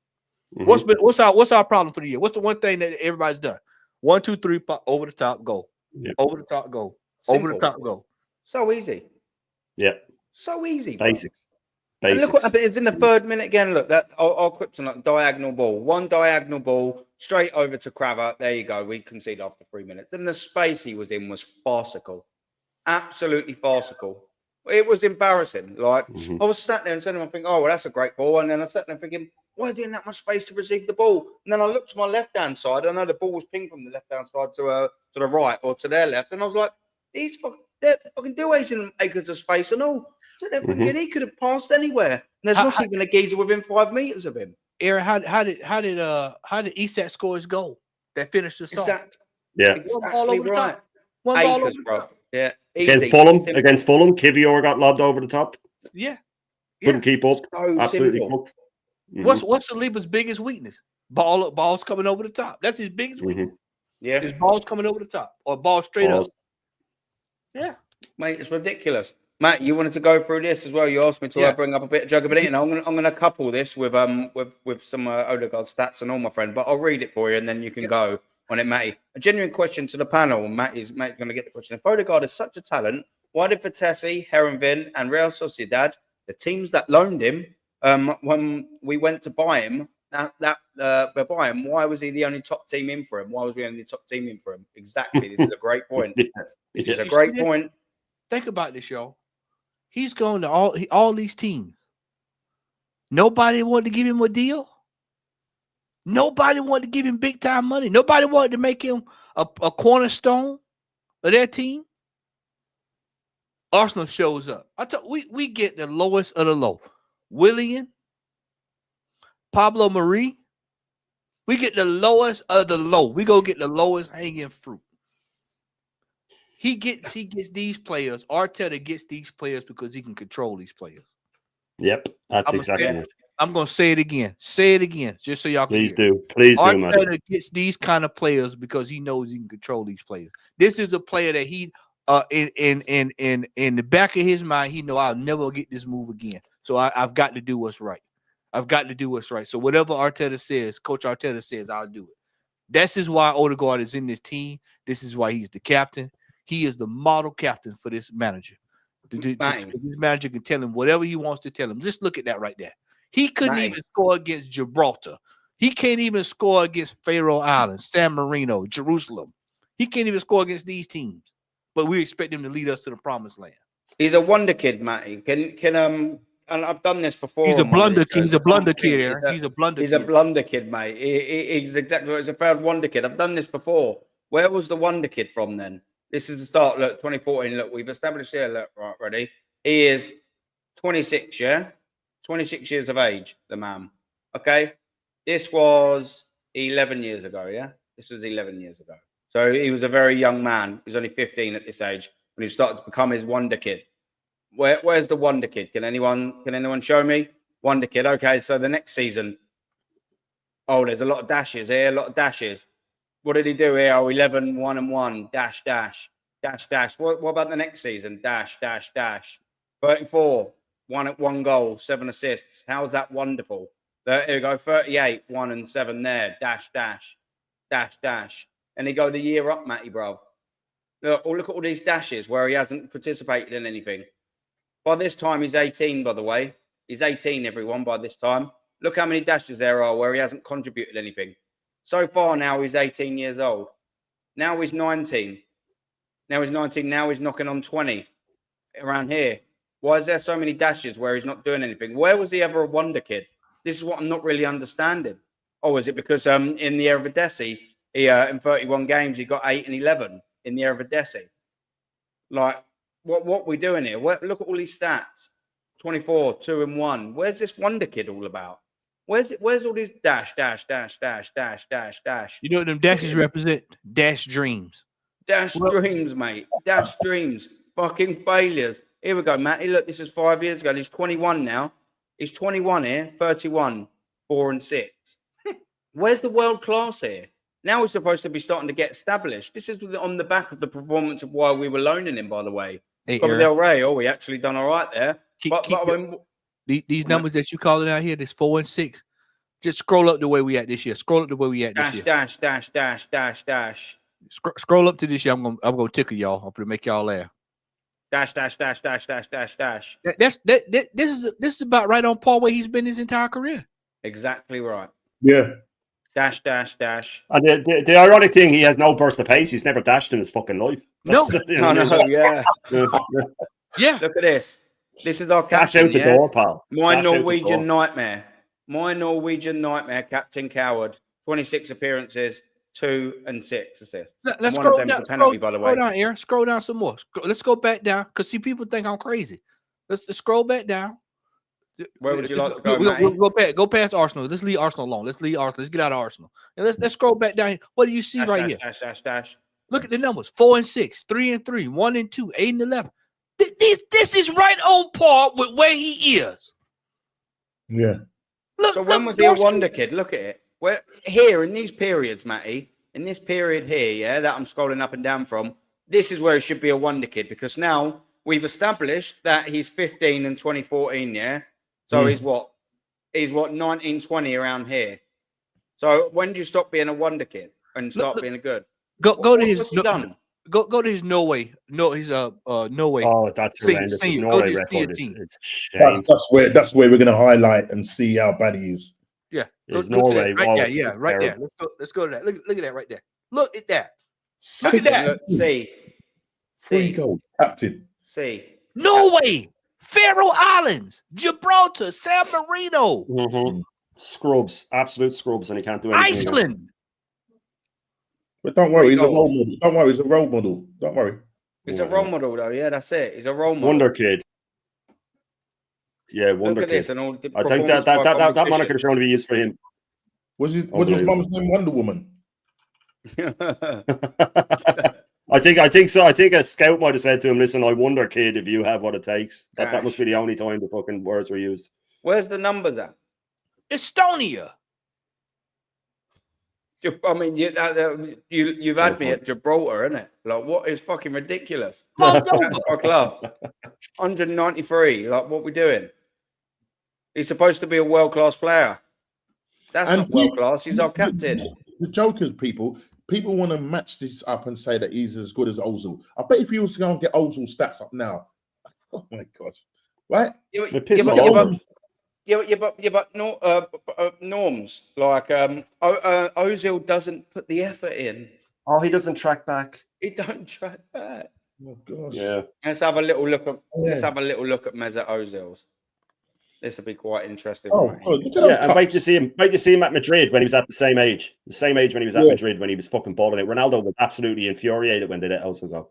What's our problem for the year? What's the one thing that everybody's done? 1, 2, 3, pop, over the top, go. Yep. Over the top, go. Simple. Over the top, go. So easy. Yeah. So easy. Bro. Basics. And look what happened. It's in the 3rd minute again. Look, that our Quipson like diagonal ball. One diagonal ball straight over to Cravat. There you go. We conceded after 3 minutes. And the space he was in was farcical. Absolutely farcical. It was embarrassing. Like I was sat there and saying, I think, oh, well, that's a great ball. And then I sat there thinking, why is he in that much space to receive the ball? And then I looked to my left-hand side. I know the ball was pinged from the left-hand side to the right or to their left. And I was like, they're fucking doays in acres of space and all. So they're thinking he could have passed anywhere. And there's not even a geezer within 5 meters of him. Aaron, how did Isak score his goal that finished the song? Exactly. Yeah. One ball over the top. One ball over the top. Yeah. Against Fulham, Kivior got lobbed over the top. Yeah. Couldn't keep up. So Absolutely simple. cooked. What's Saliba's biggest weakness? Balls coming over the top. That's his biggest weakness. Yeah. His balls coming over the top or balls straight up. Yeah. Mate, it's ridiculous. Matt, you wanted to go through this as well. You asked me to bring up a bit of juggability, and I'm gonna couple this with some Odegaard stats and all, my friend. But I'll read it for you, and then you can go on it, Matty. A genuine question to the panel. Matt's going to get the question. If Odegaard is such a talent, why did Vitesse, Herenveen, and Real Sociedad, the teams that loaned him, when we went to buy him, why was he the only top team in for him? Why was we only the top team in for him? Exactly. This is a great point. This is a great point. Think about this, y'all. He's going to all these teams. Nobody wanted to give him a deal. Nobody wanted to give him big time money. Nobody wanted to make him a cornerstone of their team. Arsenal shows up. We get the lowest of the low. Willian, Pablo Marie. We get the lowest of the low. We go get the lowest hanging fruit. He gets these players. Arteta gets these players because he can control these players. Yep, that's exactly it. I'm going to say it again. Say it again, just so y'all can Please hear. do. Please do, man. Arteta gets these kind of players because he knows he can control these players. This is a player that he, in the back of his mind, he know I'll never get this move again. So I've got to do what's right. I've got to do what's right. So whatever Arteta says, Coach Arteta says, I'll do it. This is why Odegaard is in this team. This is why he's the captain. He is the model captain for this manager. This manager can tell him whatever he wants to tell him. Just look at that right there. He couldn't even score against Gibraltar. He can't even score against Faroe Islands, San Marino, Jerusalem. He can't even score against these teams. But we expect him to lead us to the promised land. He's a wonder kid, Matty. And I've done this before. He's a blunder kid. He's a blunder kid, Aaron. He's a blunder kid, mate. He's exactly what he's a failed wonder kid. I've done this before. Where was the wonder kid from then? This is the start. Look, 2014. Look, we've established here. Look, right, ready. He is 26, yeah? 26 years of age, the man. Okay? This was 11 years ago, yeah? This was 11 years ago. So he was a very young man. He was only 15 at this age when he started to become his wonder kid. Where's the wonder kid? Can anyone show me? Wonder kid. Okay, so the next season. Oh, there's a lot of dashes here, a lot of dashes. What did he do here? Oh, 11, 1 and 1, dash, dash, dash, dash. What about the next season? Dash, dash, dash. 34, 1 goal, 7 assists. How's that wonderful? Here we go, 38, 1 and 7 there. Dash, dash, dash, dash. And he go the year up, Matty, bro. Look at all these dashes where he hasn't participated in anything. By this time, he's 18, by the way. He's 18, everyone, by this time. Look how many dashes there are where he hasn't contributed anything. So far now, he's 18 years old. Now he's 19. Now he's 19. Now he's knocking on 20 around here. Why is there so many dashes where he's not doing anything? Where was he ever a wonder kid? This is what I'm not really understanding. Oh, is it because in the Eredivisie, in 31 games, he got 8 and 11 in the Eredivisie? Like, what we doing here? Look at all these stats. 24, 2 and 1. Where's this wonder kid all about? Where's all these dash? You know what them dashes represent? Dash dreams. Dash dreams, mate. Dash dreams. Fucking failures. Here we go, Matty. Look, this is 5 years ago. He's 21 now. He's 21 here, 31, 4 and 6. Where's the world class here? Now we're supposed to be starting to get established. This is on the back of the performance of why we were loaning him, by the way. Hey, Del Rey, we actually done all right there. These numbers that you calling out here, this 4 and 6, just scroll up the way we at this year. Scroll up the way we at this year. Dash. Scroll up to this year. I'm gonna tickle y'all. I'm gonna make y'all laugh. Dash. This is about right on par where he's been his entire career. Exactly right. Yeah. Dash. And the ironic thing, he has no burst of pace. He's never dashed in his fucking life. No. Yeah. Yeah. Look at this. This is our Dash captain. out the door, pal. My Norwegian nightmare, Captain Coward. 26 appearances, 2 and 6 assists. Let's One scroll of them's down. a penalty, by the way. Scroll down, Aaron. Scroll down some more. Let's go back down because see, people think I'm crazy. Let's scroll back down. Where would you like to go, we'll go past Arsenal. Let's leave Arsenal alone. Let's leave Arsenal. Let's get out of Arsenal. And let's scroll back down here. What do you see right here? Dash. Look at the numbers: 4 and 6, 3 and 3, 1 and 2, 8 and 11. This is right on par with where he is. Yeah. So when was he a wonder kid? Look at it. Where here in these periods, Matty, in this period here, yeah, that I'm scrolling up and down from, this is where he should be a wonder kid because now we've established that he's 15 in 2014, yeah. So he's what 19, 20 around here. So when do you stop being a wonder kid and start being a good? Go to his done? Go to his Norway. No, he's Norway. Oh, that's horrendous. Senior. Norway Go to his record. team. It's shame. That's where we're going to highlight and see how bad he is. Yeah, It's Norway. Right there, yeah, it's right terrible. there. Let's go to that. Look at that right there. Look at that. Look at that. See. 3 goals, captain. See. Norway, Faroe Islands, Gibraltar, San Marino, Scrubs, absolute scrubs, and he can't do anything. Iceland. But don't worry, he's a role model. Don't worry, he's a role model. Don't worry. He's a role model, though. Yeah, that's it. He's a role model. Wonder kid. Yeah, wonder Look at kid. this and all the I think that moniker should only be used for him. Was his mum's name Wonder Woman? I think so. I think a scout might have said to him, "Listen, I wonder, kid, if you have what it takes." That must be the only time the fucking words were used. Where's the numbers at? Estonia. I mean, you've had me at Gibraltar, isn't it? Like, what is fucking ridiculous? Moldova. Our club, 193. Like, what we doing? He's supposed to be a world-class player. That's not world-class. He's our captain. The jokers, people want to match this up and say that he's as good as Ozil. I bet if you was to go and get Ozil stats up now, oh my god, right? But norms like Ozil doesn't put the effort in. Oh, he doesn't track back. He don't track back. Oh gosh. Yeah. Let's have a little look at Mesut Ozil's. This will be quite interesting. Oh, and wait to see him at Madrid when he was at the same age when he was at Madrid when he was fucking balling it. Ronaldo was absolutely infuriated when they let Ozil go.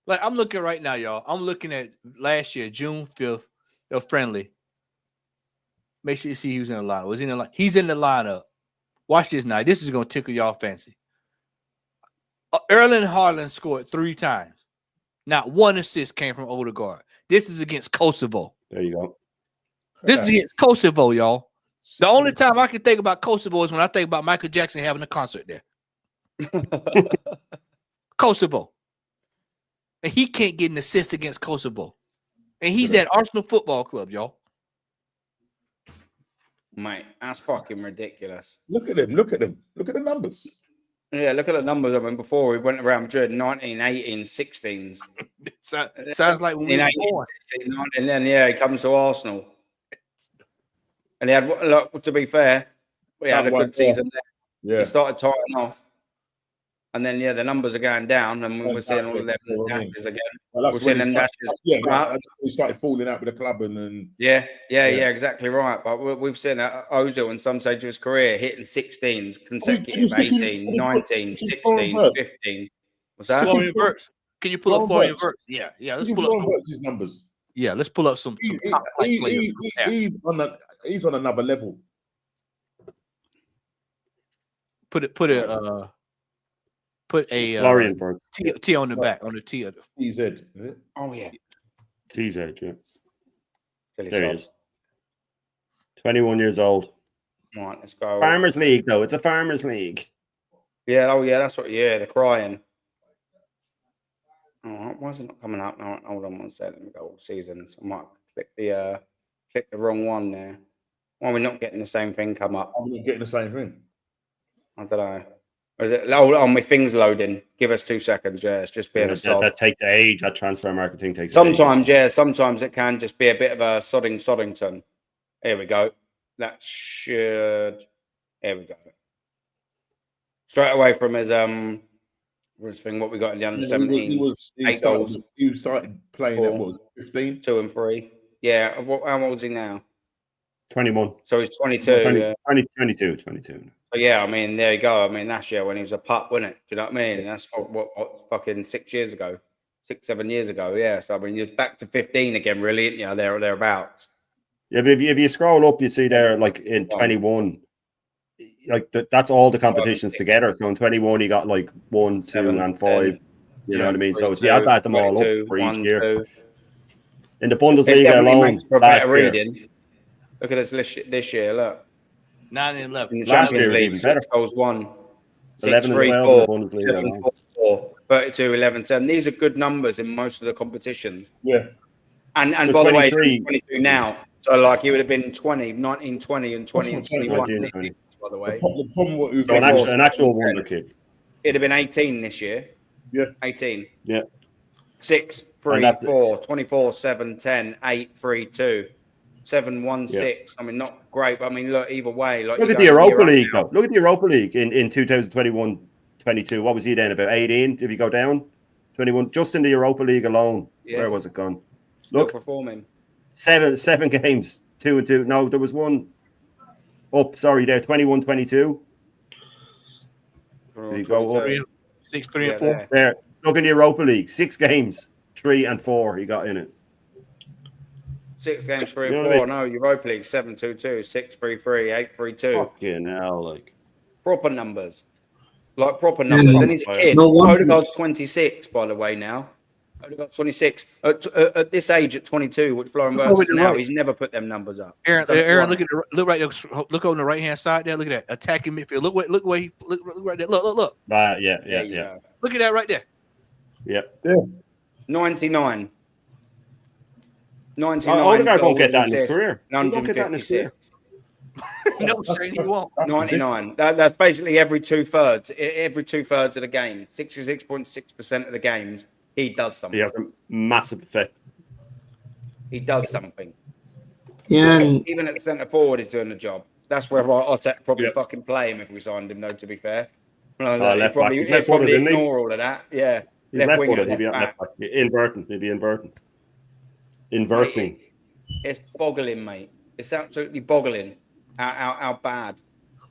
Like I'm looking right now, y'all. I'm looking at last year, June 5th, the friendly. Make sure you see who's in the lineup. He's in the lineup. Watch this now. This is gonna tickle y'all fancy. Erling Haaland scored 3 times. Not 1 assist came from Odegaard. This is against Kosovo. There you go. This is against Kosovo, y'all. The only time I can think about Kosovo is when I think about Michael Jackson having a concert there. Kosovo. And he can't get an assist against Kosovo. And he's at Arsenal Football Club, y'all. Mate, that's fucking ridiculous. Look at him. Look at the numbers. Yeah, look at the numbers. I mean, before we went around Madrid, 19, 18, 16s. Sounds like when we were born. 16, 19, and then, he comes to Arsenal. And he had, look, to be fair, we had a good season there. Yeah. He started tightening off. And then, the numbers are going down, and we're seeing all of them dashes again. Well, we're seeing them dashes. Yeah, we started falling out with the club, and then Yeah, exactly right. But we've seen Ozil in some stage of his career hitting 16s consecutive, 18, 19, 16, 15. What's that? Florian Wirtz. Can you pull up Florian Wirtz. Wirtz? Yeah. Let's Look at pull up. Florian Wirtz's numbers. Yeah, let's pull up some top flight players. He's on another level. Put a Florian Wirtz. T on the back on the T. TZ. Is it? Oh yeah. TZ, yeah. Silly There he sod. is. 21 years old. Right, let's go. Farmers League, though. It's a Farmers League. Yeah, oh yeah, that's what. Yeah, they're crying. Oh, why is it not coming up now? Hold on one second. Let me go all seasons. I might click the wrong one there. Why are we not getting the same thing come up? I'm not getting the same thing. I don't know. Or is it? Oh, my thing's loading. Give us 2 seconds. Yeah, it's just being a sod. That takes age. That transfer marketing takes Sometimes, age. yeah. Sometimes it can just be a bit of a Soddington. Here we go. That should. Here we go. Straight away from his thing. What we got in the under 17s. 8 goals. He started playing at what? 15, 2 and 3. Yeah. How old is he now? 21. So he's 22. 22. But yeah, I mean, there you go. I mean, that's when he was a pup, wasn't it? Do you know what I mean? That's what fucking 6 years ago, 7 years ago. Yeah. So I mean, you're back to 15 again, really, isn't you? There or thereabouts. Yeah, but if you scroll up, you see there, like in 21, like that's all the competitions together. So in 21, you got like 1, 2, and 5. You know what I mean? So if you add them all up for each year. 2. In the Bundesliga alone, reading. Look at this year. Look. 9 and 11. In the Champions League, 6 goals, 1, 6, 3, 4, 7, 4, 32, 11, 10. These are good numbers in most of the competitions. Yeah. And so by the way, he's 22 now. So like he would have been 20, 19, 20, and 20 and 21. 20. By the way. So an actual wonder kid. It'd have been 18 this year. Yeah. 18. Yeah. 6, 3, 4, 24, 7, 10, 8, 3, 2. 7, 1, 6. I mean, not great, but I mean, look, either way. Like, look at the Europa League, though. Look at the Europa League in 2021-22. What was he then? About 18? If you go down? 21. Just in the Europa League alone. Yeah. Where was it gone? Look. Performing. 7 games. 2 and 2. No, there was one up. Sorry, there. 21-22. There you go up. 6, 3, and 4. There. Look in the Europa League. 6 games. 3 and 4. He got in it. 6 games, 3 and 4. No, Europa League 7, 2, 2, 6, 3, 3, 8, 3, 2. Fucking hell, like proper numbers, proper numbers. And he's a kid. Odegaard's 26, by the way. Now, Odegaard's 26 at this age, at 22, with Florian Wirtz now, he's never put them numbers up. Aaron, look right there. Look on the right hand side there. Look at that attacking midfield. Look right there. Look. Yeah. Look at that right there. Yeah. 99. 99. Odegaard won't get that in his career. He won't get that in his career. No, saying he won't. 99. That's basically every 2/3. Every 2/3 of the game. 66.6% of the games, he does something. He has a massive effect. He does something. Yeah. Even at the centre forward, he's doing the job. That's where Arteta probably fucking play him if we signed him, though, to be fair. He'd probably ignore all of that. Yeah. He's left footed. He'd be left back. Inverting. Inverting. It's boggling, mate. It's absolutely boggling how bad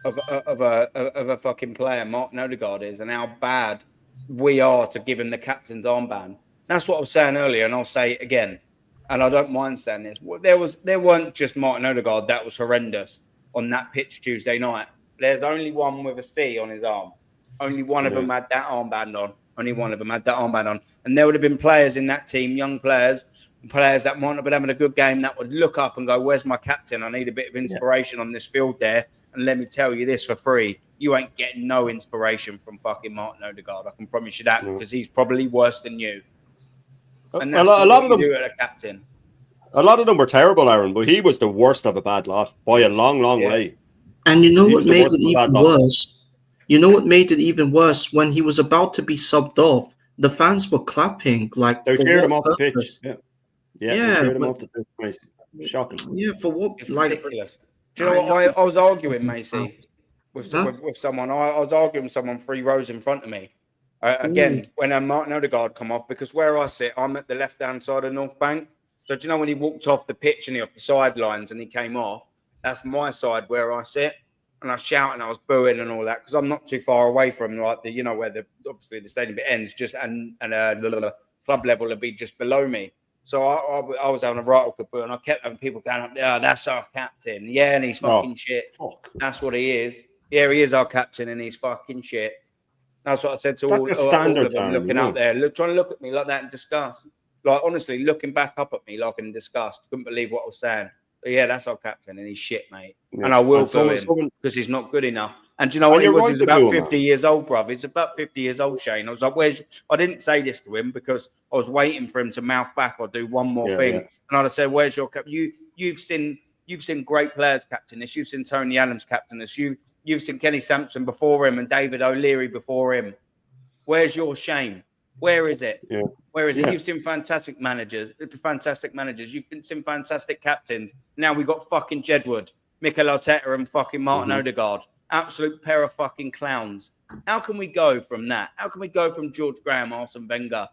of a fucking player Martin Odegaard is, and how bad we are to give him the captain's armband. That's what I was saying earlier, and I'll say it again. And I don't mind saying this. There weren't just Martin Odegaard that was horrendous on that pitch Tuesday night. There's only one with a C on his arm. Only one of them had that armband on. Only one of them had that armband on. And there would have been players in that team, young players that might not have been having a good game, that would look up and go, where's my captain? I need a bit of inspiration on this field there. And let me tell you this for free. You ain't getting no inspiration from fucking Martin Odegaard. I can promise you that, because he's probably worse than you. And that's a lot of them do at a captain. A lot of them were terrible, Aaron, but he was the worst of a bad lot by a long way. And you know what made it even worse? You know what made it even worse? When he was about to be subbed off, the fans were clapping. Like, they cheered him off the pitch. Yeah. Him off the pitch. Shocking. Yeah, for what? It's ridiculous. Do you know what? I was arguing, Macy, with someone. I was arguing with someone 3 rows in front of me. Again, when Martin Odegaard come off, because where I sit, I'm at the left-hand side of North Bank. So do you know when he walked off the pitch and off the sidelines and he came off? That's my side where I sit. and I was shouting, I was booing and all that because I'm not too far away from like the, you know, where obviously the stadium bit ends, just and club level would be just below me. So I was having a right up boo, and I kept having people going up there. Oh, that's our captain, yeah, and he's fucking shit. That's what he is. Yeah, he is our captain, and he's fucking shit. That's what I said to all of them, looking out there, trying to look at me like that in disgust. Like, honestly, looking back up at me like in disgust. Couldn't believe what I was saying. But yeah, that's our captain, and he's shit, mate. Yeah. And I will boo him because he's not good enough. And do you know what he was? He's about 50 years old, bruv. He's about 50 years old, Shane. I was like, I didn't say this to him because I was waiting for him to mouth back or do one more thing. Yeah. And I'd have said, where's your captain? You've seen great players captain this. You've seen Tony Adams captain this. You've seen Kenny Sampson before him and David O'Leary before him. Where's your shame? Where is it? Yeah. Where is it? Yeah. You've seen fantastic managers. You've seen fantastic captains. Now we've got fucking Jedward, Mikel Arteta, and fucking Martin Odegaard. Absolute pair of fucking clowns. How can we go from that? How can we go from George Graham, Arsene Wenger?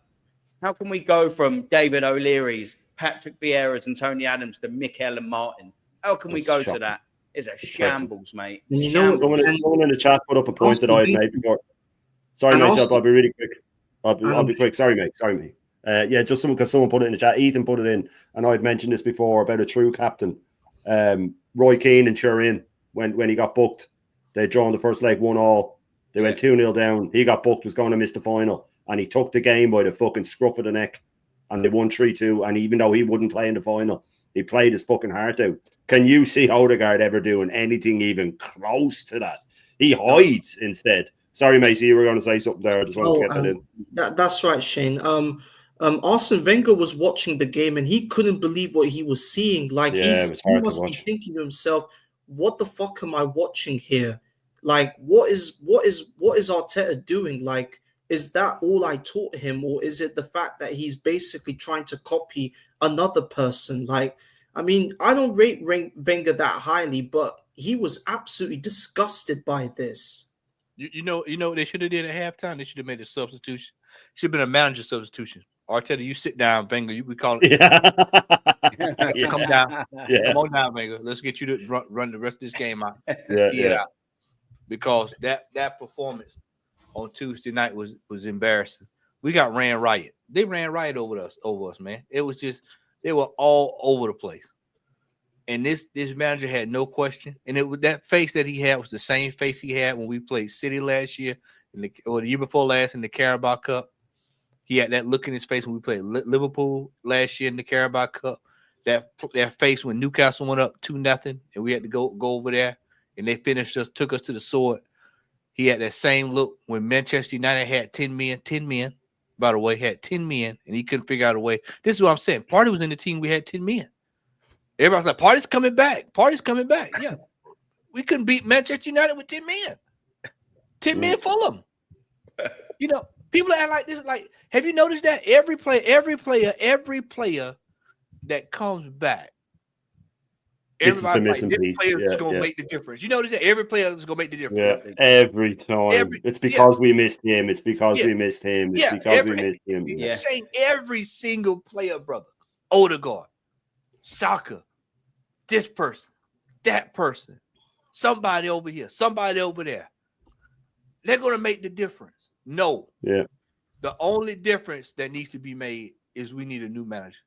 How can we go from David O'Leary's, Patrick Vieira's, and Tony Adams to Mikel and Martin? How can we go to that? It's a shambles, mate. You know, someone in the chat put up a point that I had made before. Sorry, mate. I'll be really quick. I'll be quick. Sorry, mate. Yeah, just because someone put it in the chat. Ethan put it in, and I'd mentioned this before about a true captain. Roy Keane and Turin, when he got booked, they'd drawn the first leg 1-1. They went 2-0 down. He got booked, was going to miss the final, and he took the game by the fucking scruff of the neck, and they won 3-2. And even though he wouldn't play in the final, he played his fucking heart out. Can you see Odegaard ever doing anything even close to that? He hides instead. Sorry, mate. You were going to say something there. I just want to get that in. That's right, Shane. Arsene Wenger was watching the game and he couldn't believe what he was seeing. Like, he must be thinking to himself, "What the fuck am I watching here? Like, what is Arteta doing? Like, is that all I taught him, or is it the fact that he's basically trying to copy another person?" Like, I mean, I don't rate Wenger that highly, but he was absolutely disgusted by this. You know what they should have did at halftime? They should have made a substitution. Should have been a manager substitution. Arteta, you sit down, Wenger. We call it. Yeah. Come down. Yeah. Come on down, Wenger. Let's get you to run the rest of this game out. It out. Because that performance on Tuesday night was embarrassing. We got ran riot. They ran riot over us, man. It was just, they were all over the place. And this manager had no question. And it was that face that he had was the same face he had when we played City last year or the year before last in the Carabao Cup. He had that look in his face when we played Liverpool last year in the Carabao Cup. That face when Newcastle went up 2-0 and we had to go over there and they took us to the sword. He had that same look when Manchester United had 10 men, by the way, had 10 men, and he couldn't figure out a way. This is what I'm saying. Partey was in the team. We had 10 men. Everybody's like, Partey's coming back. Partey's coming back. Yeah. We couldn't beat Manchester United with 10 men. 10 men Fulham. You know, people act like this. Like, have you noticed that every player that comes back, everybody like, this player is going to make the difference. You notice that every player is going to make the difference. Yeah, every time. It's because we missed him. It's because we missed him. It's because we missed him. Yeah. Saying every single player, brother. Odegaard, Saka, this person, that person, somebody over here, somebody over there. They're going to make the difference. No. Yeah. The only difference that needs to be made is we need a new manager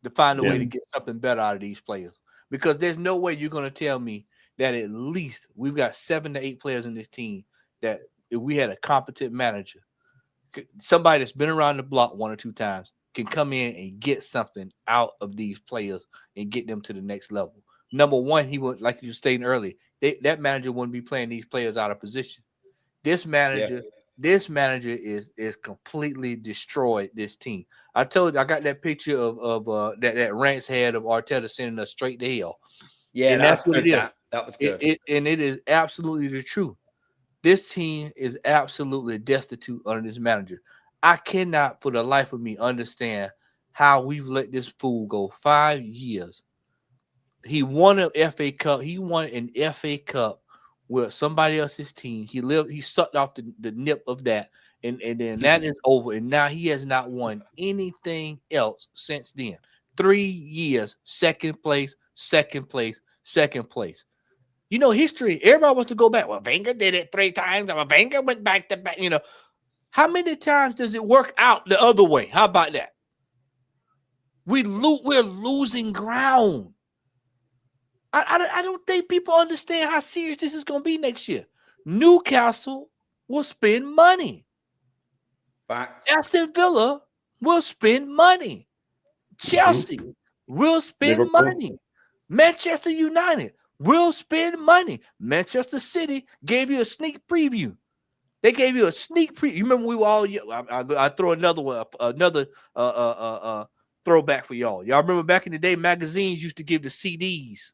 to find a way to get something better out of these players. Because there's no way you're going to tell me that at least we've got 7 to 8 players in this team that if we had a competent manager, somebody that's been around the block 1 or 2 times, can come in and get something out of these players and get them to the next level. Number one, he would, like you were stating earlier, that manager wouldn't be playing these players out of position. This manager is completely destroyed this team. I told you, I got that picture of that Rance had of Arteta sending us straight to hell. Yeah, and that's what it is. That was good. It is absolutely the truth. This team is absolutely destitute under this manager. I cannot, for the life of me, understand how we've let this fool go 5 years. He won an FA Cup. He won an FA Cup with somebody else's team. He sucked off the nip of that, and then that is over. And now he has not won anything else since then. 3 years, second place. You know, history. Everybody wants to go back. Well, Wenger did it 3 times. Or Wenger went back to back. You know, how many times does it work out the other way? How about that? We're losing ground. I don't think people understand how serious this is going to be next year. Newcastle will spend money. Facts. Aston Villa will spend money. Chelsea will spend money. Manchester United will spend money. Manchester City gave you a sneak preview. They gave you a sneak preview. You remember we were all. I throw another one, another throwback for y'all. Y'all remember back in the day, magazines used to give the CDs.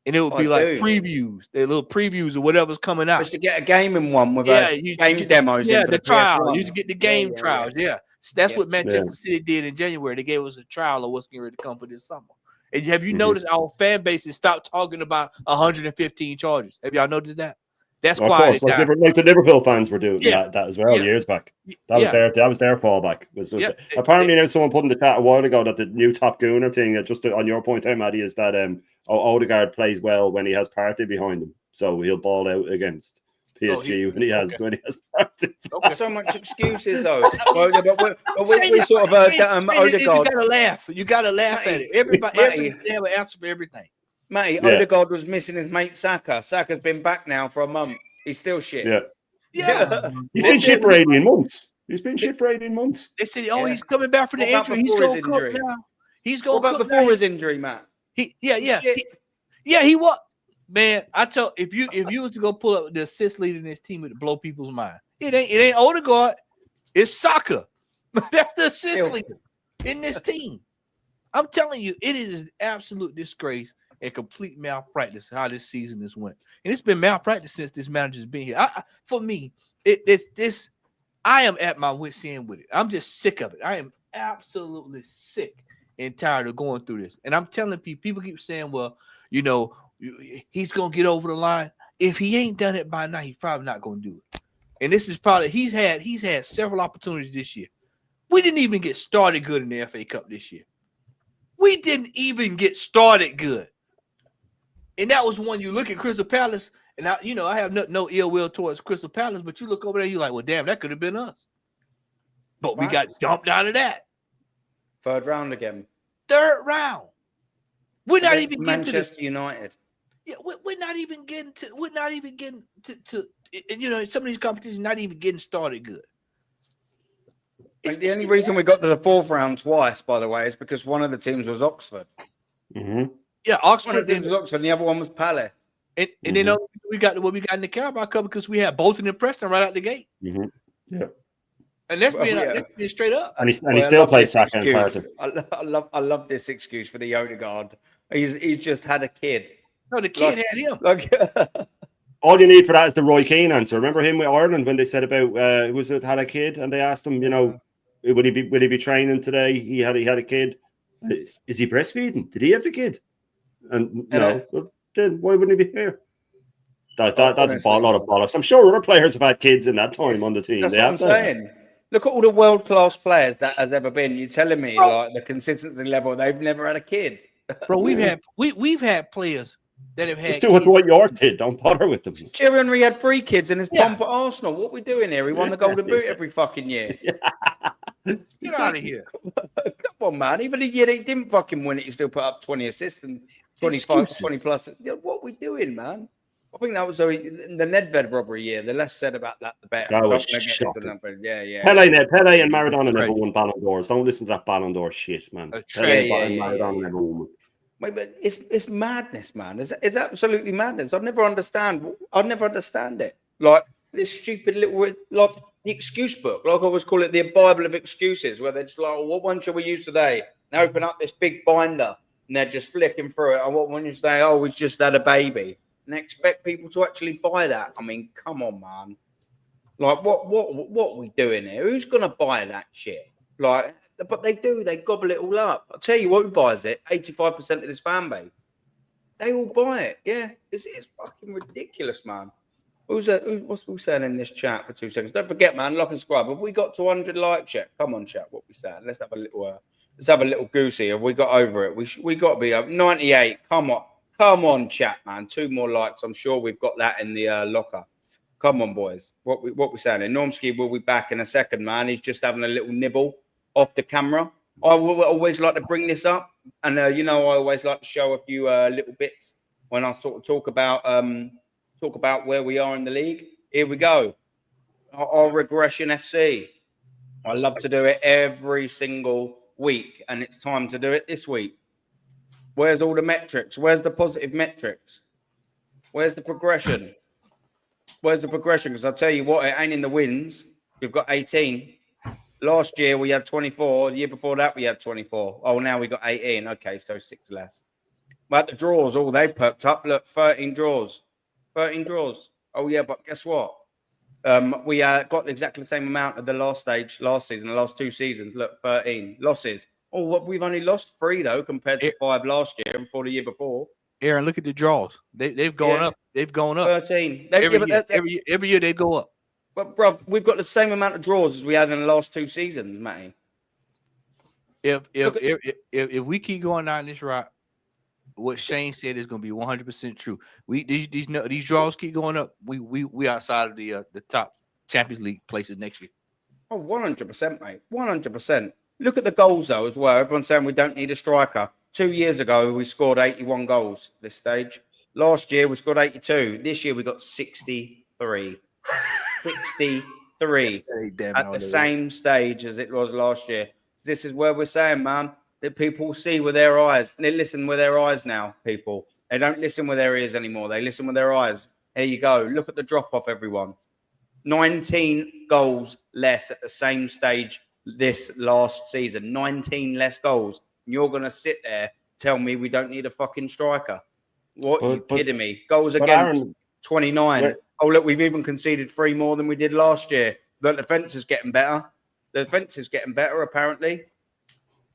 And it would be like previews, their little previews of whatever's coming out. Just to get a game in one with game demos. Yeah, the trial. You used to get the game trials. Yeah. So that's what Manchester City did in January. They gave us a trial of what's getting ready to come for this summer. And have you noticed our fan base has stopped talking about 115 charges? Have y'all noticed that? That's quiet. Like the Liverpool fans were doing that as well years back. That was their fallback. Apparently, now someone put in the chat a while ago that the new Top Gooner thing, just on your point there, Maddie, is that Odegaard plays well when he has Partey behind him, so he'll ball out against PSG when he has Partey. So much excuses though. we sort of Odegaard. You gotta laugh at it. Everybody they have an answer for everything. Mate, Odegaard was missing his mate Saka. Saka's been back now for a month. He's still shit. Yeah. He's been shit for 18 months. He's been shit for 18 months. They said, he's coming back from the injury. He's going to cook now. He's going to cook before his injury, Matt. He was. Man, I tell if you was to go pull up the assist leader in this team, it would blow people's mind. It ain't Odegaard. It's Saka. That's the assist leader in this team. I'm telling you, it is an absolute disgrace and complete malpractice how this season has went. And it's been malpractice since this manager's been here. For me, I am at my wit's end with it. I'm just sick of it. I am absolutely sick and tired of going through this. And I'm telling people keep saying, well, you know, he's going to get over the line. If he ain't done it by now, he's probably not going to do it. And this is probably, he's had several opportunities this year. We didn't even get started good in the FA Cup this year. We didn't even get started good. And that was when you look at Crystal Palace, and I have no ill will towards Crystal Palace, but you look over there, you're like, well, damn, that could have been us. But we got dumped out of that. Third round again. Third round. We're not even getting to Manchester United. Yeah, we're not even getting to some of these competitions not even getting started good. The only reason we got to the fourth round twice, by the way, is because one of the teams was Oxford. Yeah, Oxford. One of the teams was Oxford, and the other one was Palace. And then we got in the Carabao Cup because we had Bolton and Preston right out the gate. Yeah. And that's being straight up. And he still plays Saka and Partey. I love this excuse for the Odegaard. He's just had a kid. No, the kid had him. All you need for that is the Roy Keane answer. Remember him with Ireland when they said about had a kid, and they asked him, will he be training today? He had a kid. Is he breastfeeding? Did he have the kid? And no, well, then why wouldn't he be here? That's a lot of bollocks. I'm sure other players have had kids in that time on the team. That's what I'm saying. Look at all the world-class players that has ever been. You're telling me like the consistency level, they've never had a kid. Bro, we've had players that have had. Just do what York did. Don't bother with them. Thierry Henry had 3 kids in his pomp at Arsenal. What are we doing here? He won the Golden Boot every fucking year. Get out of here. Come on, man. Even the year they didn't fucking win it, he still put up 20 assists and 25, 20 plus. What are we doing, man? I think that was the Nedved robbery year. The less said about that, the better. That was shocking. Yeah. Pele and Maradona never won Ballon d'Ors. Don't listen to that Ballon d'Or shit, man. Maradona never won. Wait, but it's madness, man. It's absolutely madness. I'd never understand it. Like this stupid little the excuse book, like I always call it, the Bible of excuses, where they're just like, what one shall we use today? And open up this big binder, and they're just flicking through it. And what one you say? Oh, we just had a baby, and they expect people to actually buy that. I mean, come on, man. Like, what are we doing here? Who's gonna buy that shit? Like, but they do. They gobble it all up. I'll tell you what, who buys it? 85% of this fan base. They all buy it. Yeah, it's fucking ridiculous, man. What's we saying in this chat for 2 seconds? Don't forget, man, like and subscribe. Have we got to 100 likes yet? Come on, chat. What we saying? Let's have a little goosey. Have we got over it? We got to be up 98. Come Come on, chat, man. 2 more likes. I'm sure we've got that in the locker. Come on, boys. What we saying? And Normski will be back in a second, man. He's just having a little nibble off the camera. I will always like to bring this up, and you know, I always like to show a few little bits when I sort of talk about where we are in the league. Here we go. Our regression FC. I love to do it every single week, and it's time to do it this week. Where's all the metrics? Where's the positive metrics? Where's the progression? Where's the progression? Because I'll tell you what, it ain't in the wins. We've got 18. Last year we had 24. The year before that we had 24. Oh, now we got 18. Okay, so 6 less. But the draws, all they perked up. Look, 13 draws. 13 draws. Oh, yeah, but guess what? We got exactly the same amount at the last stage last season, the last 2 seasons. Look, 13 losses. Oh, we've only lost 3 though, compared to 5 last year and 4 the year before. Aaron, look at the draws. They've gone up. They've gone up. 13. Every year they go up. But bro, we've got the same amount of draws as we had in the last 2 seasons, Matty. If we keep going down this route, what Shane said is going to be 100% true. These draws keep going up. We outside of the top Champions League places next year. Oh, 100%, mate. 100%. Look at the goals, though, as well. Everyone's saying we don't need a striker. 2 years ago, we scored 81 goals this stage. Last year, we scored 82. This year, we got 63. 63 at the same stage as it was last year. This is where we're saying, man, that people see with their eyes. They listen with their eyes now, people. They don't listen with their ears anymore. They listen with their eyes. Here you go. Look at the drop-off, everyone. 19 goals less at the same stage this last season. 19 less goals. You're going to sit there, tell me we don't need a fucking striker. What are you kidding me? Goals against, Aaron, 29. Oh, look, we've even conceded 3 more than we did last year. But the defence is getting better. The defence is getting better, apparently.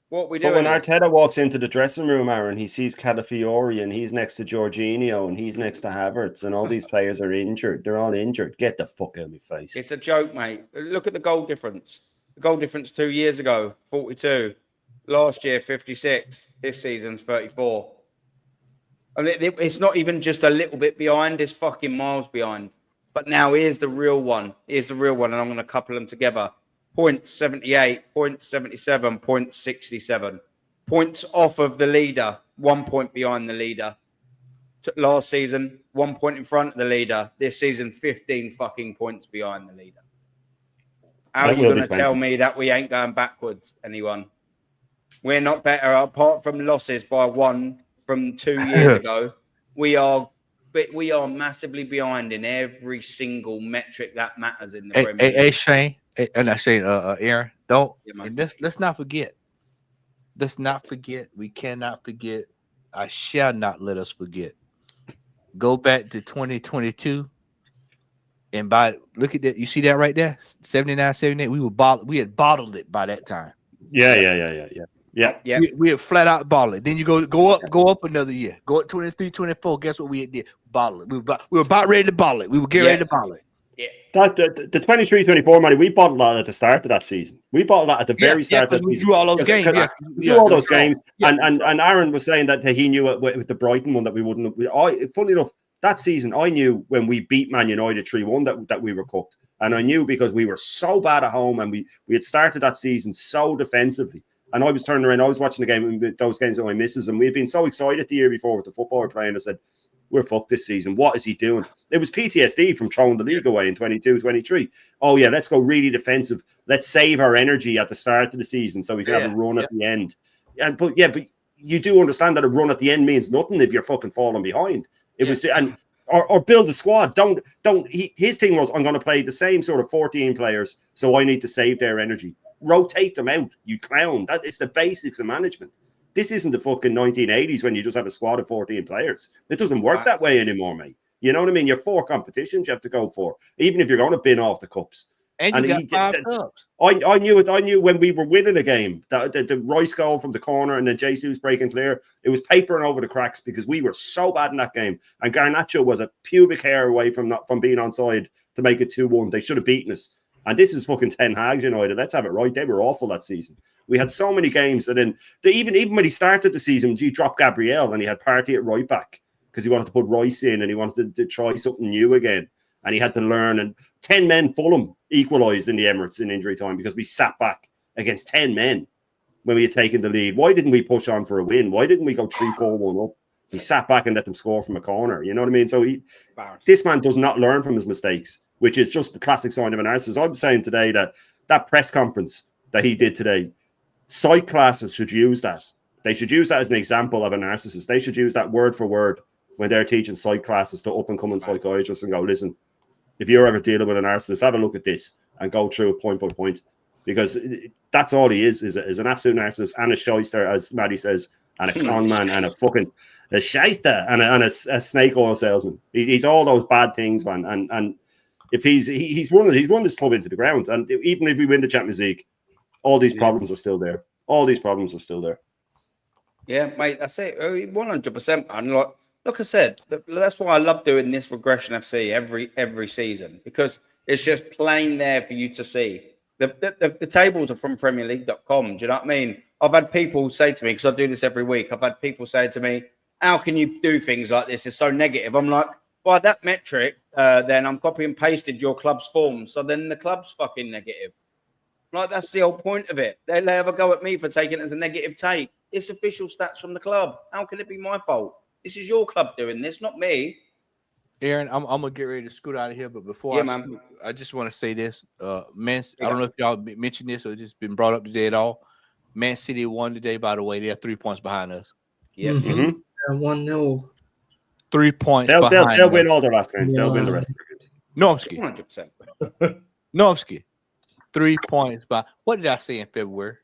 What we doing? But when Arteta walks into the dressing room, Aaron, he sees Calafiori and he's next to Jorginho and he's next to Havertz and all these players are injured. They're all injured. Get the fuck out of my face. It's a joke, mate. Look at the goal difference. The goal difference 2 years ago, 42. Last year, 56. This season's 34. I mean, it's not even just a little bit behind. It's fucking miles behind. But now here's the real one. Here's the real one, and I'm going to couple them together. Points 78, points 77, points 67. Points off of the leader, 1 point behind the leader. Last season, 1 point in front of the leader. This season, 15 fucking points behind the leader. How are you going to tell me that we ain't going backwards, anyone? We're not better, apart from losses by 1 from 2 years ago. We are massively behind in every single metric that matters in the Premier League. Hey, Shane, and I say, Aaron, let's not forget. Let's not forget. We cannot forget. I shall not let us forget. Go back to 2022 and look at that. You see that right there? 79, 78. We had bottled it by that time. Yeah. We had flat out bottled it. Then you go up another year. Go up 23, 24. Guess what we did? Bottle it. We were about ready to bottle it. We were getting ready to bottle it. Yeah. The 23-24 money, we bottled that at the start of that season. We bottled that at the very start of the season. We drew all those games. We drew all those games. And Aaron was saying that he knew with the Brighton one that we wouldn't. Funny enough, that season, I knew when we beat Man United 3-1 that we were cooked. And I knew because we were so bad at home and we had started that season so defensively. And I was turning around, I was watching the game, those games with my missus, and we'd been so excited the year before with the football we're playing. I said, we're fucked this season. What is he doing? It was PTSD from throwing the league away in 22-23. Oh, yeah, let's go really defensive. Let's save our energy at the start of the season so we can have a run at the end. But you do understand that a run at the end means nothing if you're fucking falling behind. It was, and or build a squad. His thing was, I'm going to play the same sort of 14 players, so I need to save their energy. Rotate them out, you clown. That is the basics of management. This isn't the fucking 1980s when you just have a squad of 14 players. It doesn't work that way anymore, mate. You know what I mean? You're 4 competitions you have to go for, even if you're going to bin off the cups. And you got 5 cups. I knew it. I knew when we were winning a game, the Rice goal from the corner and then Jesus breaking clear, it was papering over the cracks because we were so bad in that game. And Garnacho was a pubic hair away from being onside to make it 2-1. They should have beaten us. And this is fucking Ten Hag United. Let's have it right. They were awful that season. We had so many games. And then even when he started the season, he dropped Gabriel and he had Partey at right back. because he wanted to put Rice in and he wanted to try something new again. And he had to learn. And 10 men Fulham equalised in the Emirates in injury time because we sat back against 10 men when we had taken the lead. Why didn't we push on for a win? Why didn't we go 3-4-1 up? He sat back and let them score from a corner. You know what I mean? So this man does not learn from his mistakes, which is just the classic sign of an narcissist. I'm saying today that press conference that he did today, psych classes should use that. They should use that as an example of a narcissist. They should use that word for word when they're teaching psych classes to up-and-coming psychiatrists and go, listen, if you're ever dealing with a narcissist, have a look at this and go through it point by point. Because that's all he is an absolute narcissist and a shyster, as Maddie says, and a con man and a shyster and a snake oil salesman. He's all those bad things, man. And if he's run this club into the ground. And even if we win the Champions League, all these problems are still there. All these problems are still there. Yeah, mate, that's it. 100%. And like I said, that's why I love doing this Regression FC every season, because it's just plain there for you to see. The tables are from PremierLeague.com. Do you know what I mean? I've had people say to me, because I do this every week, I've had people say to me, how can you do things like this? It's so negative. I'm like, by that metric, then I'm copy and pasted your club's form. So then the club's fucking negative. Like, that's the whole point of it. They have a go at me for taking it as a negative take. It's official stats from the club. How can it be my fault? This is your club doing this, not me. Aaron, I'm gonna get ready to scoot out of here, but before I just want to say this. Man, I don't know if y'all mentioned this or it's just been brought up today at all. Man City won today, by the way. They're 3 points behind us. Yeah. 1-0. 3 points behind. They'll win all their last games. They'll win the rest of the games. No, I'm scared. 100%. No, I'm scared. 3 points by. What did I say in February?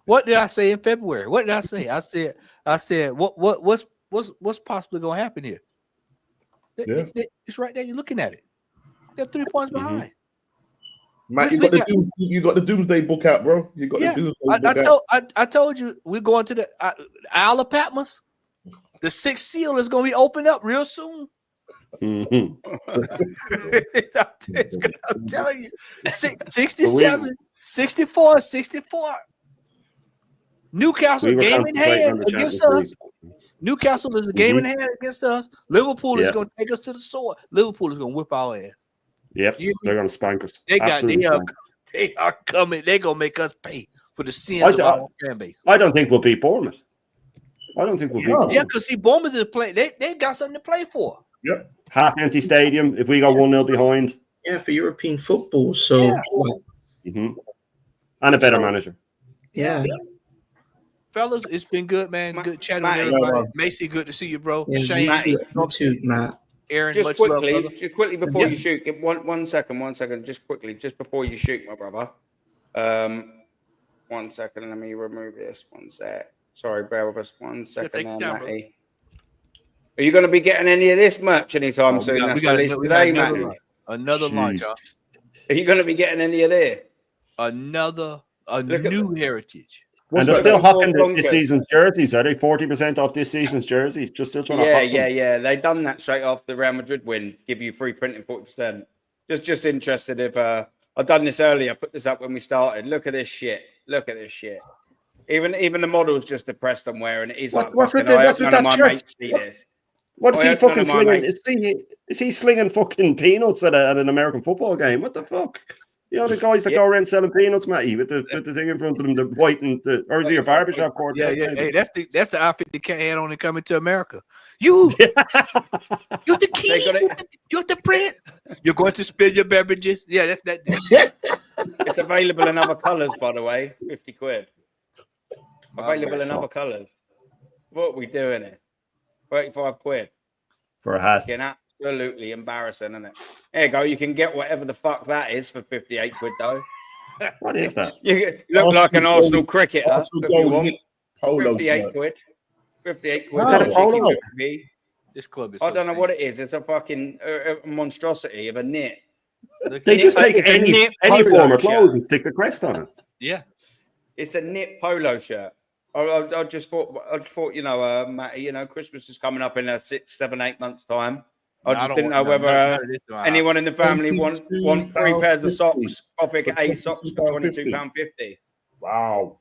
What did I say in February? What did I say? I said what's possibly gonna happen here? It's right there. You're looking at it. They're 3 points behind. Matt, you got the Doomsday book out, bro. You got the Doomsday book out. I told you we're going to the Isle of Patmos. The sixth seal is gonna be opened up real soon. I'm telling you, 67, 64. Newcastle game in hand against us. Newcastle is a game in hand against us. Liverpool is going to take us to the sword. Liverpool is going to whip our ass. Yep, they're going to spank us. They are coming. They're going to make us pay for the sins of our fan base. I don't think we'll beat Bournemouth. Yeah, because see, Bournemouth is playing. They got something to play for. Yep. Half empty stadium. If we go 1-0 behind. Yeah, for European football. So, and a better manager. Yeah. Fellas, it's been good, man. Good chatting with everybody. Macy, good to see you, bro. Yeah, Shane, too, Matt. Aaron, just quickly before you shoot. One second. Just quickly, just before you shoot, my brother. 1 second. Let me remove this. 1 sec. Sorry, bear with us. 1 second, Matty. Are you going to be getting any of this merch anytime soon? We got another launch. Are you going to be getting any of this? A new heritage. And they're still hocking this season's jerseys. Are they 40% off this season's jerseys? Just still trying to hock them. Yeah. They done that straight off the Real Madrid win. Give you free printing 40%. Just interested if I've done this earlier. I put this up when we started. Look at this shit. Even the model's just depressed I'm wearing it. He's like, what's with that shirt? What's he fucking slinging? Is he slinging fucking peanuts at an American football game? What the fuck? You know the guys that go around selling peanuts, Matty, with the thing in front of them, the white and or is he a barbershop court? Yeah. Hey, that's the outfit the cat had on it coming to America. You're the king. You're the prince. You're going to spill your beverages. Yeah, that's that. It's available in other colours, by the way. 50 quid. Available in other colours. What are we doing here? 35 quid. For a hat. Absolutely embarrassing, isn't it? There you go. You can get whatever the fuck that is for 58 quid, though. What is that? You look like an Arsenal cricketer. 58 quid. 58 quid. Is that a polo? This club is. I don't know what it is. It's a fucking monstrosity of a knit. They just take any form of clothes and stick the crest on it. Yeah. It's a knit polo shirt. I just thought, you know, Matty, Christmas is coming up in 6, 7, 8 months' time. I just didn't know whether anyone in the family want 3 pairs of socks. I'll pick 8 socks for £22.50. Wow.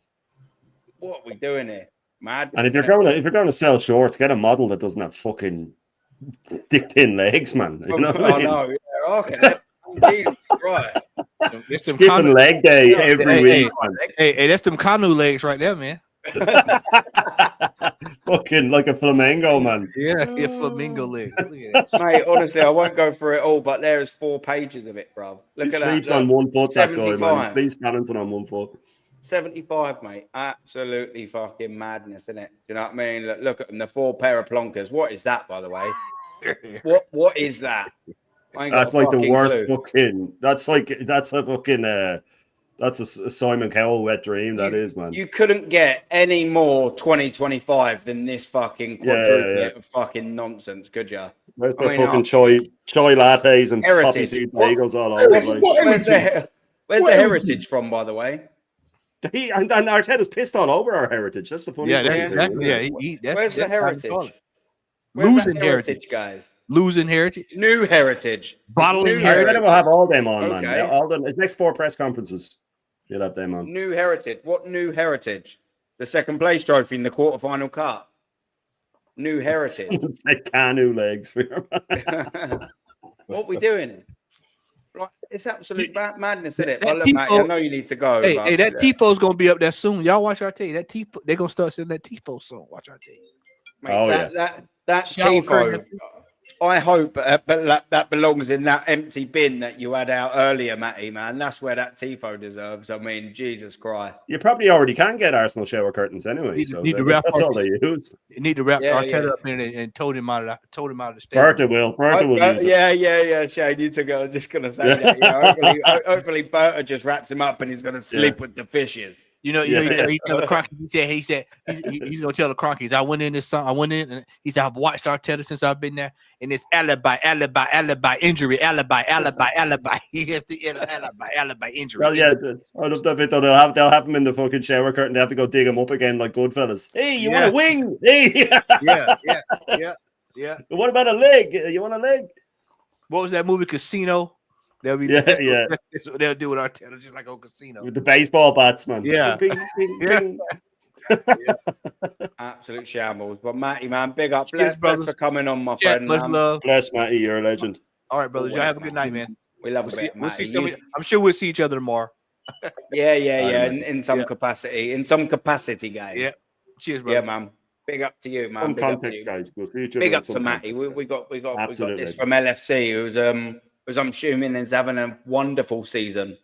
What are we doing here? Mad. And if you're going to sell shorts, get a model that doesn't have fucking thick thin legs, man. You know what I mean? know. Yeah, okay. Jesus, right. Skipping leg day every week. Hey, that's them Kanu legs right there, man. Fucking like a flamingo, man. Yeah, flamingo legs. Mate, honestly, I won't go through it all, but there's 4 pages of it, bro. Look He at that. sleeps on one foot, that guy, 75. man. Please balancing on one foot. 75, mate. Absolutely fucking madness, isn't it? Do you know what I mean? Look at them, the 4 pair of plonkers. What is that, by the way? What is that? That's like the worst fucking. That's a fucking. That's a Simon Cowell wet dream. That is, man. You couldn't get any more 2025 than this fucking quadruplet of fucking nonsense, could you? Where's the fucking choi lattes and poppy seed bagels all over the place? Where's the heritage from, by the way? And Arteta's pissed all over our heritage. That's the funny thing. That's exactly. Yeah, where's the heritage? Losing heritage, guys. Losing heritage. New heritage. Bottling heritage. Arteta will have all them on, man. Okay. Yeah, all the next 4 press conferences. You'll have them on. New heritage. What new heritage? The second place trophy in the quarterfinal cup. New heritage. Like Kanu legs. What we doing here? Like, it's absolute madness, isn't it? That Look, Matty, I know you need to go. Hey, that Tifo's gonna be up there soon. Y'all watch Arteta. That Tifo, they're gonna start selling that Tifo soon. Watch Arteta. Mate, that Tifo. I hope that belongs in that empty bin that you had out earlier, Matty, man. That's where that Tifo deserves. I mean, Jesus Christ. You probably already can get Arsenal shower curtains anyway. Need to wrap that's all they use. You need to wrap Arteta up in and told him out of the stage. Bertha will use it. Yeah, Shane, you took it. I was just gonna say that. Yeah, hopefully Bertha just wraps him up and he's gonna sleep with the fishes. He tell the Cronkies. He said he's gonna tell the Cronkies. I went in and he said I've watched Arteta since I've been there, and it's alibi, injury, alibi. He has the alibi injury. Well, yeah, I love that bit though. They'll have him in the fucking shower curtain. They have to go dig him up again like Goodfellas. Hey, you want a wing? Hey, yeah. What about a leg? You want a leg? What was that movie, Casino? They'll be That's what they'll do with Arteta, just like on Casino. With the baseball bats, man. Yeah. Bing. Absolute shambles. But Matty, man, big up. Cheers, Bless for coming on, my friend. Much love. Bless, Matty. You're a legend. All right, brothers. Y'all have a good night, man. We love we'll see I'm sure we'll see each other tomorrow. Yeah. In some capacity, guys. Yeah. Cheers, brother. Yeah, man. Big up to you, man. Some Big up context, to you. guys. We'll see each other. Big up to Matty. We got Absolutely. this from LFC, who's I'm assuming is having a wonderful season.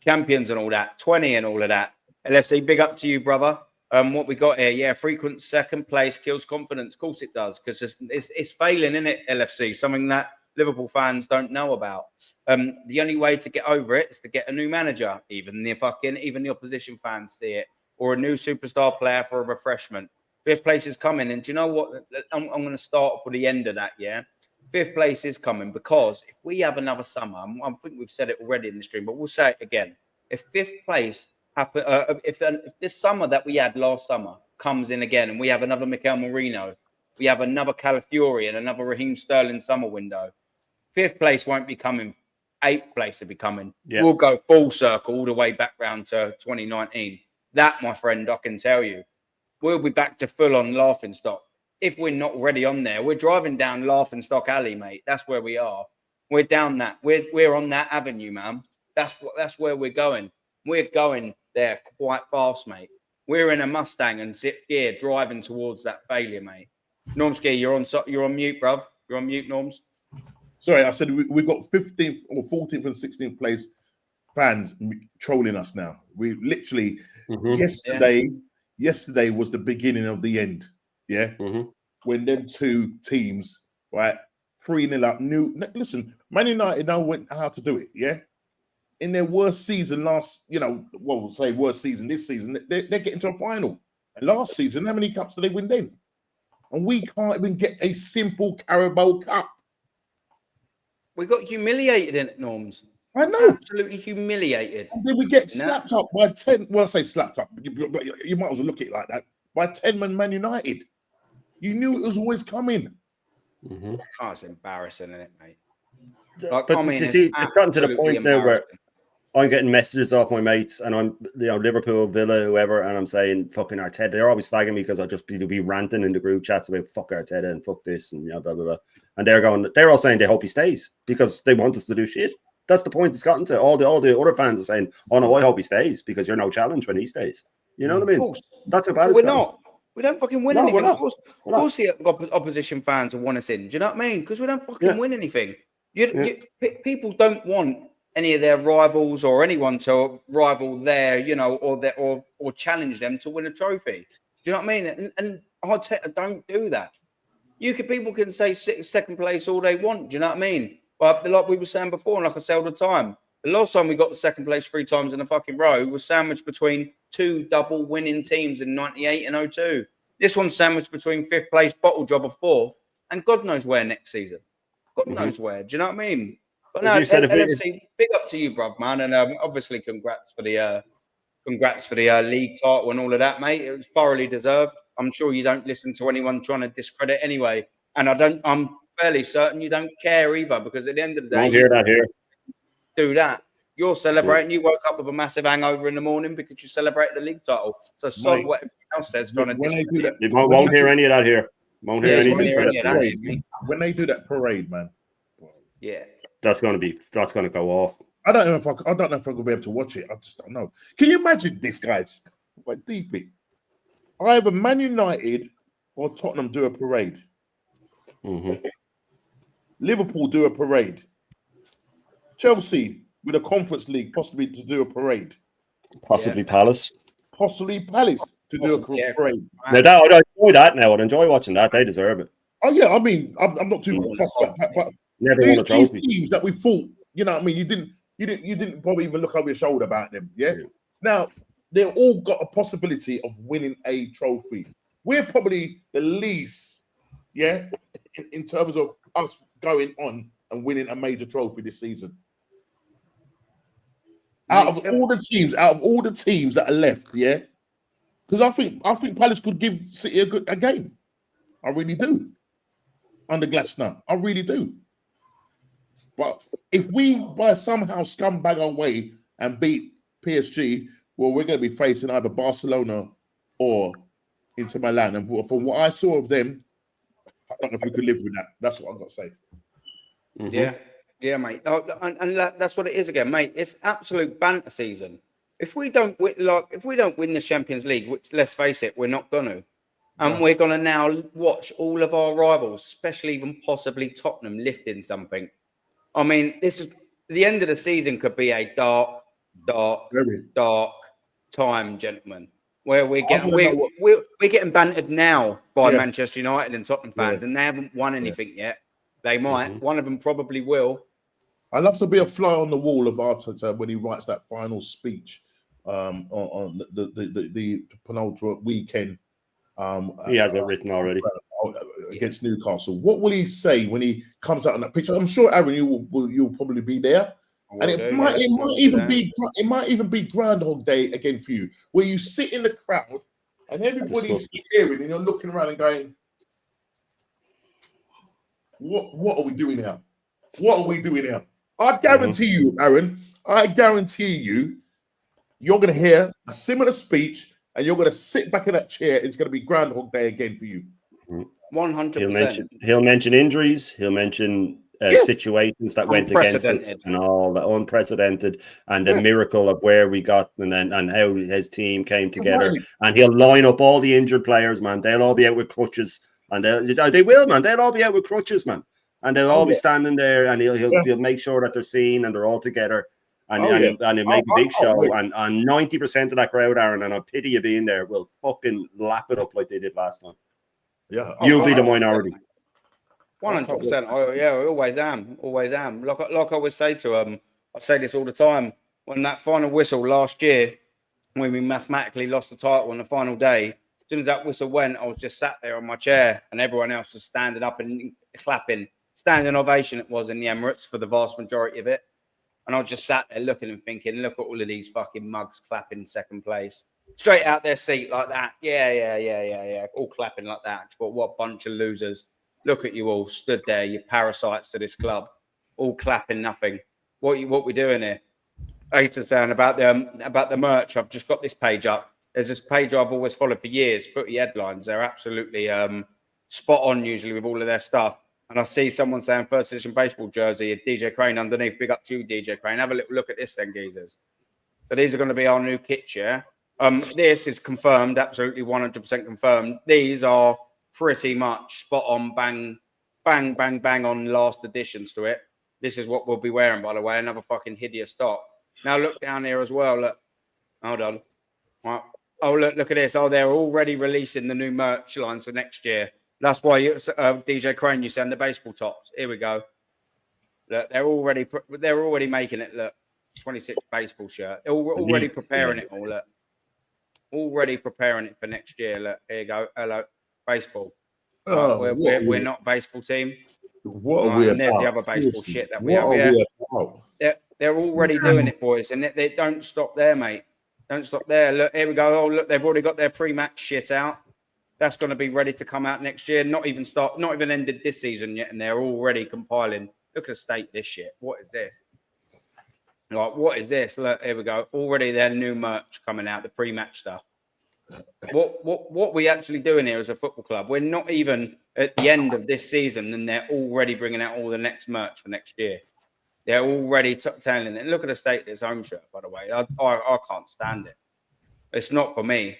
Champions and all that, 20 and all of that. LFC, big up to you, brother. What we got here, frequent second place kills confidence. Of course it does, because it's failing, isn't it, LFC? Something that Liverpool fans don't know about. The only way to get over it is to get a new manager. Even the opposition fans see it, or a new superstar player for a refreshment. 5th place is coming, and do you know what? I'm going to start with the end of that. Yeah, 5th place is coming because if we have another summer, I think we've said it already in the stream, but we'll say it again. If 5th place happen, if this summer that we had last summer comes in again, and we have another Mikel Merino, we have another Calafiori and another Raheem Sterling summer window, 5th place won't be coming. 8th place will be coming. Yeah. We'll go full circle all the way back round to 2019. That, my friend, I can tell you. We'll be back to full-on laughingstock. If we're not already on there, we're driving down laughingstock alley, mate. That's where we are. We're down that. We're on that avenue, man. That's where we're going. We're going there quite fast, mate. We're in a Mustang and 6th gear, driving towards that failure, mate. Normski, you're on mute, bruv. You're on mute, Norms. Sorry, I said we've got 15th or 14th and 16th place fans trolling us now. We literally yesterday was the beginning of the end. Yeah. Mm-hmm. When them 2 teams, right, 3-0 up. Listen, Man United now went how to do it. Yeah. In their worst season we'll say worst season this season, they're getting to a final. And last season, how many cups did they win then? And we can't even get a simple Carabao Cup. We got humiliated in it, Norms. I know. Absolutely humiliated. And then we get slapped up by 10. Well, I say slapped up. You might as well look at it like that. By 10 Man United. You knew it was always coming. Mm-hmm. Oh, it's embarrassing, isn't it, mate? But you see, it's gotten to the point now where I'm getting messages off my mates, and I'm, Liverpool, Villa, whoever, and I'm saying fucking Arteta. They're always slagging me because I'll just be ranting in the group chats about fuck Arteta and fuck this and blah blah blah. And they're all saying they hope he stays because they want us to do shit. That's the point it's gotten to. All the other fans are saying, "Oh no, I hope he stays because you're no challenge when he stays." You know what I mean? That's how bad it's We're gotten. not. We don't fucking win No, anything. we're not. Of course, the opposition fans will want us in. Do you know what I mean? Because we don't fucking win anything. People don't want any of their rivals or anyone to rival their, or challenge them to win a trophy. Do you know what I mean? And Arteta don't do that. People can say second place all they want. Do you know what I mean? But like we were saying before, and like I say all the time, the last time we got the second place 3 times in a fucking row was sandwiched between 2 double winning teams in 98 and 02. This one's sandwiched between 5th place bottle job of 4th and God knows where next season. God knows where. Do you know what I mean? But no, NFC, big up to you, bruv, man. And obviously congrats for the league title and all of that, mate. It was thoroughly deserved. I'm sure you don't listen to anyone trying to discredit anyway. And I'm fairly certain you don't care either, because at the end of the day, Won't hear that here. Do that. You're celebrating. You woke up with a massive hangover in the morning because you celebrated the league title. So sod what everyone else says trying to discredit. You won't hear any of that here. Won't hear any discredit. When they do that parade, man. Yeah. That's gonna go off. I don't know if I'm gonna be able to watch it. I just don't know. Can you imagine this, guys? What deep it? Either Man United or Tottenham do a parade. Liverpool do a parade. Chelsea with a Conference League possibly to do a parade. Possibly Palace. Possibly Palace to do a parade. Now I'd enjoy that. Now I'd enjoy watching that. They deserve it. Oh yeah, I mean, I'm not too fussed about that, but never won a trophy. These teams that we thought, you know what I mean, you didn't probably even look over your shoulder about them. Yeah. Now they've all got a possibility of winning a trophy. We're probably the least, in terms of us going on and winning a major trophy this season. Out of all the teams that are left, because I think Palace could give City a game. I really do. Under Glasner, I really do. But if we by somehow scumbag our way and beat PSG, well, we're going to be facing either Barcelona or Inter Milan. And from what I saw of them, I don't know if we could live with that. That's what I've got to say. Yeah, mate. And that's what it is again, mate. It's absolute banter season. If we don't win the Champions League, which let's face it, we're not going to, and we're going to now watch all of our rivals, especially even possibly Tottenham, lifting something. I mean, this is the end of the season could be a dark time, gentlemen, where we're getting bantered now by Manchester United and Tottenham fans, and they haven't won anything yet. They might. One of them probably will. I love to be a fly on the wall of Arteta when he writes that final speech on the penultimate weekend. He has it written already against Newcastle. What will he say when he comes out on that picture? I'm sure, Aaron, you'll probably be there, and it might even be Groundhog Day again for you, where you sit in the crowd and everybody's cheering, and you're looking around and going, "What are we doing here? What are we doing here?" I guarantee you, Aaron. I guarantee you're going to hear a similar speech. And you're going to sit back in that chair. It's going to be Groundhog Day again for you. 100%. He'll mention injuries. He'll mention situations that went against us and all the unprecedented and the miracle of where we got and how his team came together. And he'll line up all the injured players, man. They'll all be out with crutches, and they will, man. They'll all be out with crutches, man. And they'll all be standing there, and he'll make sure that they're seen and they're all together. And he'll make a big show, and 90% of that crowd, Aaron, and I pity you being there, will fucking lap it up like they did last time. Yeah, you'll be the minority. 100%. I always am. Like I always say to I say this all the time. When that final whistle last year, when we mathematically lost the title on the final day, as soon as that whistle went, I was just sat there on my chair, and everyone else was standing up and clapping, standing ovation. It was in the Emirates for the vast majority of it. And I was just sat there looking and thinking, look at all of these fucking mugs clapping second place. Straight out their seat like that. Yeah. All clapping like that. But what bunch of losers. Look at you all stood there, you parasites to this club. All clapping nothing. What we doing here? Aiton saying about the merch. I've just got this page up. There's this page I've always followed for years. Footy headlines. They're absolutely spot on usually with all of their stuff. And I see someone saying first edition baseball jersey, DJ Crane underneath. Big up to you, DJ Crane. Have a little look at this then, geezers. So these are going to be our new kits, yeah? This is confirmed, absolutely 100% confirmed. These are pretty much spot on, bang, bang, bang, bang on last additions to it. This is what we'll be wearing, by the way. Another fucking hideous top. Now look down here as well. Look. Hold on. Right. Oh, look at this. Oh, they're already releasing the new merch lines for next year. That's why DJ Crane, you send the baseball tops. Here we go. Look, they're already making it. Look, 26 baseball shirt. They're already preparing it all. Look, already preparing it for next year. Look, here you go. Hello, baseball. Oh, we're not baseball team. What are we and there's about? the other baseball Seriously, shit that we what have are here. we about? They're already doing it, boys, and they don't stop there, mate. Don't stop there. Look, here we go. Oh, look, they've already got their pre-match shit out. That's going to be ready to come out next year. Not even ended this season yet, and they're already compiling. Look at the state of this shit. What is this? Like, what is this? Look, here we go. Already their new merch coming out, the pre-match stuff. What we actually doing here as a football club? We're not even at the end of this season, and they're already bringing out all the next merch for next year. They're already telling it. Look at the state of this home shirt, by the way. I can't stand it. It's not for me.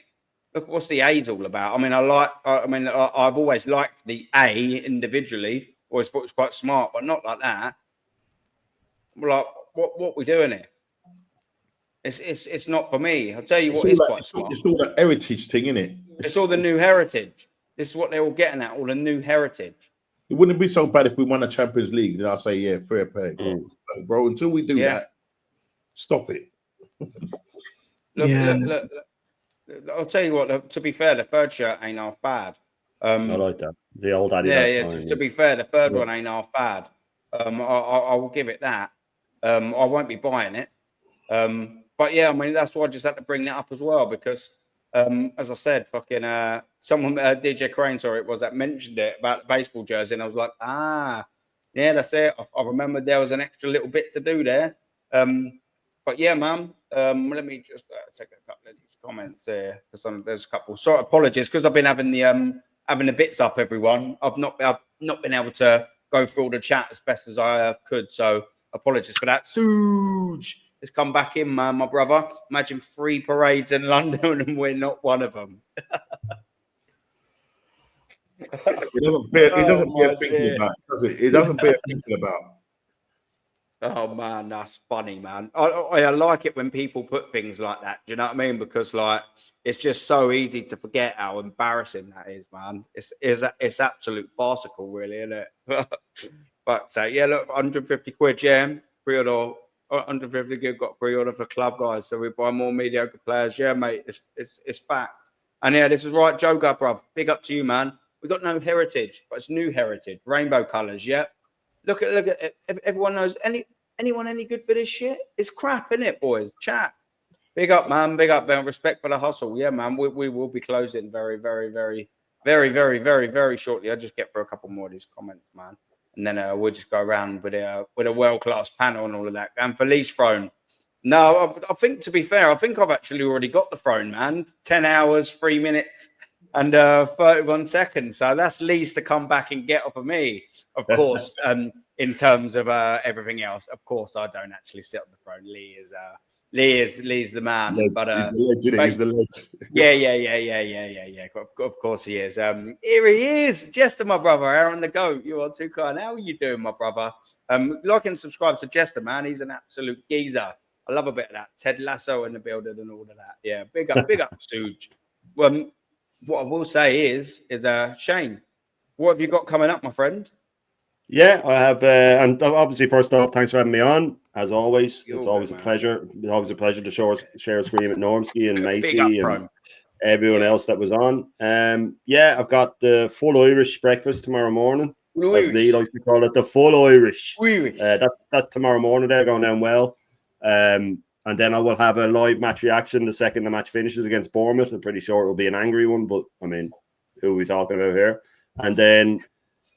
Look, what's the A's all about? I mean, I've always liked the A individually. Always thought it was quite smart, but not like that. Like, what we doing here? It's not for me. I'll tell you what is quite smart. It's all that heritage thing, isn't it? It's all the new heritage. This is what they're all getting at, all the new heritage. It wouldn't be so bad if we won a Champions League. Then I'll say, yeah, fair play. Bro, until we do that, stop it. Look. I'll tell you what, to be fair, the third shirt ain't half bad. I like that. The old Adidas. To be fair, the third one ain't half bad. I will give it that. I won't be buying it. But yeah, I mean, that's why I just had to bring that up as well, because as I said, fucking someone, DJ Crane, sorry, it was that mentioned it about the baseball jersey, and I was like, yeah, that's it. I remember there was an extra little bit to do there. But yeah, man, let me just take a couple of these comments here, because there's a couple. Sorry, apologies, because I've been having the bits up, everyone. I've not been able to go through all the chat as best as I could, so apologies for that. Suge has come back in, man, my brother. Imagine 3 parades in London and we're not one of them. It doesn't bear thinking about, does it? It doesn't bear thinking about. Oh man, that's funny, man. I like it when people put things like that. Do you know what I mean? Because like it's just so easy to forget how embarrassing that is, man. It's absolute farcical, really, isn't it? But yeah, look, 150 quid, yeah, pre-order. 150 quid got pre-order for club, guys. So we buy more mediocre players, yeah, mate. It's fact. And yeah, this is right, Joker, bruv. Big up to you, man. We got no heritage, but it's new heritage, rainbow colours, yeah. Look at everyone knows anyone any good for this shit? It's crap, isn't it, boys? Chat. Big up, man. Big up, man. Respect for the hustle. Yeah, man. We will be closing very, very, very, very, very, very, very shortly. I'll just get through a couple more of these comments, man. And then we'll just go around with a world-class panel and all of that. And for Lee's throne. No, I think, to be fair, I think I've actually already got the throne, man. 10 hours, 3 minutes, and 31 seconds. So that's Lee's to come back and get off of me, of course. In terms of everything else, of course, I don't actually sit on the throne. Lee's the man. He's the legend. Yeah. Of course he is. Here he is, Jester, my brother. Aaron the goat. You are too kind. How are you doing, my brother? Like and subscribe to Jester, man. He's an absolute geezer. I love a bit of that. Ted Lasso in the building and all of that. Yeah, big up, Stooge. Well, what I will say is Shane, what have you got coming up, my friend? Yeah, I have, and obviously, first off, thanks for having me on. As always, it's always a pleasure. It's always a pleasure to share a screen with Normski and Macy and everyone else that was on. Yeah, I've got the full Irish breakfast tomorrow morning. As Lee likes to call it, the full Irish. That's tomorrow morning. They're going down well. And then I will have a live match reaction the second the match finishes against Bournemouth. I'm pretty sure it'll be an angry one, but I mean, who are we talking about here? And then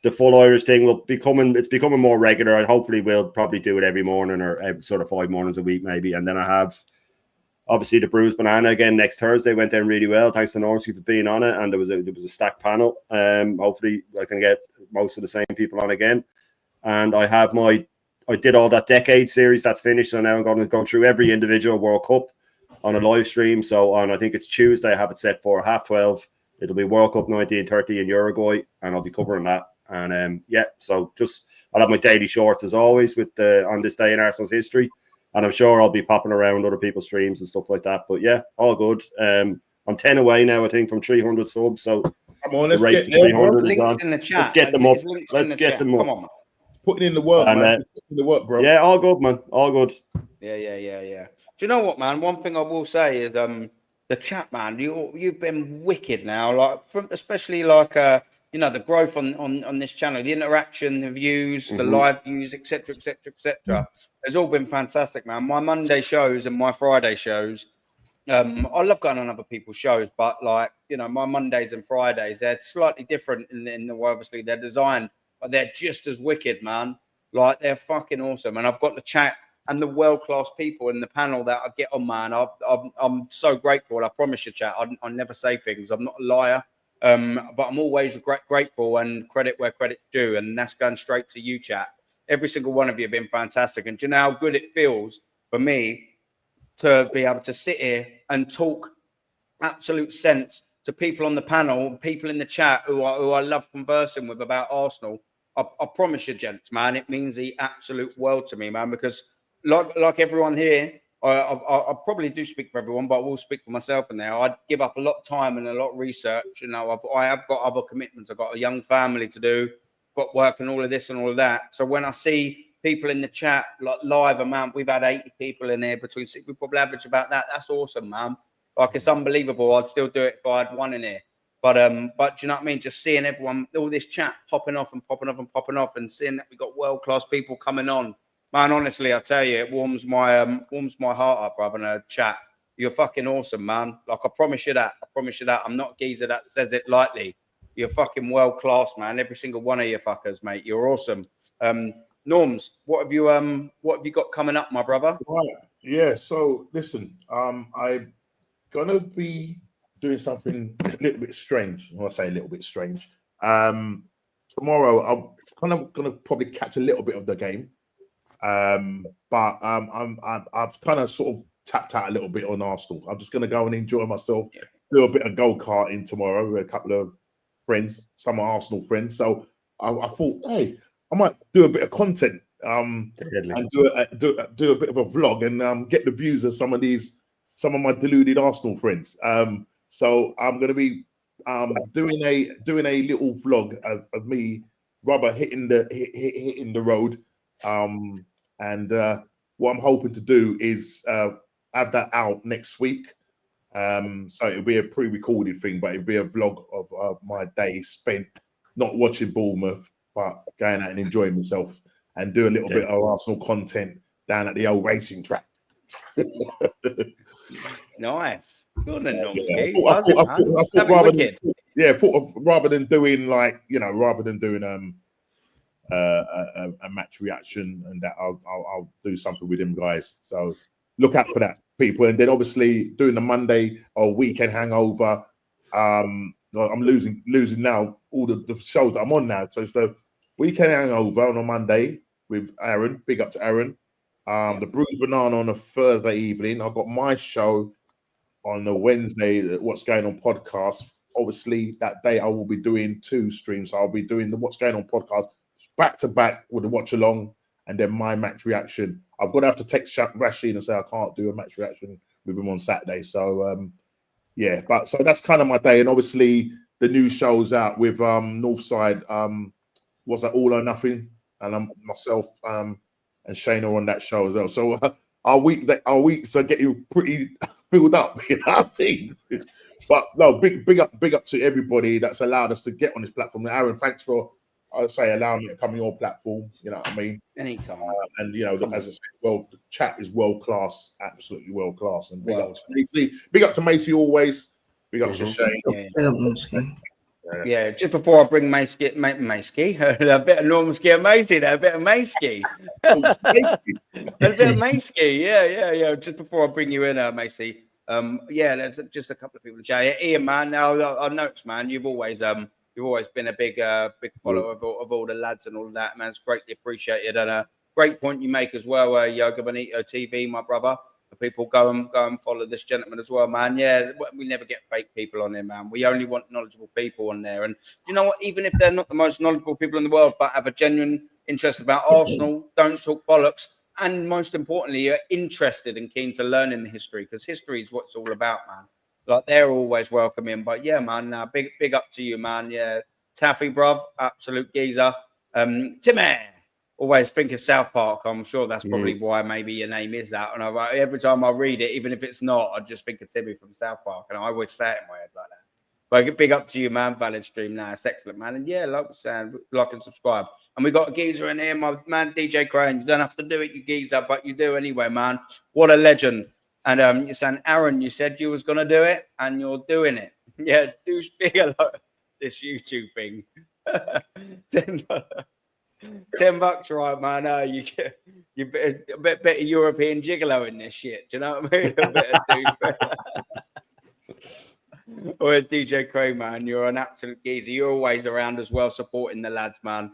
the full Irish thing will it's becoming more regular. Hopefully we'll probably do it every morning or every sort of 5 mornings a week maybe. And then I have obviously the Bruised Banana again next Thursday. Went down really well. Thanks to Normski for being on it. And there was a stacked panel. Hopefully I can get most of the same people on again. And I did all that decade series that's finished. So now I'm going to go through every individual World Cup on a live stream. So I think it's Tuesday. I have it set for 12:30. It'll be World Cup 1930 in Uruguay, and I'll be covering that. And so I'll have my daily shorts as always on this day in Arsenal's history, and I'm sure I'll be popping around other people's streams and stuff like that. But yeah, all good. I'm 10 away now, I think, from 300 subs. So come on, let's get there, 300 links in the chat. Let's get them up. Let's get them up. Come on, putting in the work, man. Putting in the work, bro. Yeah, all good, man. All good. Yeah. Do you know what, man? One thing I will say is the chat, man. You've been wicked now, especially the growth on this channel, the interaction, the views, the live views, etc. It's all been fantastic, man. My Monday shows and my Friday shows. I love going on other people's shows, but my Mondays and Fridays, they're slightly different in the way, obviously they're designed, but they're just as wicked, man. Like, they're fucking awesome. And I've got the chat and the world-class people in the panel that I get on, man. I'm so grateful. I promise you, chat, I never say things. I'm not a liar, but I'm always grateful and credit where credit's due, and that's going straight to you, chat. Every single one of you have been fantastic. And do you know how good it feels for me to be able to sit here and talk absolute sense to people on the panel, people in the chat who I love conversing with about Arsenal. I promise you, gents, man, it means the absolute world to me, man, because like everyone here, I probably do speak for everyone, but I will speak for myself in there. I'd give up a lot of time and a lot of research. I have got other commitments. I've got a young family to do, got work and all of this and all of that. So when I see people in the chat, like live amount, we've had 80 people in there between 6. We probably average about that. That's awesome, man. Like, it's unbelievable. I'd still do it if I had one in here. But do you know what I mean? Just seeing everyone, all this chat popping off, and seeing that we got world-class people coming on. Man, honestly, I tell you, it warms my heart up, brother, in a chat. You're fucking awesome, man. Like, I promise you that. I'm not a geezer that says it lightly. You're fucking world-class, man. Every single one of you fuckers, mate. You're awesome. Norms, what have you got coming up, my brother? Right. Yeah, so listen, I'm gonna be doing something a little bit strange. When I say a little bit strange, tomorrow I'm kind of gonna probably catch a little bit of the game. But I've kind of sort of tapped out a little bit on Arsenal. I'm just gonna go and enjoy myself, do a bit of go-karting tomorrow with a couple of friends, some Arsenal friends. So I thought, hey, I might do a bit of content and do a bit of a vlog and get the views of some of my deluded Arsenal friends. So I'm going to be doing a little vlog of me rubber hitting the road. And what I'm hoping to do is have that out next week. So it'll be a pre-recorded thing, but it'll be a vlog of my day spent not watching Bournemouth, but going out and enjoying myself, and do a little bit of Arsenal content down at the old racing track. Nice. Good. Rather than doing a match reaction and that, I'll do something with them guys. So look out for that, people. And then obviously doing the Monday or weekend hangover. I'm losing now all the shows that I'm on now. So it's the weekend hangover on a Monday with Aaron. Big up to Aaron. The Bruised Banana on a Thursday evening. I've got my show on the Wednesday, What's Going On podcast. Obviously, that day I will be doing 2 streams. So I'll be doing the What's Going On podcast back to back with the watch along, and then my match reaction. I've got to have to text Rashid and say I can't do a match reaction with him on Saturday. So so that's kind of my day. And obviously the new show's out with Northside. What's that, All or Nothing? And myself and Shane are on that show as well. So our weeks are getting pretty filled up. You know what I mean? But no, big up to everybody that's allowed us to get on this platform. Aaron, thanks for allowing me to come on your platform. You know what I mean? Anytime. And as I said, the chat is world class, absolutely world class. And big up to Macy. Big up to Macy always. Big up to Shane. Yeah, just before I bring Macy, a bit of Normski and Macy there, a bit of Macy. A bit of Macy, yeah. Just before I bring you in, Macy. There's just a couple of people to chat. Ian, man, now I noticed, man, you've always been a big follower of all the lads and all of that, man. It's greatly appreciated, and a great point you make as well, Yoga Bonito TV, my brother. People go and follow this gentleman as well, man. Yeah, we never get fake people on there, man. We only want knowledgeable people on there. And you know what? Even if they're not the most knowledgeable people in the world, but have a genuine interest about Arsenal, don't talk bollocks, and most importantly, are interested and keen to learning the history, because history is what it's all about, man. Like, they're always welcome in. But yeah, man, big up to you, man. Yeah, Taffy, bruv, absolute geezer. Timmy. Always think of South Park. I'm sure that's probably why maybe your name is that. And every time I read it, even if it's not, I just think of Timmy from South Park. And I always say it in my head like that. But big up to you, man. Valid stream now. It's excellent, man. And yeah, like we're saying, like and subscribe. And we got a geezer in here, my man, DJ Crane. You don't have to do it, you geezer, but you do anyway, man. What a legend. And you're saying, Aaron, you said you was going to do it, and you're doing it. Yeah, do speak a lot. This YouTube thing. $10, right, man? You a bit better European gigolo in this shit. Do you know what I mean? A bit of or DJ Crane, man. You're an absolute geezer. You're always around as well, supporting the lads, man.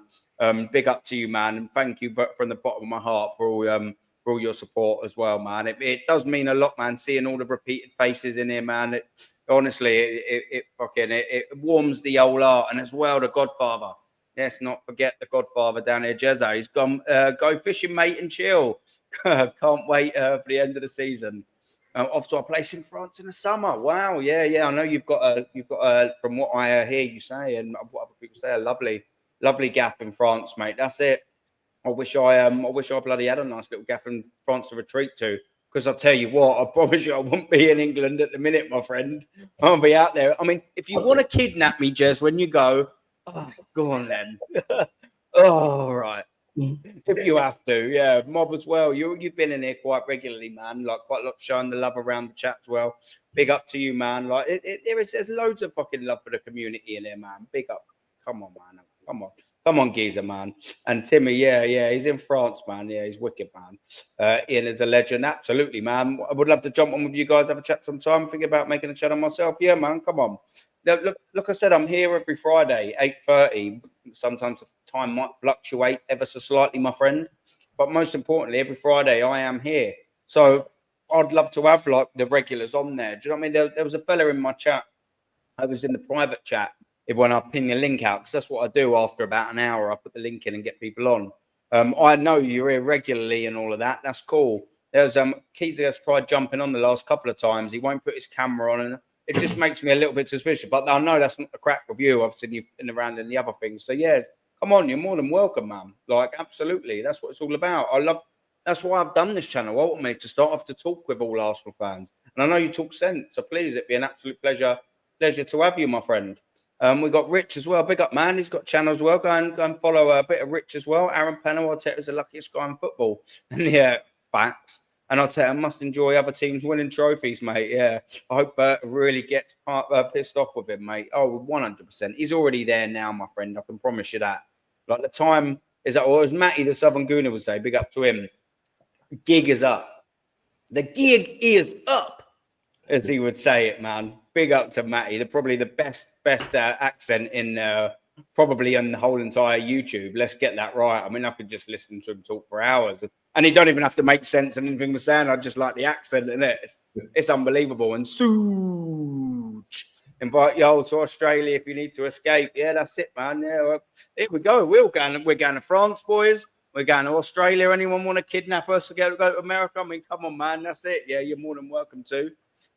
Big up to you, man, and thank you from the bottom of my heart for all your support as well, man. It does mean a lot, man. Seeing all the repeated faces in here, man. Honestly, it warms the old heart, and as well, the Godfather. Let's not forget the Godfather down here, Jezza. He's gone, go fishing, mate, and chill. Can't wait for the end of the season. Off to our place in France in the summer. Wow, yeah. I know you've got from what I hear you say and what other people say, a lovely gaff in France, mate. That's it. I wish I bloody had a nice little gaff in France to retreat to. Because I'll tell you what, I promise you I won't be in England at the minute, my friend. I'll be out there. I mean, if you want to kidnap me, Jez, when you go, go on then. All right. If you have to, yeah. Mob as well. You've been in here quite regularly, man. Like, quite a lot, showing the love around the chat as well. Big up to you, man. Like, there's loads of fucking love for the community in here, man. Big up. Come on, man. Come on, geezer, man. And Timmy, yeah, he's in France, man. Yeah, he's wicked, man. Ian is a legend, absolutely, man. I would love to jump on with you guys, have a chat sometime. Think about making a channel myself. Yeah, man. Come on. Look, I said I'm here every Friday, 8:30. Sometimes the time might fluctuate ever so slightly, my friend. But most importantly, every Friday I am here. So I'd love to have like the regulars on there. Do you know what I mean? There was a fella in my chat. I was in the private chat when I ping the link out, because that's what I do after about an hour. I put the link in and get people on. I know you're here regularly and all of that. That's cool. There's Keith has tried jumping on the last couple of times. He won't put his camera on, and it just makes me a little bit suspicious. But I know that's not the crack with you. I've seen you in around in the other things. So yeah, come on, you're more than welcome, man. Like, absolutely, that's what it's all about. That's why I've done this channel ultimately, to start off to talk with all Arsenal fans. And I know you talk sense, so please, it'd be an absolute pleasure to have you, my friend. We got Rich as well. Big up, man. He's got channel as well. Go and follow a bit of Rich as well. Aaron Pennell, I'll tell you, is the luckiest guy in football. And yeah, facts. And I'll tell you, I must enjoy other teams winning trophies, mate. Yeah. I hope Bert really gets pissed off with him, mate. Oh, 100%. He's already there now, my friend. I can promise you that. Like, the time is that, or as Matty, the Southern Gooner, would say, big up to him. Gig is up. The gig is up, as he would say it, man. Big up to Matty. Probably the best accent in probably on the whole entire YouTube. Let's get that right. I mean, I could just listen to him talk for hours, and he don't even have to make sense of anything we're saying. I just like the accent, and it's unbelievable. And Suge, invite you all to Australia if you need to escape. Yeah, that's it, man. Yeah, well, here we go. We're going to France, boys. We're going to Australia. Anyone want to kidnap us to go to America? I mean, come on, man. That's it. Yeah, you're more than welcome to.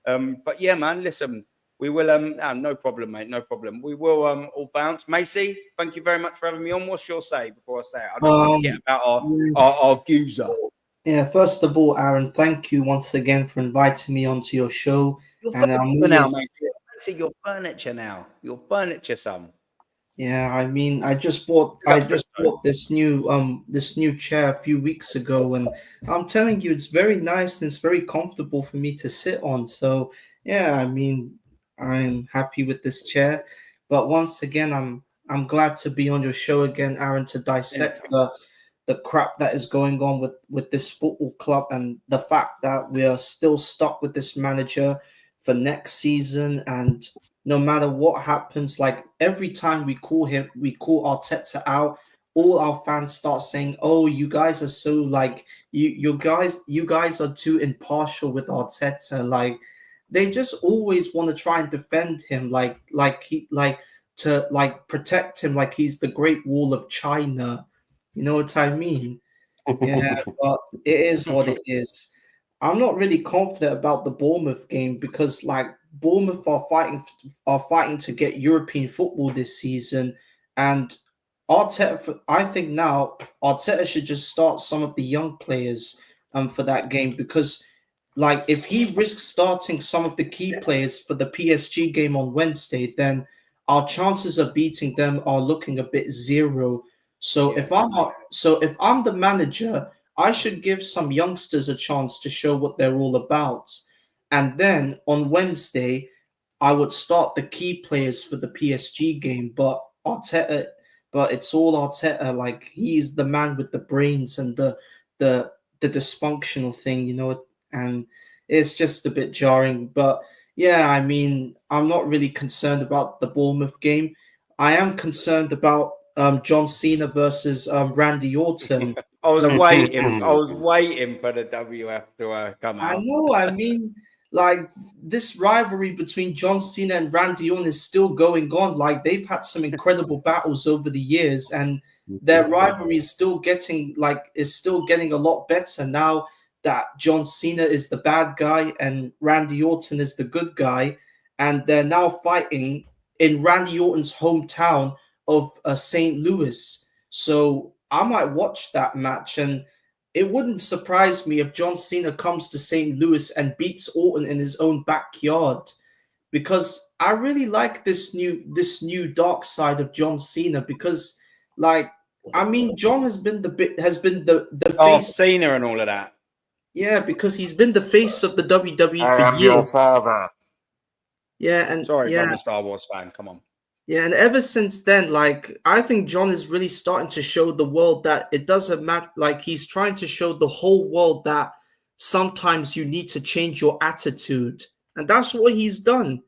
But yeah, man, listen, we will, no problem, mate, no problem. We will all bounce. Macy, thank you very much for having me on. What's your say before I say it? I don't forget about our geezer. Yeah, first of all, Aaron, thank you once again for inviting me onto your show. And Your furniture now. Your furniture, son. Yeah, I mean, I just bought this new chair a few weeks ago, and I'm telling you, it's very nice and it's very comfortable for me to sit on. So yeah, I mean, I'm happy with this chair. But once again, I'm glad to be on your show again, Aaron, to dissect the crap that is going on with this football club and the fact that we are still stuck with this manager for next season. And no matter what happens, like every time we call Arteta out, all our fans start saying, "Oh, you guys are so like you guys are too impartial with Arteta." Like they just always want to try and defend him, to protect him like he's the Great Wall of China. You know what I mean? Yeah, but it is what it is. I'm not really confident about the Bournemouth game because like Bournemouth are fighting to get European football this season, and Arteta. I think now Arteta should just start some of the young players for that game because like if he risks starting some of the key players for the PSG game on Wednesday, then our chances of beating them are looking a bit zero. So if I'm the manager, I should give some youngsters a chance to show what they're all about. And then on Wednesday, I would start the key players for the PSG game. But it's all Arteta. Like he's the man with the brains and the dysfunctional thing, you know, and it's just a bit jarring. But yeah, I mean, I'm not really concerned about the Bournemouth game. I am concerned about John Cena versus Randy Orton. I was waiting for the WF to come out. I know. I mean, like this rivalry between John Cena and Randy Orton is still going on. Like they've had some incredible battles over the years, and their rivalry is still getting a lot better now that John Cena is the bad guy and Randy Orton is the good guy, and they're now fighting in Randy Orton's hometown of St. Louis. So I might watch that match, and it wouldn't surprise me if John Cena comes to St. Louis and beats Orton in his own backyard, because I really like this new dark side of John Cena. Because, like, I mean, John has been the face Cena and all of that. Yeah, because he's been the face of the WWE I for am years. your father. Yeah, and Sorry, I'm a Star Wars fan. Come on. Yeah, and ever since then, like, I think John is really starting to show the world that it doesn't matter. Like, he's trying to show the whole world that sometimes you need to change your attitude. And that's what he's done.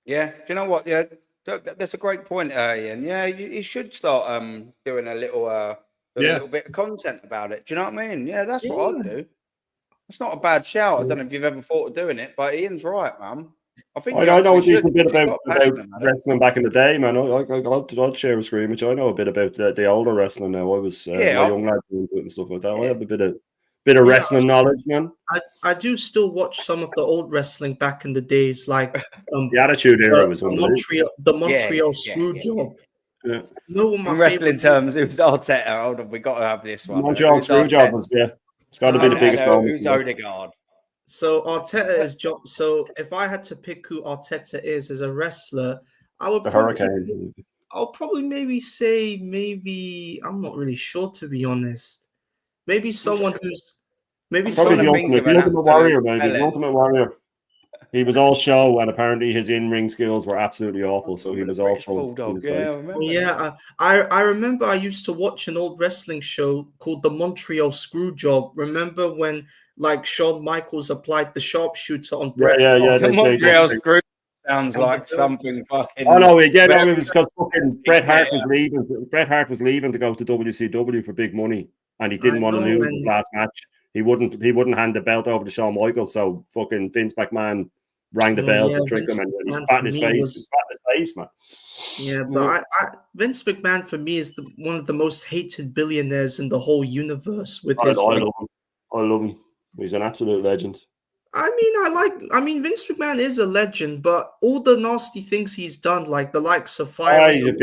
Yeah. Do you know what? Yeah, that's a great point, Ian. Yeah, you should start doing a little bit of content about it. Do you know what I mean? Yeah, that's what I'd do. It's not a bad shout. I don't know if you've ever thought of doing it, but Ian's right, man. I know a decent bit about wrestling back in the day, man. I'd share a screen, which I know a bit about the older wrestling now. I was a young lad doing it and stuff like that. I have a bit of wrestling knowledge, man. I do still watch some of the old wrestling back in the days, like the Attitude Era was one. The Montreal Screwjob. Yeah. No, in wrestling terms, it was Arteta. Hold on, we got to have this one. Montreal Screwjob was It's got to be the biggest moment. Who's Odegaard? So Arteta is John. So if I had to pick who Arteta is as a wrestler, I would Hurricane. I'll probably I'm not really sure, to be honest. Maybe someone who's the ultimate warrior, maybe the ultimate warrior. He was all show, and apparently his in-ring skills were absolutely awful. So he was all Bulldog. I remember I used to watch an old wrestling show called the Montreal Screwjob. Remember when, like, Shawn Michaels applied the sharpshooter on Bret? The Montreal Screw sounds like something fucking. Oh no, it was because fucking Bret Hart was leaving. Bret Hart was leaving to go to WCW for big money, and he didn't want to lose his last match. He wouldn't hand the belt over to Shawn Michaels, so fucking Vince McMahon rang the bell to trick him, and he spat in his face. Man. Yeah, but Vince McMahon for me is one of the most hated billionaires in the whole universe. I love him. He's an absolute legend. I mean, Vince McMahon is a legend, but all the nasty things he's done, like the likes of firing. He's a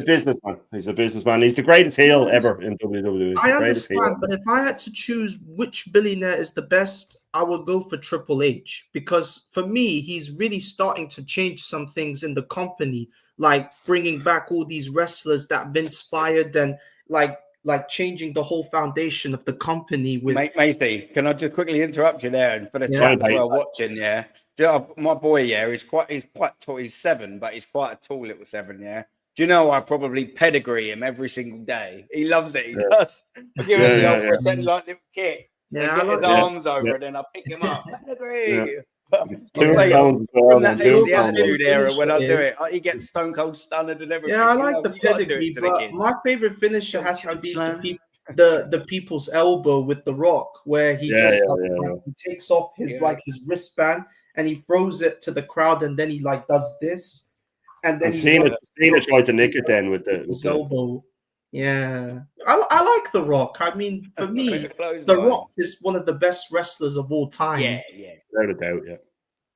businessman. He's a businessman. He's the greatest heel ever in WWE. I understand, but if I had to choose which billionaire is the best, I would go for Triple H, because for me, he's really starting to change some things in the company, like bringing back all these wrestlers that Vince fired, and like changing the whole foundation of the company. With Matey, can I just quickly interrupt you there? And for the chat as well watching, Do you know, my boy, yeah, he's quite tall. He's 7, but he's quite a tall little 7, yeah. Do you know I probably pedigree him every single day? He loves it. He does. I give him the old pretend like little kick. Yeah, Get his arms over and then I pick him up. Pedigree. From that age, the attitude era, when I do it, he gets stone cold stunned and everything. Yeah, I like the pedigree, but my favorite finisher has to be the people's elbow with the Rock, where he he takes off his his wristband and he throws it to the crowd, and then he like does this, and then Cena tried to nick it then with the elbow. Yeah, I like The Rock. I mean, for me, The Rock is one of the best wrestlers of all time. Yeah. Without a doubt,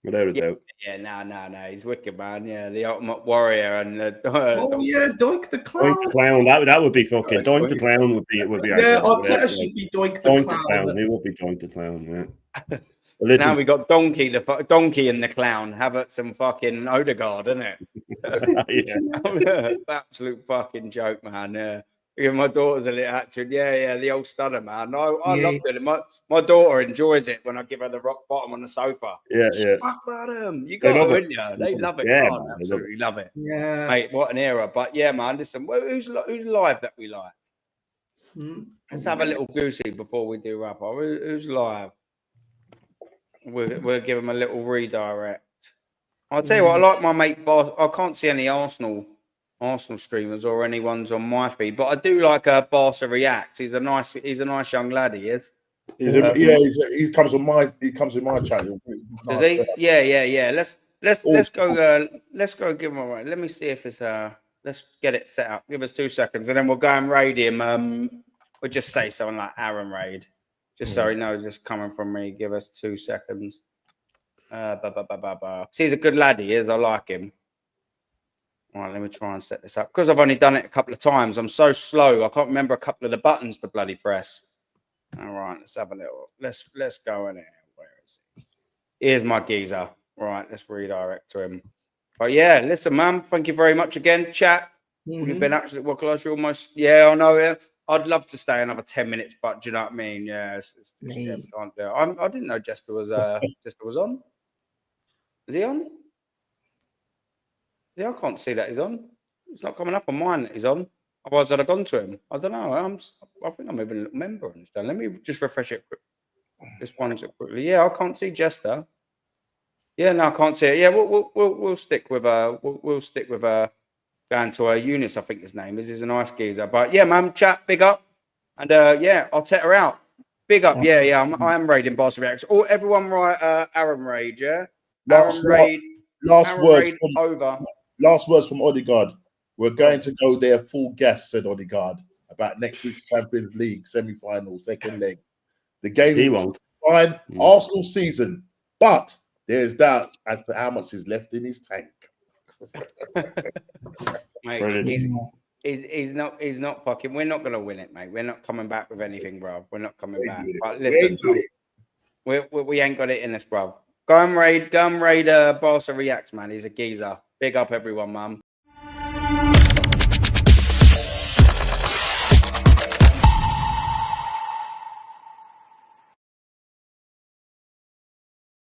without a doubt. Yeah, no, he's wicked, man. Yeah, the Ultimate Warrior and Doink the Clown. Doink the Clown, that would be fucking. Doink the Clown would be. Yeah, Arteta should be Doink the Clown. He would be Doink the Clown. Yeah. Now we got Donkey and the Clown. Havertz and fucking Odegaard, isn't it? Absolute fucking joke, man. Yeah. Even my daughter's a little attitude. Yeah, the old stunner, man. I love it. My daughter enjoys it when I give her the rock bottom on the sofa. Yeah. Fuck about them. You got to, wouldn't you? They love it. Yeah, man. Absolutely love it. Yeah. Mate, what an era. But yeah, man, listen, who's live that we like? Let's have a little goosey before we do wrap up. Who's live? We'll give him a little redirect. I'll tell you what, I like my mate Boss. I can't see any Arsenal streamers or any ones on my feed, but I do like Barca Reacts. He's a nice young lad. He is. He comes on my channel. Does he? Yeah. Let's go give him a raid. Let me see if it's let's get it set up. Give us 2 seconds, and then we'll go and raid him. We'll just say something like Aaron Raid. Just so he knows it's coming from me. Give us 2 seconds. See, he's a good lad, he is. I like him. All right, let me try and set this up. Because I've only done it a couple of times, I'm so slow. I can't remember a couple of the buttons to bloody press. All right, let's have a little. Let's go in here. Where is he? Here's my geezer. All right, let's redirect to him. But yeah, listen, man. Thank you very much again, chat. You've been absolutely well close. You're almost. Yeah, I know. Yeah. I'd love to stay another 10 minutes, but do you know what I mean? Yeah, I didn't know Jester was on. Is he on? Yeah, I can't see that he's on. It's not coming up on mine that he's on. Otherwise, I'd have gone to him. I don't know. I think I'm even a member on this. Let me just refresh it. This one quickly. Yeah, I can't see Jester. Yeah, no, I can't see it. Yeah, we'll stick with we'll stick with going to Eunice, I think his name is. He's a nice geezer. But yeah, man, chat, big up. And yeah, I'll take her out. Big up. Yeah, I am raiding Boss Reacts. Oh, everyone write Aaron Raid, yeah? Last words from Odegaard. We're going to go there full gas, said Odegaard, about next week's Champions League semi-final, second leg. The game was fine, Arsenal season, but there's doubt as to how much is left in his tank. Mate, he's not fucking. We're not gonna win it, mate. We're not coming back with anything, bro. We're not coming back. But listen, we ain't got it in us, bro. Go and raid Barca Reacts, man. He's a geezer. Big up everyone, man.